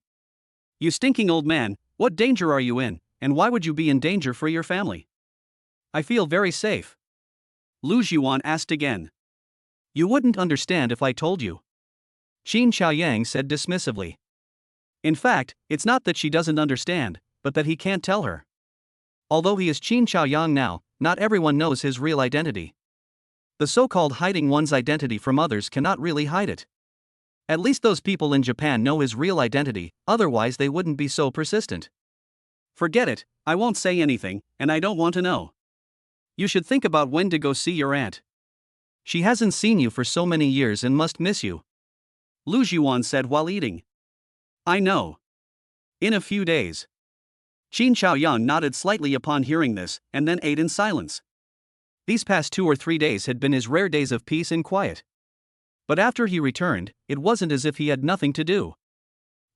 You stinking old man, what danger are you in, and why would you be in danger for your family? I feel very safe. Lu Zhuan asked again. You wouldn't understand if I told you. Qin Xiaoyang said dismissively. In fact, it's not that she doesn't understand, but that he can't tell her. Although he is Qin Xiaoyang now, not everyone knows his real identity. The so-called hiding one's identity from others cannot really hide it. At least those people in Japan know his real identity, otherwise they wouldn't be so persistent. Forget it, I won't say anything, and I don't want to know. You should think about when to go see your aunt. She hasn't seen you for so many years and must miss you. Lu Zhuan said while eating. I know. In a few days. Qin Xiaoyang nodded slightly upon hearing this, and then ate in silence. These past 2 or 3 days had been his rare days of peace and quiet. But after he returned, it wasn't as if he had nothing to do.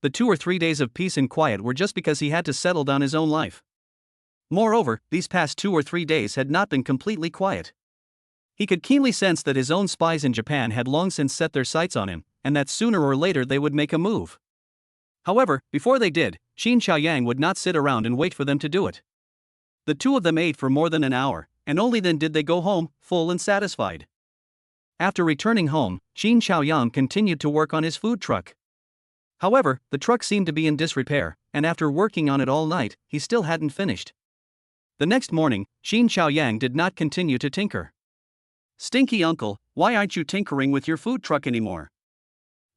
The 2 or 3 days of peace and quiet were just because he had to settle down his own life. Moreover, these past 2 or 3 days had not been completely quiet. He could keenly sense that his own spies in Japan had long since set their sights on him, and that sooner or later they would make a move. However, before they did, Qin Xiaoyang would not sit around and wait for them to do it. The two of them ate for more than an hour, and only then did they go home, full and satisfied. After returning home, Qin Xiaoyang continued to work on his food truck. However, the truck seemed to be in disrepair, and after working on it all night, he still hadn't finished. The next morning, Qin Xiaoyang did not continue to tinker. Stinky uncle, why aren't you tinkering with your food truck anymore?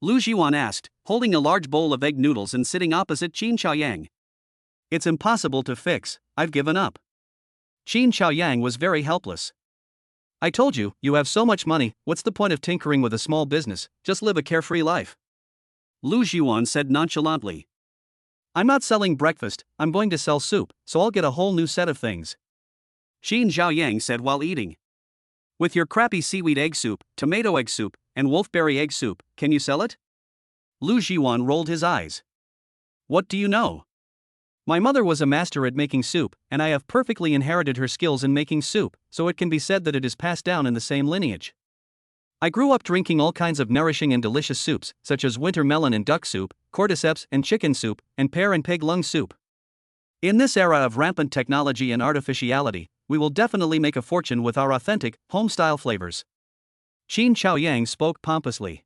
Lu Zhuan asked, holding a large bowl of egg noodles and sitting opposite Qin Xiaoyang. It's impossible to fix, I've given up. Qin Xiaoyang was very helpless. I told you, you have so much money, what's the point of tinkering with a small business, just live a carefree life. Lu Zhuan said nonchalantly. I'm not selling breakfast, I'm going to sell soup, so I'll get a whole new set of things. Qin Xiaoyang said while eating. With your crappy seaweed egg soup, tomato egg soup, and wolfberry egg soup, can you sell it? Lu Zhuan rolled his eyes. What do you know? My mother was a master at making soup, and I have perfectly inherited her skills in making soup, so it can be said that it is passed down in the same lineage. I grew up drinking all kinds of nourishing and delicious soups, such as winter melon and duck soup, cordyceps and chicken soup, and pear and pig lung soup. In this era of rampant technology and artificiality, we will definitely make a fortune with our authentic, home-style flavors. Qin Xiaoyang spoke pompously.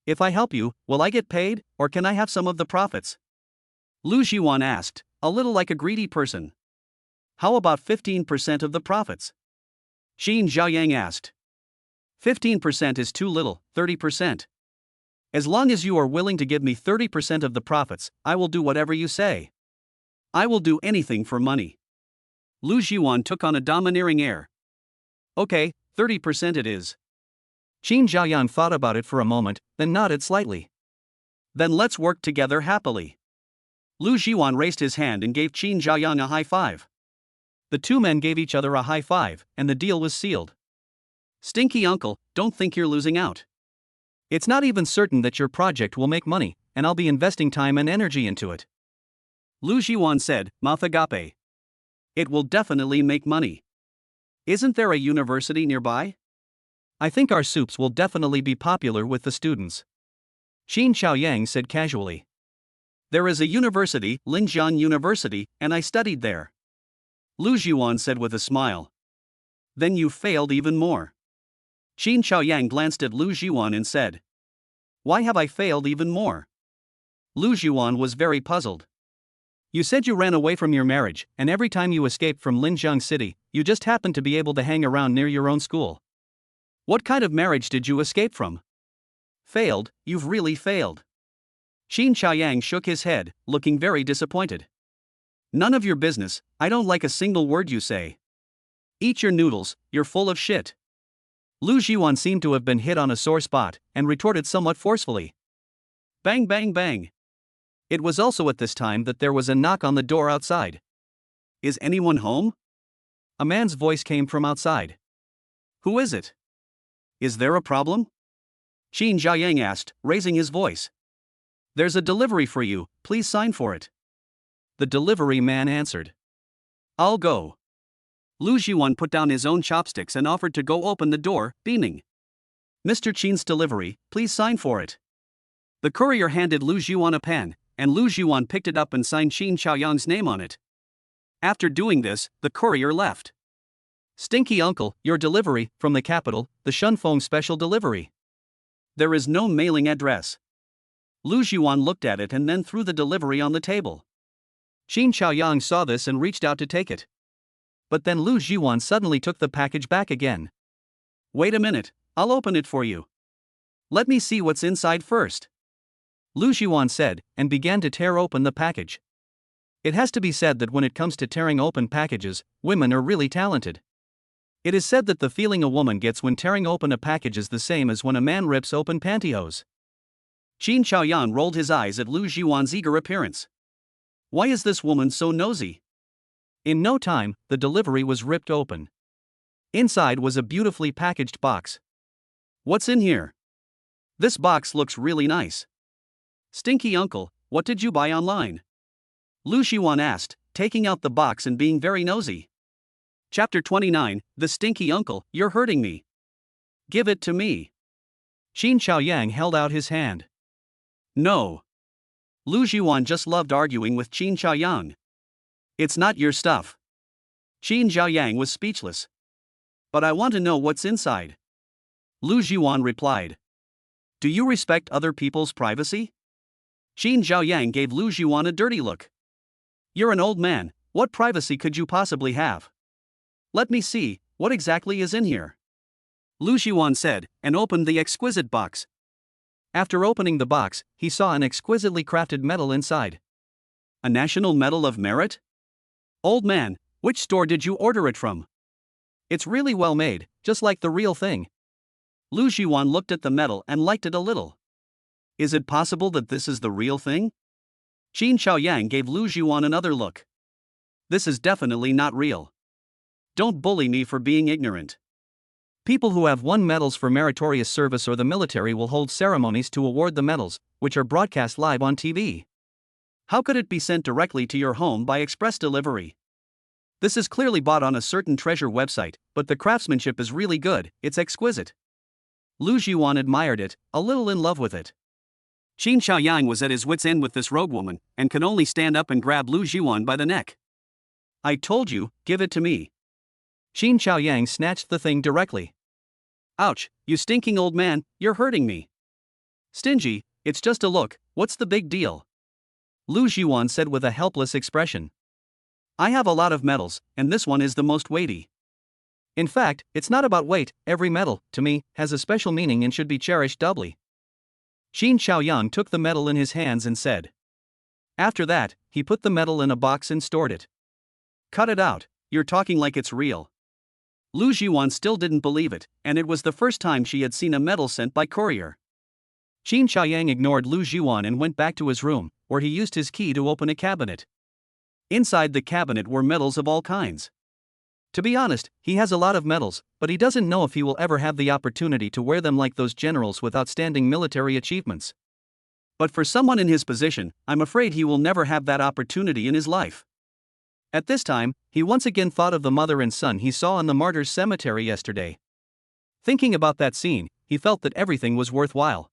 If I help you, will I get paid, or can I have some of the profits? Lu Zhuan asked, a little like a greedy person. How about 15% of the profits? Qin Xiaoyang asked. 15% is too little, 30%. As long as you are willing to give me 30% of the profits, I will do whatever you say. I will do anything for money. Lu Zhuan took on a domineering air. Okay, 30% it is. Qin Xiaoyang thought about it for a moment, then nodded slightly. Then let's work together happily. Lu Zhuan raised his hand and gave Qin Xiaoyang a high five. The two men gave each other a high five, and the deal was sealed. Stinky uncle, don't think you're losing out. It's not even certain that your project will make money, and I'll be investing time and energy into it. Lu Zhuan said, mouth agape. It will definitely make money. Isn't there a university nearby? I think our soups will definitely be popular with the students. Qin Xiaoyang said casually. There is a university, Linjiang University, and I studied there. Lu Zhuan said with a smile. Then you failed even more. Qin Xiaoyang glanced at Lu Zhuan and said. Why have I failed even more? Lu Zhuan was very puzzled. You said you ran away from your marriage, and every time you escaped from Linjiang City, you just happened to be able to hang around near your own school. What kind of marriage did you escape from? Failed, you've really failed. Qin Xiaoyang shook his head, looking very disappointed. None of your business, I don't like a single word you say. Eat your noodles, you're full of shit. Lu Jiwan seemed to have been hit on a sore spot, and retorted somewhat forcefully. Bang bang bang. It was also at this time that there was a knock on the door outside. Is anyone home? A man's voice came from outside. Who is it? Is there a problem? Qin Xiaoyang asked, raising his voice. There's a delivery for you, please sign for it. The delivery man answered. I'll go. Lu Jiwan put down his own chopsticks and offered to go open the door, beaming. Mr. Qin's delivery, please sign for it. The courier handed Lu Jiwan a pen, and Lu Jiwan picked it up and signed Qin Xiaoyang's name on it. After doing this, the courier left. Stinky uncle, your delivery, from the capital, the Shunfeng special delivery. There is no mailing address. Lu Jiwan looked at it and then threw the delivery on the table. Qin Xiaoyang saw this and reached out to take it. But then Lu Jiwan suddenly took the package back again. Wait a minute, I'll open it for you. Let me see what's inside first. Lu Jiwan said, and began to tear open the package. It has to be said that when it comes to tearing open packages, women are really talented. It is said that the feeling a woman gets when tearing open a package is the same as when a man rips open pantyhose. Qin Xiaoyang rolled his eyes at Lu Jiwan's eager appearance. Why is this woman so nosy? In no time, the delivery was ripped open. Inside was a beautifully packaged box. What's in here? This box looks really nice. Stinky uncle, what did you buy online? Lu Jiwan asked, taking out the box and being very nosy. Chapter 29, The Stinky Uncle, You're Hurting Me. Give it to me. Qin Xiaoyang held out his hand. No. Lu Jiwan just loved arguing with Qin Xiaoyang. It's not your stuff. Qin Xiaoyang was speechless. But I want to know what's inside. Lu Jiwan replied. Do you respect other people's privacy? Qin Xiaoyang gave Lu Jiwan a dirty look. You're an old man, what privacy could you possibly have? Let me see, what exactly is in here? Lu Jiwan said, and opened the exquisite box. After opening the box, he saw an exquisitely crafted medal inside. A national medal of merit? Old man, which store did you order it from? It's really well made, just like the real thing. Lu Jiwan looked at the medal and liked it a little. Is it possible that this is the real thing? Qin Xiaoyang gave Lu Jiwan another look. This is definitely not real. Don't bully me for being ignorant. People who have won medals for meritorious service or the military will hold ceremonies to award the medals, which are broadcast live on TV. How could it be sent directly to your home by express delivery? This is clearly bought on a certain treasure website, but the craftsmanship is really good, it's exquisite. Lu Jiwan admired it, a little in love with it. Qin Xiaoyang was at his wits' end with this rogue woman, and could only stand up and grab Lu Jiwan by the neck. I told you, give it to me. Qin Xiaoyang snatched the thing directly. Ouch, you stinking old man, you're hurting me. Stingy, it's just a look, what's the big deal? Lu Jiwan said with a helpless expression. I have a lot of medals, and this one is the most weighty. In fact, it's not about weight, every medal, to me, has a special meaning and should be cherished doubly. Qin Xiaoyang took the medal in his hands and said. After that, he put the medal in a box and stored it. Cut it out, you're talking like it's real. Lu Jiwan still didn't believe it, and it was the first time she had seen a medal sent by courier. Qin Xiaoyang ignored Lu Jiwan and went back to his room, where he used his key to open a cabinet. Inside the cabinet were medals of all kinds. To be honest, he has a lot of medals, but he doesn't know if he will ever have the opportunity to wear them like those generals with outstanding military achievements. But for someone in his position, I'm afraid he will never have that opportunity in his life. At this time, he once again thought of the mother and son he saw in the martyrs' cemetery yesterday. Thinking about that scene, he felt that everything was worthwhile.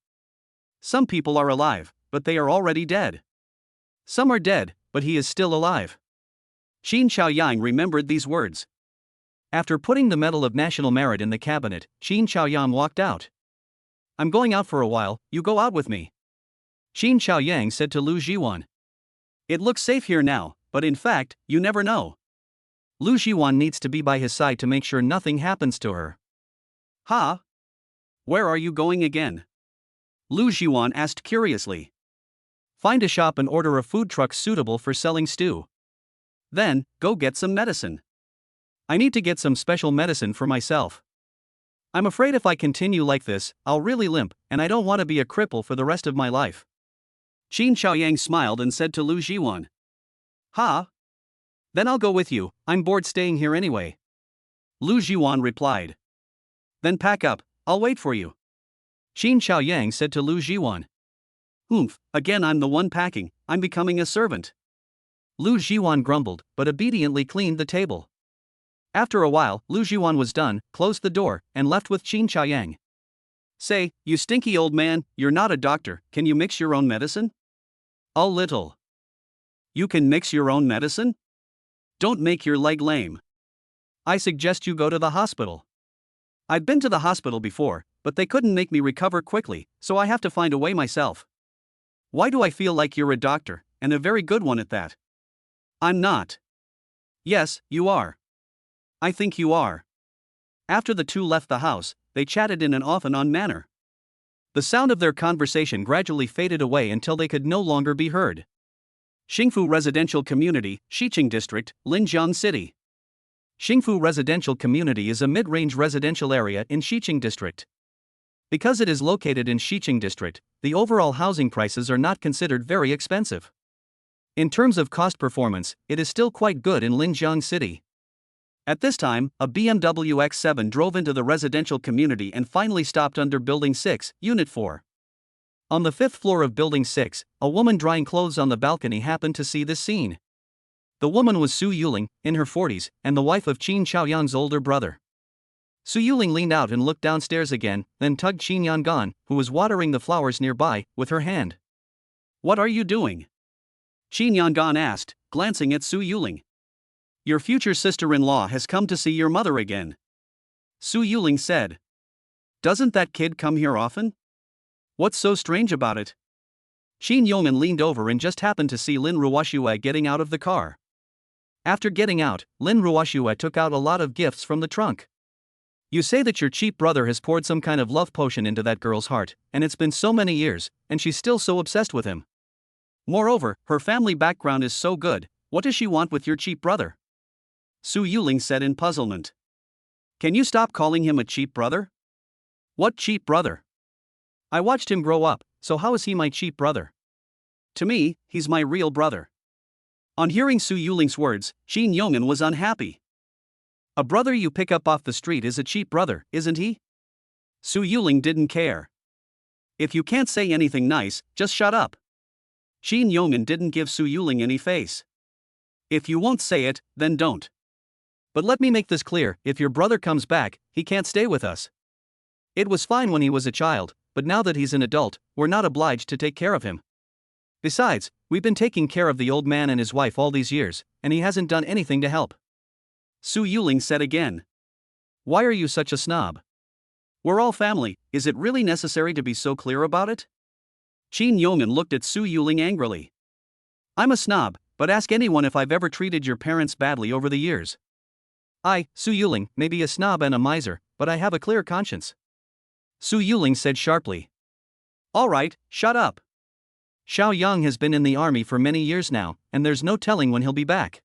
Some people are alive, but they are already dead. Some are dead, but he is still alive. Qin Xiaoyang remembered these words. After putting the Medal of National Merit in the cabinet, Qin Xiaoyang walked out. I'm going out for a while, you go out with me. Qin Xiaoyang said to Lu Jiwan. It looks safe here now, but in fact, you never know. Lu Jiwan needs to be by his side to make sure nothing happens to her. Huh? Where are you going again? Lu Jiwan asked curiously. Find a shop and order a food truck suitable for selling stew. Then, go get some medicine. I need to get some special medicine for myself. I'm afraid if I continue like this, I'll really limp, and I don't want to be a cripple for the rest of my life. Qin Xiaoyang smiled and said to Lu Jiwan. Ha? Then I'll go with you, I'm bored staying here anyway. Lu Jiwan replied. Then pack up, I'll wait for you. Qin Xiaoyang said to Lu Jiwan. Oomph, again I'm the one packing, I'm becoming a servant. Lu Jiwan grumbled, but obediently cleaned the table. After a while, Lu Jiwan was done, closed the door, and left with Qin Xiaoyang. Say, you stinky old man, you're not a doctor, can you mix your own medicine? A little. You can mix your own medicine? Don't make your leg lame. I suggest you go to the hospital. I've been to the hospital before, but they couldn't make me recover quickly, so I have to find a way myself. Why do I feel like you're a doctor, and a very good one at that? I'm not. Yes, you are. I think you are. After the two left the house, they chatted in an off-and-on manner. The sound of their conversation gradually faded away until they could no longer be heard. Xingfu Residential Community, Xiqing District, Linjiang City. Xingfu Residential Community is a mid-range residential area in Xiqing District. Because it is located in Xiqing District, the overall housing prices are not considered very expensive. In terms of cost performance, it is still quite good in Linjiang City. At this time, a BMW X7 drove into the residential community and finally stopped under Building 6, Unit 4. On the 5th floor of Building 6, a woman drying clothes on the balcony happened to see this scene. The woman was Su Yuling, in her 40s, and the wife of Qin Xiaoyang's older brother. Su Yuling leaned out and looked downstairs again, then tugged Qin Yangan, who was watering the flowers nearby, with her hand. What are you doing? Qin Yangan asked, glancing at Su Yuling. Your future sister-in-law has come to see your mother again. Su Yuling said. Doesn't that kid come here often? What's so strange about it? Qin Yongman leaned over and just happened to see Lin Ruoxue getting out of the car. After getting out, Lin Ruoxue took out a lot of gifts from the trunk. You say that your cheap brother has poured some kind of love potion into that girl's heart, and it's been so many years, and she's still so obsessed with him. Moreover, her family background is so good, what does she want with your cheap brother? Su Yuling said in puzzlement. Can you stop calling him a cheap brother? What cheap brother? I watched him grow up, so how is he my cheap brother? To me, he's my real brother. On hearing Su Yuling's words, Qin Yongman was unhappy. A brother you pick up off the street is a cheap brother, isn't he? Su Yuling didn't care. If you can't say anything nice, just shut up. Qin Yongman didn't give Su Yuling any face. If you won't say it, then don't. But let me make this clear, if your brother comes back, he can't stay with us. It was fine when he was a child, but now that he's an adult, we're not obliged to take care of him. Besides, we've been taking care of the old man and his wife all these years, and he hasn't done anything to help. Su Yuling said again. Why are you such a snob? We're all family, is it really necessary to be so clear about it? Qin Yongman looked at Su Yuling angrily. I'm a snob, but ask anyone if I've ever treated your parents badly over the years. I, Su Yuling, may be a snob and a miser, but I have a clear conscience. Su Yuling said sharply. All right, shut up. Xiao Yang has been in the army for many years now, and there's no telling when he'll be back.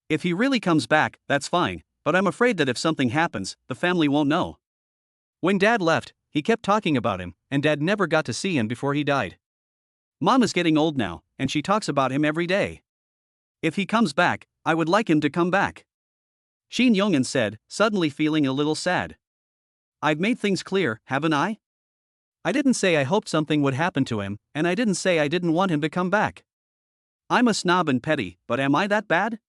If he really comes back, that's fine, but I'm afraid that if something happens, the family won't know. When Dad left, he kept talking about him, and Dad never got to see him before he died. Mom is getting old now, and she talks about him every day. If he comes back, I would like him to come back. Qin Yongman said, suddenly feeling a little sad. I've made things clear, haven't I? I didn't say I hoped something would happen to him, and I didn't say I didn't want him to come back. I'm a snob and petty, but am I that bad?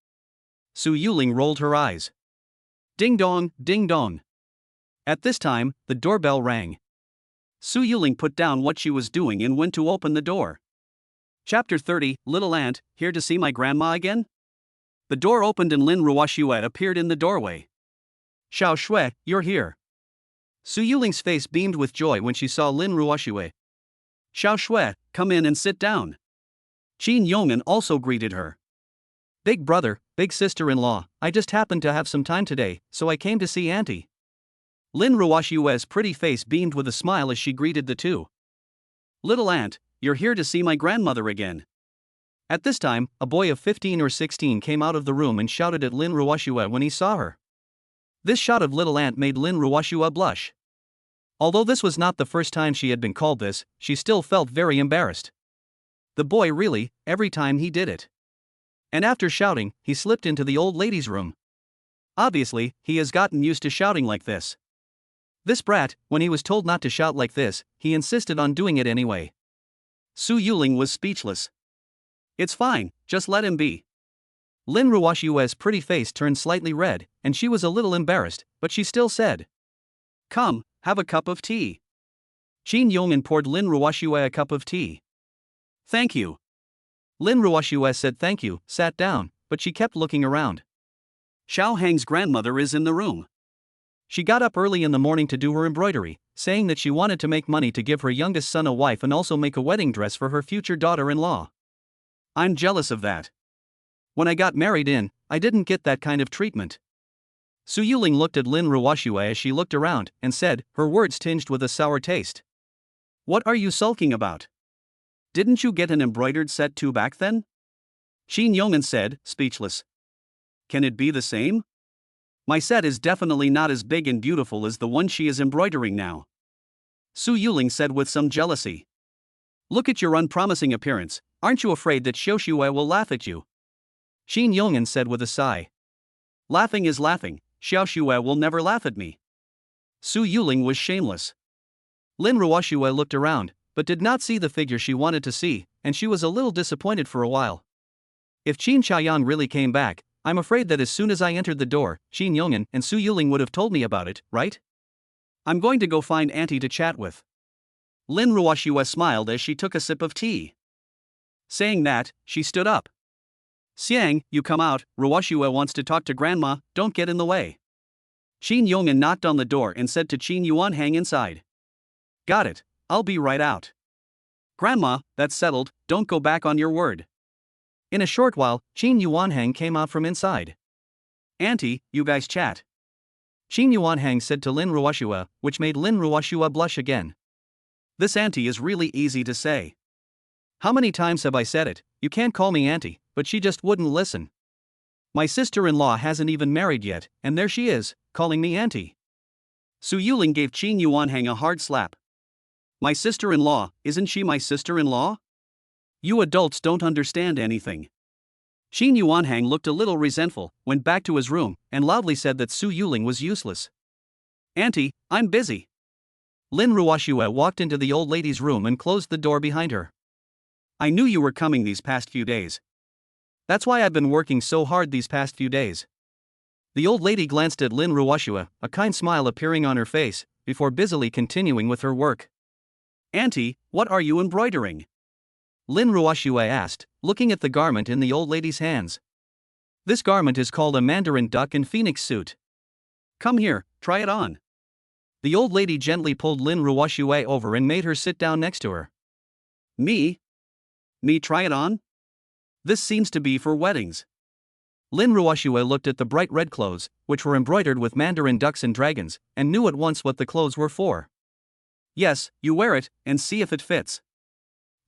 Su Yuling rolled her eyes. Ding dong, ding dong. At this time, the doorbell rang. Su Yuling put down what she was doing and went to open the door. Chapter 30, Little Aunt, here to see my grandma again? The door opened and Lin Ruoxue appeared in the doorway. Xiao Shui, you're here. Su Yuling's face beamed with joy when she saw Lin Ruoxue. Xiao Shui, come in and sit down. Qin Yongman also greeted her. Big brother, big sister-in-law, I just happened to have some time today, so I came to see Auntie. Lin Ruoxue's pretty face beamed with a smile as she greeted the two. Little Aunt, you're here to see my grandmother again. At this time, a boy of 15 or 16 came out of the room and shouted at Lin Ruoxue when he saw her. This shot of little Ant made Lin Ruoshua blush. Although this was not the first time she had been called this, she still felt very embarrassed. The boy really, every time he did it. And after shouting, he slipped into the old lady's room. Obviously, he has gotten used to shouting like this. This brat, when he was told not to shout like this, he insisted on doing it anyway. Su Yuling was speechless. It's fine, just let him be. Lin Ruoshua's pretty face turned slightly red, and she was a little embarrassed, but she still said, "Come, have a cup of tea." Qin Yong'an poured Lin Ruoshua a cup of tea. "Thank you." Lin Ruoshua said thank you, sat down, but she kept looking around. Xiao Hang's grandmother is in the room. She got up early in the morning to do her embroidery, saying that she wanted to make money to give her youngest son a wife and also make a wedding dress for her future daughter-in-law. I'm jealous of that. When I got married I didn't get that kind of treatment. Su Yuling looked at Lin Ruoshua as she looked around and said, her words tinged with a sour taste. What are you sulking about? Didn't you get an embroidered set too back then? Qin Yong'an said, speechless. Can it be the same? My set is definitely not as big and beautiful as the one she is embroidering now. Su Yuling said with some jealousy. Look at your unpromising appearance, aren't you afraid that Xiaoxue will laugh at you? Qin Yong'an said with a sigh. Laughing is laughing, Xiaoxue will never laugh at me. Su Yuling was shameless. Lin Ruoshua looked around, but did not see the figure she wanted to see, and she was a little disappointed for a while. If Qin Xiaoyang really came back, I'm afraid that as soon as I entered the door, Qin Yong'an and Su Yuling would have told me about it, right? I'm going to go find Auntie to chat with. Lin Ruoshua smiled as she took a sip of tea. Saying that, she stood up. Xiang, you come out, Ruoshua wants to talk to Grandma, don't get in the way. Qin Yong'an knocked on the door and said to Qin Yuan, hang inside. Got it, I'll be right out. Grandma, that's settled, don't go back on your word. In a short while, Qin Yuanhang came out from inside. Auntie, you guys chat. Qin Yuanhang said to Lin Ruoshua, which made Lin Ruoshua blush again. This auntie is really easy to say. How many times have I said it, you can't call me auntie, but she just wouldn't listen. My sister-in-law hasn't even married yet, and there she is, calling me auntie. Su Yuling gave Qin Yuanhang a hard slap. My sister-in-law, isn't she my sister-in-law? You adults don't understand anything. Qin Yuanhang looked a little resentful, went back to his room, and loudly said that Su Yuling was useless. Auntie, I'm busy. Lin Ruoshua walked into the old lady's room and closed the door behind her. I knew you were coming these past few days. That's why I've been working so hard these past few days. The old lady glanced at Lin Ruoshua, a kind smile appearing on her face, before busily continuing with her work. Auntie, what are you embroidering? Lin Ruoshua asked, looking at the garment in the old lady's hands. This garment is called a Mandarin duck and phoenix suit. Come here, try it on. The old lady gently pulled Lin Ruoshua over and made her sit down next to her. Me? Me try it on? This seems to be for weddings. Lin Ruoshua looked at the bright red clothes, which were embroidered with Mandarin ducks and dragons, and knew at once what the clothes were for. Yes, you wear it, and see if it fits.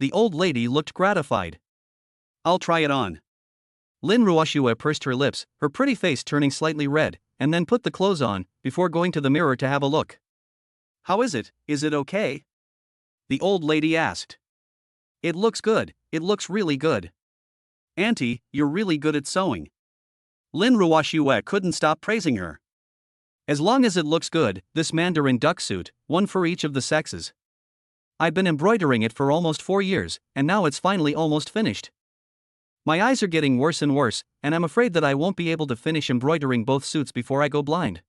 The old lady looked gratified. I'll try it on. Lin Ruoshua pursed her lips, her pretty face turning slightly red, and then put the clothes on, before going to the mirror to have a look. How is it okay? The old lady asked. It looks good, it looks really good. Auntie, you're really good at sewing. Lin Ruoshua couldn't stop praising her. As long as it looks good, this Mandarin duck suit, one for each of the sexes. I've been embroidering it for almost 4 years, and now it's finally almost finished. My eyes are getting worse and worse, and I'm afraid that I won't be able to finish embroidering both suits before I go blind.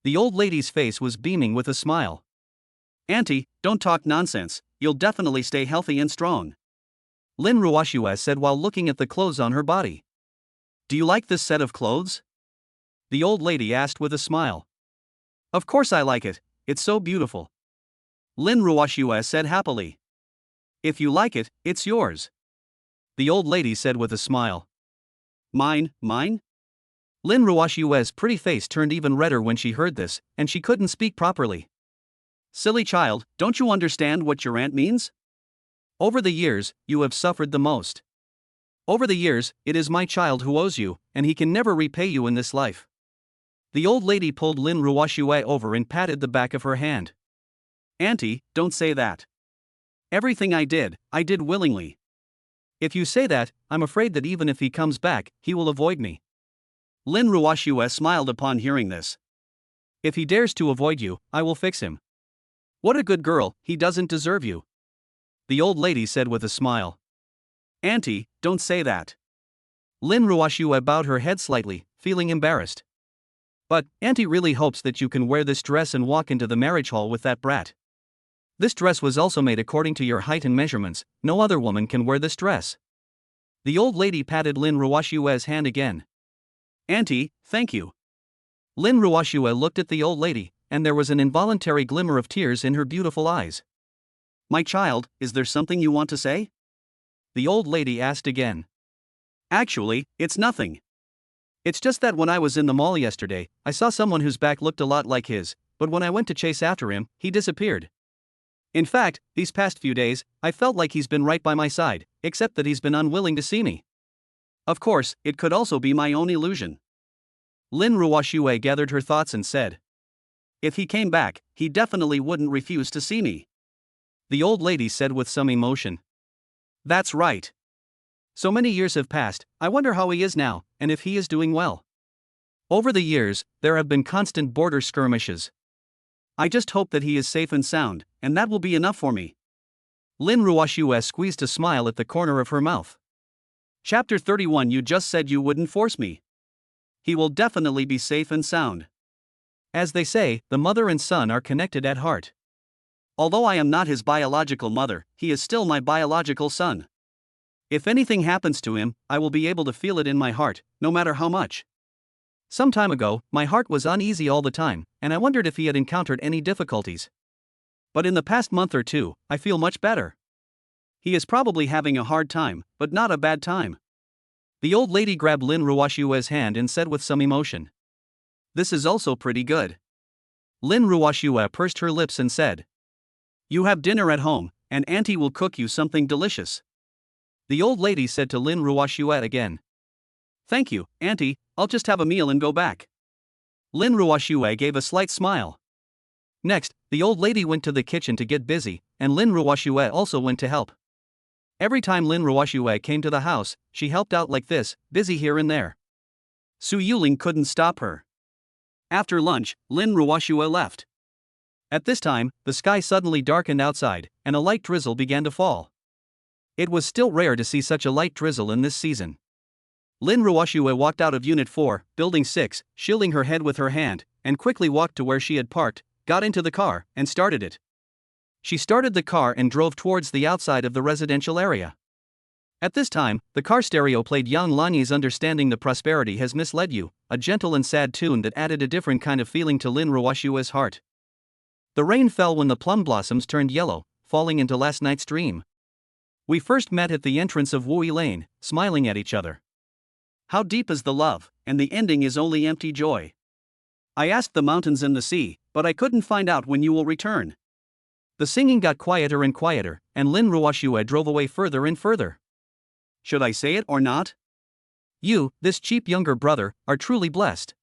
The old lady's face was beaming with a smile. Auntie, don't talk nonsense, you'll definitely stay healthy and strong. Lin Ruoshua said while looking at the clothes on her body. Do you like this set of clothes? The old lady asked with a smile. Of course I like it, it's so beautiful. Lin Ruoshua said happily. If you like it, it's yours. The old lady said with a smile. Mine? Lin Ruoshua's pretty face turned even redder when she heard this, and she couldn't speak properly. Silly child, don't you understand what your aunt means? Over the years, you have suffered the most. Over the years, it is my child who owes you, and he can never repay you in this life. The old lady pulled Lin Ruoxue over and patted the back of her hand. Auntie, don't say that. Everything I did willingly. If you say that, I'm afraid that even if he comes back, he will avoid me. Lin Ruoxue smiled upon hearing this. If he dares to avoid you, I will fix him. What a good girl, he doesn't deserve you. The old lady said with a smile. Auntie, don't say that. Lin Ruoxue bowed her head slightly, feeling embarrassed. But, Auntie really hopes that you can wear this dress and walk into the marriage hall with that brat. This dress was also made according to your height and measurements, no other woman can wear this dress. The old lady patted Lin Ruoxue's hand again. Auntie, thank you. Lin Ruoxue looked at the old lady, and there was an involuntary glimmer of tears in her beautiful eyes. My child, is there something you want to say? The old lady asked again. Actually, it's nothing. It's just that when I was in the mall yesterday, I saw someone whose back looked a lot like his, but when I went to chase after him, he disappeared. In fact, these past few days, I felt like he's been right by my side, except that he's been unwilling to see me. Of course, it could also be my own illusion. Lin Ruoxue gathered her thoughts and said. If he came back, he definitely wouldn't refuse to see me. The old lady said with some emotion. That's right. So many years have passed, I wonder how he is now, and if he is doing well. Over the years, there have been constant border skirmishes. I just hope that he is safe and sound, and that will be enough for me. Lin Ruoxue squeezed a smile at the corner of her mouth. Chapter 31. You just said you wouldn't force me. He will definitely be safe and sound. As they say, the mother and son are connected at heart. Although I am not his biological mother, he is still my biological son. If anything happens to him, I will be able to feel it in my heart, no matter how much. Some time ago, my heart was uneasy all the time, and I wondered if he had encountered any difficulties. But in the past month or two, I feel much better. He is probably having a hard time, but not a bad time. The old lady grabbed Lin Ruoxue's hand and said with some emotion. This is also pretty good. Lin Ruoxue pursed her lips and said. You have dinner at home, and Auntie will cook you something delicious. The old lady said to Lin Ruoxue again. Thank you, Auntie, I'll just have a meal and go back. Lin Ruoxue gave a slight smile. Next, the old lady went to the kitchen to get busy, and Lin Ruoxue also went to help. Every time Lin Ruoxue came to the house, she helped out like this, busy here and there. Su Yuling couldn't stop her. After lunch, Lin Ruoxue left. At this time, the sky suddenly darkened outside, and a light drizzle began to fall. It was still rare to see such a light drizzle in this season. Lin Ruoxue walked out of Unit 4, Building 6, shielding her head with her hand, and quickly walked to where she had parked, got into the car, and started it. She started the car and drove towards the outside of the residential area. At this time, the car stereo played Yang Lanyi's Understanding the Prosperity Has Misled You, a gentle and sad tune that added a different kind of feeling to Lin Ruoxue's heart. The rain fell when the plum blossoms turned yellow, falling into last night's dream. We first met at the entrance of Wui Lane, smiling at each other. How deep is the love, and the ending is only empty joy. I asked the mountains and the sea, but I couldn't find out when you will return. The singing got quieter and quieter, and Lin Ruoxue drove away further and further. Should I say it or not? You, this cheap younger brother, are truly blessed.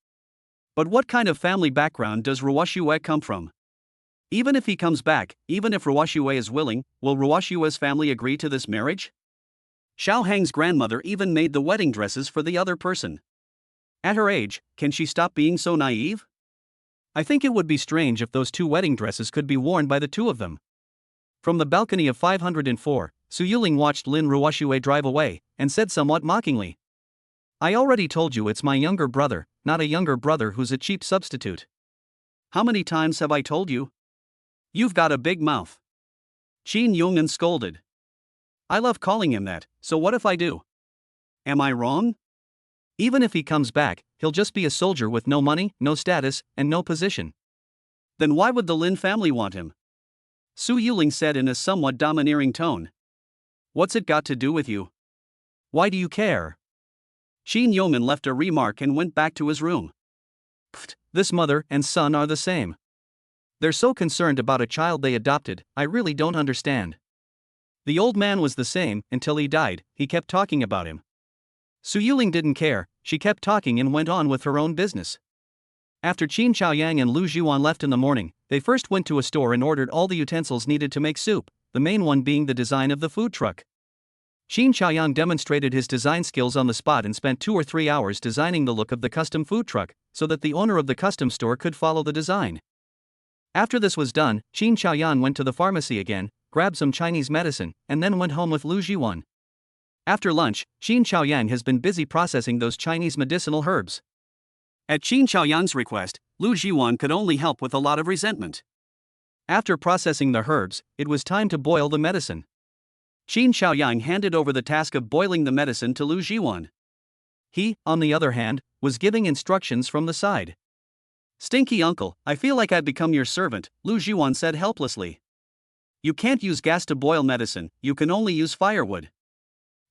But what kind of family background does Ruoxue come from? Even if he comes back, even if Ruoxue is willing, will Ruoxue's family agree to this marriage? Xiao Hang's grandmother even made the wedding dresses for the other person. At her age, can she stop being so naive? I think it would be strange if those two wedding dresses could be worn by the two of them. From the balcony of 504, Su Yuling watched Lin Ruoxue drive away, and said somewhat mockingly. I already told you it's my younger brother, not a younger brother who's a cheap substitute. How many times have I told you? You've got a big mouth. Qin Yong'an scolded. I love calling him that, so what if I do? Am I wrong? Even if he comes back, he'll just be a soldier with no money, no status, and no position. Then why would the Lin family want him? Su Yuling said in a somewhat domineering tone. What's it got to do with you? Why do you care? Qin Yong'an left a remark and went back to his room. Pfft, this mother and son are the same. They're so concerned about a child they adopted, I really don't understand. The old man was the same, until he died, he kept talking about him. Su Yuling didn't care, she kept talking and went on with her own business. After Qin Chaoyang and Lu Zhiwan left in the morning, they first went to a store and ordered all the utensils needed to make soup, the main one being the design of the food truck. Qin Chaoyang demonstrated his design skills on the spot and spent 2 or 3 hours designing the look of the custom food truck, so that the owner of the custom store could follow the design. After this was done, Qin Chaoyang went to the pharmacy again, grabbed some Chinese medicine, and then went home with Lu Zhiwan. After lunch, Qin Chaoyang has been busy processing those Chinese medicinal herbs. At Qin Chaoyang's request, Lu Zhiwan could only help with a lot of resentment. After processing the herbs, it was time to boil the medicine. Qin Chaoyang handed over the task of boiling the medicine to Lu Zhiwan. He, on the other hand, was giving instructions from the side. "Stinky uncle, I feel like I've become your servant," Lu Zhiwan said helplessly. "You can't use gas to boil medicine, you can only use firewood."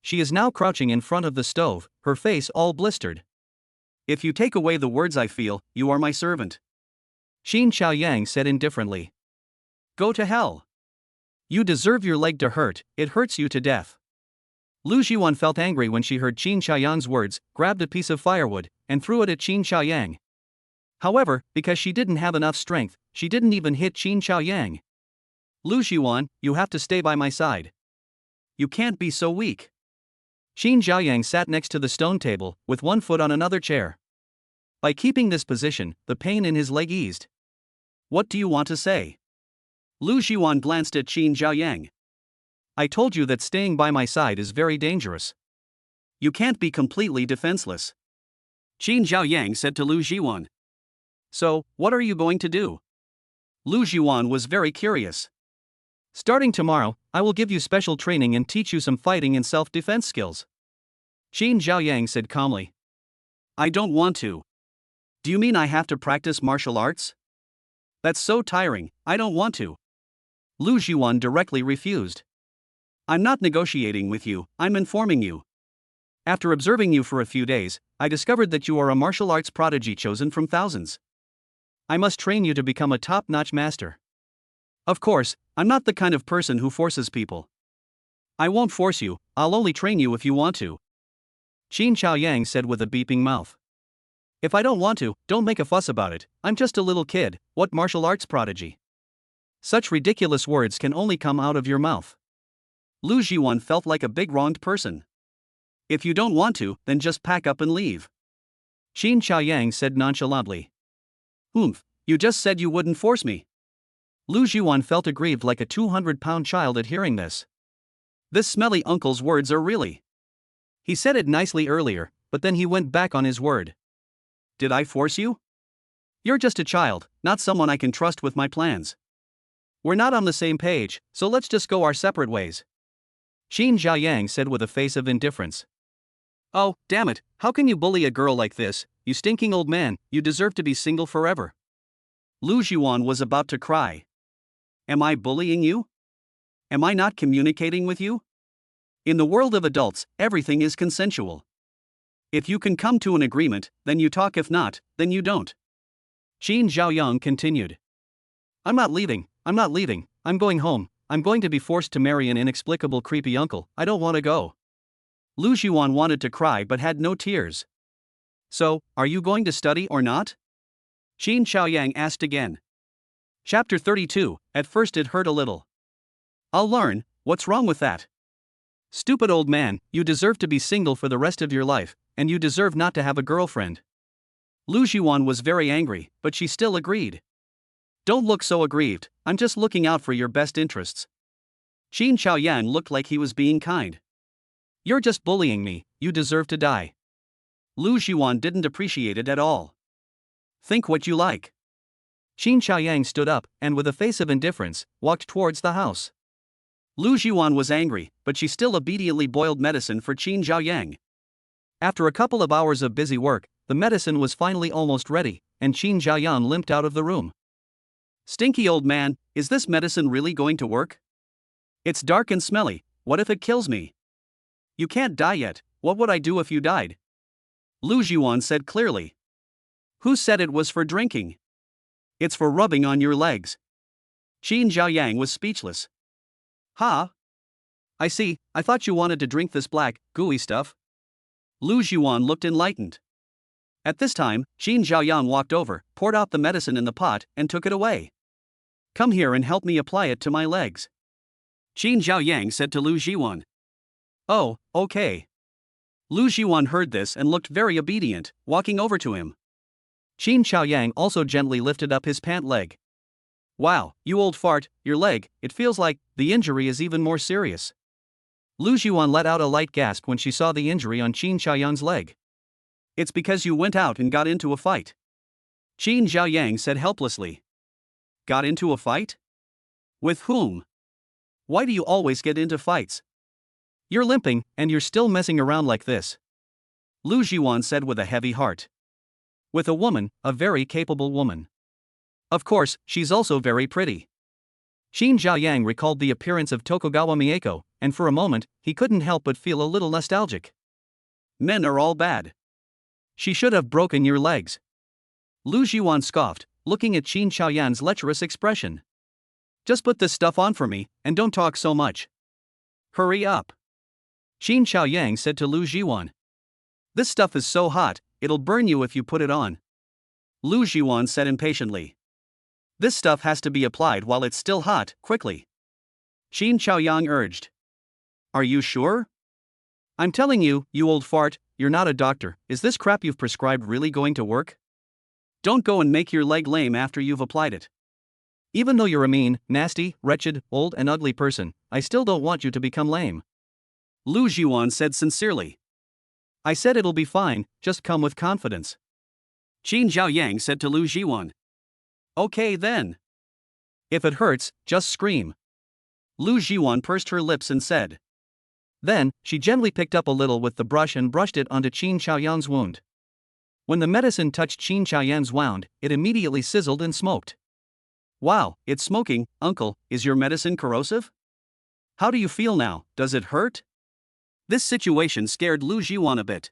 She is now crouching in front of the stove, her face all blistered. "If you take away the words I feel, you are my servant," Qin Chaoyang said indifferently. "Go to hell. You deserve your leg to hurt, it hurts you to death." Lu Zhiwan felt angry when she heard Qin Chaoyang's words, grabbed a piece of firewood, and threw it at Qin Chaoyang. However, because she didn't have enough strength, she didn't even hit Qin Chaoyang. "Lu Zhiwan, you have to stay by my side. You can't be so weak." Qin Chaoyang sat next to the stone table, with one foot on another chair. By keeping this position, the pain in his leg eased. "What do you want to say?" Lu Zhiwan glanced at Qin Chaoyang. "I told you that staying by my side is very dangerous. You can't be completely defenseless," Qin Chaoyang said to Lu Zhiwan. "So, what are you going to do?" Lu Zhiwan was very curious. "Starting tomorrow, I will give you special training and teach you some fighting and self-defense skills," Qin Chaoyang said calmly. "I don't want to." "Do you mean I have to practice martial arts?" "That's so tiring, I don't want to." Lu Zhiwan directly refused. "I'm not negotiating with you, I'm informing you. After observing you for a few days, I discovered that you are a martial arts prodigy chosen from thousands. I must train you to become a top-notch master. Of course, I'm not the kind of person who forces people. I won't force you, I'll only train you if you want to," Qin Chaoyang said with a beeping mouth. "If I don't want to, don't make a fuss about it, I'm just a little kid, what martial arts prodigy? Such ridiculous words can only come out of your mouth." Lu Zhiwan felt like a big wronged person. "If you don't want to, then just pack up and leave," Qin Chaoyang said nonchalantly. "Oomph, you just said you wouldn't force me." Lu Zhiwan felt aggrieved like a 200-pound child at hearing this. This smelly uncle's words are really. He said it nicely earlier, but then he went back on his word. "Did I force you? You're just a child, not someone I can trust with my plans. We're not on the same page, so let's just go our separate ways," Qin Chaoyang said with a face of indifference. "Oh, damn it, how can you bully a girl like this, you stinking old man, you deserve to be single forever." Lu Zhiwan was about to cry. "Am I bullying you? Am I not communicating with you? In the world of adults, everything is consensual. If you can come to an agreement, then you talk, if not, then you don't," Qin Chaoyang continued. I'm not leaving, I'm going home, I'm going to be forced to marry an inexplicable creepy uncle, I don't want to go." Lu Zhiwan wanted to cry but had no tears. "So, are you going to study or not?" Qin Chaoyang asked again. Chapter 32, At first it hurt a little. "I'll learn, what's wrong with that? Stupid old man, you deserve to be single for the rest of your life, and you deserve not to have a girlfriend." Lu Zhiwan was very angry, but she still agreed. "Don't look so aggrieved, I'm just looking out for your best interests." Qin Chaoyang looked like he was being kind. "You're just bullying me, you deserve to die." Lu Zhiwan didn't appreciate it at all. "Think what you like." Qin Chaoyang stood up, and with a face of indifference, walked towards the house. Lu Zhiwan was angry, but she still obediently boiled medicine for Qin Chaoyang. After a couple of hours of busy work, the medicine was finally almost ready, and Qin Chaoyang limped out of the room. "Stinky old man, is this medicine really going to work? It's dark and smelly, what if it kills me? You can't die yet, what would I do if you died?" Lu Zhiwan said clearly. "Who said it was for drinking? It's for rubbing on your legs." Qin Chaoyang was speechless. "Huh? I see, I thought you wanted to drink this black, gooey stuff." Lu Zhiwan looked enlightened. At this time, Qin Xiaoyang walked over, poured out the medicine in the pot, and took it away. Come here and help me apply it to my legs, Qin Xiaoyang said to Lu Jiwan. Oh, okay. Lu Jiwan heard this and looked very obedient, walking over to him. Qin Xiaoyang also gently lifted up his pant leg. Wow, you old fart, your leg, it feels like the injury is even more serious. Lu Jiwan let out a light gasp when she saw the injury on Qin Xiaoyang's leg. It's because you went out and got into a fight, Qin Xiaoyang said helplessly. Got into a fight? With whom? Why do you always get into fights? You're limping, and you're still messing around like this, Lu Jiwan said with a heavy heart. With a woman, a very capable woman. Of course, she's also very pretty. Qin Xiaoyang recalled the appearance of Tokugawa Mieko, and for a moment, he couldn't help but feel a little nostalgic. Men are all bad. She should have broken your legs, Lu Jiwan scoffed, looking at Qin Xiaoyang's lecherous expression. Just put this stuff on for me, and don't talk so much. Hurry up, Qin Xiaoyang said to Lu Jiwan. This stuff is so hot, it'll burn you if you put it on, Lu Jiwan said impatiently. This stuff has to be applied while it's still hot, quickly, Qin Xiaoyang urged. Are you sure? I'm telling you, you old fart, you're not a doctor. Is this crap you've prescribed really going to work? Don't go and make your leg lame after you've applied it. Even though you're a mean, nasty, wretched, old and ugly person, I still don't want you to become lame, Lu Jiwan said sincerely. I said it'll be fine, just come with confidence, Qin Xiaoyang said to Lu Jiwan. Okay then. If it hurts, just scream, Lu Jiwan pursed her lips and said. Then, she gently picked up a little with the brush and brushed it onto Qin Xiaoyang's wound. When the medicine touched Qin Xiaoyang's wound, it immediately sizzled and smoked. Wow, it's smoking, uncle, is your medicine corrosive? How do you feel now, does it hurt? This situation scared Lu Jiwan a bit.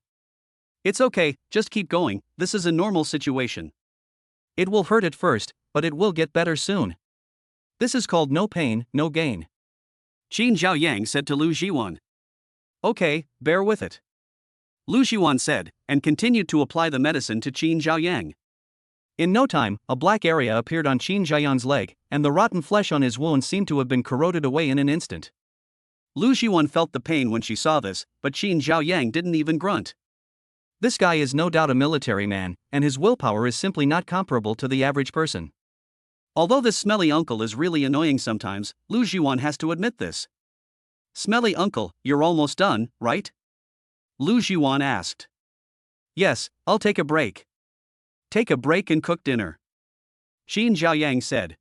It's okay, just keep going, this is a normal situation. It will hurt at first, but it will get better soon. This is called no pain, no gain, Qin Xiaoyang said to Lu Jiwan. Okay, bear with it, Lu Jiwan said, and continued to apply the medicine to Qin Xiaoyang. In no time, a black area appeared on Qin Xiaoyang's leg, and the rotten flesh on his wound seemed to have been corroded away in an instant. Lu Jiwan felt the pain when she saw this, but Qin Xiaoyang didn't even grunt. This guy is no doubt a military man, and his willpower is simply not comparable to the average person. Although this smelly uncle is really annoying sometimes, Lu Jiwan has to admit this. Smelly uncle, you're almost done, right? Lu Jiwan asked. Yes, I'll take a break. Take a break and cook dinner, Qin Xiaoyang said.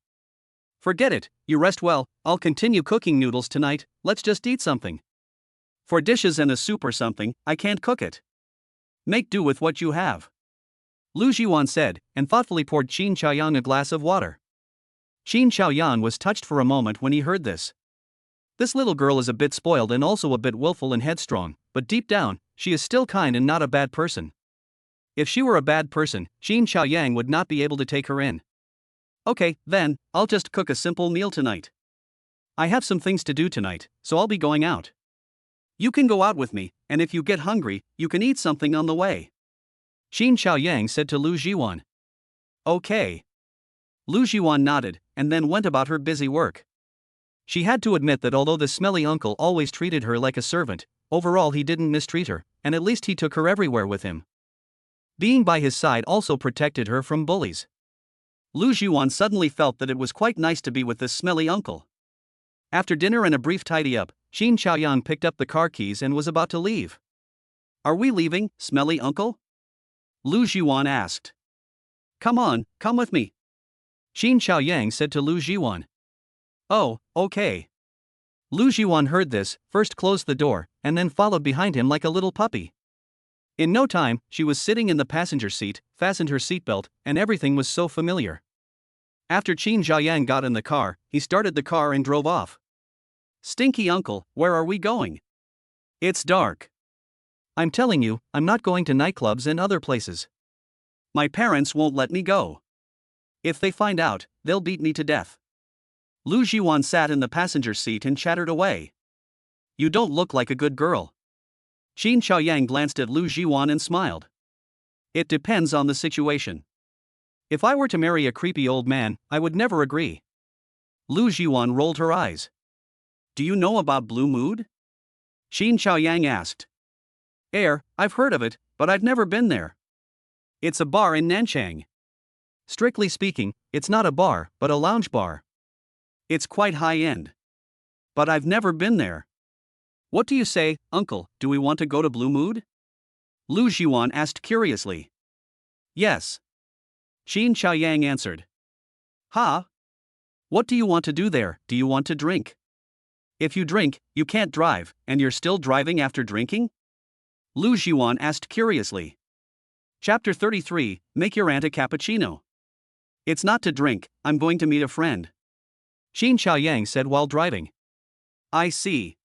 Forget it, you rest well, I'll continue cooking noodles tonight, let's just eat something. For dishes and a soup or something, I can't cook it. Make do with what you have, Lu Jiwan said, and thoughtfully poured Qin Xiaoyang a glass of water. Qin Xiaoyang was touched for a moment when he heard this. This little girl is a bit spoiled and also a bit willful and headstrong, but deep down, she is still kind and not a bad person. If she were a bad person, Qin Xiaoyang would not be able to take her in. Okay, then, I'll just cook a simple meal tonight. I have some things to do tonight, so I'll be going out. You can go out with me, and if you get hungry, you can eat something on the way, Qin Xiaoyang said to Lu Jiwan. Okay. Lu Jiwan nodded, and then went about her busy work. She had to admit that although the smelly uncle always treated her like a servant, overall he didn't mistreat her, and at least he took her everywhere with him. Being by his side also protected her from bullies. Lu Jiwan suddenly felt that it was quite nice to be with this smelly uncle. After dinner and a brief tidy-up, Qin Xiaoyang picked up the car keys and was about to leave. Are we leaving, smelly uncle? Lu Jiwan asked. Come on, come with me, Qin Xiaoyang said to Lu Jiwan. Oh, okay. Lu Jiwan heard this, first closed the door, and then followed behind him like a little puppy. In no time, she was sitting in the passenger seat, fastened her seatbelt, and everything was so familiar. After Qin Xiaoyang got in the car, he started the car and drove off. Stinky uncle, where are we going? It's dark. I'm telling you, I'm not going to nightclubs and other places. My parents won't let me go. If they find out, they'll beat me to death. Lu Jiwan sat in the passenger seat and chattered away. You don't look like a good girl. Qin Xiaoyang glanced at Lu Jiwan and smiled. It depends on the situation. If I were to marry a creepy old man, I would never agree. Lu Jiwan rolled her eyes. Do you know about Blue Mood? Qin Xiaoyang asked. I've heard of it, but I've never been there. It's a bar in Nanchang. Strictly speaking, it's not a bar, but a lounge bar. It's quite high-end. But I've never been there. What do you say, uncle, do we want to go to Blue Mood? Lu Jiwan asked curiously. Yes. Qin Xiaoyang answered. Ha? What do you want to do there? Do you want to drink? If you drink, you can't drive, and you're still driving after drinking? Lu Jiwan asked curiously. Chapter 33, Make Your Aunt a Cappuccino. It's not to drink, I'm going to meet a friend. Qin Xiaoyang said while driving. I see.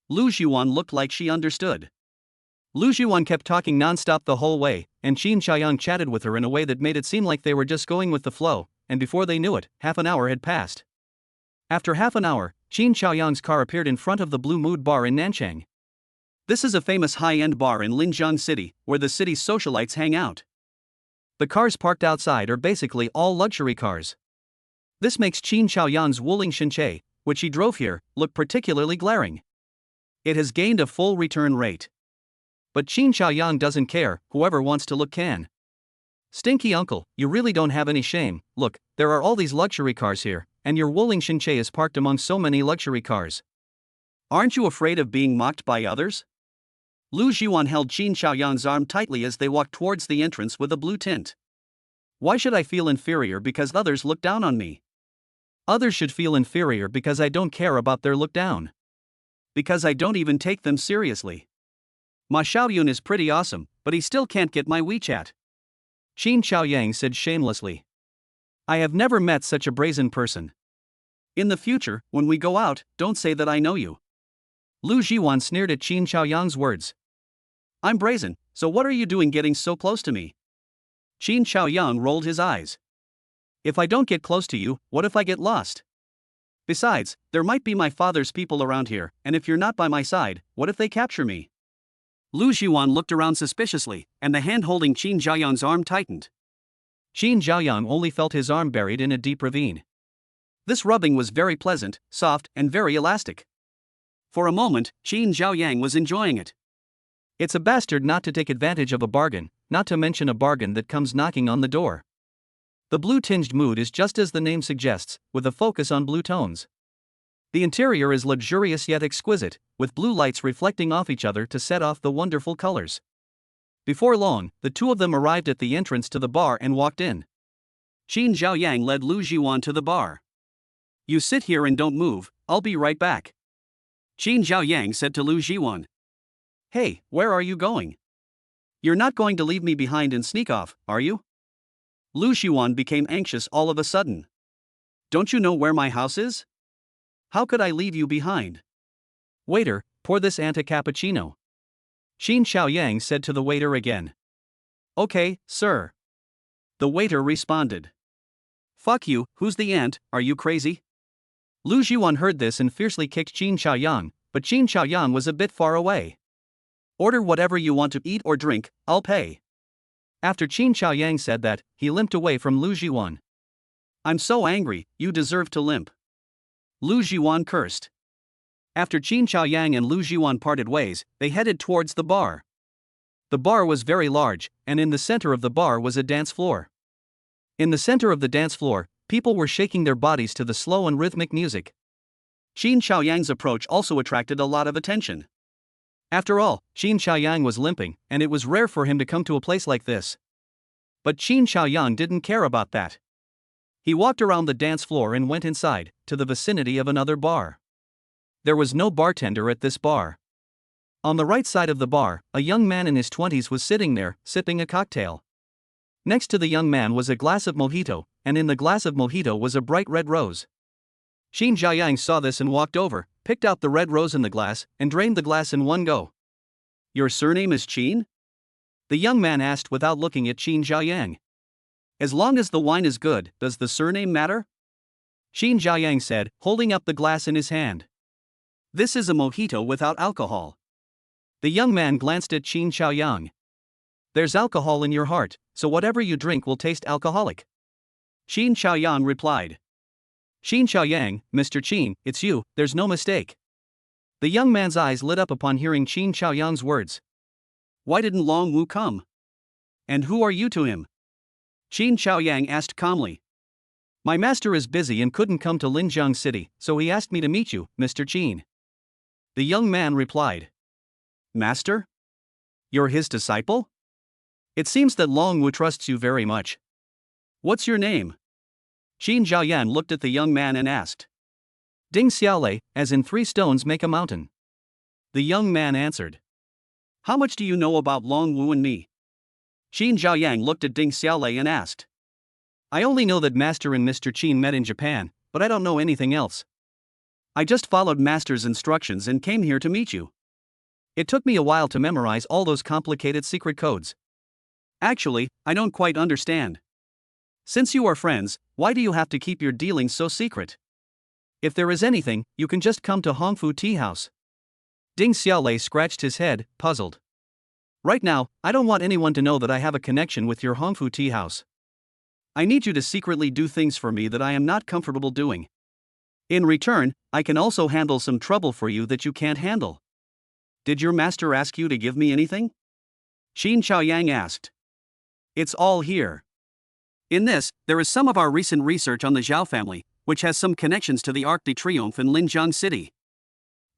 Lu Jiwan looked like she understood. Lu Jiwan kept talking non-stop the whole way, and Qin Xiaoyang chatted with her in a way that made it seem like they were just going with the flow, and before they knew it, half an hour had passed. After half an hour, Qin Xiaoyang's car appeared in front of the Blue Mood bar in Nanchang. This is a famous high-end bar in Linjiang City, where the city's socialites hang out. The cars parked outside are basically all luxury cars. This makes Qin Xiaoyang's Wuling Shenche, which he drove here, look particularly glaring. It has gained a full return rate. But Qin Xiaoyang doesn't care, whoever wants to look can. Stinky uncle, you really don't have any shame. Look, there are all these luxury cars here, and your Wuling Shenche is parked among so many luxury cars. Aren't you afraid of being mocked by others? Lu Jiwan held Qin Xiaoyang's arm tightly as they walked towards the entrance with a blue tint. Why should I feel inferior because others look down on me? Others should feel inferior because I don't care about their look down. Because I don't even take them seriously. Ma Xiaoyun is pretty awesome, but he still can't get my WeChat. Qin Xiaoyang said shamelessly. I have never met such a brazen person. In the future, when we go out, don't say that I know you. Lu Jiwan sneered at Qin Xiaoyang's words. I'm brazen, so what are you doing getting so close to me? Qin Xiaoyang rolled his eyes. If I don't get close to you, what if I get lost? Besides, there might be my father's people around here, and if you're not by my side, what if they capture me? Lu Jiwan looked around suspiciously, and the hand holding Qin Xiaoyang's arm tightened. Qin Xiaoyang only felt his arm buried in a deep ravine. This rubbing was very pleasant, soft, and very elastic. For a moment, Qin Xiaoyang was enjoying it. It's a bastard not to take advantage of a bargain, not to mention a bargain that comes knocking on the door. The blue-tinged mood is just as the name suggests, with a focus on blue tones. The interior is luxurious yet exquisite, with blue lights reflecting off each other to set off the wonderful colors. Before long, the two of them arrived at the entrance to the bar and walked in. Qin Xiaoyang led Lu Jiwan to the bar. You sit here and don't move, I'll be right back. Qin Xiaoyang said to Lu Jiwan. Hey, where are you going? You're not going to leave me behind and sneak off, are you? Lu Jiwan became anxious all of a sudden. Don't you know where my house is? How could I leave you behind? Waiter, pour this aunt a cappuccino. Qin Xiaoyang said to the waiter again. Okay, sir. The waiter responded. Fuck you, who's the aunt, are you crazy? Lu Jiwan heard this and fiercely kicked Qin Xiaoyang, but Qin Xiaoyang was a bit far away. Order whatever you want to eat or drink, I'll pay. After Qin Xiaoyang said that, he limped away from Lu Jiwan. I'm so angry, you deserve to limp. Lu Jiwan cursed. After Qin Xiaoyang and Lu Jiwan parted ways, they headed towards the bar. The bar was very large, and in the center of the bar was a dance floor. In the center of the dance floor, people were shaking their bodies to the slow and rhythmic music. Qin Xiaoyang's approach also attracted a lot of attention. After all, Qin Xiaoyang was limping, and it was rare for him to come to a place like this. But Qin Xiaoyang didn't care about that. He walked around the dance floor and went inside, to the vicinity of another bar. There was no bartender at this bar. On the right side of the bar, a young man in his 20s was sitting there, sipping a cocktail. Next to the young man was a glass of mojito, and in the glass of mojito was a bright red rose. Qin Xiaoyang saw this and walked over, picked out the red rose in the glass, and drained the glass in one go. Your surname is Qin? The young man asked without looking at Qin Xiaoyang. As long as the wine is good, does the surname matter? Qin Xiaoyang said, holding up the glass in his hand. This is a mojito without alcohol. The young man glanced at Qin Xiaoyang. There's alcohol in your heart, so whatever you drink will taste alcoholic. Qin Chaoyang replied. Qin Chaoyang, Mr. Qin, it's you, there's no mistake. The young man's eyes lit up upon hearing Qin Chaoyang's words. Why didn't Long Wu come? And who are you to him? Qin Chaoyang asked calmly. My master is busy and couldn't come to Linjiang City, so he asked me to meet you, Mr. Qin. The young man replied. Master? You're his disciple? It seems that Long Wu trusts you very much. What's your name? Qin Chaoyang looked at the young man and asked. Ding Xiaolei, as in 3 stones make a mountain. The young man answered. How much do you know about Long Wu and me? Qin Chaoyang looked at Ding Xiaolei and asked. I only know that Master and Mr. Qin met in Japan, but I don't know anything else. I just followed Master's instructions and came here to meet you. It took me a while to memorize all those complicated secret codes. Actually, I don't quite understand. Since you are friends, why do you have to keep your dealings so secret? If there is anything, you can just come to Hongfu Tea House. Ding Xiaolei scratched his head, puzzled. Right now, I don't want anyone to know that I have a connection with your Hongfu Tea House. I need you to secretly do things for me that I am not comfortable doing. In return, I can also handle some trouble for you that you can't handle. Did your master ask you to give me anything? Qin Chaoyang asked. It's all here. In this, there is some of our recent research on the Zhao family, which has some connections to the Arc de Triomphe in Linjiang City.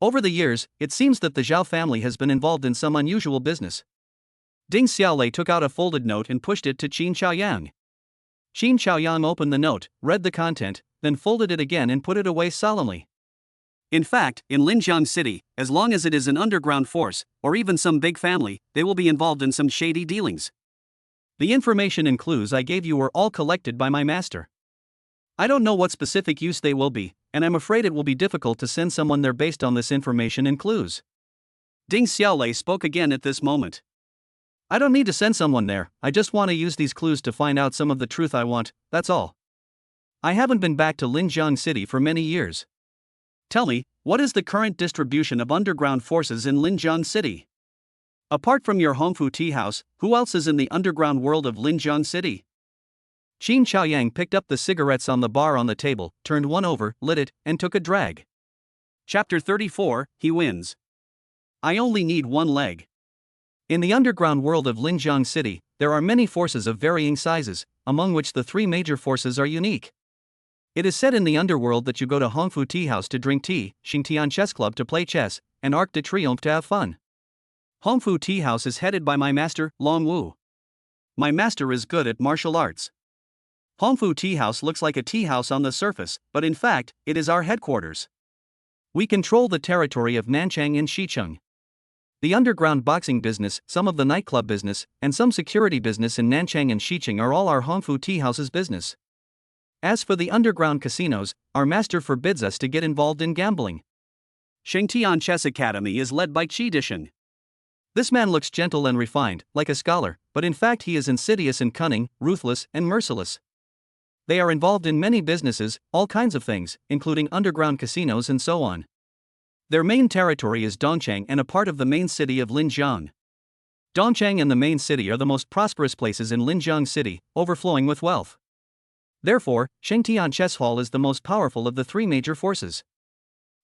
Over the years, it seems that the Zhao family has been involved in some unusual business. Ding Xiaolei took out a folded note and pushed it to Qin Chaoyang. Qin Chaoyang opened the note, read the content, then folded it again and put it away solemnly. In fact, in Linjiang City, as long as it is an underground force, or even some big family, they will be involved in some shady dealings. The information and clues I gave you were all collected by my master. I don't know what specific use they will be, and I'm afraid it will be difficult to send someone there based on this information and clues. Ding Xiaolei spoke again at this moment. I don't need to send someone there, I just want to use these clues to find out some of the truth I want, that's all. I haven't been back to Linjiang City for many years. Tell me, what is the current distribution of underground forces in Linjiang City? Apart from your Hongfu Tea House, who else is in the underground world of Linjiang City? Qin Chaoyang picked up the cigarettes on the bar on the table, turned one over, lit it, and took a drag. Chapter 34, He Wins. I only need one leg. In the underground world of Linjiang City, there are many forces of varying sizes, among which the 3 major forces are unique. It is said in the underworld that you go to Hongfu Tea House to drink tea, Xingtian Chess Club to play chess, and Arc de Triomphe to have fun. Hongfu Tea House is headed by my master, Long Wu. My master is good at martial arts. Hongfu Tea House looks like a tea house on the surface, but in fact, it is our headquarters. We control the territory of Nanchang and Xicheng. The underground boxing business, some of the nightclub business, and some security business in Nanchang and Xicheng are all our Hongfu Tea House's business. As for the underground casinos, our master forbids us to get involved in gambling. Shengtian Chess Academy is led by Qi Disheng. This man looks gentle and refined, like a scholar, but in fact he is insidious and cunning, ruthless and merciless. They are involved in many businesses, all kinds of things, including underground casinos and so on. Their main territory is Dongchang and a part of the main city of Linjiang. Dongchang and the main city are the most prosperous places in Linjiang City, overflowing with wealth. Therefore, Shengtian Chess Hall is the most powerful of the 3 major forces.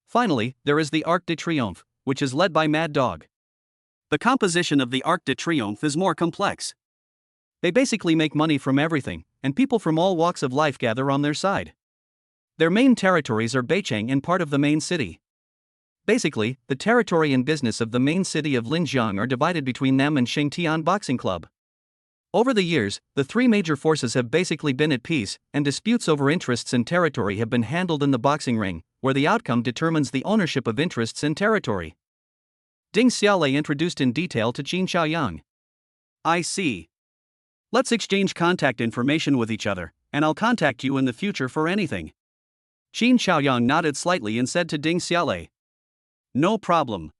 Finally, there is the Arc de Triomphe, which is led by Mad Dog. The composition of the Arc de Triomphe is more complex. They basically make money from everything, and people from all walks of life gather on their side. Their main territories are Beicheng and part of the main city. Basically, the territory and business of the main city of Linjiang are divided between them and Shengtian Boxing Club. Over the years, the 3 major forces have basically been at peace, and disputes over interests and territory have been handled in the boxing ring, where the outcome determines the ownership of interests and territory. Ding Xiaolei introduced in detail to Qin Chaoyang. I see. Let's exchange contact information with each other, and I'll contact you in the future for anything. Qin Chaoyang nodded slightly and said to Ding Xiaolei. No problem.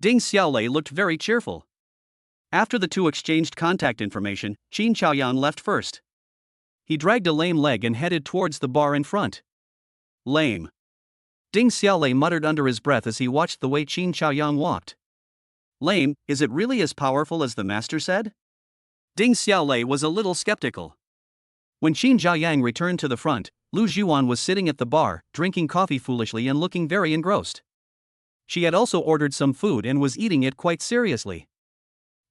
Ding Xiaolei looked very cheerful. After the 2 exchanged contact information, Qin Chaoyang left first. He dragged a lame leg and headed towards the bar in front. Lame. Ding Xiaolei muttered under his breath as he watched the way Qin Chaoyang walked. Lame, is it really as powerful as the master said? Ding Xiaolei was a little skeptical. When Qin Xiaoyang returned to the front, Lu Zhiwan was sitting at the bar, drinking coffee foolishly and looking very engrossed. She had also ordered some food and was eating it quite seriously.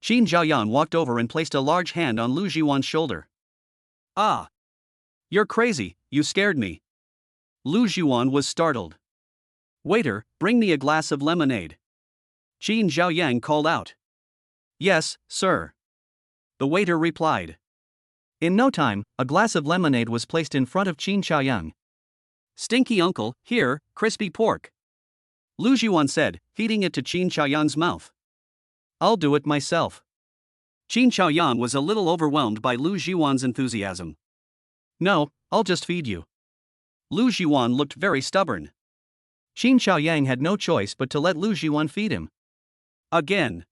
Qin Xiaoyan walked over and placed a large hand on Lu Zhiwan's shoulder. "Ah! You're crazy, you scared me." Lu Zhiwan was startled. "Waiter, bring me a glass of lemonade." Qin Xiaoyang called out. "Yes, sir." The waiter replied. In no time, a glass of lemonade was placed in front of Qin Xiaoyang. "Stinky uncle, here, crispy pork," Lu Zhiwan said, feeding it to Qin Xiaoyang's mouth. "I'll do it myself." Qin Xiaoyang was a little overwhelmed by Lu Zhiwan's enthusiasm. "No, I'll just feed you." Lu Zhiwan looked very stubborn. Qin Xiaoyang had no choice but to let Lu Zhiwan feed him. Again.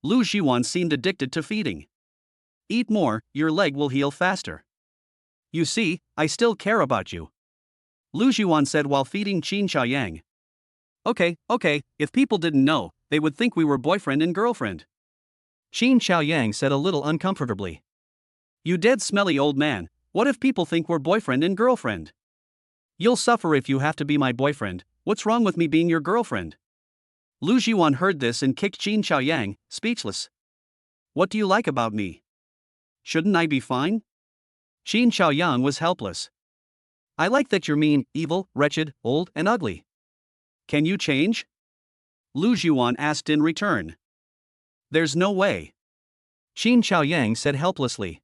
Lu Zhiwan seemed addicted to feeding. "Eat more, your leg will heal faster. You see, I still care about you," Lu Zhiwan said while feeding Qin Xiaoyang. Okay, if people didn't know, they would think we were boyfriend and girlfriend," Qin Xiaoyang said a little uncomfortably. "You dead smelly old man, what if people think we're boyfriend and girlfriend? You'll suffer if you have to be my boyfriend. What's wrong with me being your girlfriend?" Lu Zhiwan heard this and kicked Qin Xiaoyang, speechless. "What do you like about me? Shouldn't I be fine?" Qin Xiaoyang was helpless. "I like that you're mean, evil, wretched, old, and ugly. Can you change?" Lu Zhiwan asked in return. "There's no way," Qin Xiaoyang said helplessly.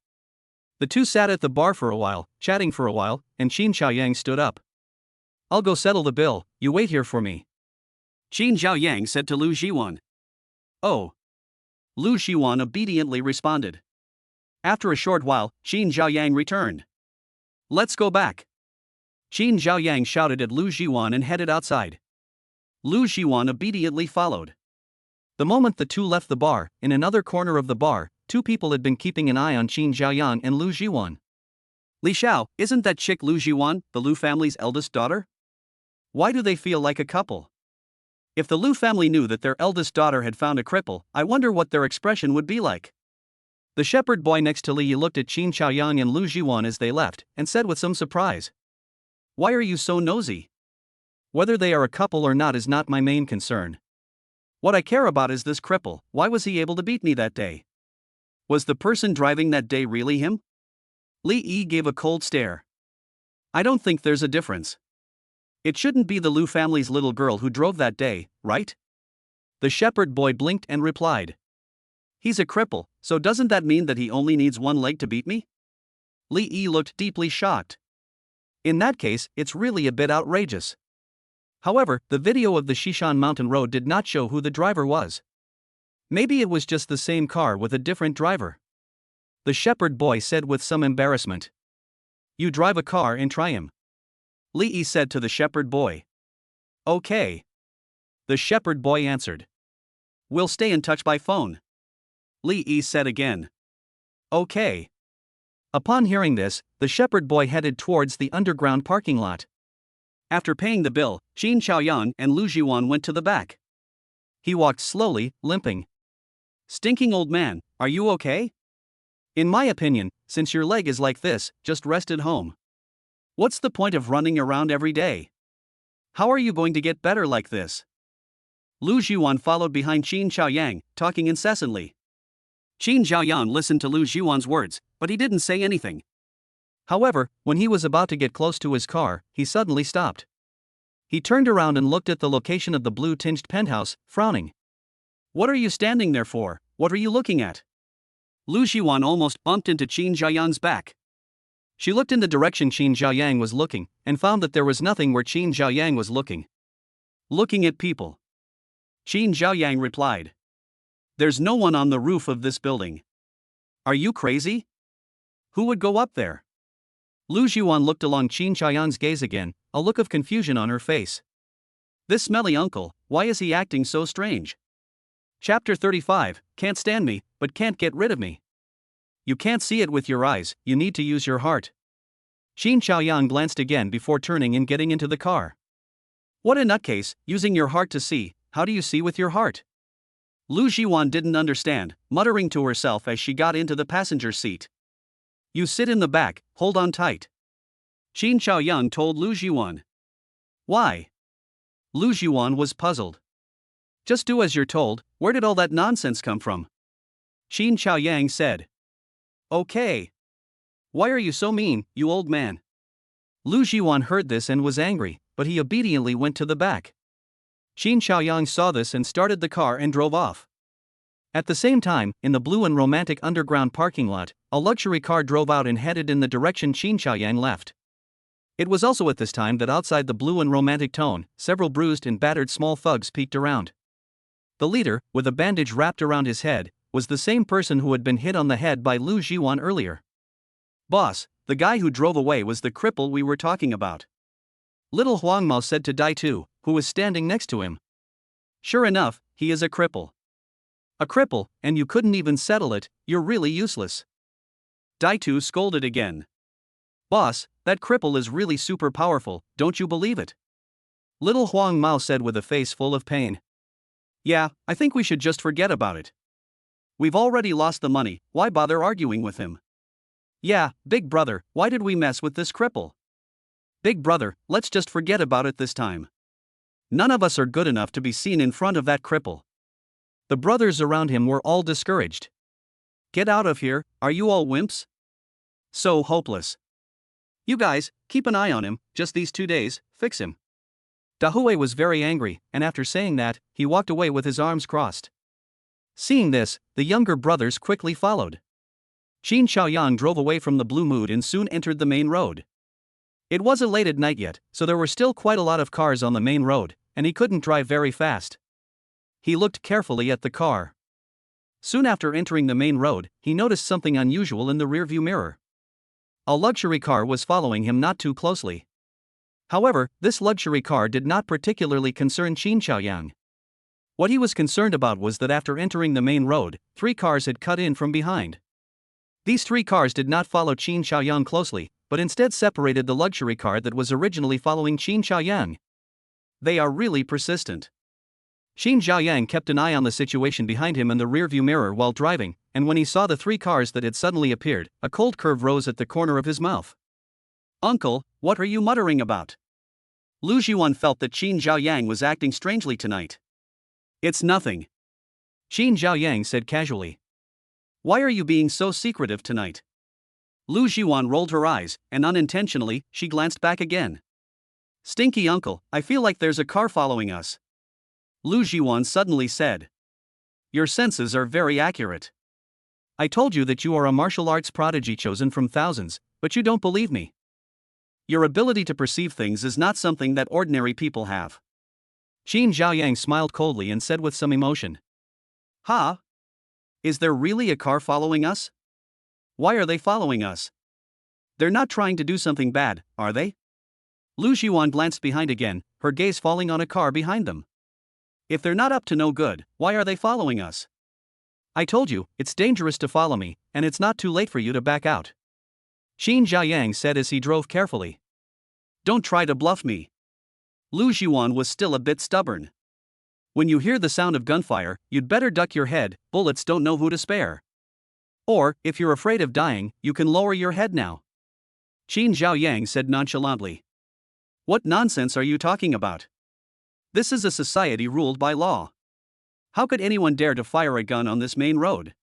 The two sat at the bar for a while, chatting for a while, and Qin Xiaoyang stood up. "I'll go settle the bill, you wait here for me," Qin Xiaoyang said to Lu Zhiwan. "Oh." Lu Zhiwan obediently responded. After a short while, Qin Xiaoyang returned. "Let's go back," Qin Xiaoyang shouted at Lu Zhiwan and headed outside. Lu Zhiwan obediently followed. The moment the two left the bar, in another corner of the bar, two people had been keeping an eye on Qin Xiaoyang and Lu Zhiwan. "Li Xiao, isn't that chick Lu Zhiwan, the Lu family's eldest daughter? Why do they feel like a couple? If the Lu family knew that their eldest daughter had found a cripple, I wonder what their expression would be like." The shepherd boy next to Li Yi looked at Qin Xiaoyang and Lu Zhiwan as they left, and said with some surprise, "Why are you so nosy? Whether they are a couple or not is not my main concern. What I care about is this cripple. Why was he able to beat me that day? Was the person driving that day really him?" Li Yi gave a cold stare. "I don't think there's a difference. It shouldn't be the Lu family's little girl who drove that day, right?" The shepherd boy blinked and replied. "He's a cripple, so doesn't that mean that he only needs one leg to beat me?" Li Yi looked deeply shocked. "In that case, it's really a bit outrageous." However, the video of the Shishan Mountain Road did not show who the driver was. Maybe it was just the same car with a different driver. The shepherd boy said with some embarrassment. "You drive a car and try him," Li Yi said to the shepherd boy. "Okay," the shepherd boy answered. "We'll stay in touch by phone," Li Yi said again. "Okay." Upon hearing this, the shepherd boy headed towards the underground parking lot. After paying the bill, Qin Xiaoyang and Lu Zhiwan went to the back. He walked slowly, limping. "Stinking old man, are you okay? In my opinion, since your leg is like this, just rest at home. What's the point of running around every day? How are you going to get better like this?" Lu Zhiwan followed behind Qin Xiaoyang, talking incessantly. Qin Xiaoyang listened to Lu Zhiwan's words, but he didn't say anything. However, when he was about to get close to his car, he suddenly stopped. He turned around and looked at the location of the blue-tinged penthouse, frowning. "What are you standing there for? What are you looking at?" Lu Zhiwan almost bumped into Qin Xiaoyang's back. She looked in the direction Qin Xiaoyang was looking, and found that there was nothing where Qin Xiaoyang was looking. "Looking at people," Qin Xiaoyang replied. "There's no one on the roof of this building. Are you crazy? Who would go up there?" Lu Zhiwan looked along Qin Xiaoyang's gaze again, a look of confusion on her face. "This smelly uncle, why is he acting so strange?" Chapter 35, Can't stand me, but can't get rid of me. You can't see it with your eyes, you need to use your heart. Qin Xiaoyang glanced again before turning and getting into the car. "What a nutcase, using your heart to see, how do you see with your heart?" Lu Jiwan didn't understand, muttering to herself as she got into the passenger seat. You sit in the back, hold on tight. Qin Xiaoyang told Lu Jiwan. Why? Lu Jiwan was puzzled. Just do as you're told, where did all that nonsense come from? Qin Xiaoyang said. Okay. Why are you so mean, you old man? Lu Jiwan heard this and was angry, but he obediently went to the back. Qin Xiaoyang saw this and started the car and drove off. At the same time, in the blue and romantic underground parking lot, a luxury car drove out and headed in the direction Qin Xiaoyang left. It was also at this time that outside the blue and romantic tone, several bruised and battered small thugs peeked around. The leader, with a bandage wrapped around his head, was the same person who had been hit on the head by Lu Jiwan earlier. Boss, the guy who drove away was the cripple we were talking about. Little Huang Mao said to Dai Tu, who was standing next to him. Sure enough, he is a cripple. A cripple, and you couldn't even settle it, you're really useless. Dai Tu scolded again. Boss, that cripple is really super powerful, don't you believe it? Little Huang Mao said with a face full of pain. Yeah, I think we should just forget about it. We've already lost the money, why bother arguing with him? Yeah, big brother, why did we mess with this cripple? Big brother, let's just forget about it this time. None of us are good enough to be seen in front of that cripple. The brothers around him were all discouraged. Get out of here, are you all wimps? So hopeless. You guys, keep an eye on him, just these 2 days, fix him. Dahui was very angry, and after saying that, he walked away with his arms crossed. Seeing this, the younger brothers quickly followed. Qin Xiaoyang drove away from the Blue Mood and soon entered the main road. It wasn't late at night yet, so there were still quite a lot of cars on the main road, and he couldn't drive very fast. He looked carefully at the car. Soon after entering the main road, he noticed something unusual in the rearview mirror. A luxury car was following him not too closely. However, this luxury car did not particularly concern Qin Xiaoyang. What he was concerned about was that after entering the main road, 3 cars had cut in from behind. These 3 cars did not follow Qin Xiaoyang closely, but instead separated the luxury car that was originally following Qin Xiaoyang. They are really persistent. Qin Xiaoyang kept an eye on the situation behind him in the rearview mirror while driving, and when he saw the 3 cars that had suddenly appeared, a cold curve rose at the corner of his mouth. Uncle, what are you muttering about? Lu Jiwan felt that Qin Xiaoyang was acting strangely tonight. It's nothing. Qin Xiaoyang said casually. Why are you being so secretive tonight? Lu Jiwan rolled her eyes, and unintentionally, she glanced back again. Stinky uncle, I feel like there's a car following us. Lu Jiwan suddenly said. Your senses are very accurate. I told you that you are a martial arts prodigy chosen from thousands, but you don't believe me. Your ability to perceive things is not something that ordinary people have. Qin Xiaoyang smiled coldly and said with some emotion. Ha? Is there really a car following us? Why are they following us? They're not trying to do something bad, are they? Lu Jiwan glanced behind again, her gaze falling on a car behind them. If they're not up to no good, why are they following us? I told you, it's dangerous to follow me, and it's not too late for you to back out. Qin Xiaoyang said as he drove carefully. Don't try to bluff me. Lu Jiwan was still a bit stubborn. When you hear the sound of gunfire, you'd better duck your head, bullets don't know who to spare. Or, if you're afraid of dying, you can lower your head now. Qin Xiaoyang said nonchalantly. What nonsense are you talking about? This is a society ruled by law. How could anyone dare to fire a gun on this main road?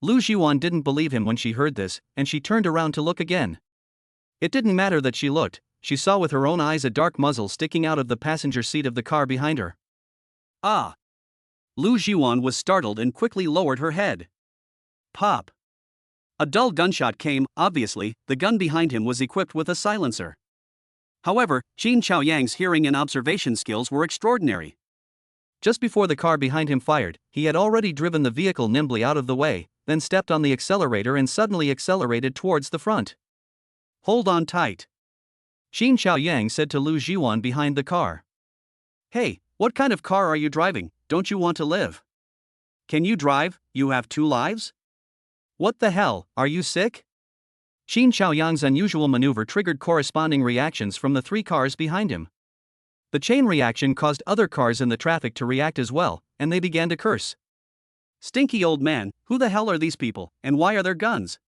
Lu Jiwan didn't believe him when she heard this, and she turned around to look again. It didn't matter that she looked, she saw with her own eyes a dark muzzle sticking out of the passenger seat of the car behind her. Ah! Lu Jiwan was startled and quickly lowered her head. Pop! A dull gunshot came, obviously, the gun behind him was equipped with a silencer. However, Qin Xiaoyang's hearing and observation skills were extraordinary. Just before the car behind him fired, he had already driven the vehicle nimbly out of the way, then stepped on the accelerator and suddenly accelerated towards the front. Hold on tight. Qin Xiaoyang said to Lu Jiwan behind the car. Hey, what kind of car are you driving, don't you want to live? Can you drive, you have 2 lives? What the hell, are you sick? Qin Xiaoyang's unusual maneuver triggered corresponding reactions from the 3 cars behind him. The chain reaction caused other cars in the traffic to react as well, and they began to curse. Stinky old man, who the hell are these people, and why are there guns?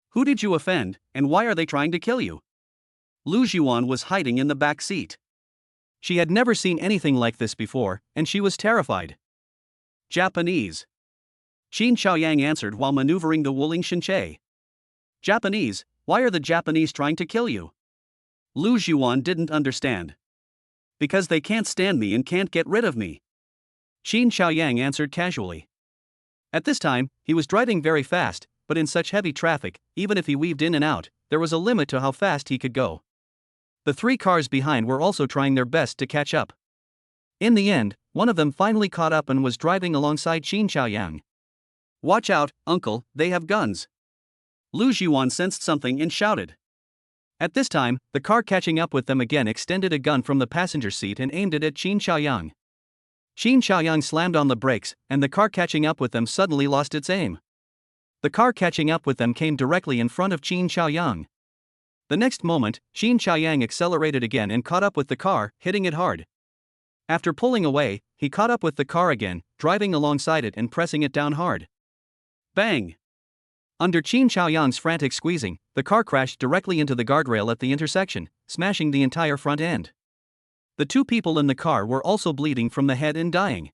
Who did you offend, and why are they trying to kill you? Lu Jiwan was hiding in the back seat. She had never seen anything like this before, and she was terrified. Japanese. Qin Xiaoyang answered while maneuvering the Wuling Shenche. Japanese, why are the Japanese trying to kill you? Lu Jiwan didn't understand. Because they can't stand me and can't get rid of me. Qin Xiaoyang answered casually. At this time, he was driving very fast, but in such heavy traffic, even if he weaved in and out, there was a limit to how fast he could go. The 3 cars behind were also trying their best to catch up. In the end, one of them finally caught up and was driving alongside Qin Xiaoyang. Watch out, uncle, they have guns. Lu Jiwan sensed something and shouted. At this time, the car catching up with them again extended a gun from the passenger seat and aimed it at Qin Xiaoyang. Qin Xiaoyang slammed on the brakes, and the car catching up with them suddenly lost its aim. The car catching up with them came directly in front of Qin Xiaoyang. The next moment, Qin Xiaoyang accelerated again and caught up with the car, hitting it hard. After pulling away, he caught up with the car again, driving alongside it and pressing it down hard. Bang! Under Qin Xiaoyang's frantic squeezing, the car crashed directly into the guardrail at the intersection, smashing the entire front end. The 2 people in the car were also bleeding from the head and dying.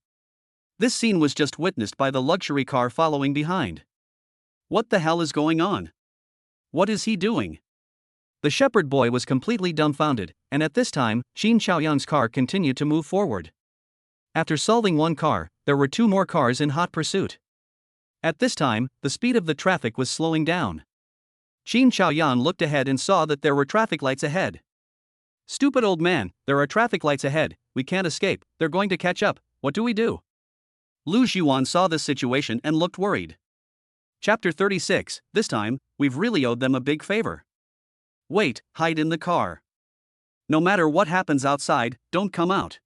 This scene was just witnessed by the luxury car following behind. What the hell is going on? What is he doing? The shepherd boy was completely dumbfounded, and at this time, Qin Xiaoyang's car continued to move forward. After solving 1 car, there were 2 more cars in hot pursuit. At this time, the speed of the traffic was slowing down. Qin Xiaoyang looked ahead and saw that there were traffic lights ahead. Stupid old man, there are traffic lights ahead, we can't escape, they're going to catch up, what do we do? Lu Jiwan saw this situation and looked worried. Chapter 36, this time, we've really owed them a big favor. Wait, hide in the car. No matter what happens outside, don't come out.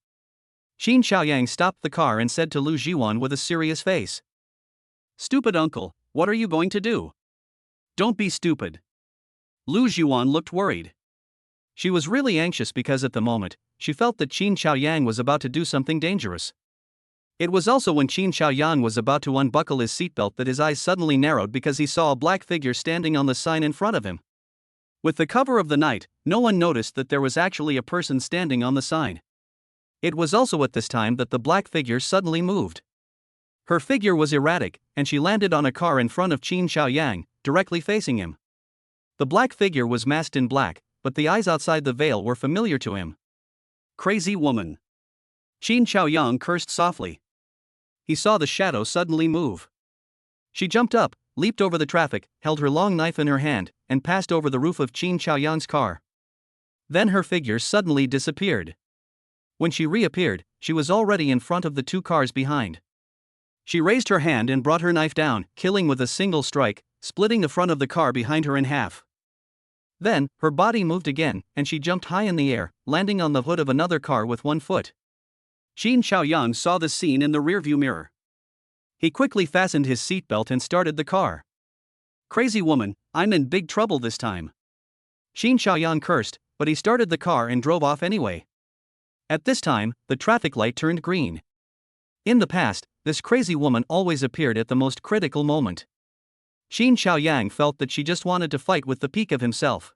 Qin Xiaoyang stopped the car and said to Lu Jiwan with a serious face. Stupid uncle, what are you going to do? Don't be stupid. Lu Jiwan looked worried. She was really anxious because at the moment, she felt that Qin Xiaoyang was about to do something dangerous. It was also when Qin Xiaoyang was about to unbuckle his seatbelt that his eyes suddenly narrowed because he saw a black figure standing on the sign in front of him. With the cover of the night, no one noticed that there was actually a person standing on the sign. It was also at this time that the black figure suddenly moved. Her figure was erratic, and she landed on a car in front of Qin Xiaoyang, directly facing him. The black figure was masked in black, but the eyes outside the veil were familiar to him. Crazy woman. Qin Xiaoyang cursed softly. He saw the shadow suddenly move. She jumped up, leaped over the traffic, held her long knife in her hand, and passed over the roof of Qin Xiaoyang's car. Then her figure suddenly disappeared. When she reappeared, she was already in front of the 2 cars behind. She raised her hand and brought her knife down, killing with a single strike, splitting the front of the car behind her in half. Then, her body moved again, and she jumped high in the air, landing on the hood of another car with 1 foot. Qin Xiaoyang saw the scene in the rearview mirror. He quickly fastened his seatbelt and started the car. Crazy woman, I'm in big trouble this time. Qin Xiaoyang cursed, but he started the car and drove off anyway. At this time, the traffic light turned green. In the past, this crazy woman always appeared at the most critical moment. Qin Xiaoyang felt that she just wanted to fight with the peak of himself.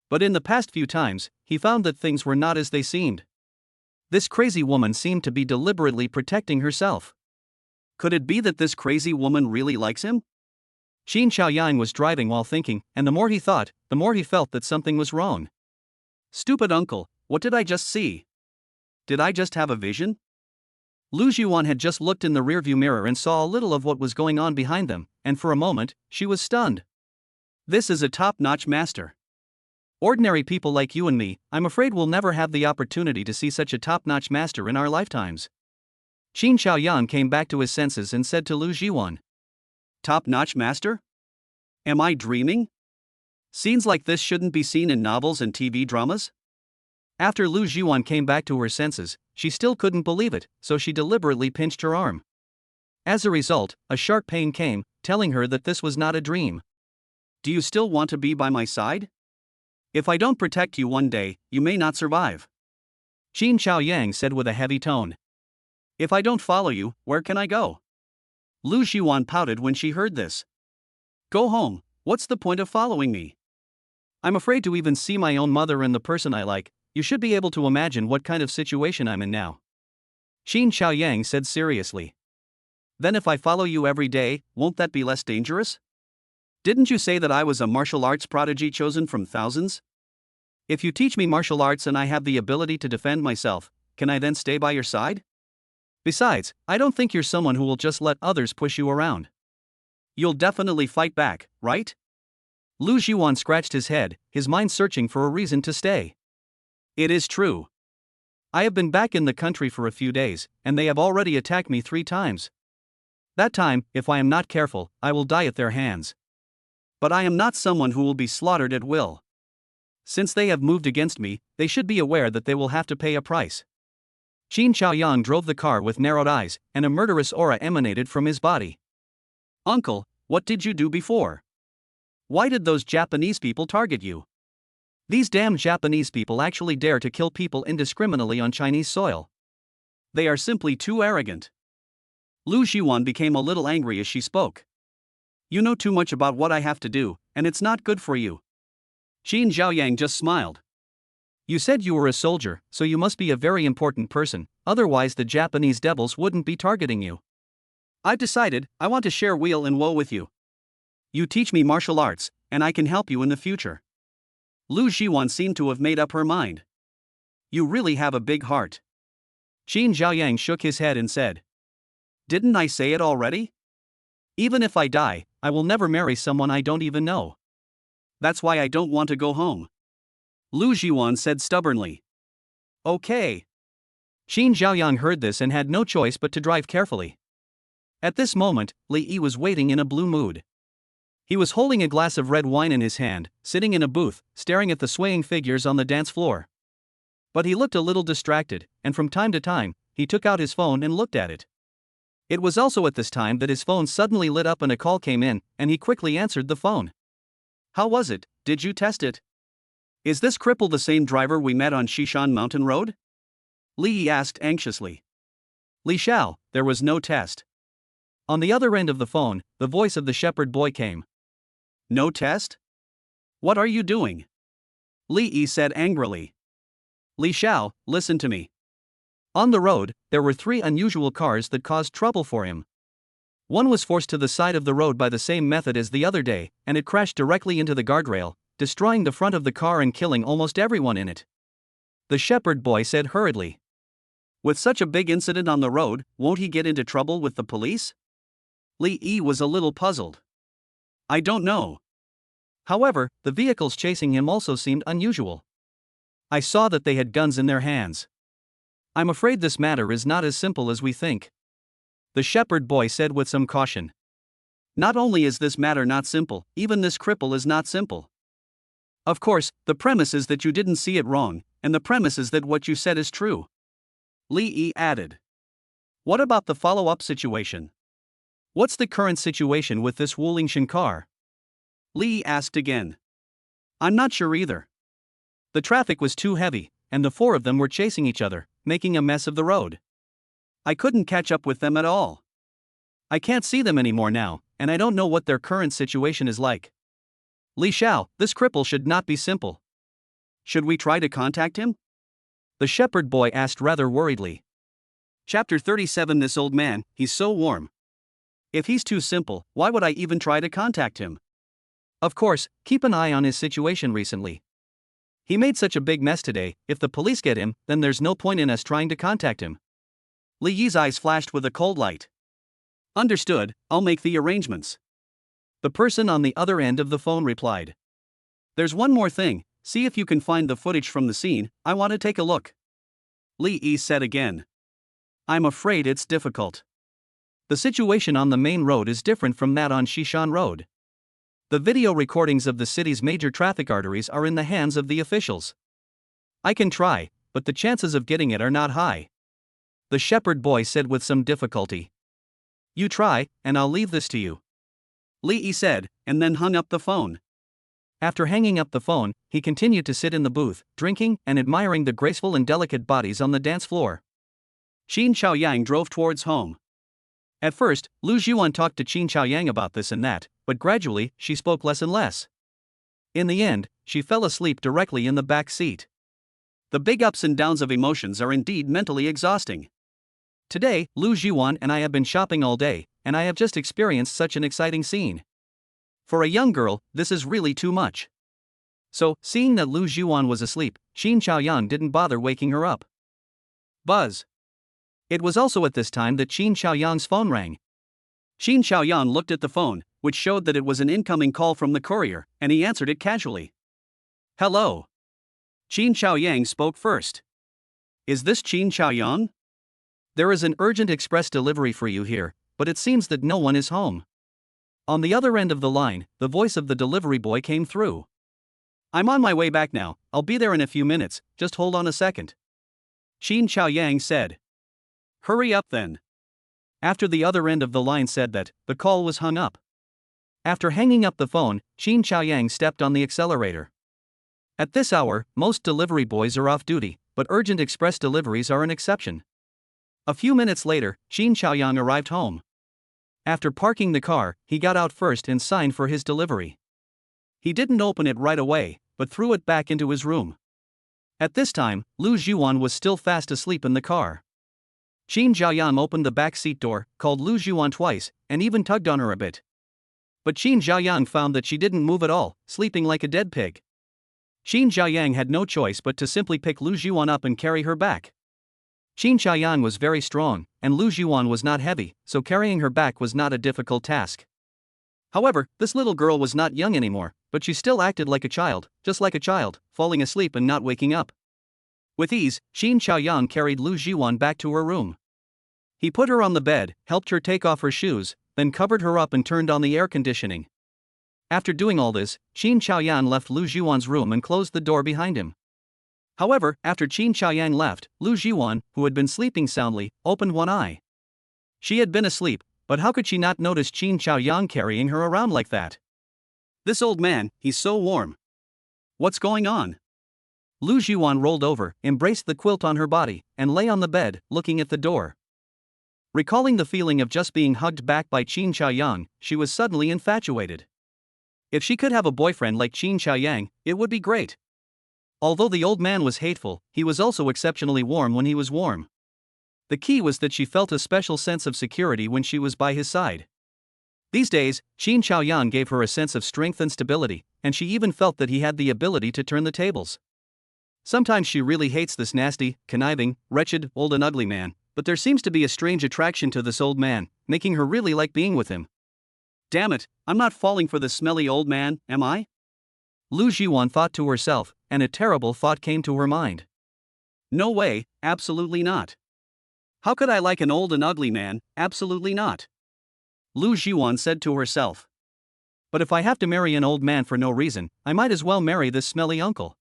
But in the past few times, he found that things were not as they seemed. This crazy woman seemed to be deliberately protecting herself. Could it be that this crazy woman really likes him? Qin Xiaoyang was driving while thinking, and the more he thought, the more he felt that something was wrong. Stupid uncle, what did I just see? Did I just have a vision? Lu Jiwan had just looked in the rearview mirror and saw a little of what was going on behind them, and for a moment, she was stunned. This is a top-notch master. Ordinary people like you and me, I'm afraid we'll never have the opportunity to see such a top-notch master in our lifetimes. Qin Xiaoyang came back to his senses and said to Lu Jiwan. Top-notch master? Am I dreaming? Scenes like this shouldn't be seen in novels and TV dramas? After Lu Jiwan came back to her senses, she still couldn't believe it, so she deliberately pinched her arm. As a result, a sharp pain came, telling her that this was not a dream. Do you still want to be by my side? If I don't protect you one day, you may not survive. Qin Xiaoyang said with a heavy tone. If I don't follow you, where can I go? Lu Xiwan pouted when she heard this. Go home, what's the point of following me? I'm afraid to even see my own mother and the person I like. You should be able to imagine what kind of situation I'm in now. Qin Xiaoyang said seriously. Then if I follow you every day, won't that be less dangerous? Didn't you say that I was a martial arts prodigy chosen from thousands? If you teach me martial arts and I have the ability to defend myself, can I then stay by your side? Besides, I don't think you're someone who will just let others push you around. You'll definitely fight back, right? Lu Xiwan scratched his head, his mind searching for a reason to stay. It is true. I have been back in the country for a few days, and they have already attacked me 3 times. That time, if I am not careful, I will die at their hands. But I am not someone who will be slaughtered at will. Since they have moved against me, they should be aware that they will have to pay a price. Qin Xiaoyang drove the car with narrowed eyes, and a murderous aura emanated from his body. Uncle, what did you do before? Why did those Japanese people target you? These damn Japanese people actually dare to kill people indiscriminately on Chinese soil. They are simply too arrogant. Lu Xiwan became a little angry as she spoke. You know too much about what I have to do, and it's not good for you. Qin Xiaoyang just smiled. You said you were a soldier, so you must be a very important person, otherwise the Japanese devils wouldn't be targeting you. I've decided, I want to share weal and woe with you. You teach me martial arts, and I can help you in the future. Lu Xiwan seemed to have made up her mind. You really have a big heart. Qin Xiaoyang shook his head and said. Didn't I say it already? Even if I die, I will never marry someone I don't even know. That's why I don't want to go home. Lu Xiwan said stubbornly. Okay. Qin Xiaoyang heard this and had no choice but to drive carefully. At this moment, Li Yi was waiting in a blue mood. He was holding a glass of red wine in his hand, sitting in a booth, staring at the swaying figures on the dance floor. But he looked a little distracted, and from time to time, he took out his phone and looked at it. It was also at this time that his phone suddenly lit up and a call came in, and he quickly answered the phone. How was it? Did you test it? Is this cripple the same driver we met on Shishan Mountain Road? Li Yi asked anxiously. Li Xiao, there was no test. On the other end of the phone, the voice of the shepherd boy came. No test? What are you doing? Li Yi said angrily. Li Xiao, listen to me. On the road, there were 3 unusual cars that caused trouble for him. One was forced to the side of the road by the same method as the other day, and it crashed directly into the guardrail, destroying the front of the car and killing almost everyone in it. The shepherd boy said hurriedly. With such a big incident on the road, won't he get into trouble with the police? Li Yi was a little puzzled. I don't know. However, the vehicles chasing him also seemed unusual. I saw that they had guns in their hands. I'm afraid this matter is not as simple as we think. The shepherd boy said with some caution. Not only is this matter not simple, even this cripple is not simple. Of course, the premise is that you didn't see it wrong, and the premise is that what you said is true. Li Yi added. What about the follow-up situation? What's the current situation with this Wu Lingshan car? Li Yi asked again. I'm not sure either. The traffic was too heavy, and the 4 of them were chasing each other, making a mess of the road. I couldn't catch up with them at all. I can't see them anymore now, and I don't know what their current situation is like. Li Xiao, this cripple should not be simple. Should we try to contact him? The shepherd boy asked rather worriedly. Chapter 37. This old man, he's so warm. If he's too simple, why would I even try to contact him? Of course, keep an eye on his situation recently. He made such a big mess today, if the police get him, then there's no point in us trying to contact him. Li Yi's eyes flashed with a cold light. Understood, I'll make the arrangements. The person on the other end of the phone replied. There's one more thing, see if you can find the footage from the scene, I want to take a look. Li Yi said again. I'm afraid it's difficult. The situation on the main road is different from that on Shishan Road. The video recordings of the city's major traffic arteries are in the hands of the officials. I can try, but the chances of getting it are not high. The shepherd boy said with some difficulty. You try, and I'll leave this to you. Li Yi said, and then hung up the phone. After hanging up the phone, he continued to sit in the booth, drinking and admiring the graceful and delicate bodies on the dance floor. Qin Xiaoyang drove towards home. At first, Lu Zhuan talked to Qin Chaoyang about this and that, but gradually, she spoke less and less. In the end, she fell asleep directly in the back seat. The big ups and downs of emotions are indeed mentally exhausting. Today, Lu Zhuan and I have been shopping all day, and I have just experienced such an exciting scene. For a young girl, this is really too much. So, seeing that Lu Zhuan was asleep, Qin Chaoyang didn't bother waking her up. Buzz. It was also at this time that Qin Chaoyang's phone rang. Qin Chaoyang looked at the phone, which showed that it was an incoming call from the courier, and he answered it casually. Hello. Qin Chaoyang spoke first. Is this Qin Chaoyang? There is an urgent express delivery for you here, but it seems that no one is home. On the other end of the line, the voice of the delivery boy came through. I'm on my way back now, I'll be there in a few minutes, just hold on a second. Qin Chaoyang said. Hurry up then. After the other end of the line said that, the call was hung up. After hanging up the phone, Qin Chaoyang stepped on the accelerator. At this hour, most delivery boys are off duty, but urgent express deliveries are an exception. A few minutes later, Qin Chaoyang arrived home. After parking the car, he got out first and signed for his delivery. He didn't open it right away, but threw it back into his room. At this time, Lu Zhuan was still fast asleep in the car. Qin Chaoyang opened the back seat door, called Lu Zhuan twice, and even tugged on her a bit. But Qin Chaoyang found that she didn't move at all, sleeping like a dead pig. Qin Chaoyang had no choice but to simply pick Lu Zhuan up and carry her back. Qin Chaoyang was very strong, and Lu Zhuan was not heavy, so carrying her back was not a difficult task. However, this little girl was not young anymore, but she still acted like a child, just like a child, falling asleep and not waking up. With ease, Qin Chaoyang carried Lu Zhuan back to her room. He put her on the bed, helped her take off her shoes, then covered her up and turned on the air conditioning. After doing all this, Qin Chaoyang left Lu Zhuan's room and closed the door behind him. However, after Qin Chaoyang left, Lu Zhuan, who had been sleeping soundly, opened one eye. She had been asleep, but how could she not notice Qin Chaoyang carrying her around like that? This old man, he's so warm. What's going on? Lu Zhuan rolled over, embraced the quilt on her body, and lay on the bed, looking at the door. Recalling the feeling of just being hugged back by Qin Chaoyang, she was suddenly infatuated. If she could have a boyfriend like Qin Chaoyang, it would be great. Although the old man was hateful, he was also exceptionally warm when he was warm. The key was that she felt a special sense of security when she was by his side. These days, Qin Chaoyang gave her a sense of strength and stability, and she even felt that he had the ability to turn the tables. Sometimes she really hates this nasty, conniving, wretched, old and ugly man, but there seems to be a strange attraction to this old man, making her really like being with him. Damn it, I'm not falling for this smelly old man, am I? Lu Zhuan thought to herself, and a terrible thought came to her mind. No way, absolutely not. How could I like an old and ugly man? Absolutely not. Lu Zhuan said to herself. But if I have to marry an old man for no reason, I might as well marry this smelly uncle.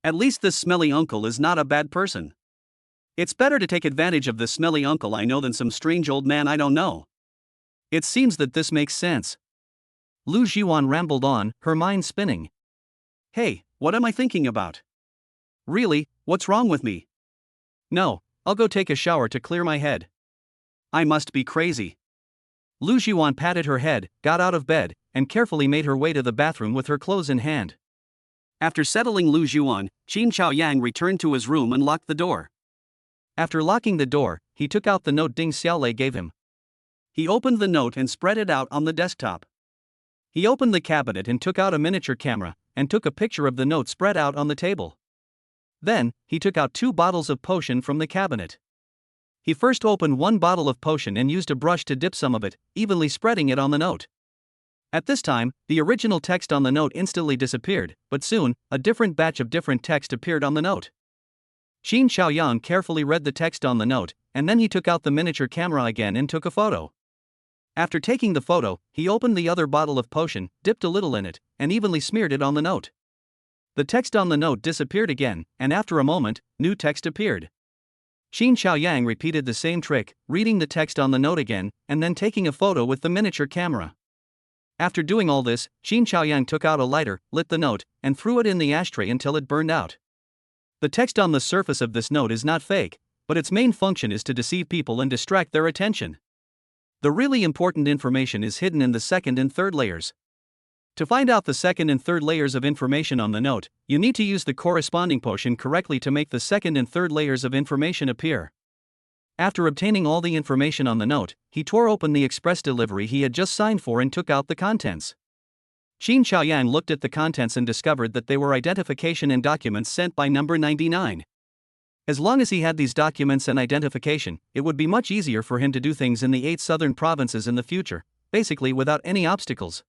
At least this smelly uncle is not a bad person. It's better to take advantage of this smelly uncle I know than some strange old man I don't know. It seems that this makes sense. Lu Zhuan rambled on, her mind spinning. Hey, what am I thinking about? Really, what's wrong with me? No, I'll go take a shower to clear my head. I must be crazy. Lu Zhuan patted her head, got out of bed, and carefully made her way to the bathroom with her clothes in hand. After settling Lu Zhuan, Qin Chaoyang returned to his room and locked the door. After locking the door, he took out the note Ding Xiaolei gave him. He opened the note and spread it out on the desktop. He opened the cabinet and took out a miniature camera, and took a picture of the note spread out on the table. Then, he took out 2 bottles of potion from the cabinet. He first opened one bottle of potion and used a brush to dip some of it, evenly spreading it on the note. At this time, the original text on the note instantly disappeared, but soon, a different batch of different text appeared on the note. Qin Chaoyang carefully read the text on the note, and then he took out the miniature camera again and took a photo. After taking the photo, he opened the other bottle of potion, dipped a little in it, and evenly smeared it on the note. The text on the note disappeared again, and after a moment, new text appeared. Qin Chaoyang repeated the same trick, reading the text on the note again, and then taking a photo with the miniature camera. After doing all this, Qin Chaoyang took out a lighter, lit the note, and threw it in the ashtray until it burned out. The text on the surface of this note is not fake, but its main function is to deceive people and distract their attention. The really important information is hidden in the second and third layers. To find out the second and third layers of information on the note, you need to use the corresponding potion correctly to make the second and third layers of information appear. After obtaining all the information on the note, he tore open the express delivery he had just signed for and took out the contents. Qin Xiaoyang looked at the contents and discovered that they were identification and documents sent by number 99. As long as he had these documents and identification, it would be much easier for him to do things in the 8 southern provinces in the future, basically without any obstacles.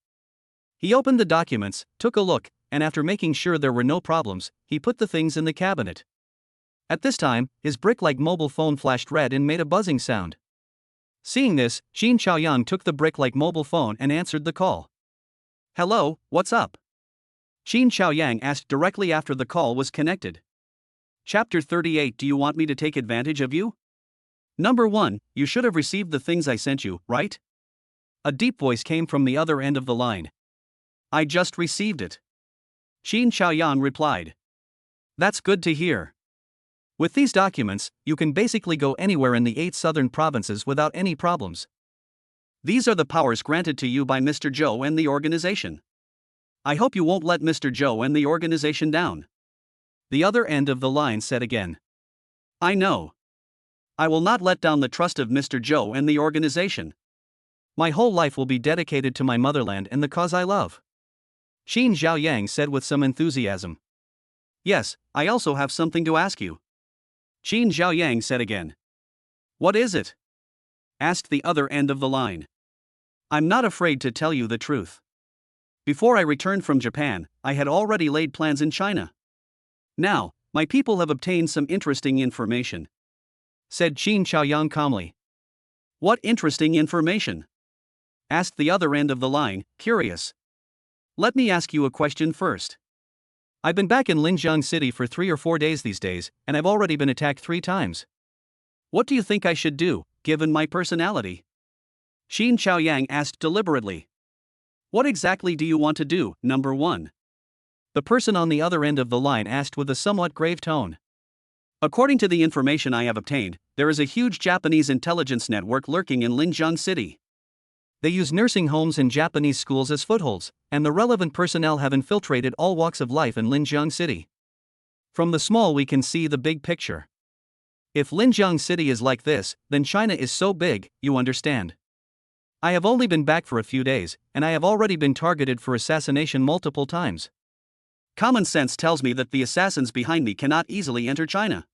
He opened the documents, took a look, and after making sure there were no problems, he put the things in the cabinet. At this time, his brick-like mobile phone flashed red and made a buzzing sound. Seeing this, Qin Xiaoyang took the brick-like mobile phone and answered the call. "Hello, what's up?" Qin Xiaoyang asked directly after the call was connected. Chapter 38. Do you want me to take advantage of you? Number 1, you should have received the things I sent you, right? A deep voice came from the other end of the line. I just received it. Qin Xiaoyang replied. That's good to hear. With these documents, you can basically go anywhere in the 8 southern provinces without any problems. These are the powers granted to you by Mr. Zhou and the organization. I hope you won't let Mr. Zhou and the organization down. The other end of the line said again. I know. I will not let down the trust of Mr. Zhou and the organization. My whole life will be dedicated to my motherland and the cause I love. Qin Xiaoyang said with some enthusiasm. Yes, I also have something to ask you. Qin Xiaoyang said again. What is it? Asked the other end of the line. I'm not afraid to tell you the truth. Before I returned from Japan, I had already laid plans in China. Now, my people have obtained some interesting information. Said Qin Xiaoyang calmly. What interesting information? Asked the other end of the line, curious. Let me ask you a question first. I've been back in Linjiang City for 3 or 4 days these days, and I've already been attacked 3 times. What do you think I should do, given my personality? Qin Xiaoyang asked deliberately. What exactly do you want to do, number 1? The person on the other end of the line asked with a somewhat grave tone. According to the information I have obtained, there is a huge Japanese intelligence network lurking in Linjiang City. They use nursing homes and Japanese schools as footholds, and the relevant personnel have infiltrated all walks of life in Linjiang City. From the small we can see the big picture. If Linjiang City is like this, then China is so big, you understand. I have only been back for a few days, and I have already been targeted for assassination multiple times. Common sense tells me that the assassins behind me cannot easily enter China.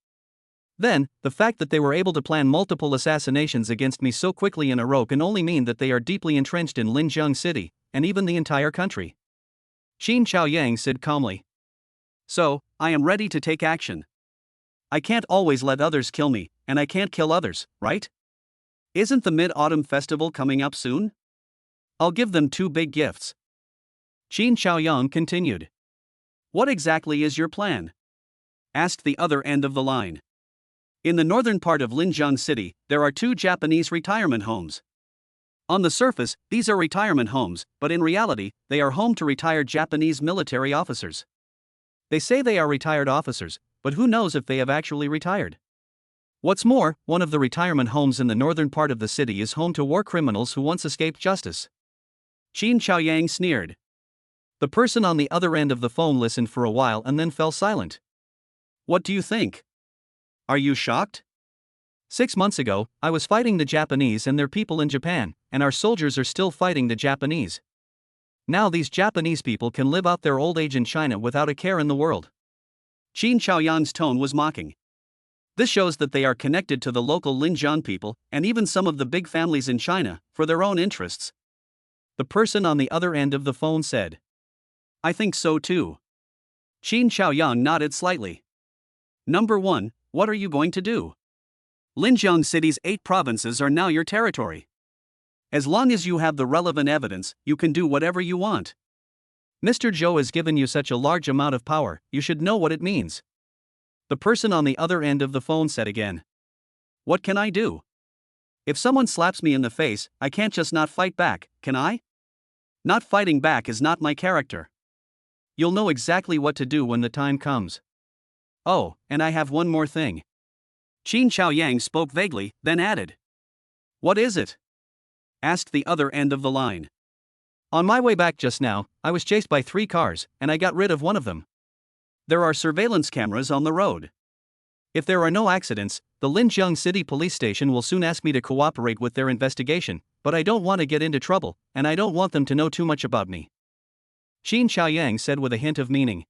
Then, the fact that they were able to plan multiple assassinations against me so quickly in a row can only mean that they are deeply entrenched in Linjiang City, and even the entire country. Qin Xiaoyang said calmly. So, I am ready to take action. I can't always let others kill me, and I can't kill others, right? Isn't the Mid-Autumn Festival coming up soon? I'll give them 2 big gifts. Qin Xiaoyang continued. What exactly is your plan? Asked the other end of the line. In the northern part of Linjiang City, there are 2 Japanese retirement homes. On the surface, these are retirement homes, but in reality, they are home to retired Japanese military officers. They say they are retired officers, but who knows if they have actually retired? What's more, one of the retirement homes in the northern part of the city is home to war criminals who once escaped justice. Qin Xiaoyang sneered. The person on the other end of the phone listened for a while and then fell silent. What do you think? Are you shocked? 6 months ago, I was fighting the Japanese and their people in Japan, and our soldiers are still fighting the Japanese. Now these Japanese people can live out their old age in China without a care in the world. Qin Xiaoyang's tone was mocking. This shows that they are connected to the local Linjiang people, and even some of the big families in China, for their own interests. The person on the other end of the phone said. I think so too. Qin Xiaoyang nodded slightly. Number 1, what are you going to do? Linjiang City's 8 provinces are now your territory. As long as you have the relevant evidence, you can do whatever you want. Mr. Zhou has given you such a large amount of power, you should know what it means. The person on the other end of the phone said again. What can I do? If someone slaps me in the face, I can't just not fight back, can I? Not fighting back is not my character. You'll know exactly what to do when the time comes. Oh, and I have one more thing. Qin Xiaoyang spoke vaguely, then added. What is it? asked the other end of the line. On my way back just now, I was chased by 3 cars, and I got rid of one of them. There are surveillance cameras on the road. If there are no accidents, the Linjiang City Police Station will soon ask me to cooperate with their investigation, but I don't want to get into trouble, and I don't want them to know too much about me. Qin Xiaoyang said with a hint of meaning.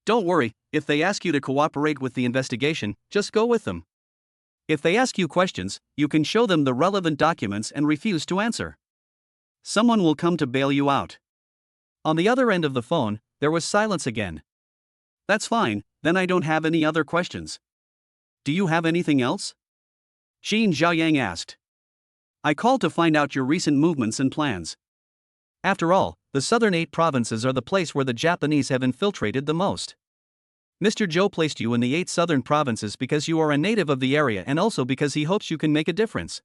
Don't worry, if they ask you to cooperate with the investigation, just go with them. If they ask you questions, you can show them the relevant documents and refuse to answer. Someone will come to bail you out. On the other end of the phone, there was silence again. That's fine, then I don't have any other questions. Do you have anything else? Qin Xiaoyang asked. I called to find out your recent movements and plans. After all, the southern 8 provinces are the place where the Japanese have infiltrated the most. Mr. Zhou placed you in the 8 southern provinces because you are a native of the area and also because he hopes you can make a difference.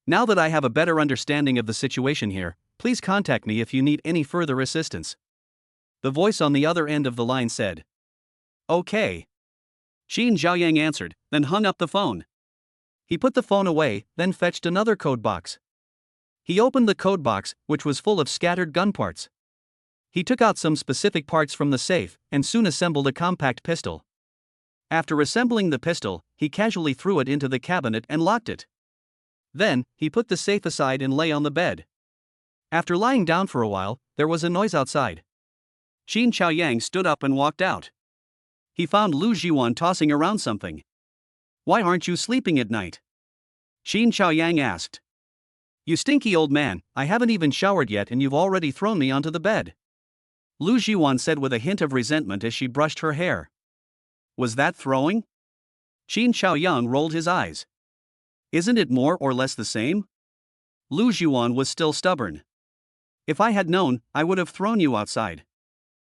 Now that I have a better understanding of the situation here, please contact me if you need any further assistance. The voice on the other end of the line said. Okay. Qin Xiaoyang answered, then hung up the phone. He put the phone away, then fetched another code box. He opened the code box, which was full of scattered gun parts. He took out some specific parts from the safe, and soon assembled a compact pistol. After assembling the pistol, he casually threw it into the cabinet and locked it. Then, he put the safe aside and lay on the bed. After lying down for a while, there was a noise outside. Qin Xiaoyang stood up and walked out. He found Lu Jiwan tossing around something. Why aren't you sleeping at night? Qin Xiaoyang asked. You stinky old man, I haven't even showered yet and you've already thrown me onto the bed. Lu Jiwan said with a hint of resentment as she brushed her hair. Was that throwing? Qin Xiaoyang rolled his eyes. Isn't it more or less the same? Lu Jiwan was still stubborn. If I had known, I would have thrown you outside.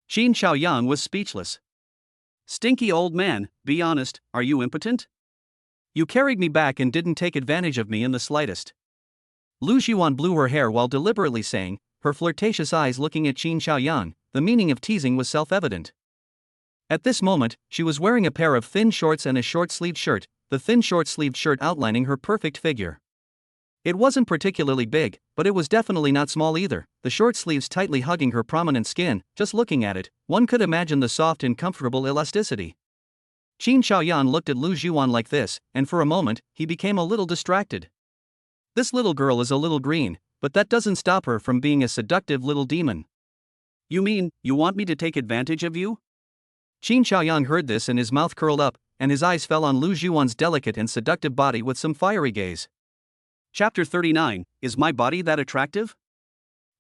Qin Xiaoyang was speechless. Stinky old man, be honest, are you impotent? You carried me back and didn't take advantage of me in the slightest. Lu Jiwan blew her hair while deliberately saying, her flirtatious eyes looking at Qin Xiaoyang, the meaning of teasing was self-evident. At this moment, she was wearing a pair of thin shorts and a short-sleeved shirt, the thin short-sleeved shirt outlining her perfect figure. It wasn't particularly big, but it was definitely not small either, the short sleeves tightly hugging her prominent skin. Just looking at it, one could imagine the soft and comfortable elasticity. Qin Xiaoyang looked at Lu Jiwan like this, and for a moment, he became a little distracted. This little girl is a little green, but that doesn't stop her from being a seductive little demon. You mean, you want me to take advantage of you? Qin Xiaoyang heard this and his mouth curled up, and his eyes fell on Lu Jiwan's delicate and seductive body with some fiery gaze. Chapter 39, Is My Body That Attractive?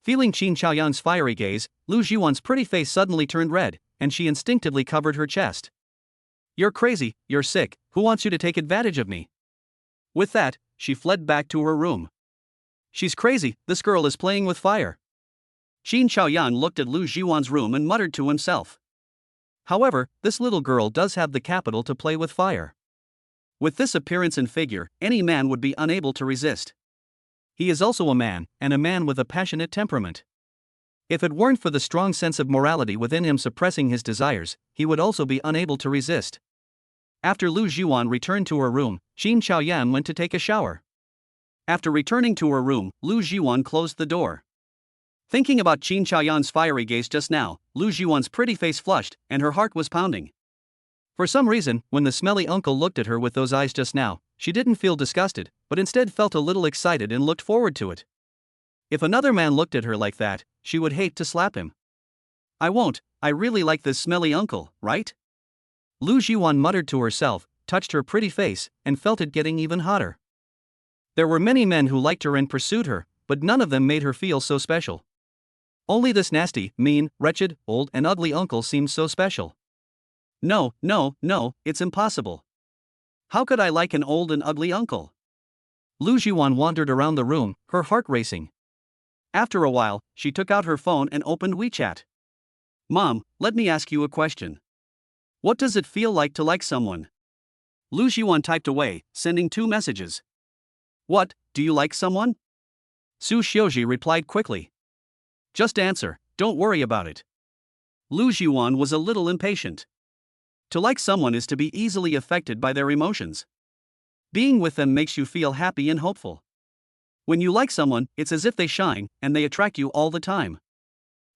Feeling Qin Xiaoyang's fiery gaze, Lu Jiwan's pretty face suddenly turned red, and she instinctively covered her chest. You're crazy, you're sick, who wants you to take advantage of me? With that, she fled back to her room. She's crazy, this girl is playing with fire. Qin Xiaoyang looked at Lu Jiwan's room and muttered to himself. However, this little girl does have the capital to play with fire. With this appearance and figure, any man would be unable to resist. He is also a man, and a man with a passionate temperament. If it weren't for the strong sense of morality within him suppressing his desires, he would also be unable to resist. After Lu Jiwan returned to her room, Qin Xiaoyang went to take a shower. After returning to her room, Lu Jiwan closed the door. Thinking about Qin Xiaoyang's fiery gaze just now, Lu Jiwan's pretty face flushed, and her heart was pounding. For some reason, when the smelly uncle looked at her with those eyes just now, she didn't feel disgusted, but instead felt a little excited and looked forward to it. If another man looked at her like that, she would hate to slap him. I won't, I really like this smelly uncle, right? Lu Jiwan muttered to herself, touched her pretty face, and felt it getting even hotter. There were many men who liked her and pursued her, but none of them made her feel so special. Only this nasty, mean, wretched, old and ugly uncle seemed so special. No, it's impossible. How could I like an old and ugly uncle? Lu Jiwan wandered around the room, her heart racing. After a while, she took out her phone and opened WeChat. Mom, let me ask you a question. What does it feel like to like someone? Lu Jiwan typed away, sending 2 messages. What, do you like someone? Su Xiuji replied quickly. Just answer, don't worry about it. Lu Jiwan was a little impatient. To like someone is to be easily affected by their emotions. Being with them makes you feel happy and hopeful. When you like someone, it's as if they shine, and they attract you all the time.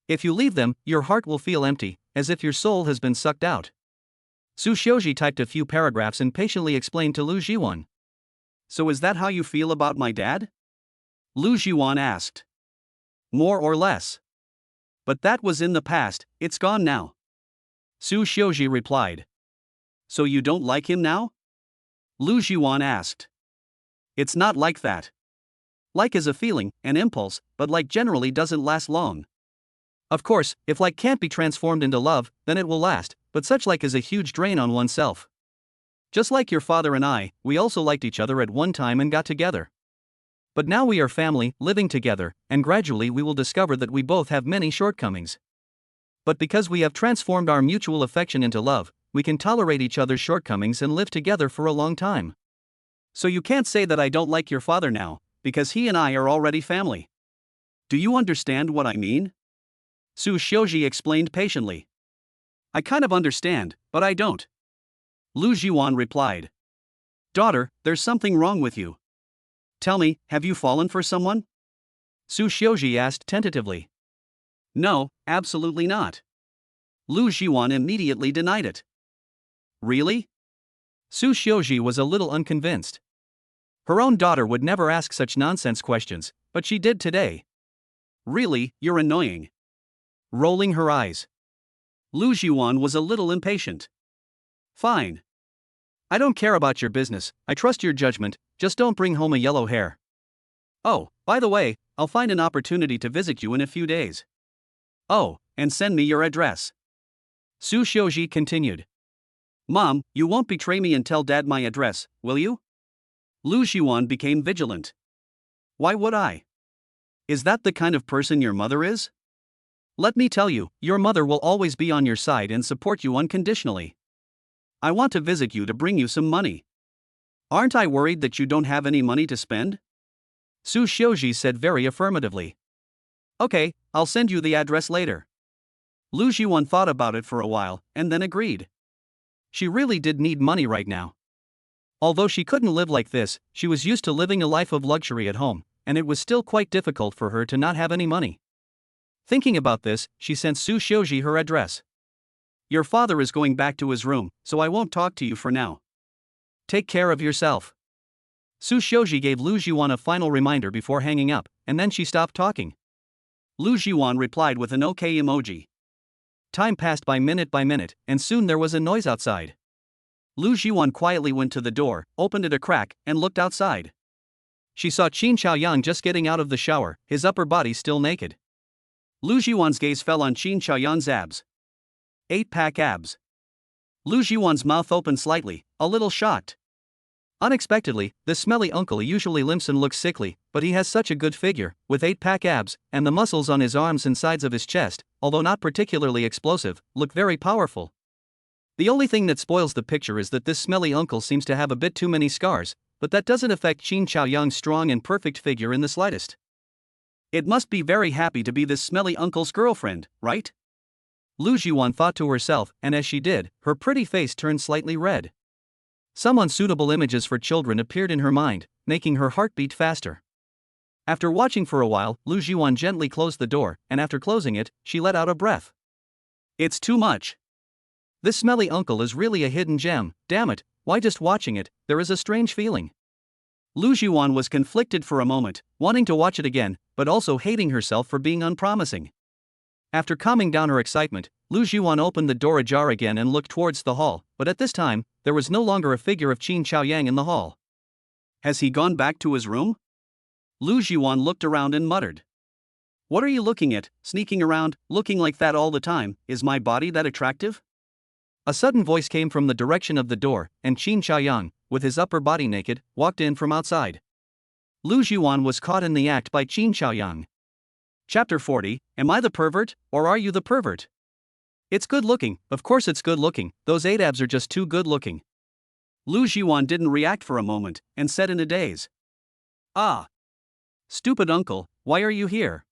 If you leave them, your heart will feel empty, as if your soul has been sucked out. Su Xiaoji typed a few paragraphs and patiently explained to Lu Jiwan. So is that how you feel about my dad? Lu Jiwan asked. More or less. But that was in the past, it's gone now. Su Xiaoji replied. So you don't like him now? Lu Jiwan asked. It's not like that. Like is a feeling, an impulse, but like generally doesn't last long. Of course, if like can't be transformed into love, then it will last, but such like is a huge drain on oneself. Just like your father and I, we also liked each other at one time and got together. But now we are family, living together, and gradually we will discover that we both have many shortcomings. But because we have transformed our mutual affection into love, we can tolerate each other's shortcomings and live together for a long time. So you can't say that I don't like your father now, because he and I are already family. Do you understand what I mean? Su Xiaoji explained patiently. I kind of understand, but I don't. Lu Jiwan replied. Daughter, there's something wrong with you. Tell me, have you fallen for someone? Su Xiaoji asked tentatively. No, absolutely not. Lu Jiwan immediately denied it. Really? Su Xiaoji was a little unconvinced. Her own daughter would never ask such nonsense questions, but she did today. Really, you're annoying. Rolling her eyes. Lu Jiwan was a little impatient. Fine. I don't care about your business, I trust your judgment, just don't bring home a yellow hair. Oh, by the way, I'll find an opportunity to visit you in a few days. Oh, and send me your address. Su Xiaoji continued. Mom, you won't betray me and tell Dad my address, will you? Lu Jiwan became vigilant. Why would I? Is that the kind of person your mother is? Let me tell you, your mother will always be on your side and support you unconditionally. I want to visit you to bring you some money. Aren't I worried that you don't have any money to spend? Su Xiaoji said very affirmatively. Okay, I'll send you the address later. Lu Jiwan thought about it for a while, and then agreed. She really did need money right now. Although she couldn't live like this, she was used to living a life of luxury at home, and it was still quite difficult for her to not have any money. Thinking about this, she sent Su Xiaoji her address. Your father is going back to his room, so I won't talk to you for now. Take care of yourself. Su Xiaoji gave Lu Jiwan a final reminder before hanging up, and then she stopped talking. Lu Jiwan replied with an OK emoji. Time passed by minute, and soon there was a noise outside. Lu Jiwan quietly went to the door, opened it a crack, and looked outside. She saw Qin Chaoyang just getting out of the shower, his upper body still naked. Lu Jiwan's gaze fell on Qin Chaoyang's abs. 8-pack abs. Lu Jiwan's mouth opened slightly, a little shocked. Unexpectedly, this smelly uncle usually limps and looks sickly, but he has such a good figure, with 8-pack abs, and the muscles on his arms and sides of his chest, although not particularly explosive, look very powerful. The only thing that spoils the picture is that this smelly uncle seems to have a bit too many scars, but that doesn't affect Qin Chaoyang's strong and perfect figure in the slightest. It must be very happy to be this smelly uncle's girlfriend, right? Lu Jiwan thought to herself, and as she did, her pretty face turned slightly red. Some unsuitable images for children appeared in her mind, making her heart beat faster. After watching for a while, Lu Jiwan gently closed the door, and after closing it, she let out a breath. It's too much. This smelly uncle is really a hidden gem, damn it, why just watching it, there is a strange feeling. Lu Jiwan was conflicted for a moment, wanting to watch it again, but also hating herself for being unpromising. After calming down her excitement, Lu Jiwan opened the door ajar again and looked towards the hall, but at this time, there was no longer a figure of Qin Chaoyang in the hall. Has he gone back to his room? Lu Jiwan looked around and muttered. What are you looking at, sneaking around, looking like that all the time, is my body that attractive? A sudden voice came from the direction of the door, and Qin Chaoyang, with his upper body naked, walked in from outside. Lu Jiwan was caught in the act by Qin Chaoyang. Chapter 40, Am I the pervert, or are you the pervert? It's good looking, of course it's good looking, those 8 abs are just too good looking. Lu Jiwan didn't react for a moment, and said in a daze. Ah. Stupid uncle, why are you here?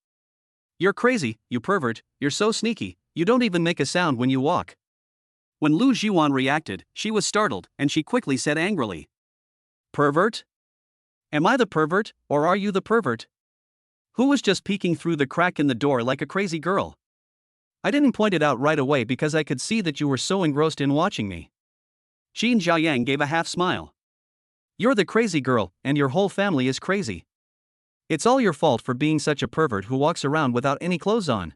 You're crazy, you pervert, you're so sneaky, you don't even make a sound when you walk. When Lu Jiwan reacted, she was startled, and she quickly said angrily. Pervert? Am I the pervert, or are you the pervert? Who was just peeking through the crack in the door like a crazy girl? I didn't point it out right away because I could see that you were so engrossed in watching me. Qin Xiaoyang gave a half smile. You're the crazy girl, and your whole family is crazy. It's all your fault for being such a pervert who walks around without any clothes on.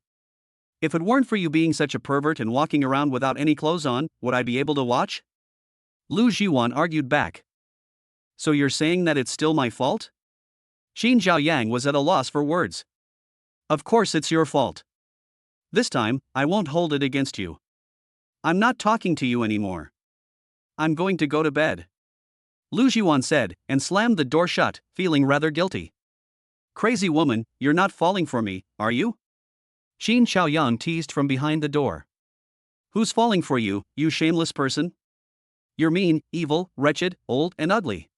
If it weren't for you being such a pervert and walking around without any clothes on, would I be able to watch? Lu Jiwan argued back. So you're saying that it's still my fault? Qin Xiaoyang was at a loss for words. Of course it's your fault. This time, I won't hold it against you. I'm not talking to you anymore. I'm going to go to bed. Lu Jiwan said, and slammed the door shut, feeling rather guilty. Crazy woman, you're not falling for me, are you? Qin Xiaoyang teased from behind the door. Who's falling for you, you shameless person? You're mean, evil, wretched, old, and ugly.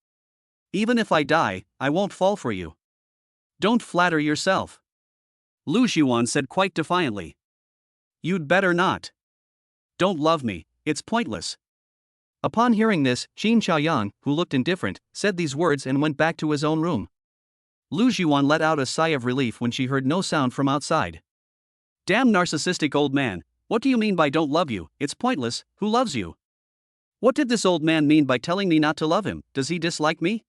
Even if I die, I won't fall for you. Don't flatter yourself. Lu Jiwan said quite defiantly. You'd better not. Don't love me, it's pointless. Upon hearing this, Qin Xiaoyang, who looked indifferent, said these words and went back to his own room. Lu Jiwan let out a sigh of relief when she heard no sound from outside. Damn narcissistic old man, what do you mean by don't love you? It's pointless, who loves you? What did this old man mean by telling me not to love him? Does he dislike me?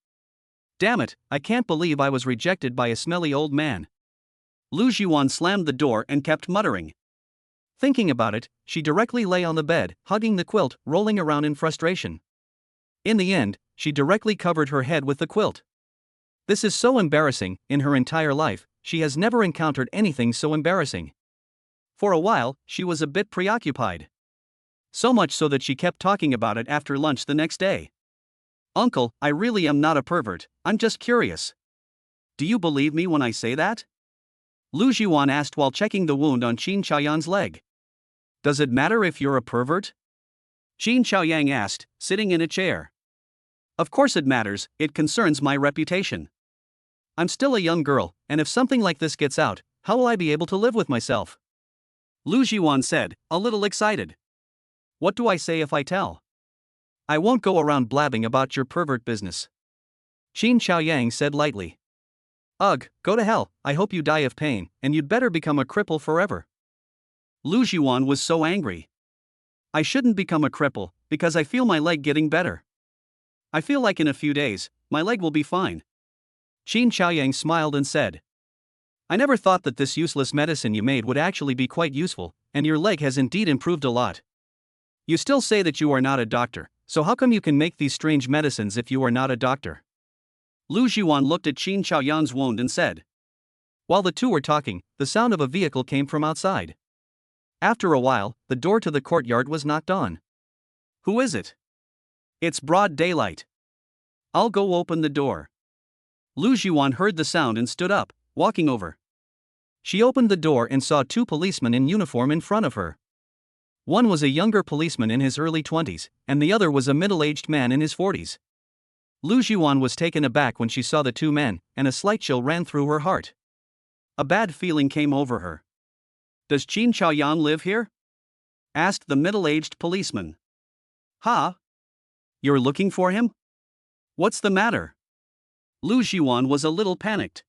Damn it, I can't believe I was rejected by a smelly old man. Lu Jiwan slammed the door and kept muttering. Thinking about it, she directly lay on the bed, hugging the quilt, rolling around in frustration. In the end, she directly covered her head with the quilt. This is so embarrassing. In her entire life, she has never encountered anything so embarrassing. For a while, she was a bit preoccupied. So much so that she kept talking about it after lunch the next day. Uncle, I really am not a pervert, I'm just curious. Do you believe me when I say that? Lu Jiwan asked while checking the wound on Qin Xiaoyang's leg. Does it matter if you're a pervert? Qin Xiaoyang asked, sitting in a chair. Of course it matters, it concerns my reputation. I'm still a young girl, and if something like this gets out, how will I be able to live with myself? Lu Jiwan said, a little excited. What do I say if I tell? I won't go around blabbing about your pervert business. Qin Xiaoyang said lightly. Ugh, go to hell, I hope you die of pain, and you'd better become a cripple forever. Lu Jiwan was so angry. I shouldn't become a cripple, because I feel my leg getting better. I feel like in a few days, my leg will be fine. Qin Xiaoyang smiled and said. I never thought that this useless medicine you made would actually be quite useful, and your leg has indeed improved a lot. You still say that you are not a doctor, so how come you can make these strange medicines if you are not a doctor? Lu Jiwan looked at Qin Xiaoyang's wound and said. While the two were talking, the sound of a vehicle came from outside. After a while, the door to the courtyard was knocked on. Who is it? It's broad daylight. I'll go open the door. Lu Jiwan heard the sound and stood up, walking over. She opened the door and saw two policemen in uniform in front of her. One was a younger policeman in his early 20s, and the other was a middle-aged man in his 40s. Lu Jiwan was taken aback when she saw the two men, and a slight chill ran through her heart. A bad feeling came over her. Does Qin Xiaoyang live here? Asked the middle-aged policeman. Huh? You're looking for him? What's the matter? Lu Jiwan was a little panicked.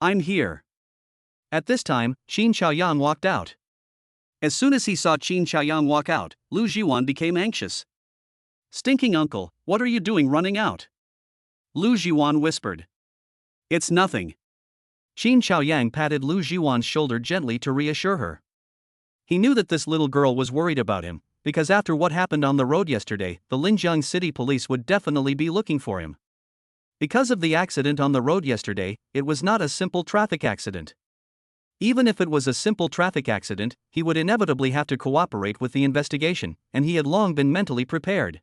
I'm here. At this time, Qin Xiaoyang walked out. As soon as he saw Qin Xiaoyang walk out, Lu Jiwan became anxious. Stinking uncle, what are you doing running out? Lu Jiwan whispered. It's nothing. Qin Xiaoyang patted Lu Jiwan's shoulder gently to reassure her. He knew that this little girl was worried about him, because after what happened on the road yesterday, the Linjiang City Police would definitely be looking for him. Because of the accident on the road yesterday, it was not a simple traffic accident. Even if it was a simple traffic accident, he would inevitably have to cooperate with the investigation, and he had long been mentally prepared.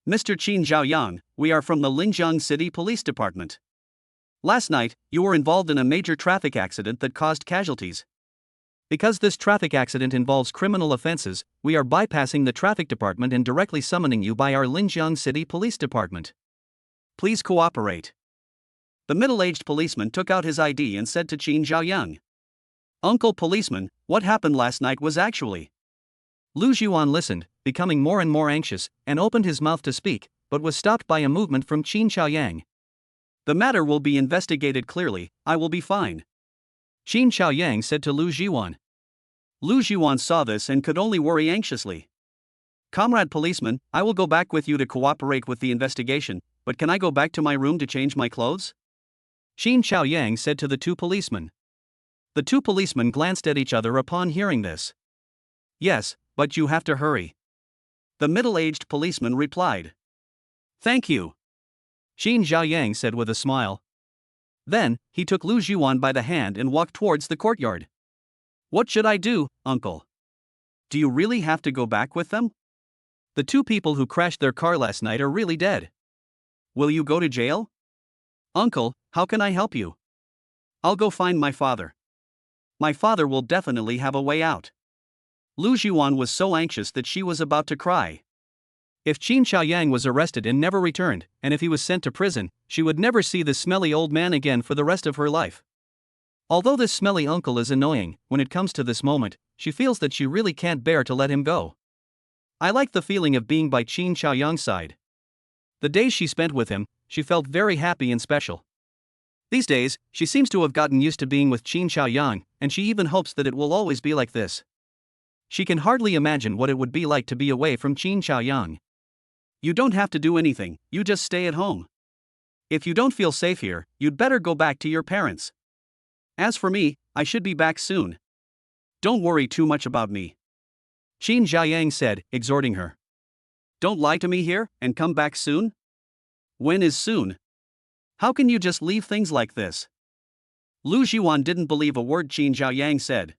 Mr. Qin Xiaoyang, we are from the Linjiang City Police Department. Last night, you were involved in a major traffic accident that caused casualties. Because this traffic accident involves criminal offenses, we are bypassing the traffic department and directly summoning you by our Linjiang City Police Department. Please cooperate. The middle-aged policeman took out his ID and said to Qin Xiaoyang. Uncle policeman, what happened last night was actually... Lu Jiwan listened, becoming more and more anxious, and opened his mouth to speak, but was stopped by a movement from Qin Xiaoyang. The matter will be investigated clearly, I will be fine. Qin Chaoyang said to Lu Jiwan. Lu Jiwan saw this and could only worry anxiously. Comrade policeman, I will go back with you to cooperate with the investigation, but can I go back to my room to change my clothes? Qin Chaoyang said to the two policemen. The two policemen glanced at each other upon hearing this. Yes, but you have to hurry. The middle-aged policeman replied. Thank you. Qin Chaoyang said with a smile. Then, he took Lu Jiwan by the hand and walked towards the courtyard. What should I do, uncle? Do you really have to go back with them? The two people who crashed their car last night are really dead. Will you go to jail? Uncle, how can I help you? I'll go find my father. My father will definitely have a way out. Lu Jiwan was so anxious that she was about to cry. If Qin Chaoyang was arrested and never returned, and if he was sent to prison, she would never see this smelly old man again for the rest of her life. Although this smelly uncle is annoying, when it comes to this moment, she feels that she really can't bear to let him go. I like the feeling of being by Qin Chaoyang's side. The days she spent with him, she felt very happy and special. These days, she seems to have gotten used to being with Qin Chaoyang, and she even hopes that it will always be like this. She can hardly imagine what it would be like to be away from Qin Chaoyang. You don't have to do anything, you just stay at home. If you don't feel safe here, you'd better go back to your parents. As for me, I should be back soon. Don't worry too much about me. Qin Chaoyang said, exhorting her. Don't lie to me here, and come back soon? When is soon? How can you just leave things like this? Lu Jiwan didn't believe a word Qin Chaoyang said.